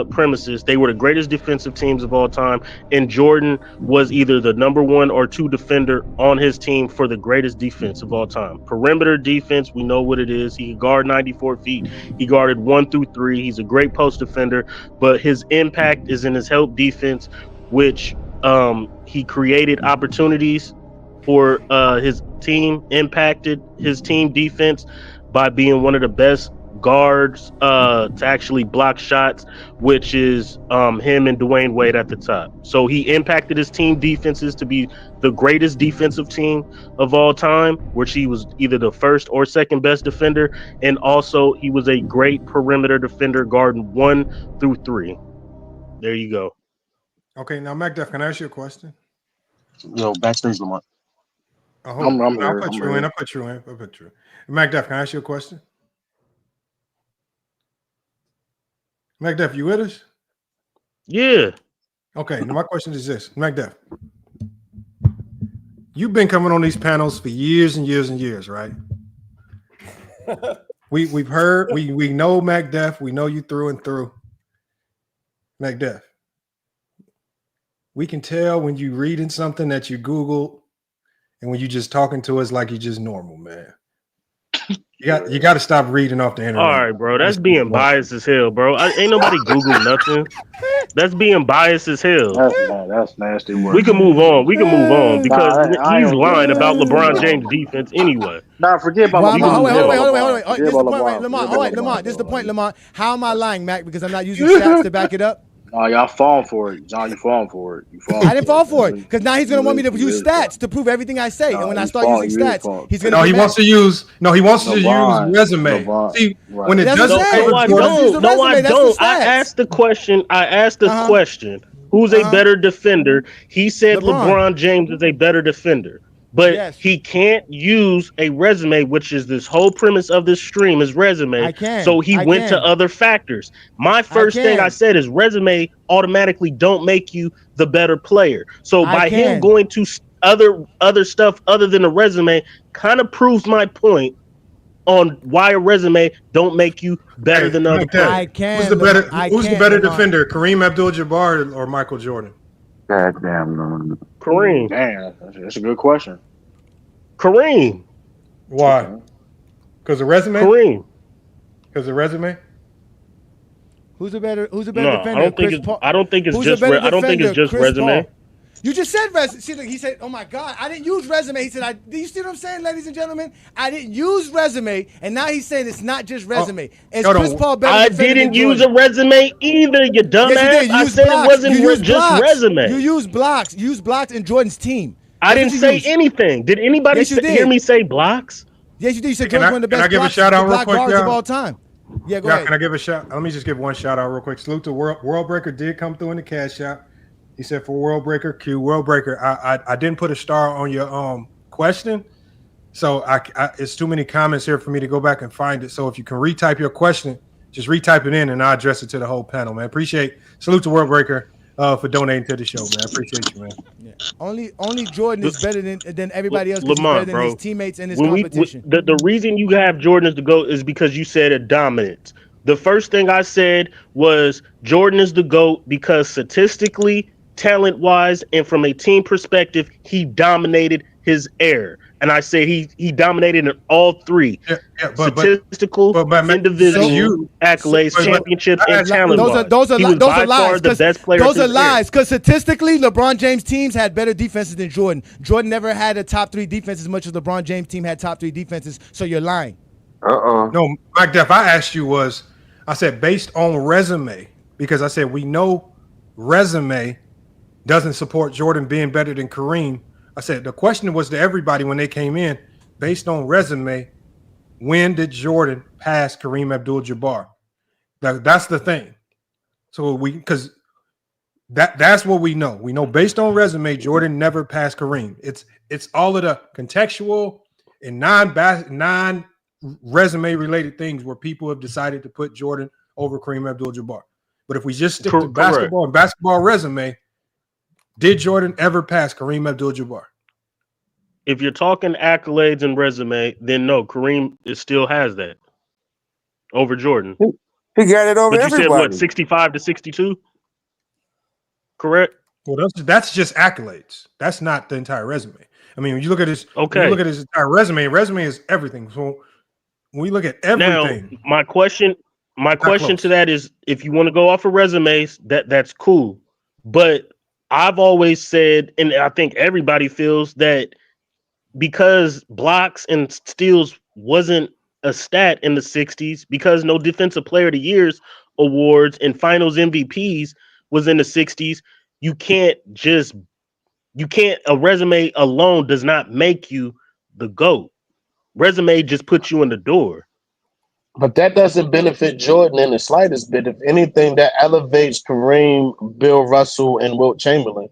premises, they were the greatest defensive teams of all time, and Jordan was either the number 1 or 2 defender on his team for the greatest defense of all time. Perimeter defense, we know what it is. He can guard 94 feet. He guarded 1 through 3. He's a great post defender, but his impact is in his help defense, which he created opportunities for his team, impacted his team defense by being one of the best guards to actually block shots, which is him and Dwayne Wade at the top. So he impacted his team defenses to be the greatest defensive team of all time, which he was either the first or second best defender, and also he was a great perimeter defender, guarding 1 through 3. There you go. Okay, now McDuff, can I ask you a question? Yo, backstage, Lamont. I'll put you in. McDuff, can I ask you a question? McDuff, you with us? Yeah. Okay, now my question is this. McDuff, you've been coming on these panels for years and years and years, right? We've heard, we know McDuff, we know you through and through. McDuff, we can tell when you reading something that you Googled and when you just talking to us like you're just normal, man. You got to stop reading off the internet. All right, bro. That's being biased as hell, bro. Ain't nobody Google nothing. That's being biased as hell. That's nasty work. We can move on. Because he's lying about LeBron James' defense anyway. Nah, forget about Wait. This is the point, right? Lamont, Lamont. This is the point, Lamont. How am I lying, Mac? Because I'm not using stats to back it up? Oh, y'all falling for it, John. You falling for it. You falling. I didn't fall for it It. because now he's gonna want me to use stats to prove everything I say, and when I start using stats, he's gonna No, get he mad. wants to use. No, he wants to use resume. LeBron, See, right. when it That's what doesn't I'm favor saying. I He wants to use don't. the No, I resume. That's the don't. I stats. asked the question. Uh-huh. Who's a Uh-huh. better defender? He said LeBron. LeBron James is a better defender. But Yes. he can't use a resume, which is this whole premise of this stream is resume. I can. So he I went to can. other factors. My first thing I can. said is resume automatically don't make you the better player. So I by him can. going to other stuff other than a resume kind of proves my point on why a resume don't make you better than other Like that. players. I can. Who's the better? I Who's the can't, better Lamont. defender, Kareem Abdul-Jabbar or Michael Jordan? God damn, no. Kareem. Damn, that's a good question. Kareem. Why? Okay. Because of resume. Kareem. Because of resume. Who's a better No, defender? I don't think Chris it's. Paul. I don't think it's Who's just. a better I don't think it's defender? just Chris resume. Paul. You just said resume. See, he said, "Oh my God, I didn't use resume." He said, "Do you see what I'm saying, ladies and gentlemen? I didn't use resume." And now he's saying it's not just resume. Is hold on. Chris Paul better I defender didn't than use Jordan? a resume either, you dumbass. Yes, you did. You I used said blocks. it wasn't You used just blocks. resume. You used blocks. You used blocks in Jordan's team. I That's didn't what you say used. anything. Did anybody Yes, you did. hear me say blocks? Yes, you did. You said Can Jordan's I, one of the can I best give a blocks, shout out real block quick, guards of y'all? all time. Yeah, go Yeah, ahead. can I give a shout? Let me just give one shout out real quick. Salute to World Breaker did come through in the cash shop. He said for World Breaker, World Breaker. I didn't put a star on your question, so I it's too many comments here for me to go back and find it. So if you can retype your question, just retype it in and I'll address it to the whole panel, man. Salute to World Breaker for donating to the show, man. Appreciate you, man. Yeah. Only Jordan is better than everybody else because he's Lamont, better than his bro. teammates and his When competition. the reason you have Jordan as the GOAT is because you said a dominance. The first thing I said was Jordan is the GOAT because statistically, talent wise, and from a team perspective, he dominated his era. And I said he dominated in all three. Statistical, individual, accolades, championships, and talent wise. Those are he was by lies. far the best player. Those of are his era. lies. Because statistically, LeBron James teams had better defenses than Jordan. Jordan never had a top 3 defense as much as LeBron James team had top 3 defenses. So you're lying. No, Mike Def, I asked you I said based on resume, because I said we know resume doesn't support Jordan being better than Kareem. I said the question was to everybody when they came in, based on resume, when did Jordan pass Kareem Abdul-Jabbar? That's the thing. So because that's what we know. We know based on resume, Jordan never passed Kareem. It's all of the contextual and non resume related things where people have decided to put Jordan over Kareem Abdul-Jabbar. But if we just stick to basketball and basketball resume, did Jordan ever pass Kareem Abdul-Jabbar? If you're talking accolades and resume, then no, Kareem still has that over Jordan. He got it over but you everybody. said what, 65 to 62? Correct? Well, that's just accolades. That's not the entire resume. I mean, when you look at his, okay, when you look at his entire resume is everything. So when we look at everything, now my question to that is, if you want to go off of resumes, that's cool. But I've always said, and I think everybody feels that because blocks and steals wasn't a stat in the 60s, because no defensive player of the years awards and finals MVPs was in the 60s, a resume alone does not make you the GOAT. Resume just puts you in the door. But that doesn't benefit Jordan in the slightest bit. If anything, that elevates Kareem, Bill Russell, and Wilt Chamberlain.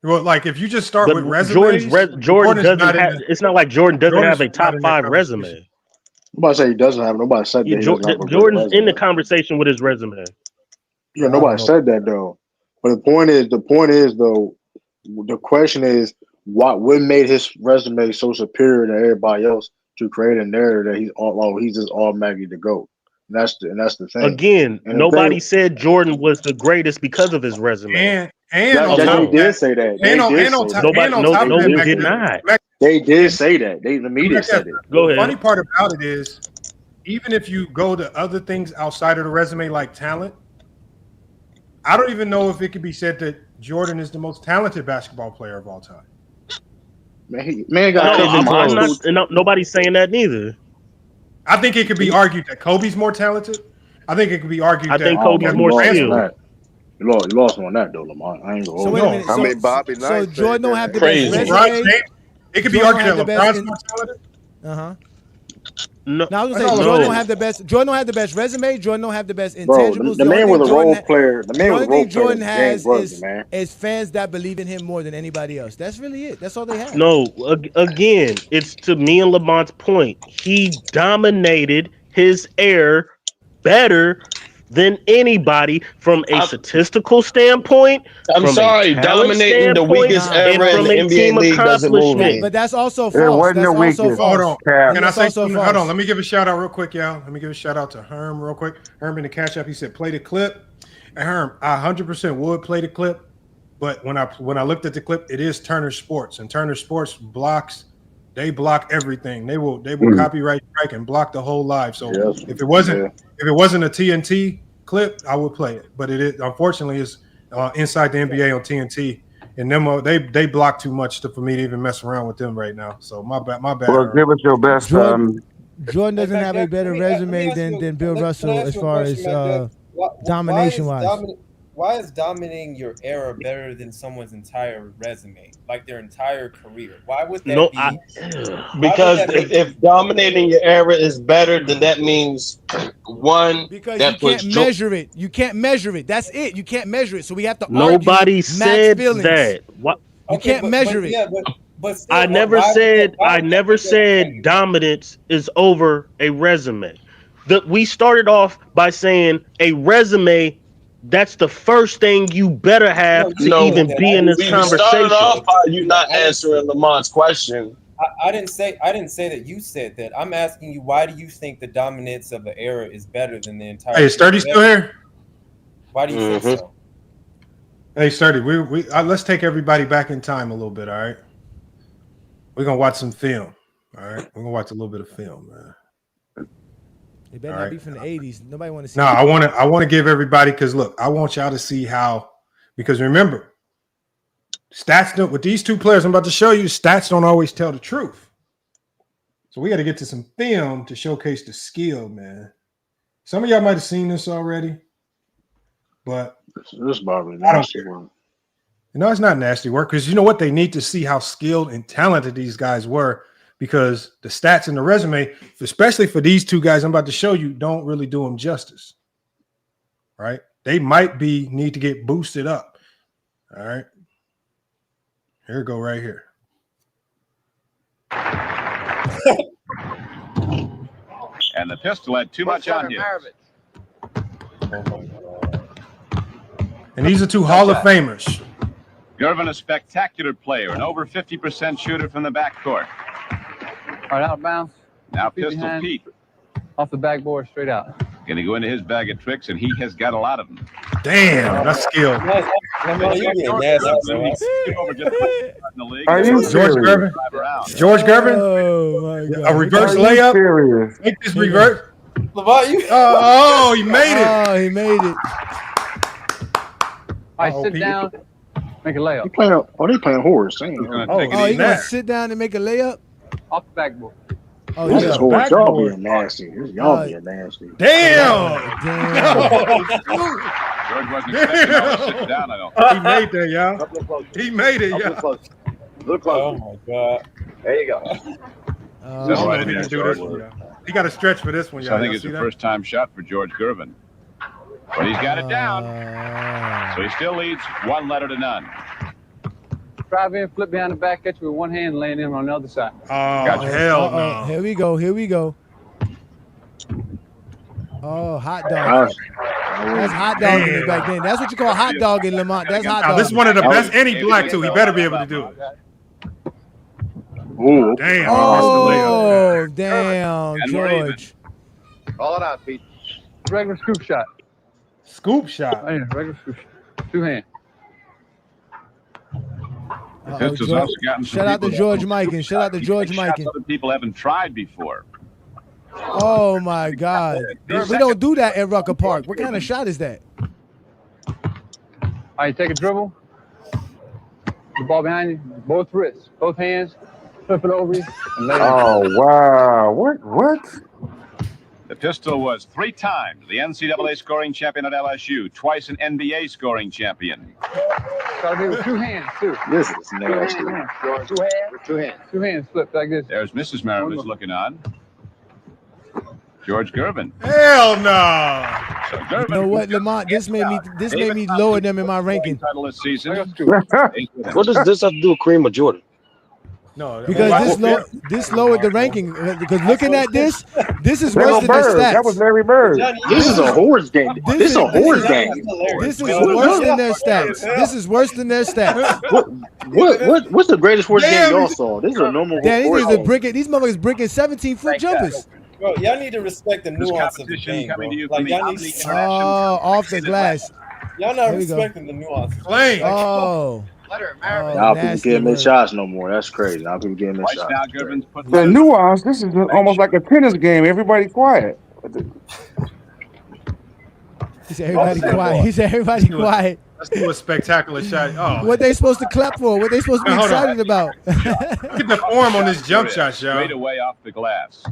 Well, like if you just start with Jordan Jordan's doesn't not have. It's not like Jordan doesn't have a top 5 resume. Nobody say he doesn't have. Nobody said that he doesn't have a Jordan's resume. in the conversation with his resume. Yeah, nobody said that though. But the point is though, the question is what made his resume so superior to everybody else to create a narrative that he's just automatically the GOAT. And that's the thing. Again, and nobody said Jordan was the greatest because of his resume. And on they top of did that, say that. and on top of that, did not. They did say that. The media said it. Go ahead. The funny part about it is, even if you go to other things outside of the resume like talent, I don't even know if it could be said that Jordan is the most talented basketball player of all time. Nobody's saying that neither. I think it could be argued that Kobe's more talented, I think it could be argued I that think Kobe's more skilled. You lost on that though, Lamont. I ain't gonna So hold wait you. a minute. I mean, Bobby So Knight said Jordan don't that. have the best Crazy. resume. It could be Jordan don't argued have that the best. LeBron's more talented. No, Now I was That's gonna all say I'm Jordan don't saying. have the best. Jordan don't have the best resume. Jordan don't have the best Bro, intangibles. the man was a role player. The The man was only a role thing player Jordan in James has Worthy, man. is fans that believe in him more than anybody else. That's really it. That's all they have. No, again, it's to me and Lamont's point. He dominated his era better than anybody from a statistical standpoint, I'm from sorry, a talent dominating the standpoint, weakest and era in from the a NBA team league doesn't move accomplishment. me. But that's also It false. wasn't That's the also weakest. Hold false. on. Cap. Can I That's say also something? false. Hold on. Let me give a shout out real quick, y'all. Let me give a shout out to Herm real quick. Herm in the catch up. He said, play the clip. And Herm, I 100% would play the clip. But when I looked at the clip, it is Turner Sports. And Turner Sports blocks, they block everything. They will copyright strike and block the whole live. So if it wasn't a TNT clip, I would play it. But it is unfortunately is inside the NBA on TNT. And them they block too much for me to even mess around with them right now. So my bad. Well, give us your best. Jordan doesn't have a Jack, better let resume me ask you- than Bill can I Russell ask as you a far question, as Matt Jack? domination wise. Why is dominating your era better than someone's entire resume, like their entire career? Why would that be? Because if dominating your era is better, then that means one Because that you can't puts measure it. You can't measure it. That's it. You can't measure it. So we have to Nobody argue match said feelings. that. What? You can't measure it. But still, I never why would said. why I would that never be better? said dominance is over a resume. We started off by saying a resume. That's the first thing you better have to even be in this we started conversation. off by you not answering Lamont's question. I didn't say that you said that. I'm asking you, why do you think the dominance of the era is better than the entire? Hey, is Sturdy still here? Why do you think so? Hey, Sturdy, let's take everybody back in time a little bit, all right? We're going to watch some film, all right? We're going to watch a little bit of film, man. It better not be from the 80s. Nobody want to see No, it. I want to give everybody, because look, I want y'all to see how, because remember, stats with these two players I'm about to show you, stats don't always tell the truth. So we got to get to some film to showcase the skill, man. Some of y'all might have seen this already, but this Bobby I don't nasty care. work. No, it's not nasty work, because you know what? They need to see how skilled and talented these guys were, because the stats in the resume, especially for these two guys I'm about to show you, don't really do them justice. Right? They might need to get boosted up. All right. Here we go right here. And the pistol had too much on him. And these are two Hall of Famers. Gervin, a spectacular player, an over 50% shooter from the backcourt. All right, out of bounds. Now Feet Pistol behind. Pete. Off the backboard, straight out. Going to go into his bag of tricks, and he has got a lot of them. Damn, that's skill. Are you George serious? Gervin? George Gervin? Oh my God. A reverse Are you layup? serious? Make this reverse. Lamont, you. Oh, he made it. Oh, he made it. All right, sit down. Make a layup. They playing horse. Oh, Oh, you gonna sit down and make a layup? Off the backboard. Oh, This yeah. is horse. Y'all Backboard. being nasty. Y'all being nasty. Damn. George wasn't expecting all to sit down, I don't think. He made that, y'all. He made it, y'all. Look close. Oh my God. There you go. I don't know if he can do this one, y'all. He got to stretch for this one, y'all. So I think Y'all it's see a that? first-time shot for George Gervin. But he's got it down. So he still leads 1-0. Drive in, flip behind the back, catch you with one hand, laying in on the other side. Oh, hell no. Here we go. Here we go. Oh, hot dog. That's hot dogging it back then. That's what you call hot dogging, Lamont. That's hot Now, dogging. this is one of the best, and he black too. He better be able to do it. Ooh. Damn. Oh, damn, And we're even. George. Call it out, Pete. Regular scoop shot. Scoop shot. Right here, regular scoop shot. Two hand. The Pistons also gotten some Shout out to people George that- Mikan. Shout out to George Shots Mikan. other people haven't tried before. Oh my God. We don't do that at Rucker Park. What kind of shot is that? All right, take a dribble. The ball behind you, both wrists, both hands, flip it over you, and lay it. Oh wow! What? The Pistol was 3 times the NCAA scoring champion at LSU, twice an NBA scoring champion. Gotta be with 2 hands, too. This is nasty. 2 hands, George. 2 hands? With 2 hands. 2 hands flipped like this. There's Mrs. Maravich looking on. George Gervin. Hell no. So You Gervin, know what, Lamont? This made me lower them in my ranking. title this season. What does this have to do with Kareem or Jordan? No, Because this lowered the ranking. Because looking at this is That worse was than their Bird. stats. That was Larry Bird. This is a horse game. This is a horse game. This is worse than their stats. This is worse than their stats. What's the greatest horse game y'all saw? This is a normal Damn, horse game. these motherfuckers breaking 17-foot jumpers. Bro, y'all need to respect the nuance of the game, bro. Like, y'all need to, Off the glass. y'all not There we go. respecting the nuances. Oh. Y'all people getting missed shots no more. That's crazy. Y'all people getting missed shots. The nuance. This is almost like a tennis game. Everybody quiet. He said everybody quiet. He said everybody quiet. Let's do a spectacular shot. Oh, What they supposed to clap for? What they supposed to be Hold on. excited about? look at the form on this jump shot, y'all. Straight away off the glass.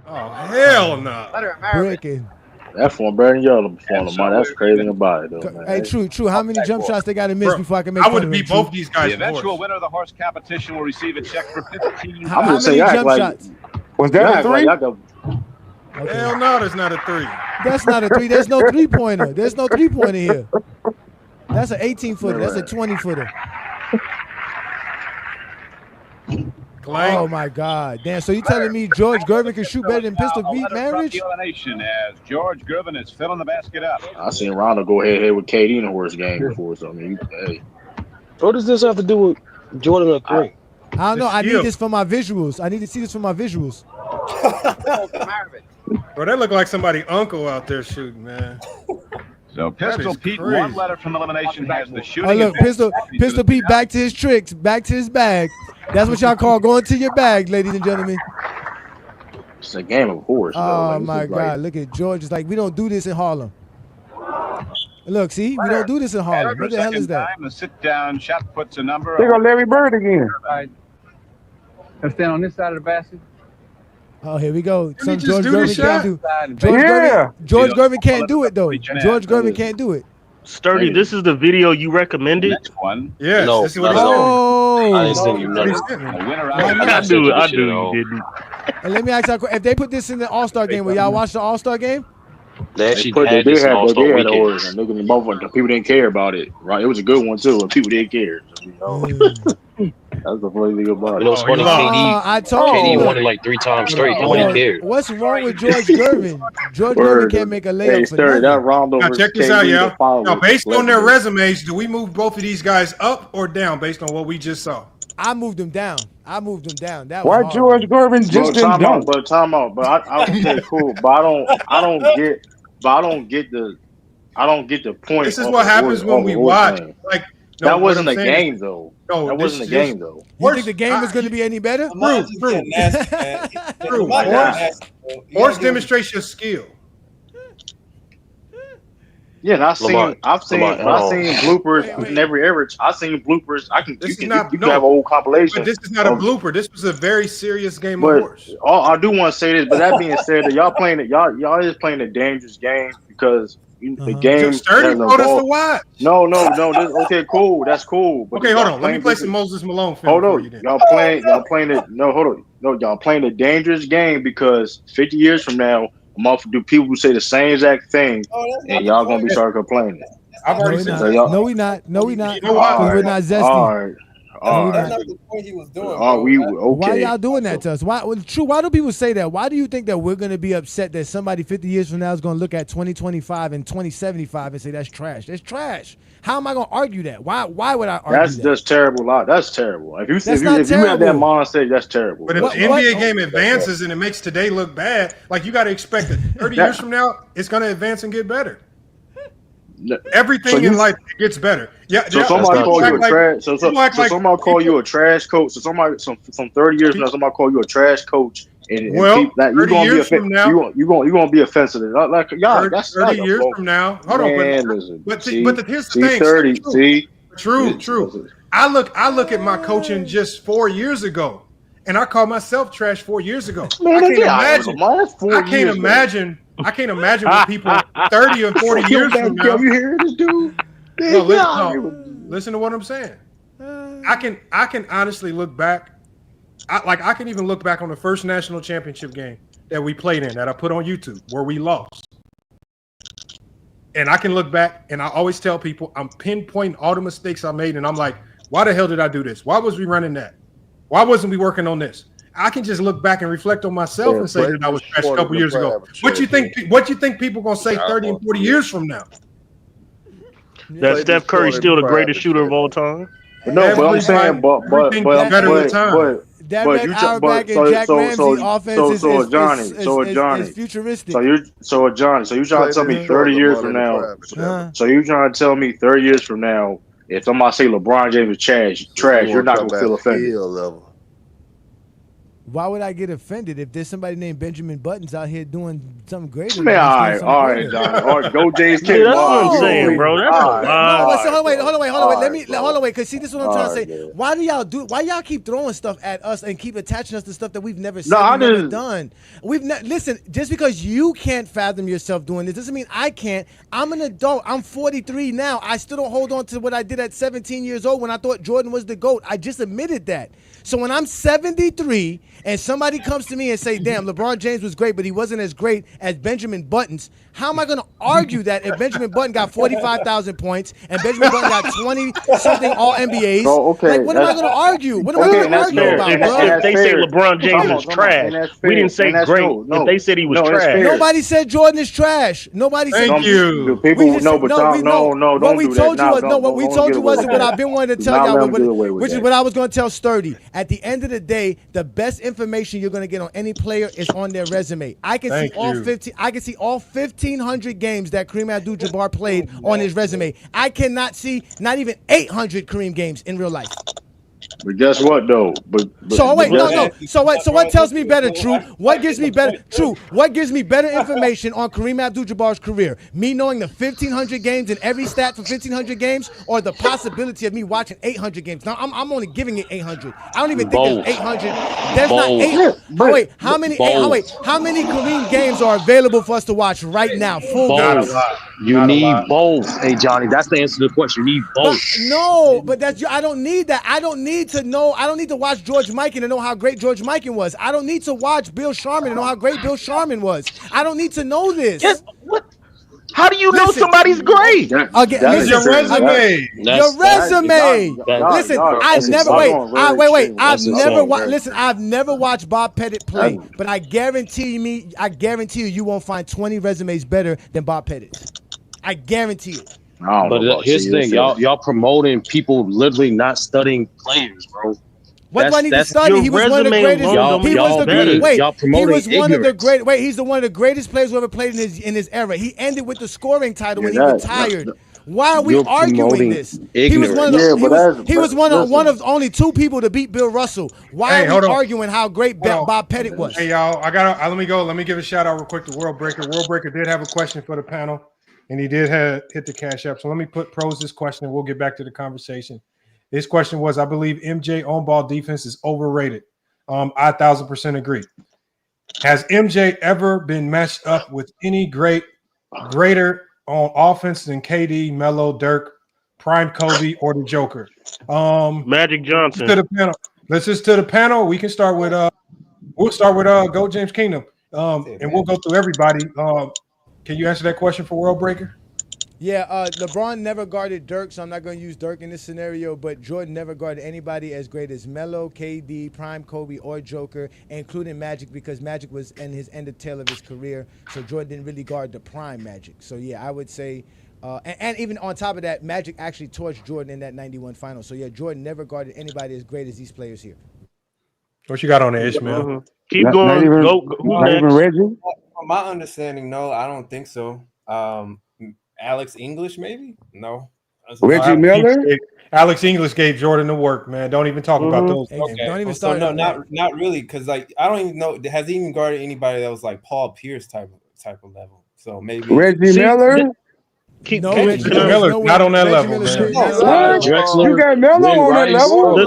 Oh, hell no. Breaking. That form better than y'all form, man. That's crazy about it, though, man. Hey, true. How many jump shots they got to miss Bro, before I can make I fun would of beat them, both True? these guys. The eventual winner of the horse competition will receive a check for 15. How gonna say, many act jump like- shots? Was that a three? Okay. Hell no, there's not a 3. That's not a 3. There's no 3-pointer. There's no 3-pointer here. That's an 18-footer. That's a 20-footer. Oh my God! Damn. So you telling me George Gervin can shoot better than Pistol Pete Maravich? Elimination as George Gervin is filling the basket up. I seen Rondo go head-to-head with KD in a horse game before, so I mean, hey. What does this have to do with Jordan or Kareem? I don't know. I skill. need this for my visuals. I need to see this for my visuals. Bro, that look like somebody uncle out there shooting, man. So That Pistol is Pete, crazy. one letter from elimination, has the shooting. Oh look, advantage. Pistol Pete back to his tricks, back to his bag. That's what y'all call going to your bag, ladies and gentlemen. It's a game of horse. Oh my God! Look at George. It's like we don't do this in Harlem. Look, see, we don't do this in Harlem. What the hell is that? Time, the sit-down shot puts a number. There go Larry Bird again. Let's stand on this side of the basket. Oh, here we go. Some just George do the Gervin can't shot? do. George Yeah. Gervin can't do it though. George Gervin can't do it. Sturdy, this is the video you recommended. Next one. Yes, No, this is what no, he's no. saying. I didn't send you That's what nothing. he's saying. The winner Why out. not? I sent do, you I shit do. at all. You didn't. And let me ask you, if they put this in the All-Star game, will y'all watch the All-Star game? They They actually put had they this did in have All-Star they had a Weekend. horse, and look at me both of them. People didn't care about it, right? It was a good one too, and people didn't care. You know? That's the funny thing about You know, it. it's funny. he lost. I told KD you. won it like 3 times straight. Nobody Yo, cared. what's wrong with George Gervin? George Gervin Word. can't make a Hey, layup for Sturdy, that nothing. Rondo Now versus check this KD, out, the y'all. final Now, was based on their legendary. resumes, do we move both of these guys up or down based on what we just saw? I moved him down. That was Why hard. George Gervin just didn't dunk? Time out. But I okay, cool. But I don't get the point. This is of what a happens horse- when of a we horse watch. game. Like That what wasn't I'm a saying is- game though. No, That wasn't a game though. You think the game is going to be any better? Lamont's just getting nasty, man. True. Lamont getting Horse- nasty, bro. You Horse gotta give him- demonstrates your skill. Yeah, and I've seen Lamont, bloopers Wait. in every average. I've seen bloopers. This You is can not- you no. can have a whole compilation. But this is not a of- blooper. This was a very serious game of But horse. I do want to say this. But that being said, that y'all is playing a dangerous game because the game Sturdy has told us to evolved. watch. No. Okay, cool. That's cool. But Okay, hold y'all on. Let me playing play this- some Moses Malone film Hold for on, you then. y'all playing it. No, hold on. No, y'all playing a dangerous game because 50 years from now, do people who say the same exact thing, Oh, that's not and the y'all gonna point. be start complaining. I've No, already we said not. So y'all- No, we not. No, we not. You know why? Because we're not zesty. All right. That's not the point he was doing, bro. Okay. Why y'all doing that to us? Why? Well, true. Why do people say that? Why do you think that we're going to be upset that somebody 50 years from now is going to look at 2025 and 2075 and say that's trash? That's trash. How am I going to argue that? Why would I argue That's that? just terrible. That's terrible. If you not have that terrible. mindset, that's terrible. But if What- the NBA what- game advances and it makes today look bad, like you got to expect that 30 years from now, it's going to advance and get better. Everything So you- in life gets better. Yeah. So yeah, somebody people call you act a like- trash. So people act like somebody call people- you a trash coach. So some 30 years from now, somebody call you a trash coach. And Well, people, that, you're 30 gonna be years from now- you're gonna be offensive. Like y'all, 30, that's 30 like years from now. Hold on, Man, but listen, but see, here's the see, thing. 30. True. See, True. I look at my coaching just 4 years ago, and I called myself trash 4 years ago. Man, I can't get out of imagine. here, man. That's 4 I can't years, man. imagine. I can't imagine when people 30 and 40 Yo, years from man, Kev, now. you hear this dude? Man, No, get out of here. listen to what I'm saying. I can honestly look back. I can even look back on the first national championship game that we played in that I put on YouTube where we lost. And I can look back and I always tell people I'm pinpointing all the mistakes I made. And I'm like, why the hell did I do this? Why was we running that? Why wasn't we working on this? I can just look back and reflect on myself and say that I was trash a couple years ago. What you think people gonna say 30 and 40 years from now? That Steph Curry's still the greatest shooter of all time. But no, but I'm saying, but Johnny, futuristic. So you trying to tell me 30 years from now? So you trying to tell me 30 years from now, if somebody say LeBron James is trash, you're not gonna feel offended? Why would I get offended if there's somebody named Benjamin Buttons out here doing something greater? Man, all right, go James. See, that's what I'm saying, bro. That's a lie. No, hold on, wait. Cause see, this is what I'm trying to say. Why y'all keep throwing stuff at us and keep attaching us to stuff that we've never said, never done? Listen. Just because you can't fathom yourself doing this doesn't mean I can't. I'm an adult. I'm 43 now. I still don't hold on to what I did at 17 years old when I thought Jordan was the GOAT. I just admitted that. So when I'm 73 and somebody comes to me and say, damn, LeBron James was great, but he wasn't as great as Benjamin Buttons, how am I going to argue that if Benjamin Button got 45,000 points and Benjamin Button got 20-something All-NBAs? So, okay, what am I going to argue? What am I going to argue about, bro? If they say LeBron James is trash, we didn't say great. If they said he was trash. Nobody said Jordan is trash. Nobody said. Thank you. What we told you was what I've been wanting to tell y'all, which is what I was going to tell Sturdy. At the end of the day, the best information you're going to get on any player is on their resume. I can see all 1,500 games that Kareem Abdul-Jabbar played on his resume. I cannot see not even 800 Kareem games in real life. But guess what, though? So what tells me better, True? What gives me better information on Kareem Abdul-Jabbar's career? Me knowing the 1,500 games and every stat for 1,500 games, or the possibility of me watching 800 games? Now I'm only giving it 800. I don't even think there's 800. There's not 8. How many Kareem games are available for us to watch right now? Full games. You need both. Hey, Johnny, that's the answer to the question. You need both. But that's I don't need that. I don't need to know. I don't need to watch George Mikan to know how great George Mikan was. I don't need to watch Bill Sharman to know how great Bill Sharman was. I don't need to know this. Yes, what? How do you know somebody's great? That's your resume. Your resume. Listen, I've never watched Bob Pettit play, but I guarantee you won't find 20 resumes better than Bob Pettit's. I guarantee it. But here's the thing, y'all promoting people literally not studying players, bro. What do I need to study? He was one of the greatest. He was one of the greatest players who ever played in his era. He ended with the scoring title when he retired. Why are we arguing this? He was one of only 2 people to beat Bill Russell. Why are we arguing how great Bob Pettit was? Hey y'all, let me go. Let me give a shout out real quick to World Breaker. World Breaker did have a question for the panel, and he did hit the cash app. So let me pose this question, and we'll get back to the conversation. His question was, I believe MJ on-ball defense is overrated. I 1,000% agree. Has MJ ever been matched up with any greater on offense than KD, Melo, Dirk, Prime Kobe, or the Joker? Magic Johnson. To the panel. Let's just to the panel. We can start with Go James Kingdom, and we'll go through everybody. Can you answer that question for World Breaker? Yeah, LeBron never guarded Dirk, so I'm not going to use Dirk in this scenario, but Jordan never guarded anybody as great as Melo, KD, Prime Kobe, or Joker, including Magic, because Magic was in his end of tail of his career, so Jordan didn't really guard the prime Magic. So, yeah, I would say, and even on top of that, Magic actually torched Jordan in that 91 final. So, yeah, Jordan never guarded anybody as great as these players here. What you got on there, Ishmael? Keep going. Go. Who next? Reggie? From my understanding, no, I don't think so. Alex English, maybe? No. Reggie Miller? Alex English gave Jordan the work, man. Don't even talk about those. Okay. Don't even start. So, no, not really, because I don't even know. Has he even guarded anybody that was like Paul Pierce type of level? So maybe Reggie Miller. Reggie Miller's not on that level, man. What? You got Melo on that level?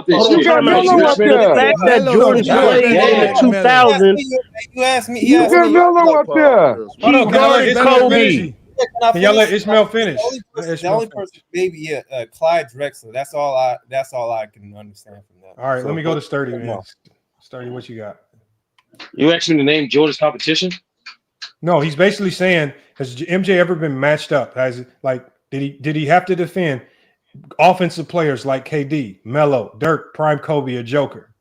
You got Melo up The there. fact that Jordan played in the 2000s. You asked me. He You asked got me. Melo up there. Hold on, He guarded Kobe. Can y'all let Ishmael finish? The only person, maybe Clyde Drexler. That's all I can understand from that. All right, let me go to Sturdy, man. Sturdy, what you got? You actually to name Jordan's competition? No, he's basically saying, has MJ ever been matched up? Did he have to defend offensive players like KD, Melo, Dirk, Prime Kobe, or Joker?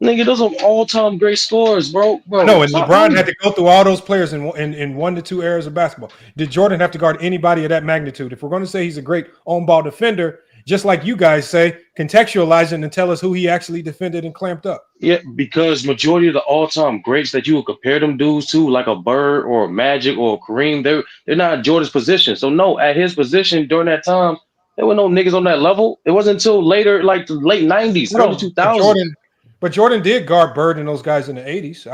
Nigga, those are all-time great scorers, bro. No, and LeBron had to go through all those players in 1 to 2 eras of basketball. Did Jordan have to guard anybody of that magnitude? If we're going to say he's a great on-ball defender, just like you guys say, contextualize it and tell us who he actually defended and clamped up. Yeah, because majority of the all-time greats that you would compare them dudes to, like a Bird or a Magic or a Kareem, they're not Jordan's position. So no, at his position during that time, there were no niggas on that level. It wasn't until later, like the late 90s, early 2000s. But Jordan did guard Bird and those guys in the 80s.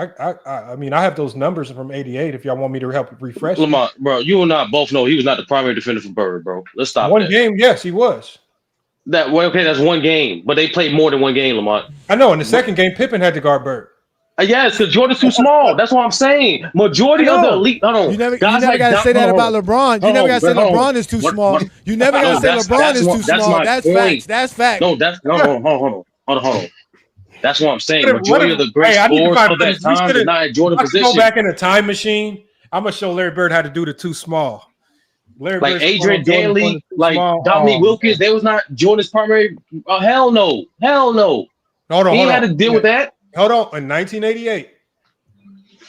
I mean, I have those numbers from 88 if y'all want me to help refresh. Lamont, bro, you and I both know he was not the primary defender for Bird, bro. Let's stop One game, yes, he was. Okay, that's one game, but they played more than one game, Lamont. I know. In the second game, Pippen had to guard Bird. Yes, because Jordan's too small. That's what I'm saying. Majority of the elite. Hold on. You never got to say that about LeBron. You never got to say LeBron is too small. You never got to say LeBron is too small. That's facts. That's facts. No, hold on. That's what I'm saying. Majority of the great scorers of that time did not at Jordan's position. Go back in a time machine. I'm gonna show Larry Bird how to do the too small. Like Adrian Danley, like Dominique Wilkins, they was not Jordan's primary. Hell no. Hold on. He had to deal with that. Hold on. In 1988,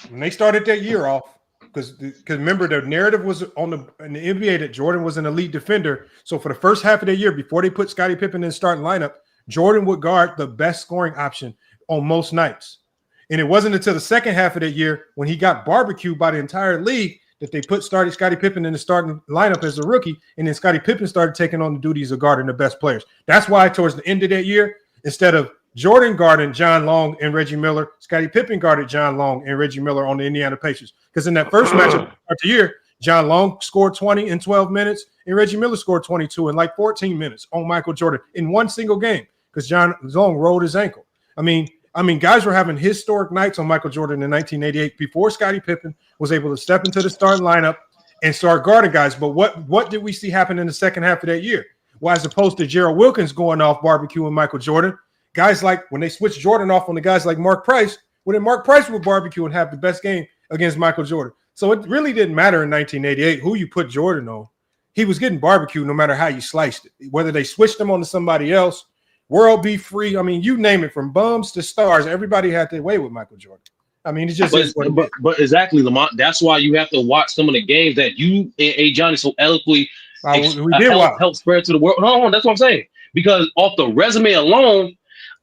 when they started that year off, because remember the narrative was in the NBA that Jordan was an elite defender. So for the first half of the year, before they put Scottie Pippen in the starting lineup, Jordan would guard the best scoring option on most nights. And it wasn't until the second half of the year when he got barbecued by the entire league that they put Scottie Pippen in the starting lineup as a rookie, and then Scottie Pippen started taking on the duties of guarding the best players. That's why towards the end of that year, instead of Jordan guarding John Long and Reggie Miller, Scottie Pippen guarded John Long and Reggie Miller on the Indiana Pacers. Because in that first matchup of the year, John Long scored 20 in 12 minutes, and Reggie Miller scored 22 in like 14 minutes on Michael Jordan in one single game because John Long rolled his ankle. I mean, guys were having historic nights on Michael Jordan in 1988 before Scottie Pippen was able to step into the starting lineup and start guarding guys. But what did we see happen in the second half of that year? Well, as opposed to Gerald Wilkins going off barbecuing Michael Jordan, guys like when they switched Jordan off on the guys like Mark Price, well, then Mark Price would barbecue and have the best game against Michael Jordan. So it really didn't matter in 1988 who you put Jordan on. He was getting barbecued no matter how you sliced it, whether they switched him on to somebody else. World be free. I mean, you name it, from bums to stars. Everybody had their way with Michael Jordan. I mean, it's just but exactly, Lamont. That's why you have to watch some of the games that you and Johnny so eloquently help spread to the world. No, that's what I'm saying. Because off the resume alone,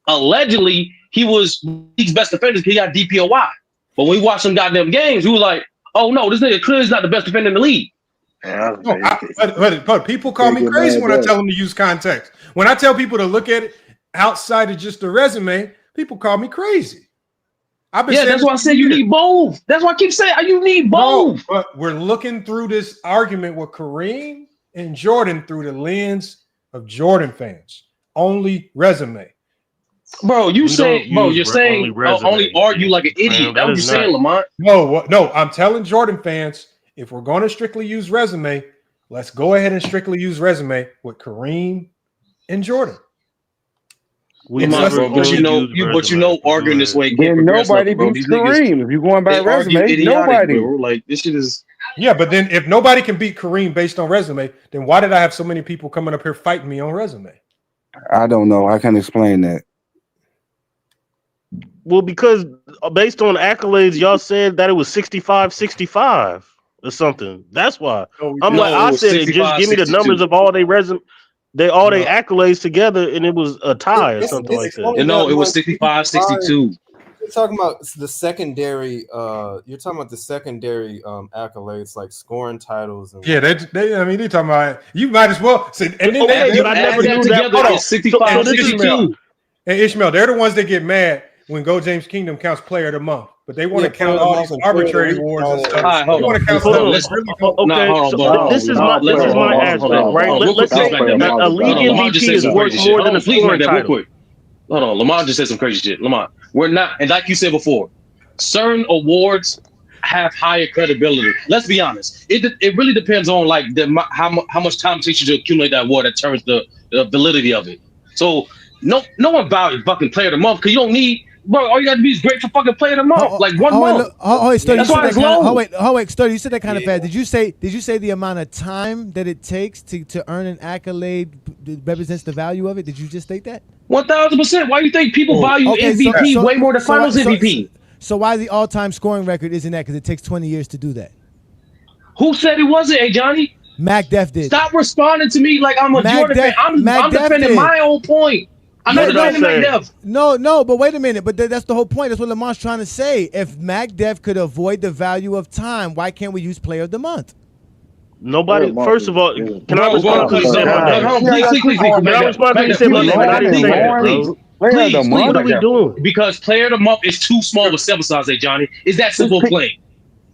allegedly he was league's best defender because he got DPOY. But when we watched some goddamn games, we were like, "Oh no, this nigga clearly is not the best defender in the league." But people call me crazy when I tell them to use context. When I tell people to look at it outside of just the resume, people call me crazy. That's why I said you need both. That's why I keep saying you need both. No, but we're looking through this argument with Kareem and Jordan through the lens of Jordan fans. Only resume. Bro, you're saying only argue like an idiot. That's what you're saying, Lamont. No, I'm telling Jordan fans, if we're going to strictly use resume, let's go ahead and strictly use resume with Kareem and Jordan. But you know, arguing this way can't progress. Nobody beats Kareem. If you're going by resume, nobody. Like this shit is. Yeah, but then if nobody can beat Kareem based on resume, then why did I have so many people coming up here fighting me on resume? I don't know. I can't explain that. Well, because based on accolades, y'all said that it was 65-65 or something. That's why I said just give me the numbers of all their resume. They all their accolades together, and it was a tie or something like that. No, it was 65-62. You're talking about the secondary. You're talking about the secondary accolades like scoring titles. And yeah, they they're talking about. You might as well. And then but I never knew that. It's 65-62. And Ishmael, they're the ones that get mad when Go James Kingdom counts player of the month. but they want to count all these arbitrary awards and stuff. All right, hold They want on. to count Hold stuff on. that's really don't. Okay, Hold on, so bro. this is my aspect, right? Let's say a league MVP is worth more than a scoring Real title. quick. Hold on, Lamont just said some crazy shit. Lamont, we're not, and like you said before, certain awards have higher credibility. Let's be honest. It really depends on like how much time it takes you to accumulate that award that determines the validity of it. So no one values fucking player of the month because you don't need, bro. All you got to be is great for fucking player of the month, like 1 month. Sturdy, That's why it's low. Wait, Sturdy, you said that kind of fast. Did you say the amount of time that it takes to earn an accolade represents the value of it? Did you just state that? 1000%. Why do you think people value MVP way more than Finals MVP? So why the all-time scoring record isn't that? Because it takes 20 years to do that. Who said it wasn't? Hey, Johnny. Mac Def did. Stop responding to me like I'm a Jordan fan. I'm defending my own point. I'm not defending Mac Def. No, but wait a minute. But that's the whole point. That's what Lamont's trying to say. If Mac Def could avoid the value of time, why can't we use Player of the Month? Nobody. First of all, can I respond to please, you? please. Can I respond to you? Say, listen, I didn't say that, bro. Please, what are we doing? Because player of the month is too small with sample size, Johnny. Is that simple plain?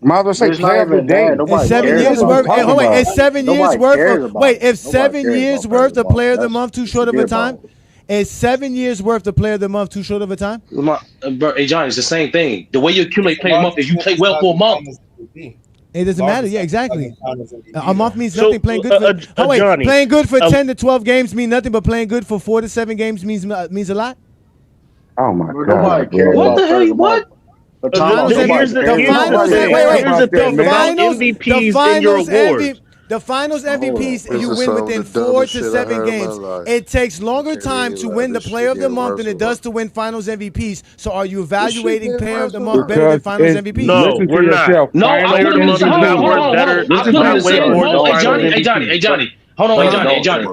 Might as well say player of the day. It's 7 years worth. It's 7 years worth. Wait, if 7 years worth of Player of the Month too short of a time? Is 7 years worth of Player of the Month too short of a time? Bro, hey Johnny, it's the same thing. The way you accumulate player of the month is you play well for a month. It doesn't matter. Yeah, exactly. A month means nothing. Playing good for Johnny, playing good for 10 to 12 games mean nothing, but playing good for 4 to 7 games means a lot. Oh my God! What the hell? What? The finals MVPs, you win within 4 to 7 games. It takes longer time to win the Player of the Month than it does to win Finals MVPs. So are you evaluating Player of the Month better than Finals MVPs? No, we're not. No, I put him in the same. Hold on. I put him in the same boat. Hey Johnny. Hold on, hey Johnny.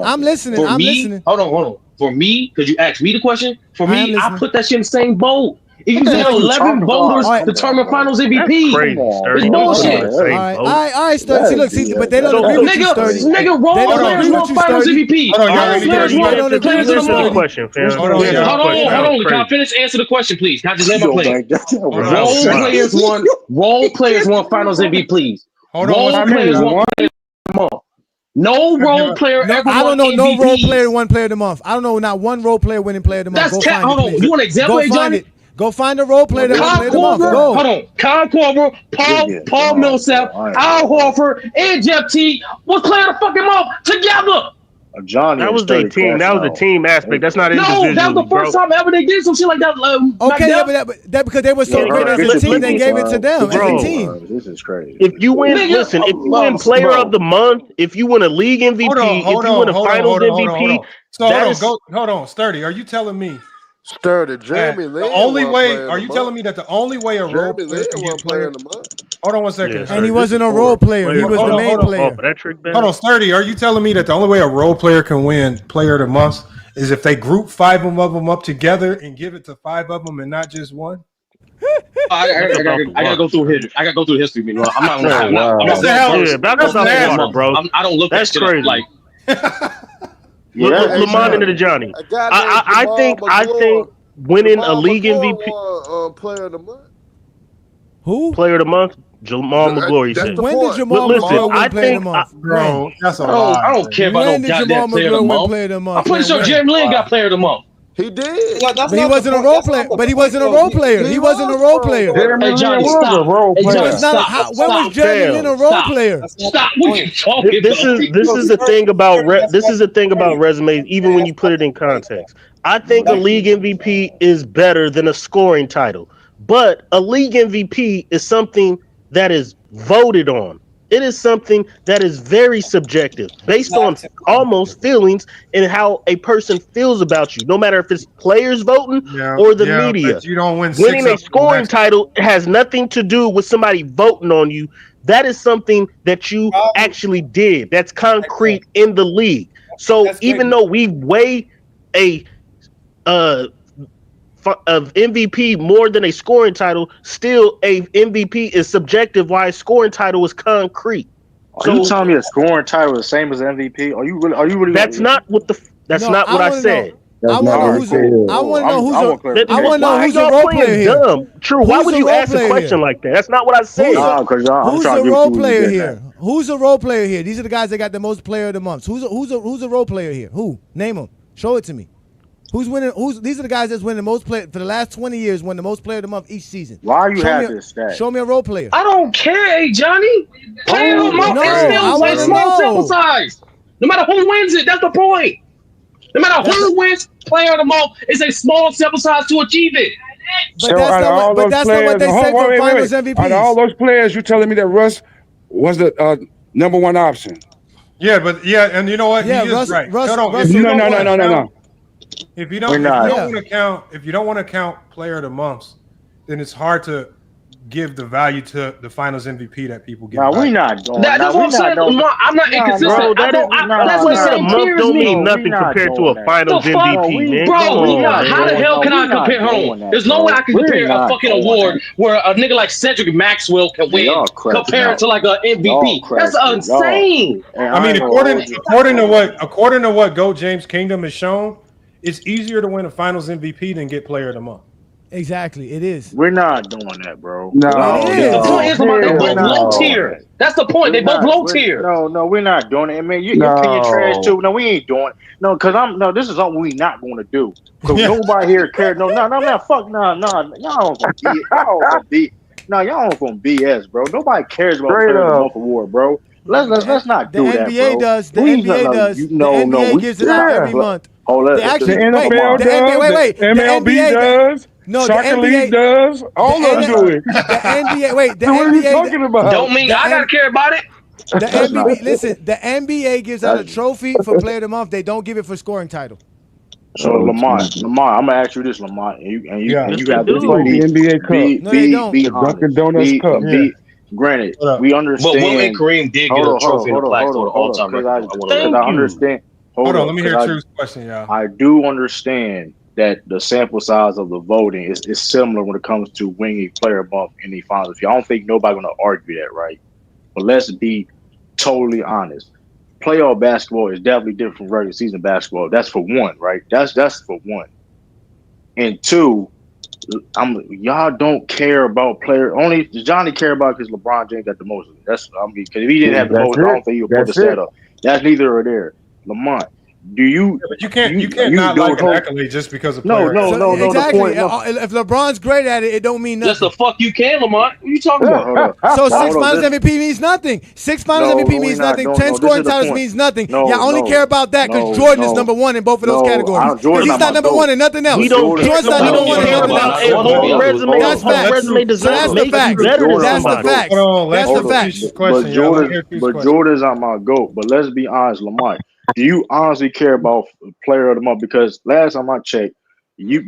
I'm listening. Hold on. For me, because you asked me the question. For me, I put that shit in the same boat. If you let 11 voters determine Finals MVP, it's bullshit. All right, Sturdy. See, but they don't agree with you, Sturdy. Nigga, role players want Finals MVP. All players want players of the month. Hold on. Can I finish? Answer the question, please. Can I just let my play? Role players want Finals MVP, please. Role players want Player of the Month. No role player ever I don't know won no MVP. role player won Player of the Month. I don't know not one role player winning Player of the Month. That's cat. Hold on. You want an example, Johnny? Go find a role player that won Player of the Month. Go. Hold on. Kyle Korver, Paul Millsap, Al Horford, and Jeff T was Player of the fucking Month together. Johnny, that was their team. That was the team aspect. That's not individual. No, that was the first time ever they did some shit like that. Okay, yeah, but that because they were so great as a team, they gave it to them as a team. This is crazy. If you win, listen. If you win Player of the Month, if you win a league MVP, if you win a Finals MVP, hold on, Sturdy. Are you telling me? Sturdy, Jeremy Lin. The only way? Are you telling me that the only way a role player can get Player of the Month? Hold on 1 second. And he wasn't a role player. He was the main player. Hold on, Sturdy. Are you telling me that the only way a role player can win Player of the Month is if they group 5 of them up together and give it to 5 of them and not just one? I gotta go through history. I don't look at shit up, like. Lamont into the Johnny. I think winning a league MVP. Player of the Month. Who? Player of the Month. Jamal McGlory said. When did Jamal McGlory win Player of the Month? Bro, that's a lie. I don't care about no goddamn Player of the Month. I'm pretty sure Jeremy Lin got Player of the Month. He did. But he wasn't a role player. But he wasn't a role player. He wasn't a role player. Hey, Johnny, stop. When was Jeremy Lin a role player? Stop. What are you talking This is the thing about resumes. Even when you put it in context, I think a league MVP is better than a scoring title. But a league MVP is something that is voted on. It is something that is very subjective, based on almost feelings and how a person feels about you, no matter if it's players voting or the media. But you don't win. Winning a scoring title has nothing to do with somebody voting on you. That is something that you actually did. That's concrete in the league. So even though we weigh of MVP more than a scoring title, still a MVP is subjective. Why a scoring title is concrete. Are you telling me a scoring title is the same as MVP? Are you really? That's not what I said. I want to know who's. I want to know who's a. I want to know Why are who's a y'all role player playing here. dumb? True. Why Who's would a you role ask a player question here? like that? That's not what I said. Who's a role player here? Who's a role player here? These are the guys that got the most player of the months. Who's a role player here? Who? Name them. Show it to me. Who's winning? These are the guys that's winning the most play for the last 20 years. Won the most player of the month each season. Why you have this stat? Show me a role player. I don't care, hey Johnny. Player of the month is No, I still a want to small sample know. size. No matter who wins it, that's the point. No matter who wins player of the month, it's a small sample size to achieve it. But that's not what. But that's not what they say for Finals Out of MVPs. all those players, you're telling me that Russ was the number one option? Yeah, and you know what? Yeah, he is right. Russell. No. If you don't want to count player of the months, then it's hard to give the value to the Finals MVP that people give. Nah, we not doing. That's what I'm saying. I'm not inconsistent. Bro, That's what player of the month scares don't me. mean nothing compared to a Finals The fuck, MVP, man. bro? Come on, How the man. hell can I compare? Hold on. There's no way I can compare a fucking award where a nigga like Cedric Maxwell can win compared to like an MVP. That's insane. I mean, according to what Go James Kingdom has shown, it's easier to win a Finals MVP than get Player of the Month. Exactly, it is. We're not doing that, bro. No, the point is, they both low tier. That's the point. They both low tier. No, we're not doing it. I mean, you can you trash too. No, we ain't doing it. No, because this is something we not going to do. Because nobody here cares. No, fuck, y'all don't gonna BS, bro. Nobody cares about Player of the Month award, bro. Let's not do that, bro. The NBA does. The NBA gives it out every month. Hold the NFL does. The MLB does. No, Soccer League does. All of them do it. The NBA. Wait, the what NBA. are you talking about? Don't mean I gotta care about it. The NBA. Listen, the NBA gives out a trophy for Player of the Month. They don't give it for scoring title. So Lamont, I'm gonna ask you this, Lamont, and you have to like the NBA Cup. Be honest. Dunkin' Donuts Cup. Granted, we understand. But Will and Kareem did get a trophy in the plaque for the all-time record. Because I understand. Hold on, let me hear True's question, y'all. I do understand that the sample size of the voting is similar when it comes to winning player of the month in the finals. I don't think nobody's gonna argue that, right? But let's be totally honest. Playoff basketball is definitely different from regular season basketball. That's for one, right? That's for one. And two, y'all don't care about player. Only Johnny care about because LeBron James got the most. Because if he didn't have the most, I don't think he would put the set up. That's neither or there. Lamont, do you? But you can't not like an accolade just because of player. No. Exactly. If LeBron's great at it, it don't mean nothing. Just the fuck you can, Lamont. What are you talking about? So 6 Finals MVP means nothing. 6 Finals MVP means nothing. 10 scoring titles means nothing. Y'all only care about that because Jordan is number one in both of those categories. Because he's not number one in nothing else. Jordan's not number one in nothing else. That's facts. So that's the facts. That's the facts. That's the facts. But Jordan's not my GOAT. But let's be honest, Lamont. Do you honestly care about player of the month? Because last time I checked,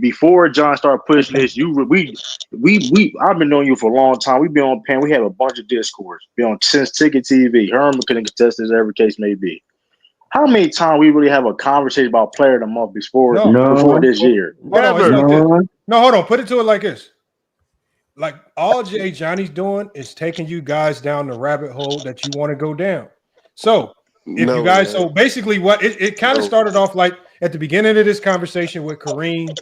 before John started pushing this, I've been knowing you for a long time. We've been on pen. We have a bunch of discourse. Been on since Ticket TV. Herman couldn't contest this, every case may be. How many times we really have a conversation about player of the month before this year? Never. No, hold on. Put it to it like this. Like all Jay Johnny's doing is taking you guys down the rabbit hole that you want to go down. So so basically what it kind of started off like at the beginning of this conversation with Kareem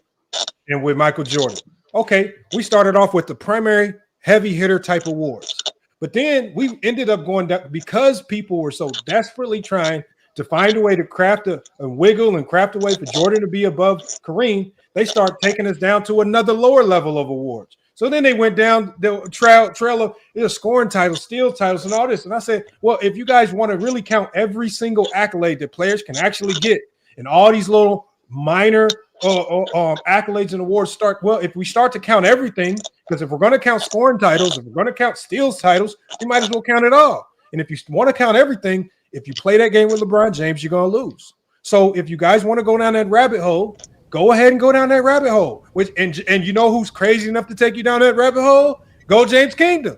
and with Michael Jordan. Okay, we started off with the primary heavy hitter type awards, but then we ended up going down because people were so desperately trying to find a way to craft a wiggle and craft a way for Jordan to be above Kareem. They start taking us down to another lower level of awards. So then they went down the trail of scoring titles, steal titles, and all this. And I said, well, if you guys want to really count every single accolade that players can actually get and all these little minor accolades and awards if we start to count everything, because if we're going to count scoring titles, if we're going to count steals titles, we might as well count it all. And if you want to count everything, if you play that game with LeBron James, you're going to lose. So if you guys want to go down that rabbit hole, go ahead and go down that rabbit hole. And you know who's crazy enough to take you down that rabbit hole? Go James Kingdom.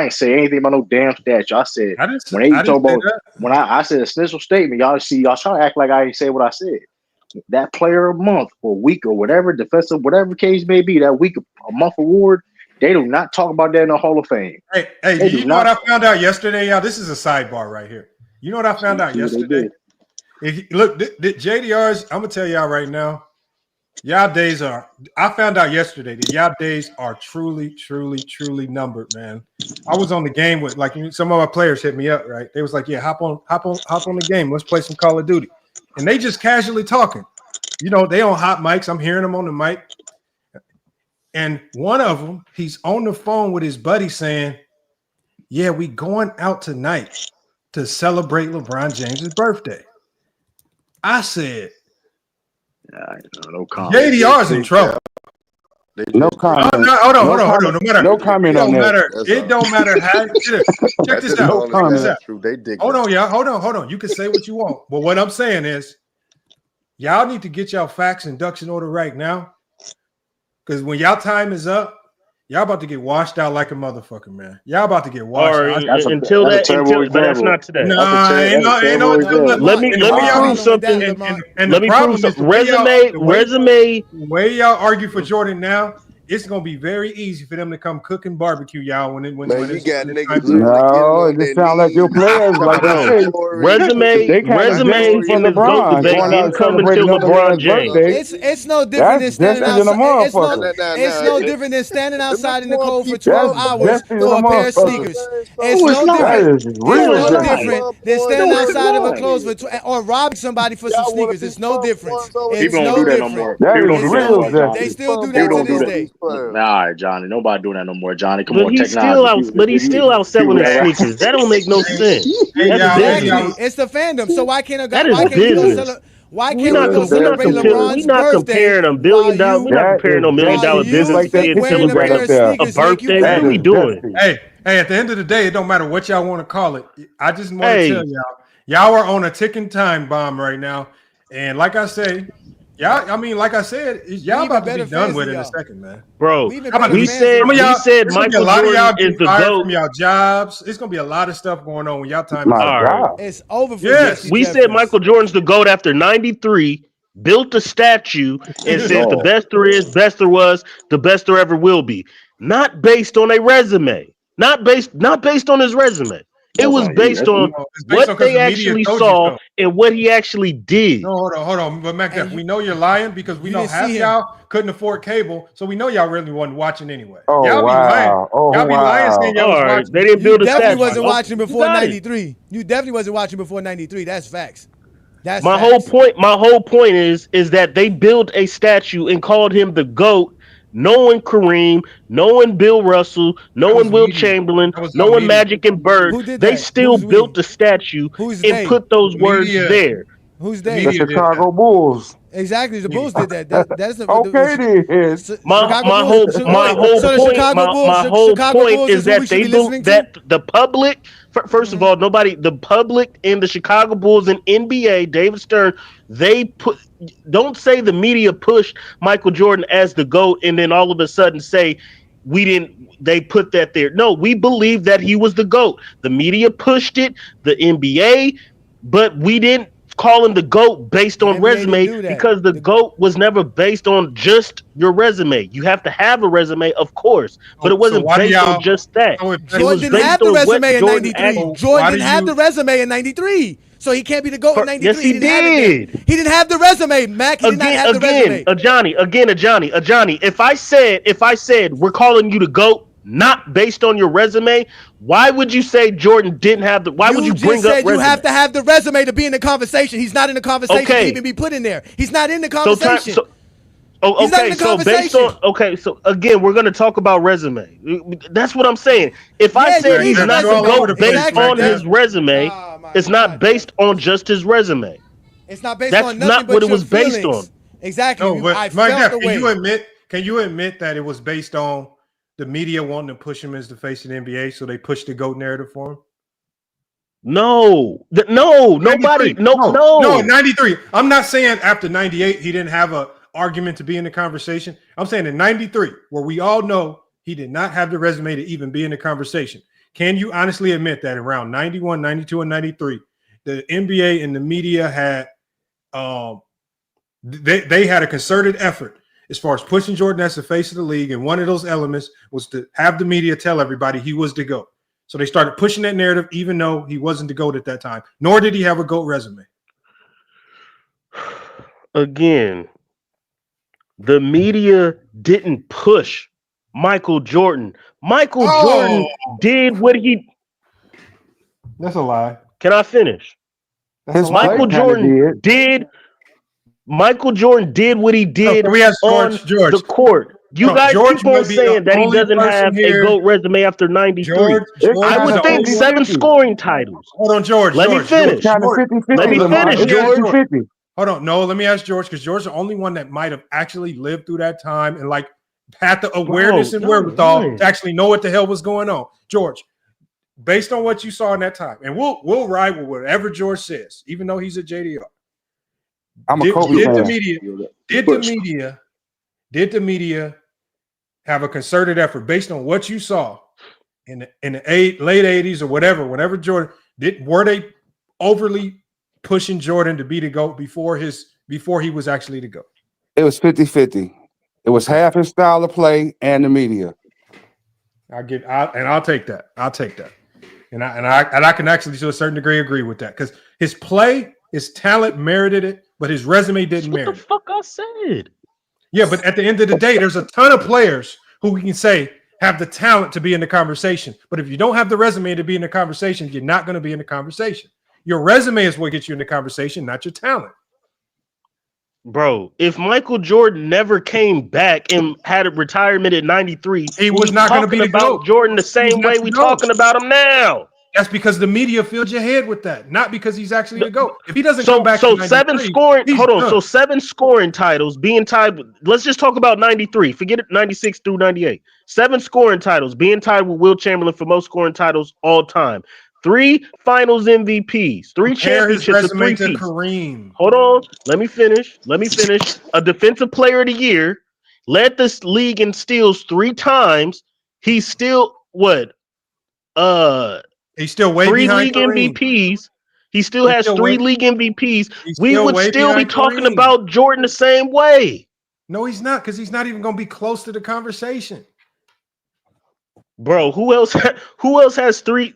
I ain't say anything about no damn statue. I said I didn't. when they I didn't talk say about that. when I said essential statement, y'all trying to act like I ain't say what I said. That player of month or week or whatever, defensive, whatever case may be, that week a month award, they do not talk about that in the Hall of Fame. Hey, They do do you know what not. I found out yesterday, y'all? This is a sidebar right here. You know what I found out See what they yesterday? did. Look, the JDRs, I'm gonna tell y'all right now, y'all days are. I found out yesterday that y'all days are truly, truly, truly numbered, man. I was on the game with some of our players hit me up, right? They was like, "Yeah, hop on the game. Let's play some Call of Duty," and they just casually talking. You know, they on hot mics. I'm hearing them on the mic, and one of them, he's on the phone with his buddy saying, "Yeah, we going out tonight." to celebrate LeBron James's birthday. I said, no comment. JDR is in trouble. No comment. Hold on. comment. No matter. No comment on that. It don't matter how. Check this out. No comment. Hold on, y'all. Hold on. You can say what you want, but what I'm saying is, y'all need to get y'all facts and ducks in order right now, because when y'all time is up, y'all about to get washed out like a motherfucker, man. Y'all about to get washed out. But that's not today. Nah, ain't no. Let me prove something. And the Let me problem prove is something. Resume. the way y'all argue for Jordan now, it's gonna be very easy for them to come cook and barbecue y'all when Man, you it's got time niggas to- literally getting No, on it their just sounds like your knees. players, like I Bro, say, they kind of resume destined for in this GOAT LeBron, debate going out didn't and come celebrating until another LeBron man's James. birthday. It's no different That's than standing destined in a outside. motherfucker. It's no different than standing outside in the cold for That's 12 hours destined in a for a pair of motherfucker. sneakers. No, It's it's no not. That different. is It's real no destined. different than standing No, it's outside of a not. clothes for or robbing somebody for some sneakers. It's no difference. It's People don't no do that no different. more. That People is don't do It's that no real no. more, They Johnny. destined. still do People that to don't do this that. day. All right, Johnny. Nobody doing that no more, Johnny. Come But on, he's still technology. out. But he's still out People selling his that right. sneakers. That don't make no sense. Hey, That's y'all. business. Exactly. It's the fandom. So why can't a guy? That is Why can't we go business. celebrate? Why can't we go celebrate We LeBron's not birthday comparing a while billion dollar. We're you not That comparing is no million while dollar destined. Just you business like to that think be picture wearing you a got pair up of there. a sneakers make you birthday? What That are we is cool? doing? destined. Hey, at the end of the day, it don't matter what y'all want to call it. I just want to tell Hey, y'all are on a ticking time bomb right now. And like I say, like I said, We y'all even about to be better done fans with than in a y'all. second, man. bro, We even Y'all about better to we be fans than said some of y'all. we y'all. said There's gonna be a Michael lot of Jordan y'all is getting the fired GOAT. from y'all jobs. It's gonna be a lot of stuff going on when y'all time is My up. All right. God. It's over for Yes. Jesse We said Jeffers. Michael Jordan's the GOAT after 93, built a statue, and said the No. best there is, best there was, the best there ever will be. Not based on a resume. Not based on his resume. It was Okay. based on It's based on what because they the media actually told you saw so. and what he actually No, did. hold on. But Mac, And we know you're lying because we you know didn't half see him. y'all couldn't afford cable, so we know y'all really wasn't watching anyway. Oh Y'all be lying. wow. Oh Y'all be lying saying wow. y'all All was right, they watching. didn't You build a definitely statue. wasn't Okay, watching you before got it. 93. You definitely wasn't watching before 93. That's facts. That's My whole facts. point, is that they built a statue and called him the GOAT, knowing Kareem, knowing Bill Russell, That was knowing Will media. Chamberlain, That was all knowing media. Magic and Bird. Who did They that? still Who's we? built a statue Who's and they? put those The words media. there. Who's The The they? media did that. Chicago Bulls. Exactly. The Media. Bulls did that. That's Okay then. My Chicago my Bulls. whole my Wait. whole So the point Chicago Bulls. my whole Chicago point Bulls is is who we that should they be listening to. that the public first of all the Chicago Bulls and NBA David Stern they put don't say the media pushed Michael Jordan as the GOAT and then all of a sudden say we didn't they put that there. No, we believe that he was the GOAT. The media pushed it, the NBA, but we didn't call him the GOAT based The on NBA didn't resume do that. because the GOAT was never based on just your resume. You have to have a resume, of course, but it So wasn't why do based on y'all? just that. So if It that's Jordan was didn't true, based have the on what resume in Jordan 93. actually. so Jordan why do didn't have the you? resume in 93. So he can't be the GOAT in Yes, 93. He he didn't have it then. did. He didn't have the resume, Mac. He did not Again, have the again, resume. a Johnny. If I said we're calling you the GOAT, not based on your resume, why would you say Jordan didn't have the? Why would You you just bring up said you have resume? to have the resume to be in the conversation. He's not in the conversation to Okay, even be put in there. He's not in the so time. conversation. So oh, He's not in okay. the So based on conversation. okay. So again, we're gonna talk about resume. That's what I'm saying. If I Yeah, you said Mac need he's the Def, not you the all over resume. the GOAT place, based Mac on Exactly. Def. his resume, Oh my it's not God, Def. based on just his resume. It's not based That's on nothing not what but it your was based on. feelings. Exactly. No, but I Mike felt Def, the way. can you admit that it was based on the media wanting to push him as the face of the NBA, so they pushed the GOAT narrative for him? No, no, nobody, 93. no, No, no. 93. I'm not saying after 98 he didn't have a argument to be in the conversation. I'm saying in 93, where we all know he did not have the resume to even be in the conversation. Can you honestly admit that around 91, 92, and 93, the NBA and the media had they had a concerted effort as far as pushing Jordan as the face of the league, and one of those elements was to have the media tell everybody he was the GOAT. So they started pushing that narrative, even though he wasn't the GOAT at that time, nor did he have a GOAT resume. Again, the media didn't push Michael Jordan. Michael Oh, Jordan did what he. that's a lie. Can I finish? That's a His lie. play Michael kind of Jordan did. did. Michael Jordan did what he So did can we ask on George? the George, court. You guys George keep on might be the saying that he only doesn't person have a here. GOAT resume after 93. It's I George kind is would of the think only one. 7 50-50. scoring titles. Hold on, George. Let me It's finish. kind of George. 50-50, Let me Lamont. Let finish, It's me ask George. George. 50-50. Hold on. No, let me ask George because George's the only one that might have actually lived through that time and like had the awareness Bro, and y'all wherewithal to lying. actually know what the hell was going on. George, based on what you saw in that time, and we'll ride with whatever George says, even though he's a JDR. I'm a Did Kobe the fan. media did the media have a concerted effort based on what you saw in the late 80s or whenever Jordan were they overly pushing Jordan to be the GOAT before he was actually the GOAT? It was 50-50. It was Okay. half his style of play and the media. I'll take that. I'll take that. And I can actually to a certain degree agree with that because his play, his talent merited it, but his resume didn't What the merit it. fuck I said? Yeah, but at the end of the day, there's a ton of players who we can say have the talent to be in the conversation. But if you don't have the resume to be in the conversation, you're not going to be in the conversation. Your resume is what gets you in the conversation, not your talent. Bro, if Michael Jordan never came back and had a retirement at 93, He we was not going to be talking the about GOAT. Jordan the He was same not way the we GOAT. talking about him now. That's because the media filled your head with that, not because he's actually No, the GOAT. If he doesn't come So back in so seven 93, scoring. he's Hold on. done. So 7 scoring titles being tied. Let's just talk about 93. Forget it. 96 through 98. 7 scoring titles being tied with Will Chamberlain for most scoring titles all time. 3 Finals MVPs. 3 Compare his championships. A resume 3 to piece. Kareem. Hold on. Let me finish. A defensive player of the year. Led this league in steals 3 times. He's still what? He's still way 3 behind league Kareem. MVPs. He still He's has still 3 way, league MVPs. he's We still would way still be behind talking Kareem. about Jordan the same way. No, he's not, because he's not even going to be close to the conversation. Bro, who else has 3?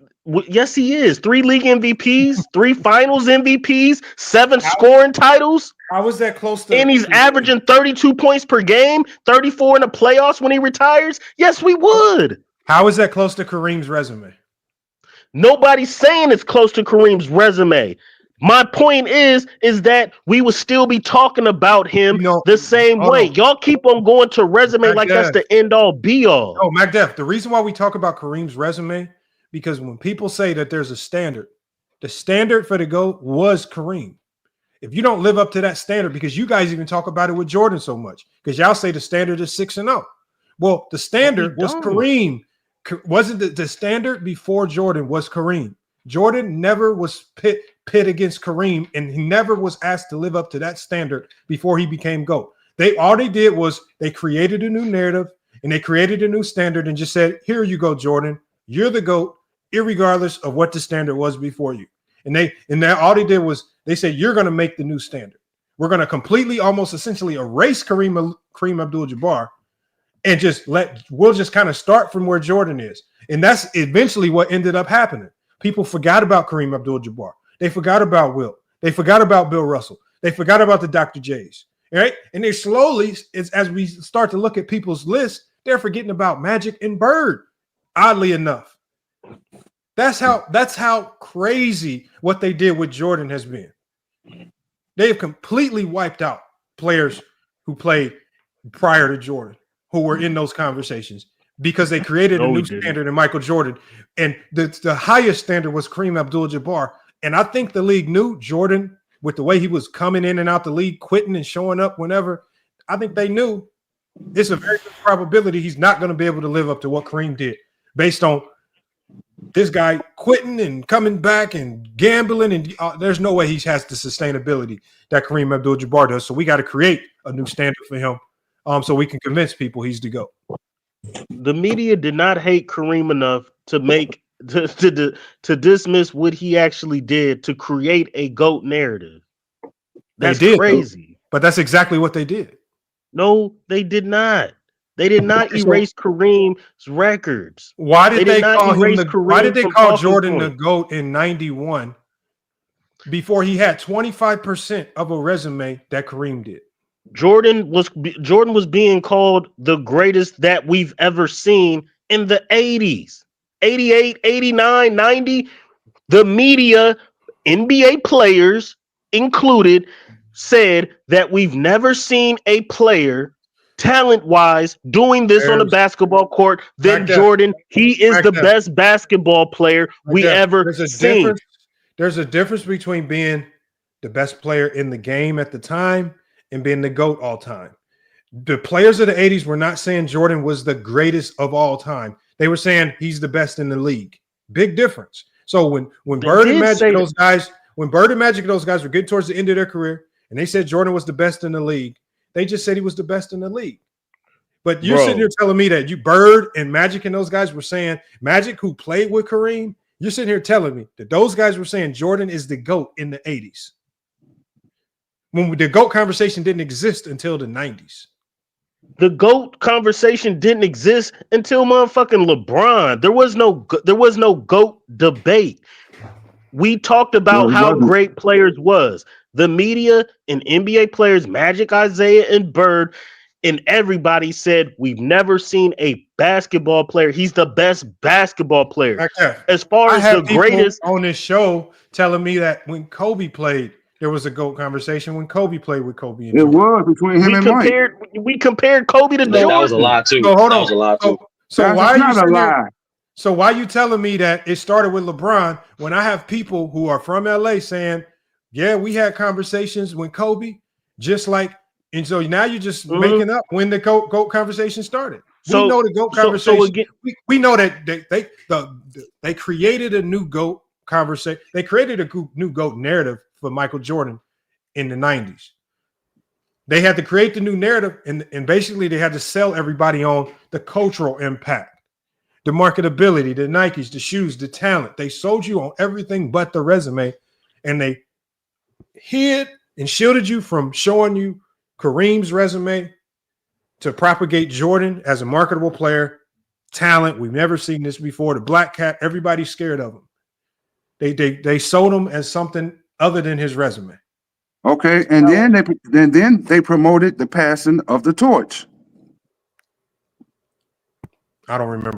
Yes, he is. 3 league MVPs, 3 finals MVPs, 7 scoring titles. How is that close to And he's Kareem? averaging 32 points per game, 34 in the playoffs when he retires. Yes, we would. How is that close to Kareem's resume? Nobody's saying it's close to Kareem's resume. My point is that we would still be talking about him the same Hold way. on. Y'all keep on going to resume like that's MacDev. the end all be all. Oh, MacDev, the reason why we talk about Kareem's resume, because when people say that there's a standard, the standard for the GOAT was Kareem. If you don't live up to that standard, because you guys even talk about it with Jordan so much, because y'all say the standard is 6-0. Well, the standard was Kareem. Wasn't the standard before Jordan was Kareem? Jordan never was pit against Kareem, and he never was asked to live up to that standard before he became GOAT. All they did was they created a new narrative and they created a new standard and just said, "Here you go, Jordan. You're the GOAT, irregardless of what the standard was before you." And all they did was they said, "You're going to make the new standard. We're going to completely, almost essentially erase Kareem Abdul-Jabbar and we'll just kind of start from where Jordan is." And that's eventually what ended up happening. People forgot about Kareem Abdul-Jabbar. They forgot about Wilt. They forgot about Bill Russell. They forgot about the Dr. J's. Right? And they slowly, as we start to look at people's lists, they're forgetting about Magic and Bird. Oddly enough, that's how crazy what they did with Jordan has been. They have completely wiped out players who played prior to Jordan, who were in those conversations, because they created a new standard in Michael Jordan. And the highest standard was Kareem Abdul-Jabbar. And I think the league knew Jordan, with the way he was coming in and out the league, quitting and showing up whenever. I think they knew it's a very good probability he's not going to be able to live up to what Kareem did, based on this guy quitting and coming back and gambling. And there's no way he has the sustainability that Kareem Abdul-Jabbar does. So we got to create a new standard for him, so we can convince people he's the GOAT. The media did not hate Kareem enough to make to dismiss what he actually did to create a GOAT narrative. That's They did, crazy. but that's exactly what they did. No, they did not. They did not erase Kareem's records. Why did they not call him erase the? Why did Kareem they from call talking Jordan the points. GOAT in '91 before he had 25% of a resume that Kareem did? Jordan was being called the greatest that we've ever seen in the 80s. 88, 89, 90. The media, NBA players included, said that we've never seen a player talent-wise, doing this on the basketball court than Def, Jordan. He is the Def, best basketball player we Def, ever there's a seen. difference. There's a difference between being the best player in the game at the time and being the GOAT all time. The players of the 80s were not saying Jordan was the greatest of all time. They were saying he's the best in the league. Big difference. So when They Bird and did Magic say and that. those guys, when Bird and Magic and those guys were getting towards the end of their career, and they said Jordan was the best in the league, they just said he was the best in the league. But you're sitting here Bro, telling me that you Bird and Magic and those guys were saying Magic, who played with Kareem, you're sitting here telling me that those guys were saying Jordan is the GOAT in the 80s. When the GOAT conversation didn't exist until the 90s. the GOAT conversation didn't exist until motherfucking LeBron. There was no GOAT debate. We talked No, about it how wasn't. great players was. The media and NBA players, Magic, Isaiah, and Bird, and everybody said we've never seen a basketball player. He's the best basketball player. Back there. As far I as the have people greatest, on this show telling me that when Kobe played, there was a GOAT conversation when Kobe played with Kobe and It Jordan. was between him we and Mike. compared Kobe to That was a Jordan. lie too. So hold That on. was a lie too. So That's why are you not a sitting there? lie. So why you telling me that it started with LeBron when I have people who are from LA saying, yeah, we had conversations when Kobe, just like, and so now you're just Mhm. making up when the GOAT conversation started. We So know the GOAT so conversation. again, We know that they created a new GOAT conversation. They created a new GOAT narrative for Michael Jordan in the 90s. They had to create the new narrative, and basically they had to sell everybody on the cultural impact. The marketability, the Nikes, the shoes, the talent. They sold you on everything but the resume, and they hid and shielded you from showing you Kareem's resume to propagate Jordan as a marketable player, talent. We've never seen this before. The black cat, everybody's scared of him. They sold him as something other than his resume. Okay, and then they promoted the passing of the torch. I don't remember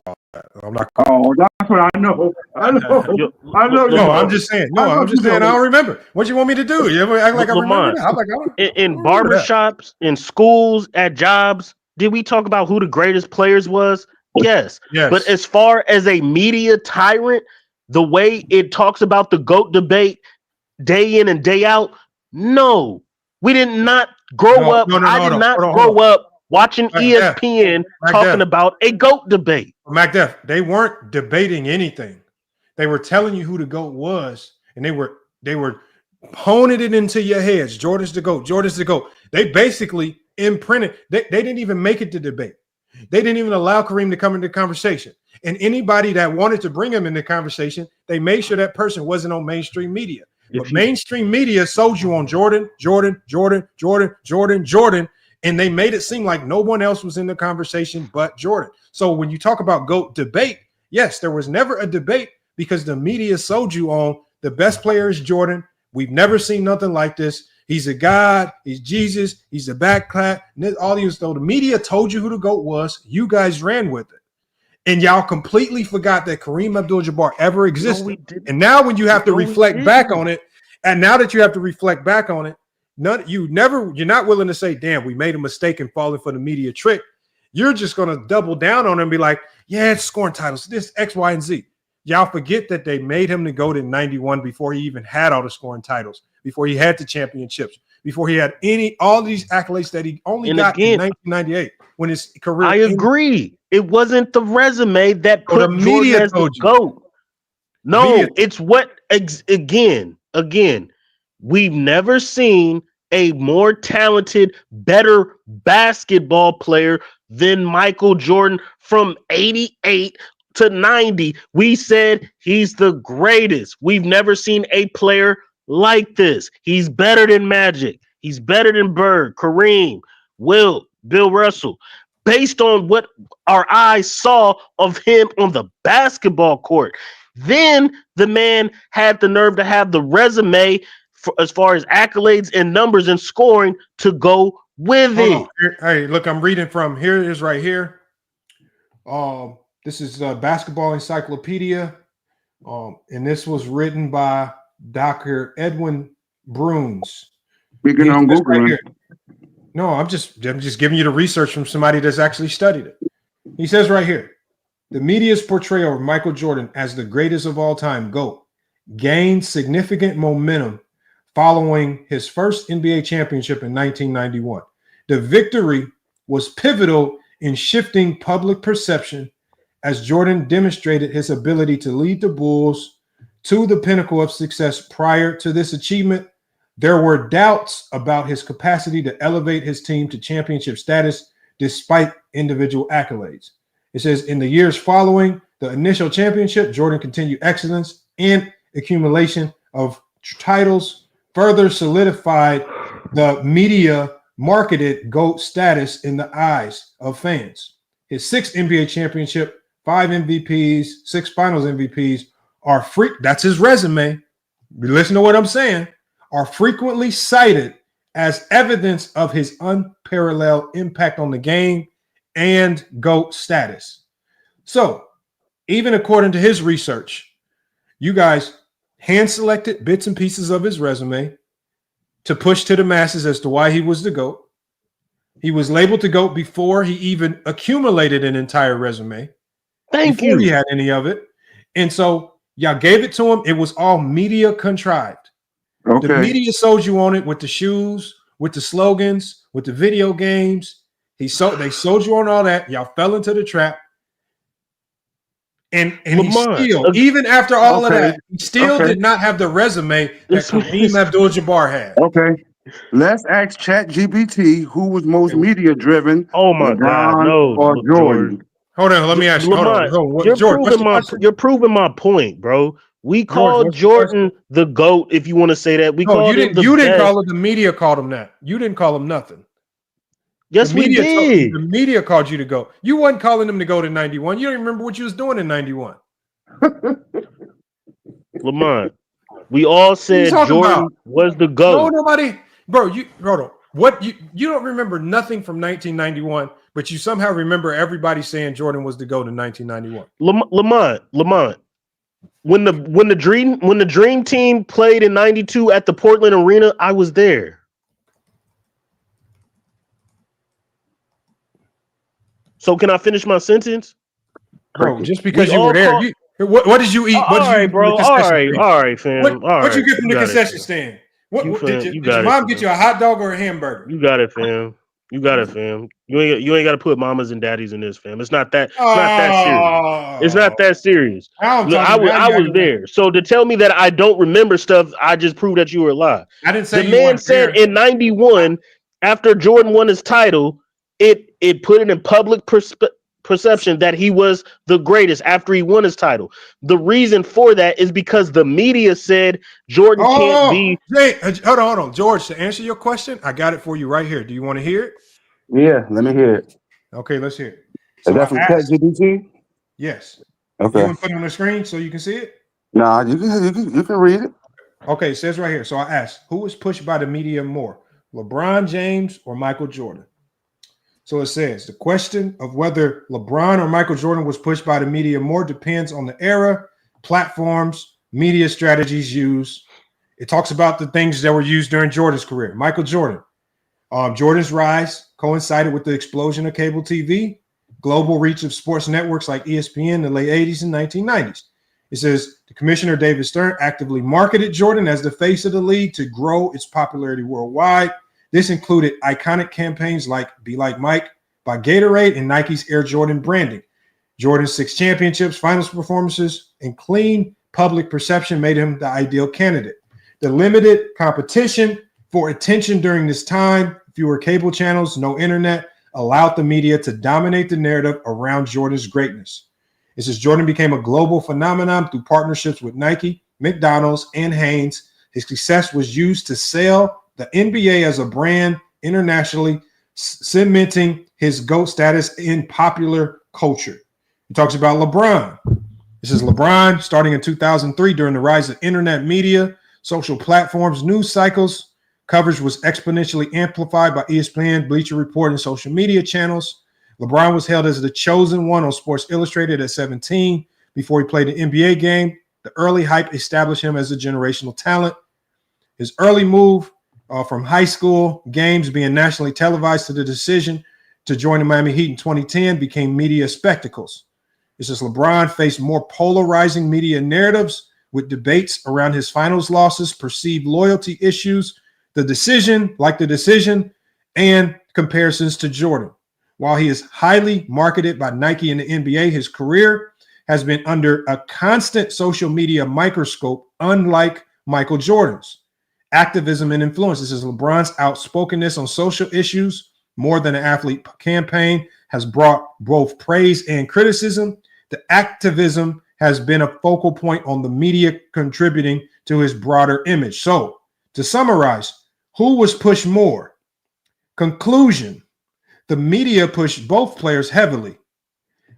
all that. I'm not. Oh, that's what I know. I know. I know you No, I'm know. just saying. I No, know I'm just you saying. I know. don't remember. What you want me to do? You ever act like I remember Lamont, that? I'm like, I in don't remember that. barbershops, in schools, at jobs, did we talk about who the greatest players was? Yes. But Yes. as far as a media tyrant, the way it talks about the GOAT debate day in and day out, no. We did not grow No, up. no, no, I no, did no. not Hold on. grow up watching Mac Def, ESPN Mac talking Def, about a GOAT debate. Mac Def. They weren't debating anything. They were telling you who the GOAT was, and they were honing it into your heads. Jordan's the GOAT. Jordan's the GOAT. They basically imprinted. They didn't even make it to debate. They didn't even allow Kareem to come into the conversation. And anybody that wanted to bring him into the conversation, they made sure that person wasn't on mainstream media. But mainstream media sold you on Jordan, Jordan, Jordan, Jordan, Jordan, Jordan, and they made it seem like no one else was in the conversation but Jordan. So when you talk about GOAT debate, yes, there was never a debate because the media sold you on the best player is Jordan. We've never seen nothing like this. He's a God. He's Jesus. He's a backclap. All these, though the media told you who the GOAT was, you guys ran with it. And y'all completely forgot that Kareem Abdul-Jabbar ever existed. we didn't. And now when you have to No, we reflect back didn't. on it, and now that you have to reflect back on it, you're not willing to say, damn, we made a mistake in falling for the media trick. You're just going to double down on it and be like, yeah, it's scoring titles, this X, Y, and Z. Y'all forget that they made him the GOAT in 91 before he even had all the scoring titles, before he had the championships, before he had all these accolades that he only got in 1998 when his career I ended. agree. It wasn't the resume that So the put Jordan media as the told you. GOAT. Media No, it's what again. We've never seen a more talented, better basketball player than Michael Jordan from 88 to 90. We said he's the greatest. We've never seen a player like this. He's better than Magic. He's better than Bird, Kareem, Wilt, Bill Russell. Based on what our eyes saw of him on the basketball court. Then the man had the nerve to have the resume as far as accolades and numbers and scoring to go with it. Hey, look, I'm reading from here. It is right here. This is Basketball Encyclopedia, and this was written by Dr. Edwin Bruns. Speaking on Google. No, I'm just giving you the research from somebody that's actually studied it. He says right here, the media's portrayal of Michael Jordan as the greatest of all time, GOAT, gained significant momentum following his first NBA championship in 1991. The victory was pivotal in shifting public perception as Jordan demonstrated his ability to lead the Bulls to the pinnacle of success. Prior to this achievement, there were doubts about his capacity to elevate his team to championship status despite individual accolades. It says in the years following the initial championship, Jordan continued excellence and accumulation of titles, further solidified the media marketed GOAT status in the eyes of fans. His 6th NBA championship, 5 MVPs, 6 finals MVPs are free. That's his resume. Listen to what I'm saying. Are frequently cited as evidence of his unparalleled impact on the game and GOAT status. So, even according to his research, you guys hand-selected bits and pieces of his resume to push to the masses as to why he was the GOAT. He was labeled the GOAT before he even accumulated an entire resume. Before he had any of it. And so y'all gave it to him. It was all media contrived. Okay. The media sold you on it with the shoes, with the slogans, with the video games. They sold you on all that. Y'all fell into the trap. And he still, even after all of that, he still did not have the resume that Kareem Abdul-Jabbar had. Okay. Let's ask ChatGPT who was most media driven, Oh my God, LeBron no, or Jordan. Hold on, let me ask you. Hold on. You're proving my point, bro. We George, called what's the Jordan the GOAT, if you want to say that. We No, called you him didn't. the You didn't best. call it. The media called him that. You didn't call him nothing. Yes, we did. The media called you to go. You wasn't calling him to go to 91. You don't even remember what you was doing in 91. Lamont, we all said Jordan was the No, GOAT. nobody. Bro, you hold on. What you don't remember nothing from 1991, but you somehow remember everybody saying Jordan was the GOAT in 1991. Lamont. When the Dream Team played in 92 at the Portland Arena, I was there. So can I finish my sentence? Bro, just because you were there, what did you eat? What did you eat from the concession stand? All right, fam. What you get from the concession stand? Did your mom get you a hot dog or a hamburger? You got it, fam. You got it, fam. You ain't got to put mamas and daddies in this, fam. It's not that serious. It's not that serious. Look, I was there. So to tell me that I don't remember stuff, I just proved that you were lying. I didn't say the you man weren't said there. in 91, after Jordan won his title, it put it in public perception that he was the greatest after he won his title. The reason for that is because the media said Jordan can't be. Hey, hold on, George. To answer your question, I got it for you right here. Do you want to hear it? Yeah, let me hear it. Okay, let's hear it. So is that from ChatGPT? Yes. Okay. You want to put it on the screen so you can see it? Nah, you can read it. Okay, it says right here. So I asked, who was pushed by the media more, LeBron James or Michael Jordan? So it says the question of whether LeBron or Michael Jordan was pushed by the media more depends on the era, platforms, media strategies used. It talks about the things that were used during Jordan's career. Michael Jordan. Jordan's rise coincided with the explosion of cable TV, global reach of sports networks like ESPN in the late 80s and 1990s. It says the commissioner, David Stern, actively marketed Jordan as the face of the league to grow its popularity worldwide. This included iconic campaigns like Be Like Mike by Gatorade and Nike's Air Jordan branding. Jordan's 6 championships, finals performances, and clean public perception made him the ideal candidate. The limited competition for attention during this time, fewer cable channels, no internet, allowed the media to dominate the narrative around Jordan's greatness. It says Jordan became a global phenomenon through partnerships with Nike, McDonald's, and Hanes. His success was used to sell the NBA as a brand internationally, cementing his GOAT status in popular culture. He talks about LeBron. This is LeBron starting in 2003 during the rise of internet media, social platforms, news cycles. Coverage was exponentially amplified by ESPN, Bleacher Report, and social media channels. LeBron was hailed as the chosen one on Sports Illustrated at 17 before he played an NBA game. The early hype established him as a generational talent. His early move from high school games being nationally televised to the decision to join the Miami Heat in 2010 became media spectacles. It's just LeBron faced more polarizing media narratives with debates around his finals losses, perceived loyalty issues, the decision, and comparisons to Jordan. While he is highly marketed by Nike and the NBA, his career has been under a constant social media microscope, unlike Michael Jordan's. Activism and influence. This is LeBron's outspokenness on social issues more than an athlete campaign has brought both praise and criticism. The activism has been a focal point on the media, contributing to his broader image. So, to summarize, who was pushed more? Conclusion: the media pushed both players heavily,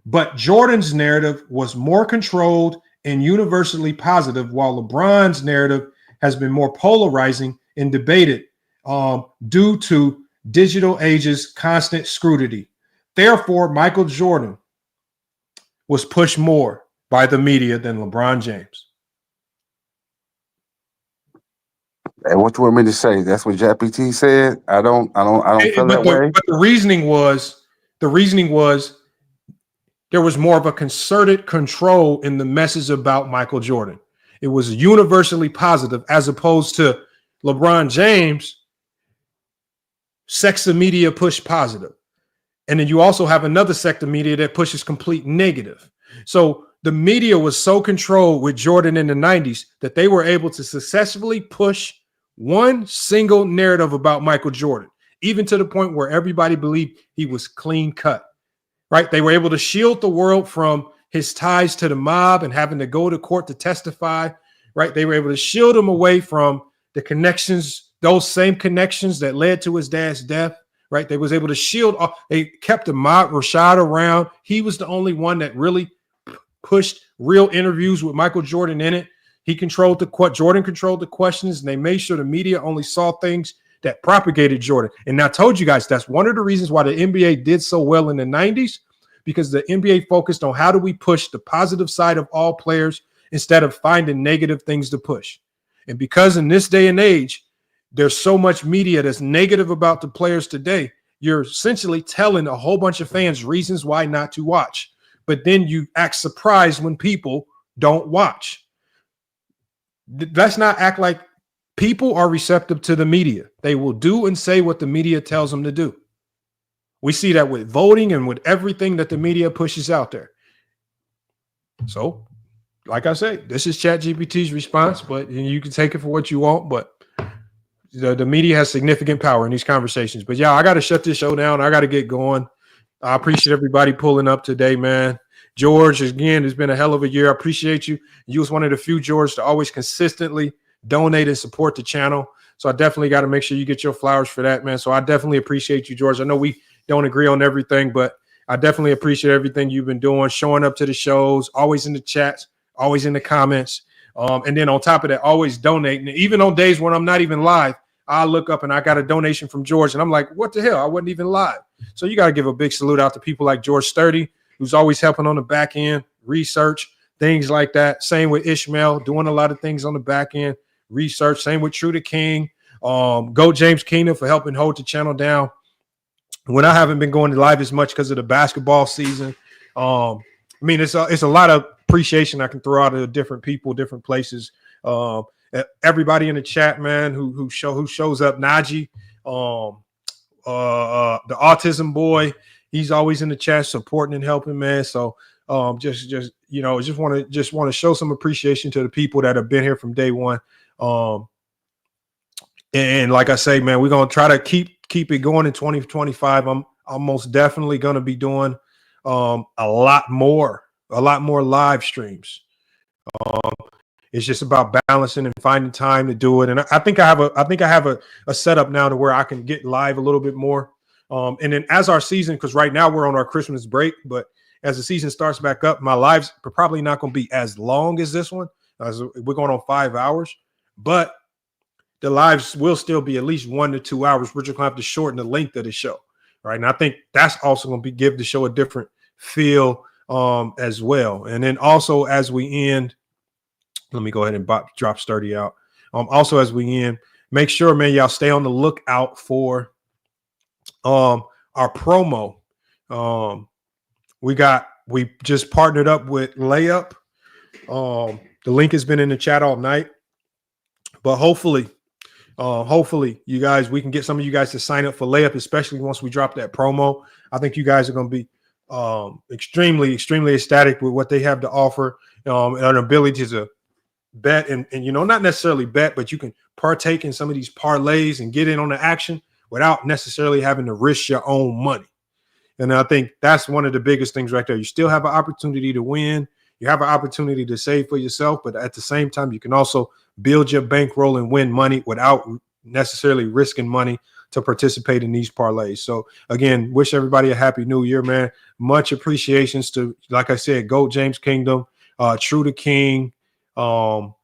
but Jordan's narrative was more controlled and universally positive, while LeBron's narrative has been more polarizing and debated due to digital age's constant scrutiny. Therefore, Michael Jordan was pushed more by the media than LeBron James. And what you want me to say? That's what JPT said. I don't feel that way. But the reasoning was there was more of a concerted control in the message about Michael Jordan. It was universally positive, as opposed to LeBron James. Sector media push positive. And then you also have another sector media that pushes complete negative. So the media was so controlled with Jordan in the 90s that they were able to successfully push one single narrative about Michael Jordan, even to the point where everybody believed he was clean cut, right? They were able to shield the world from his ties to the mob and having to go to court to testify, right? They were able to shield him away from the connections, those same connections that led to his dad's death. Right, they was able to shield. They kept the mob Rashad around. He was the only one that really pushed real interviews with Michael Jordan in it. Jordan controlled the questions, and they made sure the media only saw things that propagated Jordan. And I told you guys that's one of the reasons why the NBA did so well in the 90s, because the NBA focused on how do we push the positive side of all players instead of finding negative things to push. And because in this day and age, there's so much media that's negative about the players today, you're essentially telling a whole bunch of fans reasons why not to watch. But then you act surprised when people don't watch. Let's not act like people are receptive to the media. They will do and say what the media tells them to do. We see that with voting and with everything that the media pushes out there. So, like I say, this is ChatGPT's response, but you can take it for what you want, but the media has significant power in these conversations. But yeah, I got to shut this show down. I got to get going. I appreciate everybody pulling up today, man. George, again, it's been a hell of a year. I appreciate you. You was one of the few, George, to always consistently donate and support the channel. So I definitely got to make sure you get your flowers for that, man. So I definitely appreciate you, George. I know we don't agree on everything, but I definitely appreciate everything you've been doing, showing up to the shows, always in the chats, always in the comments. And then on top of that, always donating. Even on days when I'm not even live, I look up and I got a donation from George, and I'm like, what the hell? I wasn't even live. So you got to give a big salute out to people like George Sturdy, who's always helping on the back end, research, things like that. Same with Ishmael, doing a lot of things on the back end, research. Same with True the King. Go James Keenan for helping hold the channel down when I haven't been going live as much because of the basketball season. I mean, it's a lot of appreciation I can throw out of different people, different places. Everybody in the chat, man, who shows up. Najee, the autism boy, he's always in the chat supporting and helping, man. So just want to show some appreciation to the people that have been here from day one. And like I say, man, we're gonna try to keep it going in 2025. I'm most definitely gonna be doing a lot more live streams. It's just about balancing and finding time to do it. And I think I have a setup now to where I can get live a little bit more. And then as our season, because right now we're on our Christmas break, but as the season starts back up, my lives are probably not going to be as long as this one. We're going on 5 hours, but the lives will still be at least 1 to 2 hours. We're just going to have to shorten the length of the show, right? And I think that's also going to give the show a different feel as well. And then also as we end, let me go ahead and drop Sturdy out. Also, as we end, make sure, man, y'all stay on the lookout for our promo. We just partnered up with Layup. The link has been in the chat all night, but hopefully you guys, we can get some of you guys to sign up for Layup, especially once we drop that promo. I think you guys are going to be extremely ecstatic with what they have to offer, and an ability to bet and not necessarily bet, but you can partake in some of these parlays and get in on the action without necessarily having to risk your own money. And I think that's one of the biggest things right there. You still have an opportunity to win. You have an opportunity to save for yourself, but at the same time, you can also build your bankroll and win money without necessarily risking money to participate in these parlays. So again, wish everybody a happy new year, man. Much appreciations to, like I said, Goat James Kingdom, True to King, all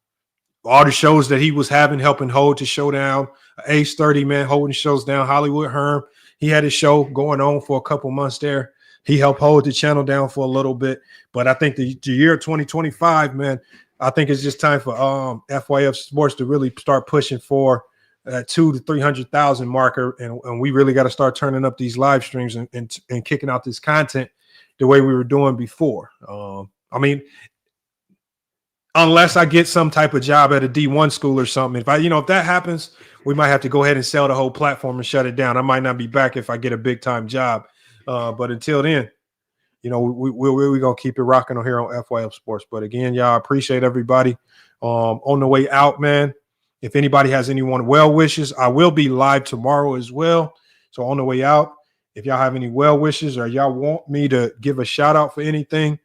the shows that he was having, helping hold the show down. Ace 30, man, holding shows down. Hollywood Herm, he had his show going on for a couple months there. He helped hold the channel down for a little bit. But I think the year 2025, man, I think it's just time for FYF Sports to really start pushing for that 200,000 to 300,000 marker. And we really got to start turning up these live streams and kicking out this content the way we were doing before. I mean, unless I get some type of job at a D1 school or something. If that happens, we might have to go ahead and sell the whole platform and shut it down. I might not be back if I get a big time job. But until then, we're going to keep it rocking on here on FYF Sports. But again, y'all, appreciate everybody. On the way out, man, if anybody has anyone well wishes, I will be live tomorrow as well. So on the way out, if y'all have any well wishes or y'all want me to give a shout out for anything,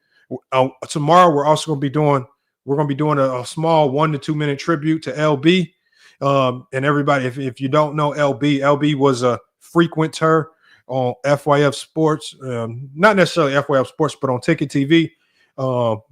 tomorrow we're also going to be doing a small 1 to 2 minute tribute to LB. And everybody, if you don't know LB was a frequenter on FYF Sports, not necessarily FYF Sports, but on Ticket TV,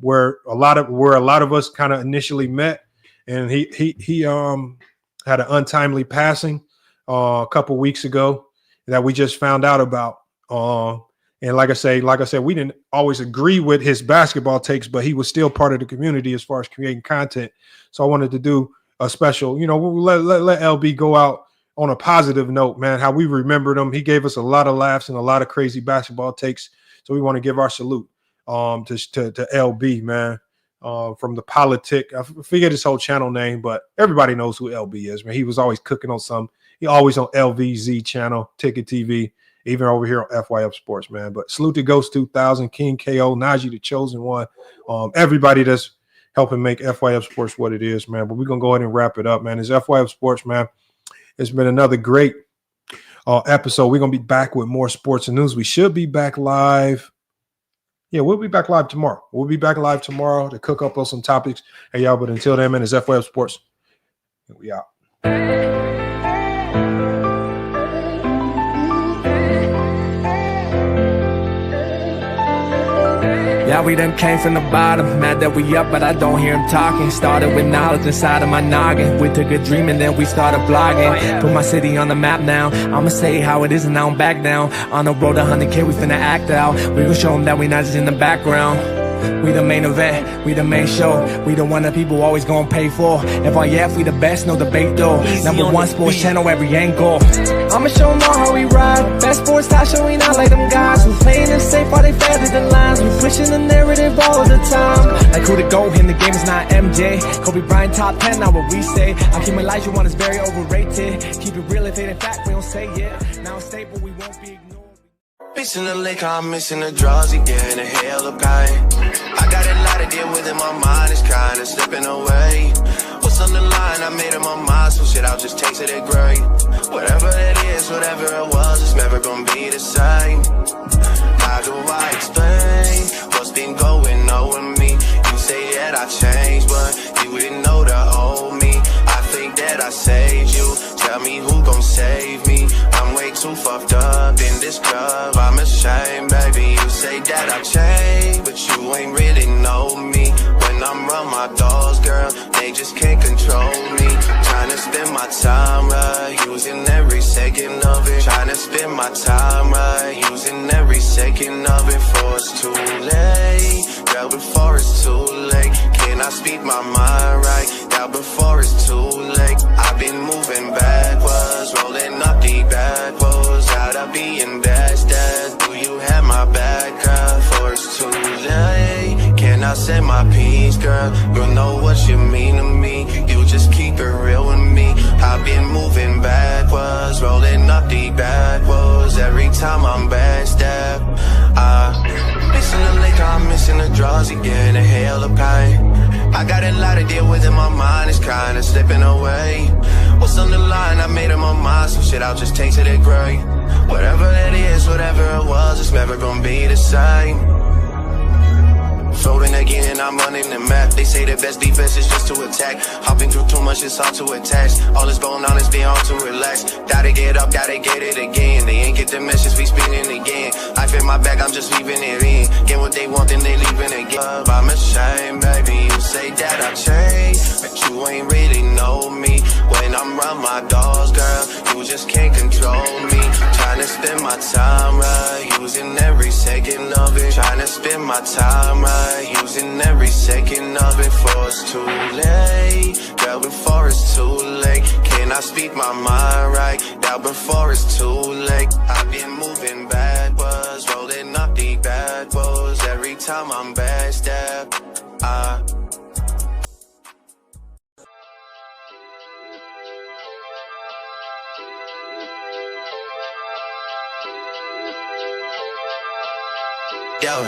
where a lot of us kind of initially met. And he had an untimely passing a couple weeks ago that we just found out about. And like I said, we didn't always agree with his basketball takes, but he was still part of the community as far as creating content. So I wanted to do a special, we'll let LB go out on a positive note, man, how we remembered him. He gave us a lot of laughs and a lot of crazy basketball takes. So we want to give our salute to LB, man, from the Politic. I forget his whole channel name, but everybody knows who LB is, man. He was always cooking on some. He always on LVZ channel, Ticket TV, even over here on FYF Sports, man. But salute to Ghost 2000, King KO, Najee the Chosen One, everybody that's helping make FYF Sports what it is, man. But we're going to go ahead and wrap it up, man. It's FYF Sports, man. It's been another great episode. We're going to be back with more sports and news. We should be back live. Yeah, we'll be back live tomorrow. We'll be back live tomorrow to cook up on some topics. Hey, y'all, but until then, man, it's FYF Sports. We out. Yeah, we done came from the bottom. Mad that we up, but I don't hear him talking. Started with knowledge inside of my noggin. We took a dream and then we started blogging. Put my city on the map now. I'ma say how it is and I don't back down. On the road to 100K, we finna act out. We gon' show them that we not just in the background. We the main event, we the main show. We the one that people always gonna pay for. FYF, we the best, no debate though. #1 sports channel, every angle. I'ma show them all how we ride. Best sports talk show, we not like them guys who playing it safe while they feather the lines. We pushing the narrative all the time. Like who to go in the game is not MJ. Kobe Bryant top 10, not what we say. I keep my life, you one is very overrated. Keep it real, if it ain't fact, we don't say it. Now it's stable, we won't be ignored. Missing the lake, I'm missing the drugs again, a hell of pain. I got a lot to deal with and my mind is kinda slipping away. What's on the line? I made up my mind, so shit, I'll just taste it great. Whatever it is, whatever it was, it's never gonna be the same. How do I explain what's been going on with me? You say that I changed, but you didn't know the old me. I think that I saved you, tell me who gon' save me. I'm way too fucked up in this club, I'm ashamed, baby. You say that I changed, but you ain't really know me. When I'm around my dogs, girl, they just can't control me. Tryna spend my time right, using every second of it. Tryna spend my time right, using every second of it. Before it's too late, girl, before it's too late. Can I speak my mind right, girl, before it's too late? I've been moving back. being backstabbed. Do you have my back, girl? For it's too late. Can I say my piece, girl? You know what you mean to me. You just keep it real with me. I've been moving backwards, rolling up the backwards. Every time I'm backstabbed, missing the liquor, I'm missing the drugs, again, a hell of pain. I got a lot to deal with and my mind is kinda slipping away. What's on the line? I made up my mind, some shit I'll just take to the grave. Whatever it is, whatever it was, it's never gonna be the same. Floating again, I'm running the map. They say the best defense is just to attack. Hopping through too much, it's hard to attach. All that's going on is being hard to relax. Gotta get up, gotta get it again. They ain't get the message, we spinning again. I feel my back, I'm just leaving it in. Get what they want, then they leaving again. I'm ashamed, baby, you say that I changed, but you ain't really know me. When I'm around my dogs, girl, you just can't control me. Trying to spend my time right, using every second of it. Trying to spend my time right, using every second of it. Before it's too late, girl, before it's too late. Can I speak my mind right now before it's too late? I've been moving backwards, rolling up the backwards. Every time I'm backstabbed, yo.